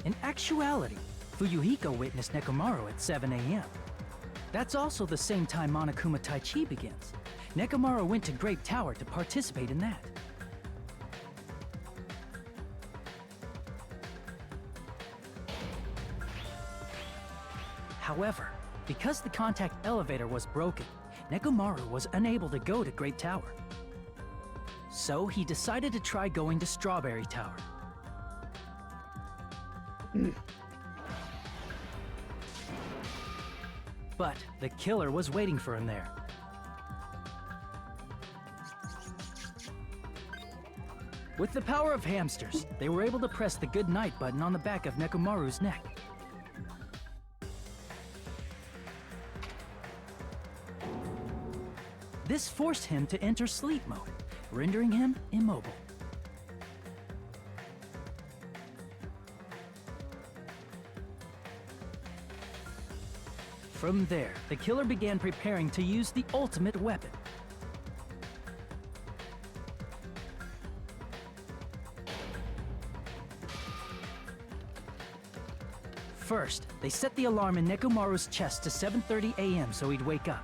In actuality, Fuyuhiko witnessed Nekomaru at 7 a.m. That's also the same time Monokuma Taichi begins. Nekomaru went to Grape Tower to participate in that. However, because the contact elevator was broken, Nekomaru was unable to go to Grape Tower. So he decided to try going to Strawberry Tower. But the killer was waiting for him there. With the power of hamsters, they were able to press the good night button on the back of Nekomaru's neck. This forced him to enter sleep mode, rendering him immobile. From there, the killer began preparing to use the ultimate weapon. First, they set the alarm in Nekomaru's chest to 7:30 a.m. so he'd wake up.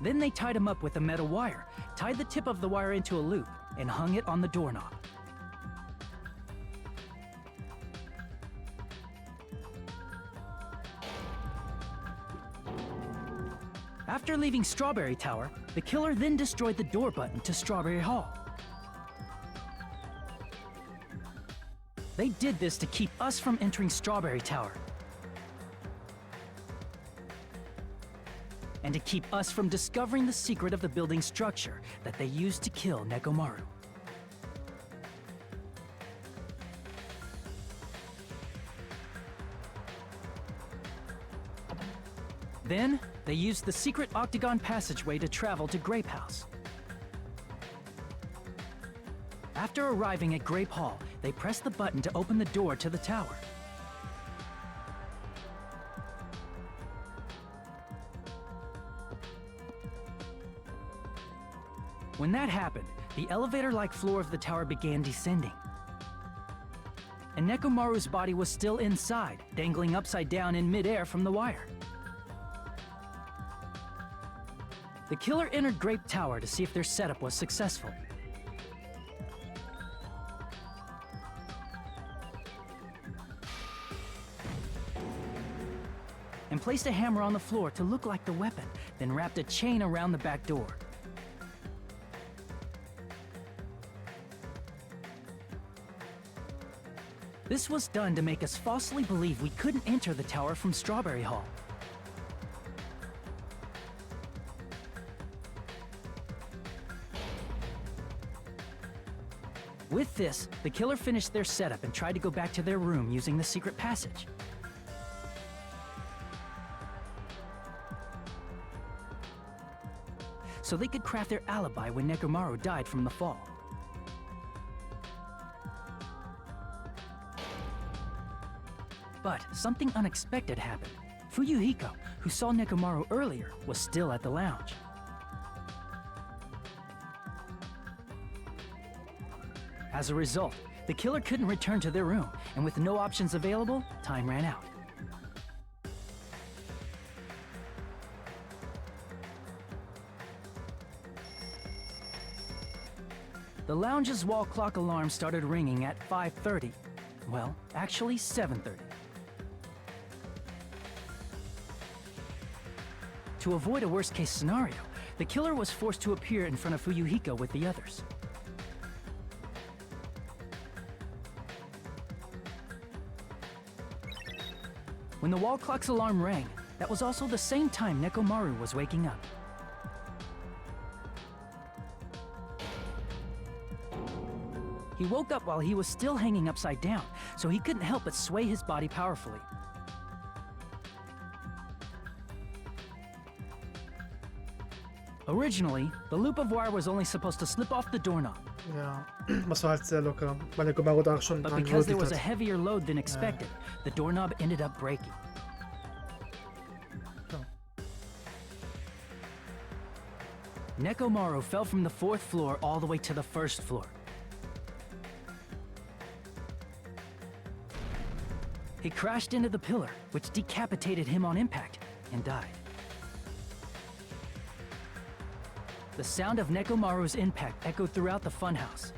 Then they tied him up with a metal wire, tied the tip of the wire into a loop, and hung it on the doorknob. After leaving Strawberry Tower, the killer then destroyed the door button to Strawberry Hall. They did this to keep us from entering Strawberry Tower, and to keep us from discovering the secret of the building's structure that they used to kill Nekomaru. Then, they used the secret octagon passageway to travel to Grape House. After arriving at Grape Hall, they pressed the button to open the door to the tower. When that happened, the elevator-like floor of the tower began descending. And Nekomaru's body was still inside, dangling upside down in midair from the wire. The killer entered Grape Tower to see if their setup was successful. And placed a hammer on the floor to look like the weapon, then wrapped a chain around the back door. This was done to make us falsely believe we couldn't enter the tower from Strawberry Hall. With this, the killer finished their setup and tried to go back to their room using the secret passage. So they could craft their alibi when Nekomaru died from the fall. But something unexpected happened. Fuyuhiko, who saw Nekomaru earlier, was still at the lounge. As a result, the killer couldn't return to their room, and with no options available, time ran out. The lounge's wall clock alarm started ringing at 5:30. Well, actually 7:30. To avoid a worst-case scenario, the killer was forced to appear in front of Fuyuhiko with the others. When the wall clock's alarm rang, that was also the same time Nekomaru was waking up. He woke up while he was still hanging upside down, so he couldn't help but sway his body powerfully. Originally, the loop of wire was only supposed to slip off the doorknob. Ja, das war halt sehr locker, weil Nekomaru da schon But dran because there gewürgt was a hat. heavier load than expected, the doorknob ended up breaking. Oh. Nekomaru fell from the 4th floor all the way to the 1st floor. He crashed into the pillar, which decapitated him on impact, and died. The sound of Nekomaru's impact echoed throughout the funhouse.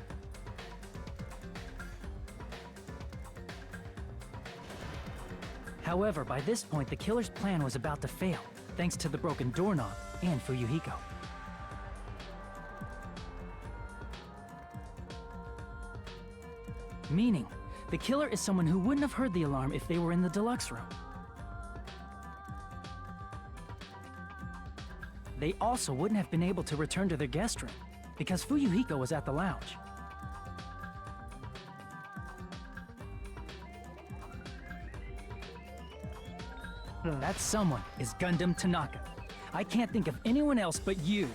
However, by this point, the killer's plan was about to fail, thanks to the broken doorknob and Fuyuhiko. Meaning, the killer is someone who wouldn't have heard the alarm if they were in the deluxe room. They also wouldn't have been able to return to their guest room, because Fuyuhiko was at the lounge. That someone is Gundam Tanaka. I can't think of anyone else but you.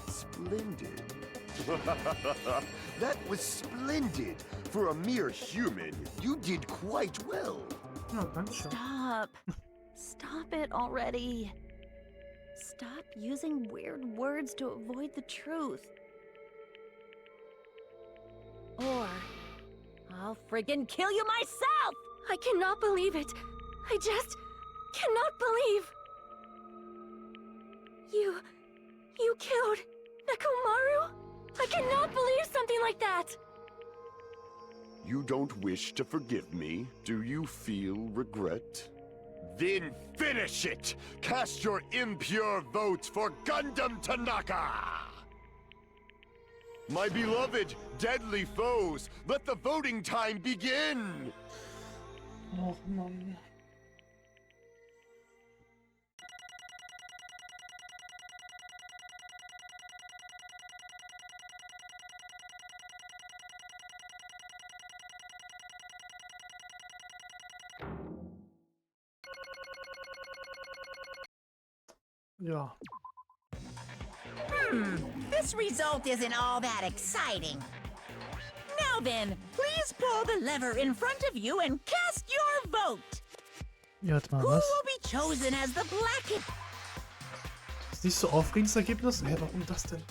Splendid. That was splendid. For a mere human, you did quite well. Ja, danke schön. Stop. Stop it already. Stop using weird words to avoid the truth. Or I'll friggin' kill you myself! I cannot believe it. I just cannot believe. You killed Nekomaru? I cannot believe something like that. You don't wish to forgive me? Do you feel regret? Then finish it! Cast your impure votes for Gundam Tanaka! My beloved, deadly foes, let the voting time begin! Och Mann. Ja. This result isn't all that exciting. Now then, please pull the lever in front of you and cast your vote. Ja, warte mal, Who was? will be chosen as the black... Ist nicht so aufregendes Ergebnis? Hä, warum das denn?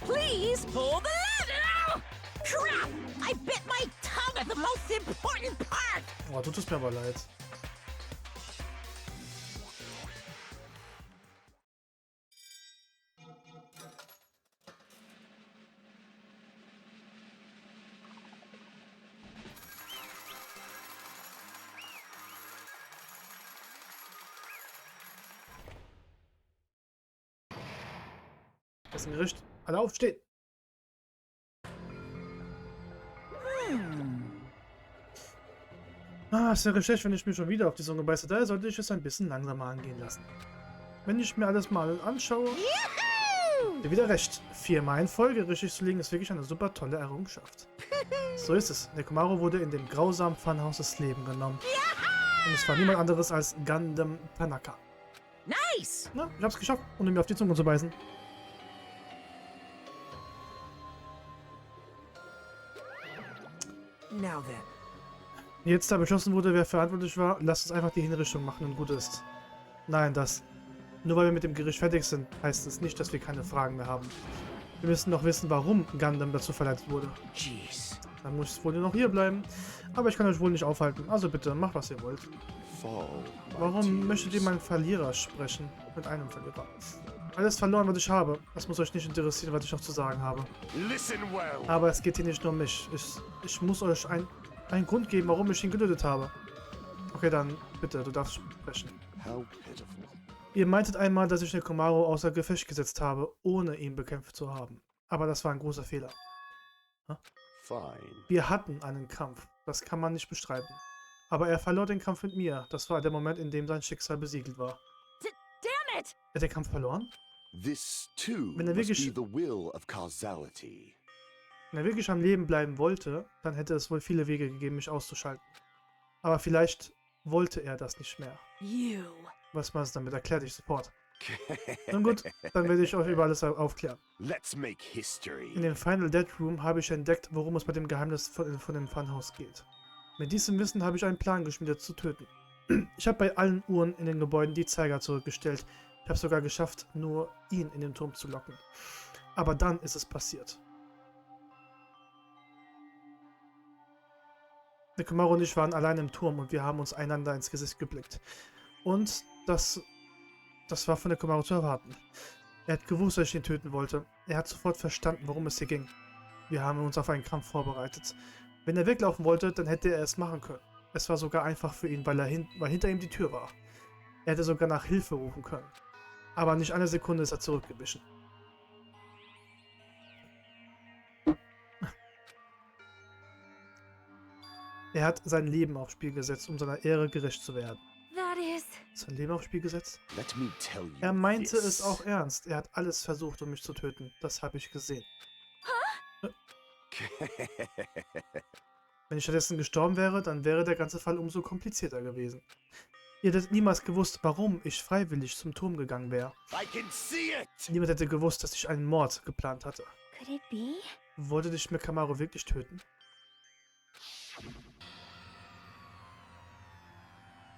Please pull the lever! Crap! I bit my tongue at the most important part! Oh, tut es mir aber leid. Das ist ein Gericht. Alle aufstehen! Ah, es wäre schlecht, wenn ich mich schon wieder auf die Zunge beiße. Daher sollte ich es ein bisschen langsamer angehen lassen. Wenn ich mir alles mal anschaue... Dir wieder recht. 4-mal in Folge richtig zu liegen ist wirklich eine super tolle Errungenschaft. So ist es. Nekomaru wurde in dem grausamen Funhaus das Leben genommen. Und es war niemand anderes als Gundam Tanaka. Nice! Na, ich hab's geschafft, ohne mir auf die Zunge zu beißen. Now then. Jetzt, da beschlossen wurde, wer verantwortlich war, lasst uns einfach die Hinrichtung machen und gut ist. Nein, nur weil wir mit dem Gericht fertig sind, heißt es nicht, dass wir keine Fragen mehr haben. Wir müssen noch wissen, warum Gundam dazu verleitet wurde. Jeez. Dann muss es wohl noch hier bleiben. Aber ich kann euch wohl nicht aufhalten. Also bitte, macht was ihr wollt. Warum möchtet ihr meinen Verlierer sprechen? Mit einem Verlierer. Alles verloren, was ich habe. Das muss euch nicht interessieren, was ich noch zu sagen habe. Aber es geht hier nicht nur um mich. Ich muss euch einen Grund geben, warum ich ihn getötet habe. Okay, dann bitte, du darfst sprechen. Ihr meintet einmal, dass ich Nekomaru außer Gefecht gesetzt habe, ohne ihn bekämpft zu haben. Aber das war ein großer Fehler. Wir hatten einen Kampf. Das kann man nicht bestreiten. Aber er verlor den Kampf mit mir. Das war der Moment, in dem sein Schicksal besiegelt war. Damn it! Er hat den Kampf verloren? Wenn er wirklich am Leben bleiben wollte, dann hätte es wohl viele Wege gegeben, mich auszuschalten. Aber vielleicht wollte er das nicht mehr. Was man es damit erklärt, ich Support. Nun gut, dann werde ich euch über alles aufklären. In dem Final Dead Room habe ich entdeckt, worum es bei dem Geheimnis von dem Funhaus geht. Mit diesem Wissen habe ich einen Plan geschmiedet, zu töten. Ich habe bei allen Uhren in den Gebäuden die Zeiger zurückgestellt. Ich habe sogar geschafft, nur ihn in den Turm zu locken. Aber dann ist es passiert. Nekomaru und ich waren allein im Turm und wir haben uns einander ins Gesicht geblickt. Und das war von Nekomaru zu erwarten. Er hat gewusst, dass ich ihn töten wollte. Er hat sofort verstanden, worum es hier ging. Wir haben uns auf einen Kampf vorbereitet. Wenn er weglaufen wollte, dann hätte er es machen können. Es war sogar einfach für ihn, weil hinter ihm die Tür war. Er hätte sogar nach Hilfe rufen können. Aber nicht eine Sekunde ist er zurückgewichen. Er hat sein Leben aufs Spiel gesetzt, um seiner Ehre gerecht zu werden. Sein Leben aufs Spiel gesetzt? Er meinte es auch ernst. Er hat alles versucht, um mich zu töten. Das habe ich gesehen. Wenn ich stattdessen gestorben wäre, dann wäre der ganze Fall umso komplizierter gewesen. Ihr hättet niemals gewusst, warum ich freiwillig zum Turm gegangen wäre. Niemand hätte gewusst, dass ich einen Mord geplant hatte. Wollte dich Nekomaru wirklich töten?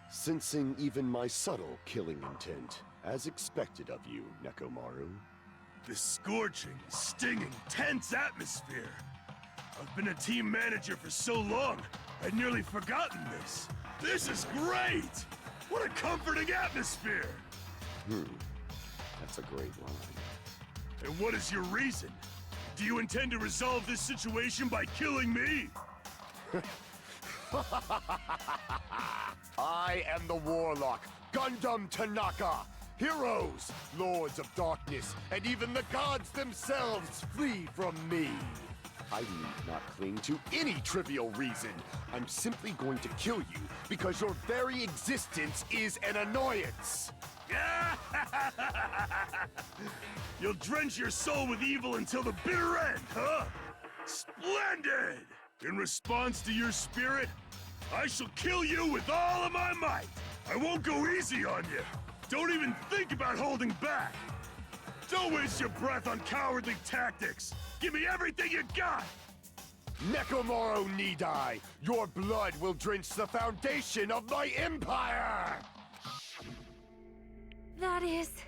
Sensing even my subtle killing intent, as expected of you, Nekomaru. This scorching, stinging, tense atmosphere. I've been a team manager for so long, I'd nearly forgotten this. This is great! What a comforting atmosphere! That's a great line. And what is your reason? Do you intend to resolve this situation by killing me? I am the Warlock, Gundam Tanaka. Heroes, Lords of Darkness, and even the gods themselves flee from me. I need not cling to any trivial reason. I'm simply going to kill you because your very existence is an annoyance. You'll drench your soul with evil until the bitter end, huh? Splendid! In response to your spirit, I shall kill you with all of my might. I won't go easy on you. Don't even think about holding back. Don't waste your breath on cowardly tactics. Give me everything you got. Nekomaru need I. Your blood will drench the foundation of my empire.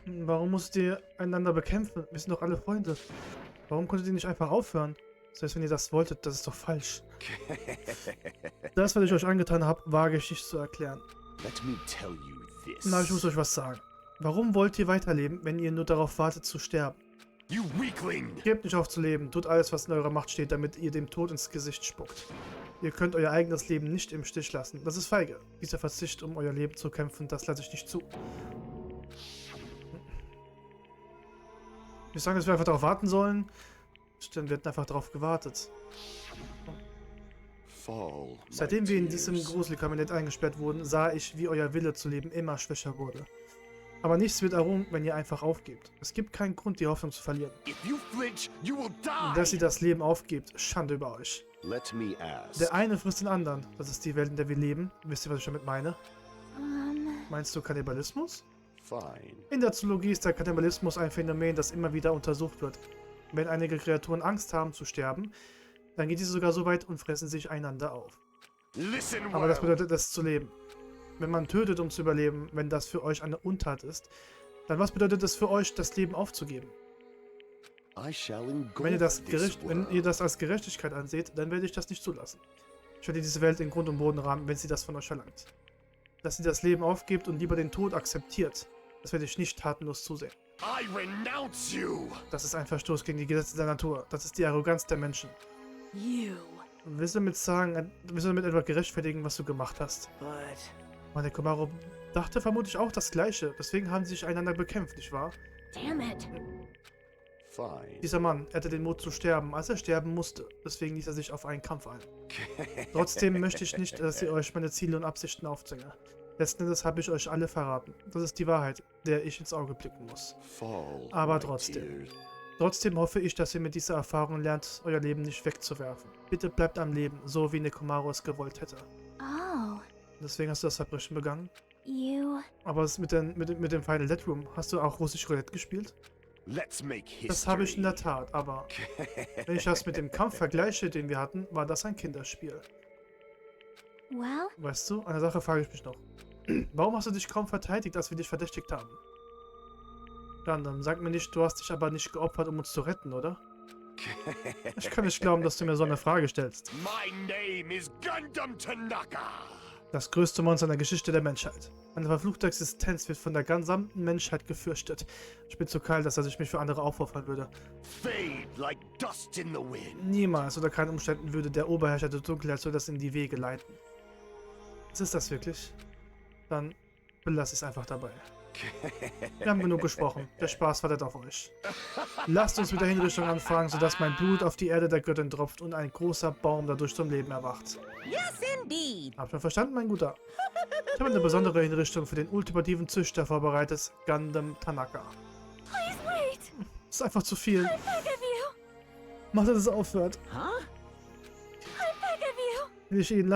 Warum musst ihr einander bekämpfen? Wir sind doch alle Freunde. Warum konntet ihr nicht einfach aufhören? Selbst wenn ihr das wolltet, das ist doch falsch. Das, was ich euch angetan habe, wage ich nicht zu erklären. Na, ich muss euch was sagen. Warum wollt ihr weiterleben, wenn ihr nur darauf wartet zu sterben? Gebt nicht auf zu leben, tut alles, was in eurer Macht steht, damit ihr dem Tod ins Gesicht spuckt. Ihr könnt euer eigenes Leben nicht im Stich lassen. Das ist feige. Dieser Verzicht, um euer Leben zu kämpfen, das lasse ich nicht zu. Ich sage, dass wir einfach darauf warten sollen. Stimmt, wir hätten einfach darauf gewartet. Seitdem wir in diesem Gruselkabinett eingesperrt wurden, sah ich, wie euer Wille zu leben immer schwächer wurde. Aber nichts wird errungen, wenn ihr einfach aufgebt. Es gibt keinen Grund, die Hoffnung zu verlieren. Dass ihr das Leben aufgebt, Schande über euch. Der eine frisst den anderen. Das ist die Welt, in der wir leben. Wisst ihr, was ich damit meine? Meinst du Kannibalismus? In der Zoologie ist der Kannibalismus ein Phänomen, das immer wieder untersucht wird. Wenn einige Kreaturen Angst haben zu sterben, dann geht diese sogar so weit und fressen sich einander auf. Listen Aber das well. bedeutet es zu leben. Wenn man tötet, um zu überleben, wenn das für euch eine Untat ist, dann was bedeutet es für euch, das Leben aufzugeben? I shall Wenn ihr das this wenn ihr das als Gerechtigkeit anseht, dann werde ich das nicht zulassen. Ich werde diese Welt in Grund und Boden rahmen, wenn sie das von euch verlangt. Dass ihr das Leben aufgebt und lieber den Tod akzeptiert, das werde ich nicht tatenlos zusehen. I renounce you. Das ist ein Verstoß gegen die Gesetze der Natur. Das ist die Arroganz der Menschen. You. Und willst du damit sagen, willst du damit etwa gerechtfertigen, was du gemacht hast? But Meine Komaro dachte vermutlich auch das Gleiche. Deswegen haben sie sich einander bekämpft, nicht wahr? Damn it. Fine. Dieser Mann, er hatte den Mut zu sterben, als er sterben musste. Deswegen ließ er sich auf einen Kampf ein. Trotzdem möchte ich nicht, dass ihr euch meine Ziele und Absichten aufzwinge. Letzten Endes habe ich euch alle verraten. Das ist die Wahrheit, der ich ins Auge blicken muss. Fall, Aber my trotzdem. tears. Trotzdem hoffe ich, dass ihr mit dieser Erfahrung lernt, euer Leben nicht wegzuwerfen. Bitte bleibt am Leben, so wie Nekomaru es gewollt hätte. Oh, Deswegen hast du das Verbrechen begangen. you... Aber mit dem Final Dead Room, hast du auch russisch Roulette gespielt? Let's make history. Das habe ich in der Tat, aber wenn ich das mit dem Kampf vergleiche, den wir hatten, war das ein Kinderspiel. Well, Weißt du, eine Sache frage ich mich noch. Warum hast du dich kaum verteidigt, als wir dich verdächtigt haben? Gundam, sag mir nicht, du hast dich aber nicht geopfert, um uns zu retten, oder? Ich kann nicht glauben, dass du mir so eine Frage stellst. My name is Gundam Tanaka. Das größte Monster in der Geschichte der Menschheit. Eine verfluchte Existenz wird von der gesamten Menschheit gefürchtet. Ich bin zu kalt, dass ich mich für andere aufopfern würde. Fade like dust in the wind. Niemals unter keinen Umständen würde der Oberherrscher der Dunkelheit so das in die Wege leiten. Ist das wirklich? Dann belasse ich es einfach dabei. Wir haben genug gesprochen. Der Spaß wartet auf euch. Lasst uns mit der Hinrichtung anfangen, sodass mein Blut auf die Erde der Göttin tropft und ein großer Baum dadurch zum Leben erwacht. Yes, indeed. Habt ihr verstanden, mein Guter? Ich habe eine besondere Hinrichtung für den ultimativen Züchter vorbereitet, Gundam Tanaka. please wait! Das ist einfach zu viel. I beg of you! Mach, dass es aufhört. Huh? I beg of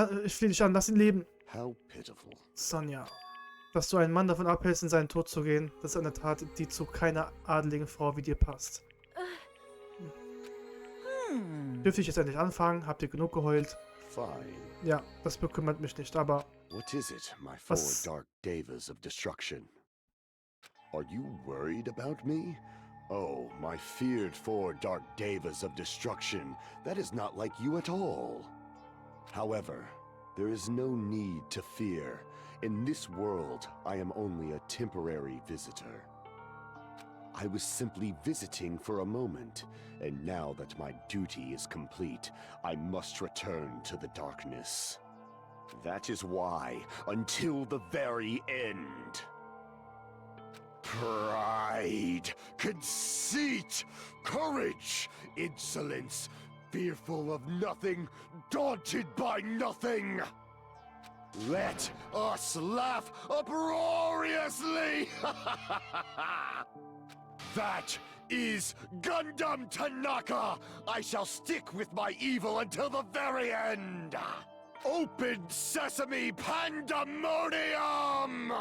you! Ich flehe dich an, lass ihn leben. How pitiful. Sonja, dass du einen Mann davon abhältst, in seinen Tod zu gehen, das ist eine Tat, die zu keiner adeligen Frau wie dir passt. Dürfte ich jetzt endlich anfangen? Habt ihr genug geheult? Fine. Ja, das bekümmert mich nicht, aber What is it, my four Was- dark devas of destruction? Are you worried about me? Oh, my feared four dark devas of destruction. That is not like you at all. However, there is no need to fear. In this world, I am only a temporary visitor. I was simply visiting for a moment, and now that my duty is complete, I must return to the darkness. That is why, until the very end. Pride, conceit, courage, insolence, fearful of nothing, daunted by nothing. Let us laugh uproariously! That is Gundam Tanaka! I shall stick with my evil until the very end! Open sesame pandemonium!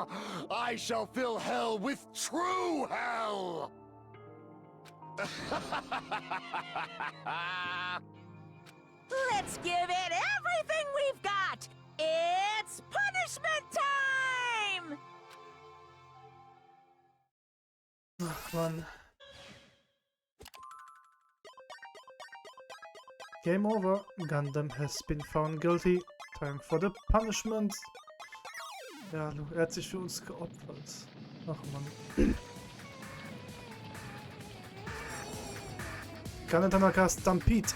I shall fill hell with true hell! Let's give it everything we've got. It's punishment time! ach Mann. Game over. Gundam has been found guilty. Time for the punishment. Ja, er hat sich für uns geopfert. Ach Mann. Gundam Tanaka Stampede.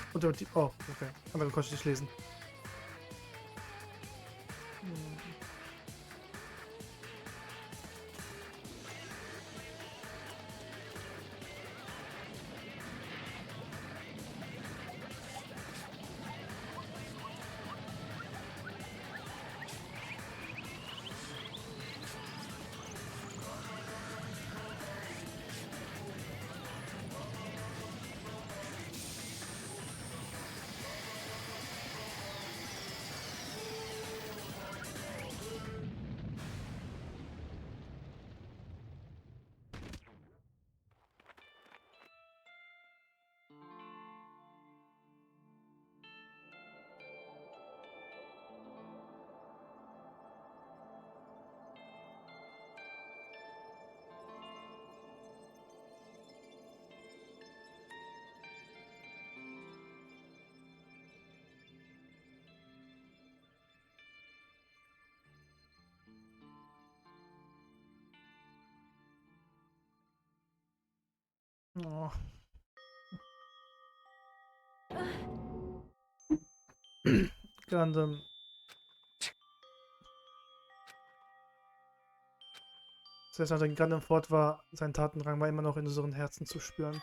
Oh, okay. Andere konnte ich nicht lesen. Oh. Gundam. Selbst nachdem Gundam fort war, sein Tatendrang war immer noch in unseren Herzen zu spüren.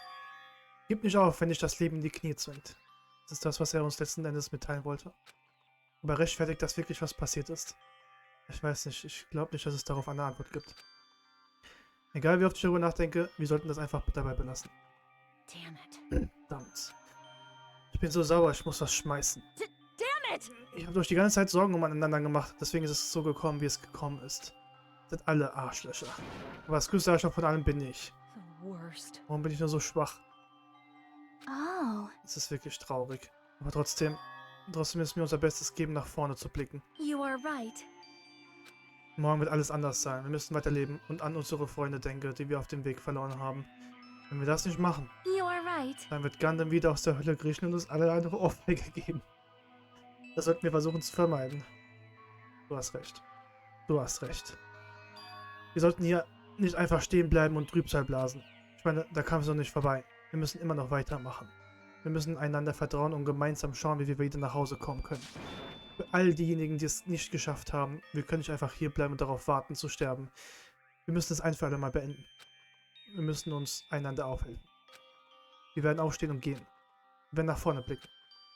Gib nicht auf, wenn dich das Leben in die Knie zwingt. Das ist das, was er uns letzten Endes mitteilen wollte. Aber rechtfertigt das wirklich, was passiert ist? Ich weiß nicht, ich glaube nicht, dass es darauf eine Antwort gibt. Egal wie oft ich darüber nachdenke, wir sollten das einfach dabei belassen. Damn it. Verdammt. Ich bin so sauer, ich muss was schmeißen. Damn it! Ich habe durch die ganze Zeit Sorgen umeinander gemacht, deswegen ist es so gekommen, wie es gekommen ist. Sind alle Arschlöcher. Aber das größte Arschloch von allen bin ich. The worst. Warum bin ich nur so schwach? Oh. Es ist wirklich traurig. Aber trotzdem müssen wir unser Bestes geben, nach vorne zu blicken. You are right. Morgen wird alles anders sein. Wir müssen weiterleben und an unsere Freunde denken, die wir auf dem Weg verloren haben. Wenn wir das nicht machen, You are right. dann wird Gundam wieder aus der Hölle kriechen und uns alle eine Ohrfeige geben. Das sollten wir versuchen zu vermeiden. Du hast recht. Du hast recht. Wir sollten hier nicht einfach stehen bleiben und Trübsal blasen. Ich meine, da kam es noch nicht vorbei. Wir müssen immer noch weitermachen. Wir müssen einander vertrauen und gemeinsam schauen, wie wir wieder nach Hause kommen können. Für all diejenigen, die es nicht geschafft haben, wir können nicht einfach hier bleiben und darauf warten zu sterben. Wir müssen es ein für alle Mal beenden. Wir müssen uns einander aufhelfen. Wir werden aufstehen und gehen. Wir werden nach vorne blicken.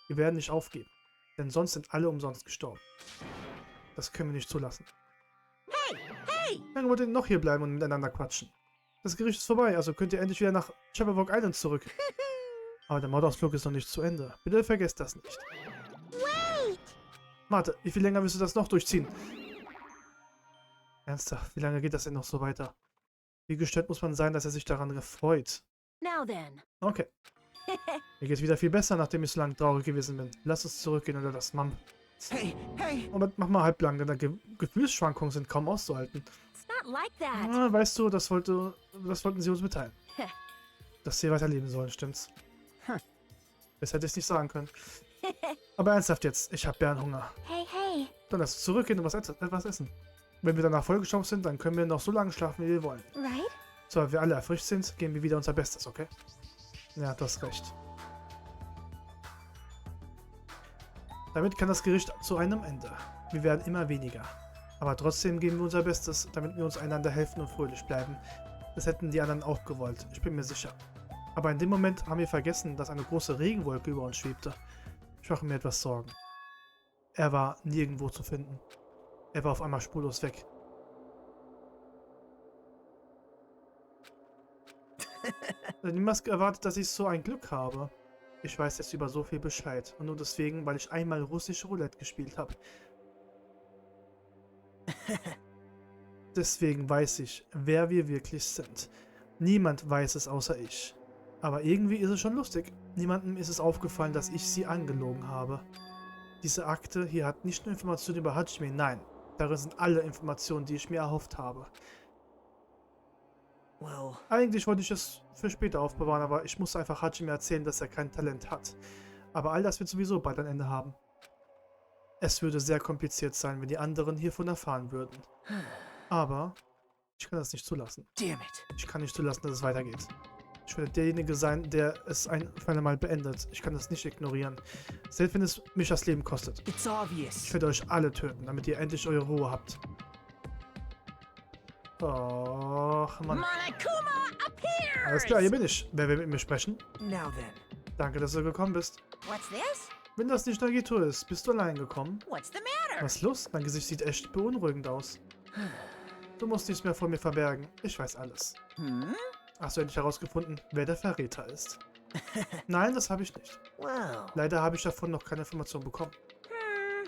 Wir werden nicht aufgeben. Denn sonst sind alle umsonst gestorben. Das können wir nicht zulassen. Hey, hey! Wie lange wollt ihr noch hier bleiben und miteinander quatschen? Das Gericht ist vorbei, also könnt ihr endlich wieder nach Jabberwock Island zurück. Aber der Mordausflug ist noch nicht zu Ende. Bitte vergesst das nicht. Wait! Warte, wie viel länger willst du das noch durchziehen? Ernsthaft, wie lange geht das denn noch so weiter? Wie gestört muss man sein, dass er sich daran freut? Now then. Okay. Mir geht's wieder viel besser, nachdem ich so lange traurig gewesen bin. Lass uns zurückgehen oder das Mom. Hey, hey! Aber mach mal halblang, denn die Gefühlsschwankungen sind kaum auszuhalten. It's not like that. Ah, weißt du, das wollten sie uns mitteilen. Dass sie weiterleben sollen, stimmt's? Das hätte ich nicht sagen können. Aber ernsthaft jetzt, ich habe Bärenhunger. Hey, hey. Dann lass uns zurückgehen und etwas essen. Wenn wir danach vollgestopft sind, dann können wir noch so lange schlafen, wie wir wollen. Right? So, wenn wir alle erfrischt sind, geben wir wieder unser Bestes, okay? Ja, du hast recht. Damit kann das Gericht zu einem Ende. Wir werden immer weniger. Aber trotzdem geben wir unser Bestes, damit wir uns einander helfen und fröhlich bleiben. Das hätten die anderen auch gewollt, ich bin mir sicher. Aber in dem Moment haben wir vergessen, dass eine große Regenwolke über uns schwebte. Ich mache mir etwas Sorgen. Er war nirgendwo zu finden. Er war auf einmal spurlos weg. Niemals erwartet, dass ich so ein Glück habe. Ich weiß jetzt über so viel Bescheid. Und nur deswegen, weil ich einmal russisch Roulette gespielt habe. Deswegen weiß ich, wer wir wirklich sind. Niemand weiß es außer ich. Aber irgendwie ist es schon lustig. Niemandem ist es aufgefallen, dass ich sie angelogen habe. Diese Akte hier hat nicht nur Informationen über Hajime, nein. Darin sind alle Informationen, die ich mir erhofft habe. Well, Eigentlich wollte ich es für später aufbewahren, aber ich musste einfach Hajime erzählen, dass er kein Talent hat. Aber all das wird sowieso bald ein Ende haben. Es würde sehr kompliziert sein, wenn die anderen hiervon erfahren würden. Aber ich kann das nicht zulassen. damn it. Ich kann nicht zulassen, dass es weitergeht. Ich werde derjenige sein, der es ein für einmal beendet. Ich kann das nicht ignorieren. Selbst wenn es mich das Leben kostet. It's obvious. Ich werde euch alle töten, damit ihr endlich eure Ruhe habt. Och, Mann. Monokuma appeared! Alles klar, hier bin ich. Wer will mit mir sprechen? Now then. Danke, dass du gekommen bist. What's this? Wenn das nicht Nagito ist, bist du allein gekommen? What's the matter? Was ist los? Dein Gesicht sieht echt beunruhigend aus. Du musst nichts mehr vor mir verbergen. Ich weiß alles. Hm? Hast du endlich herausgefunden, wer der Verräter ist? Nein, das habe ich nicht. Well. Leider habe ich davon noch keine Information bekommen.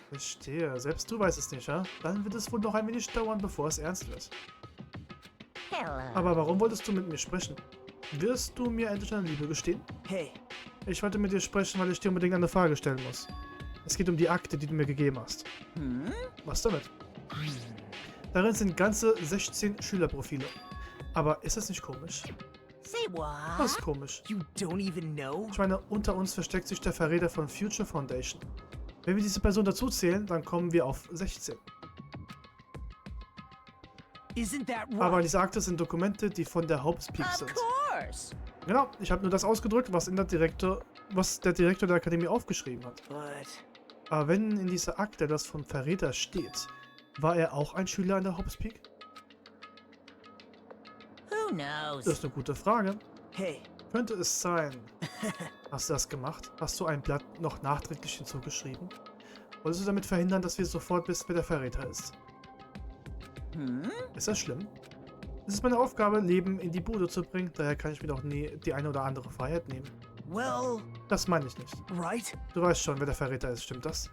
Verstehe. Selbst du weißt es nicht, ja? Dann wird es wohl noch ein wenig dauern, bevor es ernst wird. Hello. Aber warum wolltest du mit mir sprechen? Wirst du mir endlich deine Liebe gestehen? Hey, Ich wollte mit dir sprechen, weil ich dir unbedingt eine Frage stellen muss. Es geht um die Akte, die du mir gegeben hast. Hm? Was damit? Darin sind ganze 16 Schülerprofile. Aber ist das nicht komisch? Say what? Was ist komisch? you don't even know? Ich meine, unter uns versteckt sich der Verräter von Future Foundation. Wenn wir diese Person dazu zählen, dann kommen wir auf 16. Isn't that Aber right? diese Akte sind Dokumente, die von der Hauptspeak Of sind. course. Genau, ich habe nur das ausgedrückt, was der Direktor der Akademie aufgeschrieben hat. Aber wenn in dieser Akte das vom Verräter steht, war er auch ein Schüler an der Hobbs Peak? Who knows? Das ist eine gute Frage. Hey, Könnte es sein? Hast du das gemacht? Hast du ein Blatt noch nachträglich hinzugeschrieben? Wolltest du damit verhindern, dass wir sofort wissen, wer der Verräter ist? Ist das schlimm? Es ist meine Aufgabe, Leben in die Bude zu bringen, daher kann ich mir doch nie die eine oder andere Freiheit nehmen. well, Das meine ich nicht. right? Du weißt schon, wer der Verräter ist, stimmt das?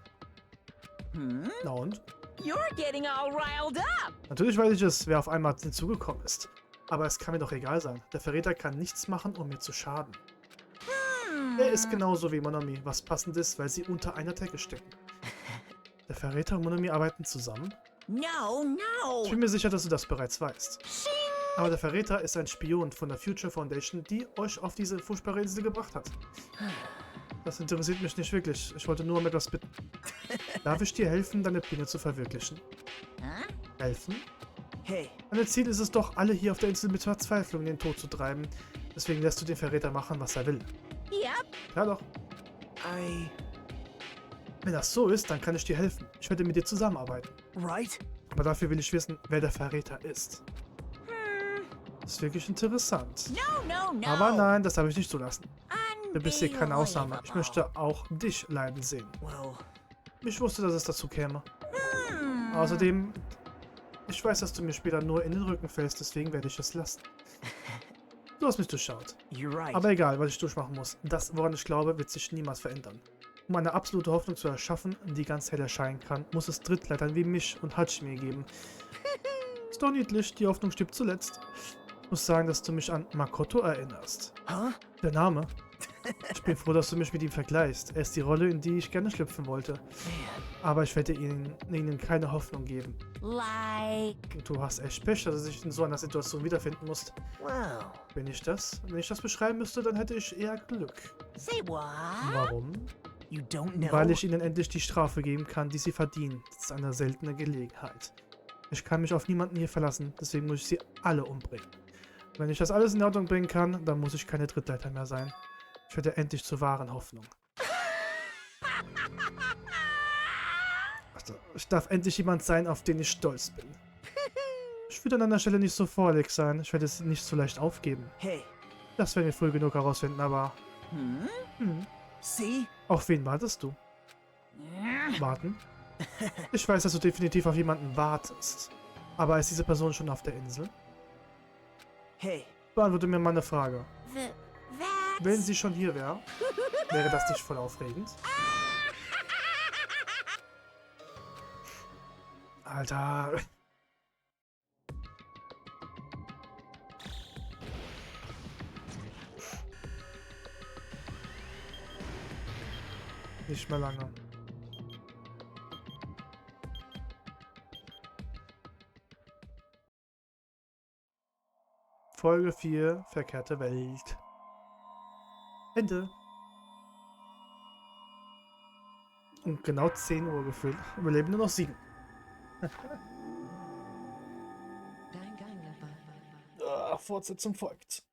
Na und? You're getting all riled up! Natürlich weiß ich es, wer auf einmal hinzugekommen ist. Aber es kann mir doch egal sein. Der Verräter kann nichts machen, um mir zu schaden. Er ist genauso wie Monomi, was passend ist, weil sie unter einer Decke stecken. Der Verräter und Monomi arbeiten zusammen? No, no! Ich bin mir sicher, dass du das bereits weißt. Aber der Verräter ist ein Spion von der Future Foundation, die euch auf diese furchtbare Insel gebracht hat. Das interessiert mich nicht wirklich. Ich wollte nur um etwas bitten. Darf ich dir helfen, deine Pläne zu verwirklichen? Helfen? Hey, Mein Ziel ist es doch, alle hier auf der Insel mit Verzweiflung in den Tod zu treiben. Deswegen lässt du den Verräter machen, was er will. Yep. Ja doch. Wenn das so ist, dann kann ich dir helfen. Ich werde mit dir zusammenarbeiten. right? Aber dafür will ich wissen, wer der Verräter ist. Das ist wirklich interessant. No, no, no! Aber nein, das darf ich nicht zulassen. Du bist hier keine Ausnahme. Ich möchte auch dich leiden sehen. Well, Ich wusste, dass es dazu käme. Außerdem, ich weiß, dass du mir später nur in den Rücken fällst, deswegen werde ich es lassen. Du hast mich durchschaut. you're right. Aber egal, was ich durchmachen muss. Das, woran ich glaube, wird sich niemals verändern. Um eine absolute Hoffnung zu erschaffen, die ganz hell erscheinen kann, muss es Drittleitern wie mich und Hachime geben. Ist doch niedlich, die Hoffnung stirbt zuletzt. Ich muss sagen, dass du mich an Makoto erinnerst. Huh? Der Name. Ich bin froh, dass du mich mit ihm vergleichst. Er ist die Rolle, in die ich gerne schlüpfen wollte. Aber ich werde ihnen keine Hoffnung geben. Like... Und du hast echt Pech, dass du dich in so einer Situation wiederfinden musst. Well, Wenn ich das beschreiben müsste, dann hätte ich eher Glück. Say what? Warum? you don't know? Weil ich ihnen endlich die Strafe geben kann, die sie verdienen. Das ist eine seltene Gelegenheit. Ich kann mich auf niemanden hier verlassen, deswegen muss ich sie alle umbringen. Wenn ich das alles in Ordnung bringen kann, dann muss ich keine Drittleiter mehr sein. Ich werde endlich zur wahren Hoffnung. Also, ich darf endlich jemand sein, auf den ich stolz bin. Ich würde an deiner Stelle nicht so voreilig sein. Ich werde es nicht so leicht aufgeben. Hey, Das werden wir früh genug herausfinden, aber... see? Auf wen wartest du? Warten? Ich weiß, dass du definitiv auf jemanden wartest. Aber ist diese Person schon auf der Insel? Hey, Beantworte mir mal eine Frage. That... Wenn sie schon hier wäre, wäre das nicht voll aufregend? Alter. Nicht mehr lange. Folge 4, verkehrte Welt. Ende. Und genau 10 Uhr gefüllt. Überleben nur noch 7. Fortsetzung folgt.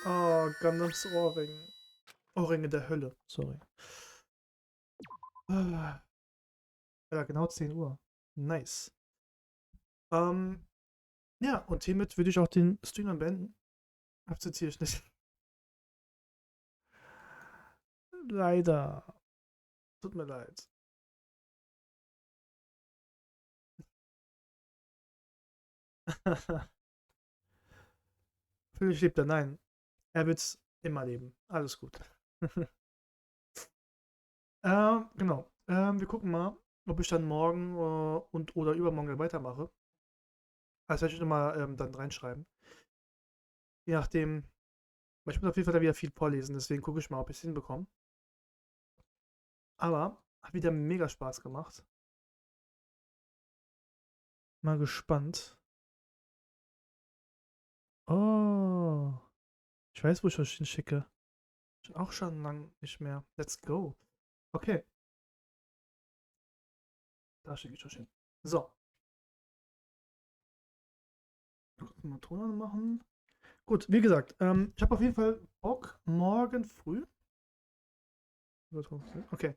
Oh, Gundams Ohrring. Ohrringe der Hölle. Sorry. Ja, genau 10 Uhr. Nice. Ja, und hiermit würde ich auch den Stream dann beenden. Akzeptiere ich nicht. Leider. Tut mir leid. Völlig lebt er, nein. Er wird's immer leben. Alles gut. Genau. Wir gucken mal, ob ich dann morgen oder übermorgen weitermache. Das werde ich nochmal dann reinschreiben. Je nachdem. Ich muss auf jeden Fall da wieder viel vorlesen, deswegen gucke ich mal, ob ich es hinbekomme. Aber hat wieder mega Spaß gemacht. Mal gespannt. Oh. Ich weiß, wo ich euch hinschicke. Auch schon lang nicht mehr. Let's go. Okay. Da schicke ich euch hin. So. Mal Ton anmachen. Gut, wie gesagt, ich habe auf jeden Fall Bock morgen früh. Okay,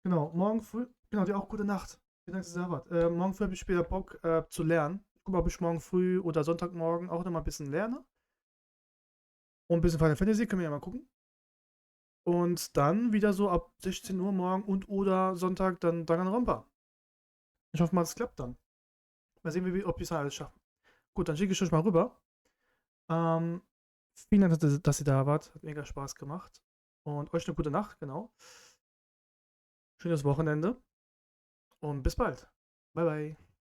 genau, morgen früh. Genau, dir auch gute Nacht. Vielen Dank, dass ihr da wart. Morgen früh habe ich später Bock zu lernen. Ich gucke, ob ich morgen früh oder Sonntagmorgen auch noch mal ein bisschen lerne. Und ein bisschen Final Fantasy, können wir ja mal gucken. Und dann wieder so ab 16 Uhr morgen und oder Sonntag dann Danganronpa. Ich hoffe mal, es klappt dann. Mal sehen, ob wir es alles schaffen. Gut, dann schicke ich euch mal rüber. Vielen Dank, dass ihr da wart. Hat mega Spaß gemacht. Und euch eine gute Nacht, genau. Schönes Wochenende. Und bis bald. Bye, bye.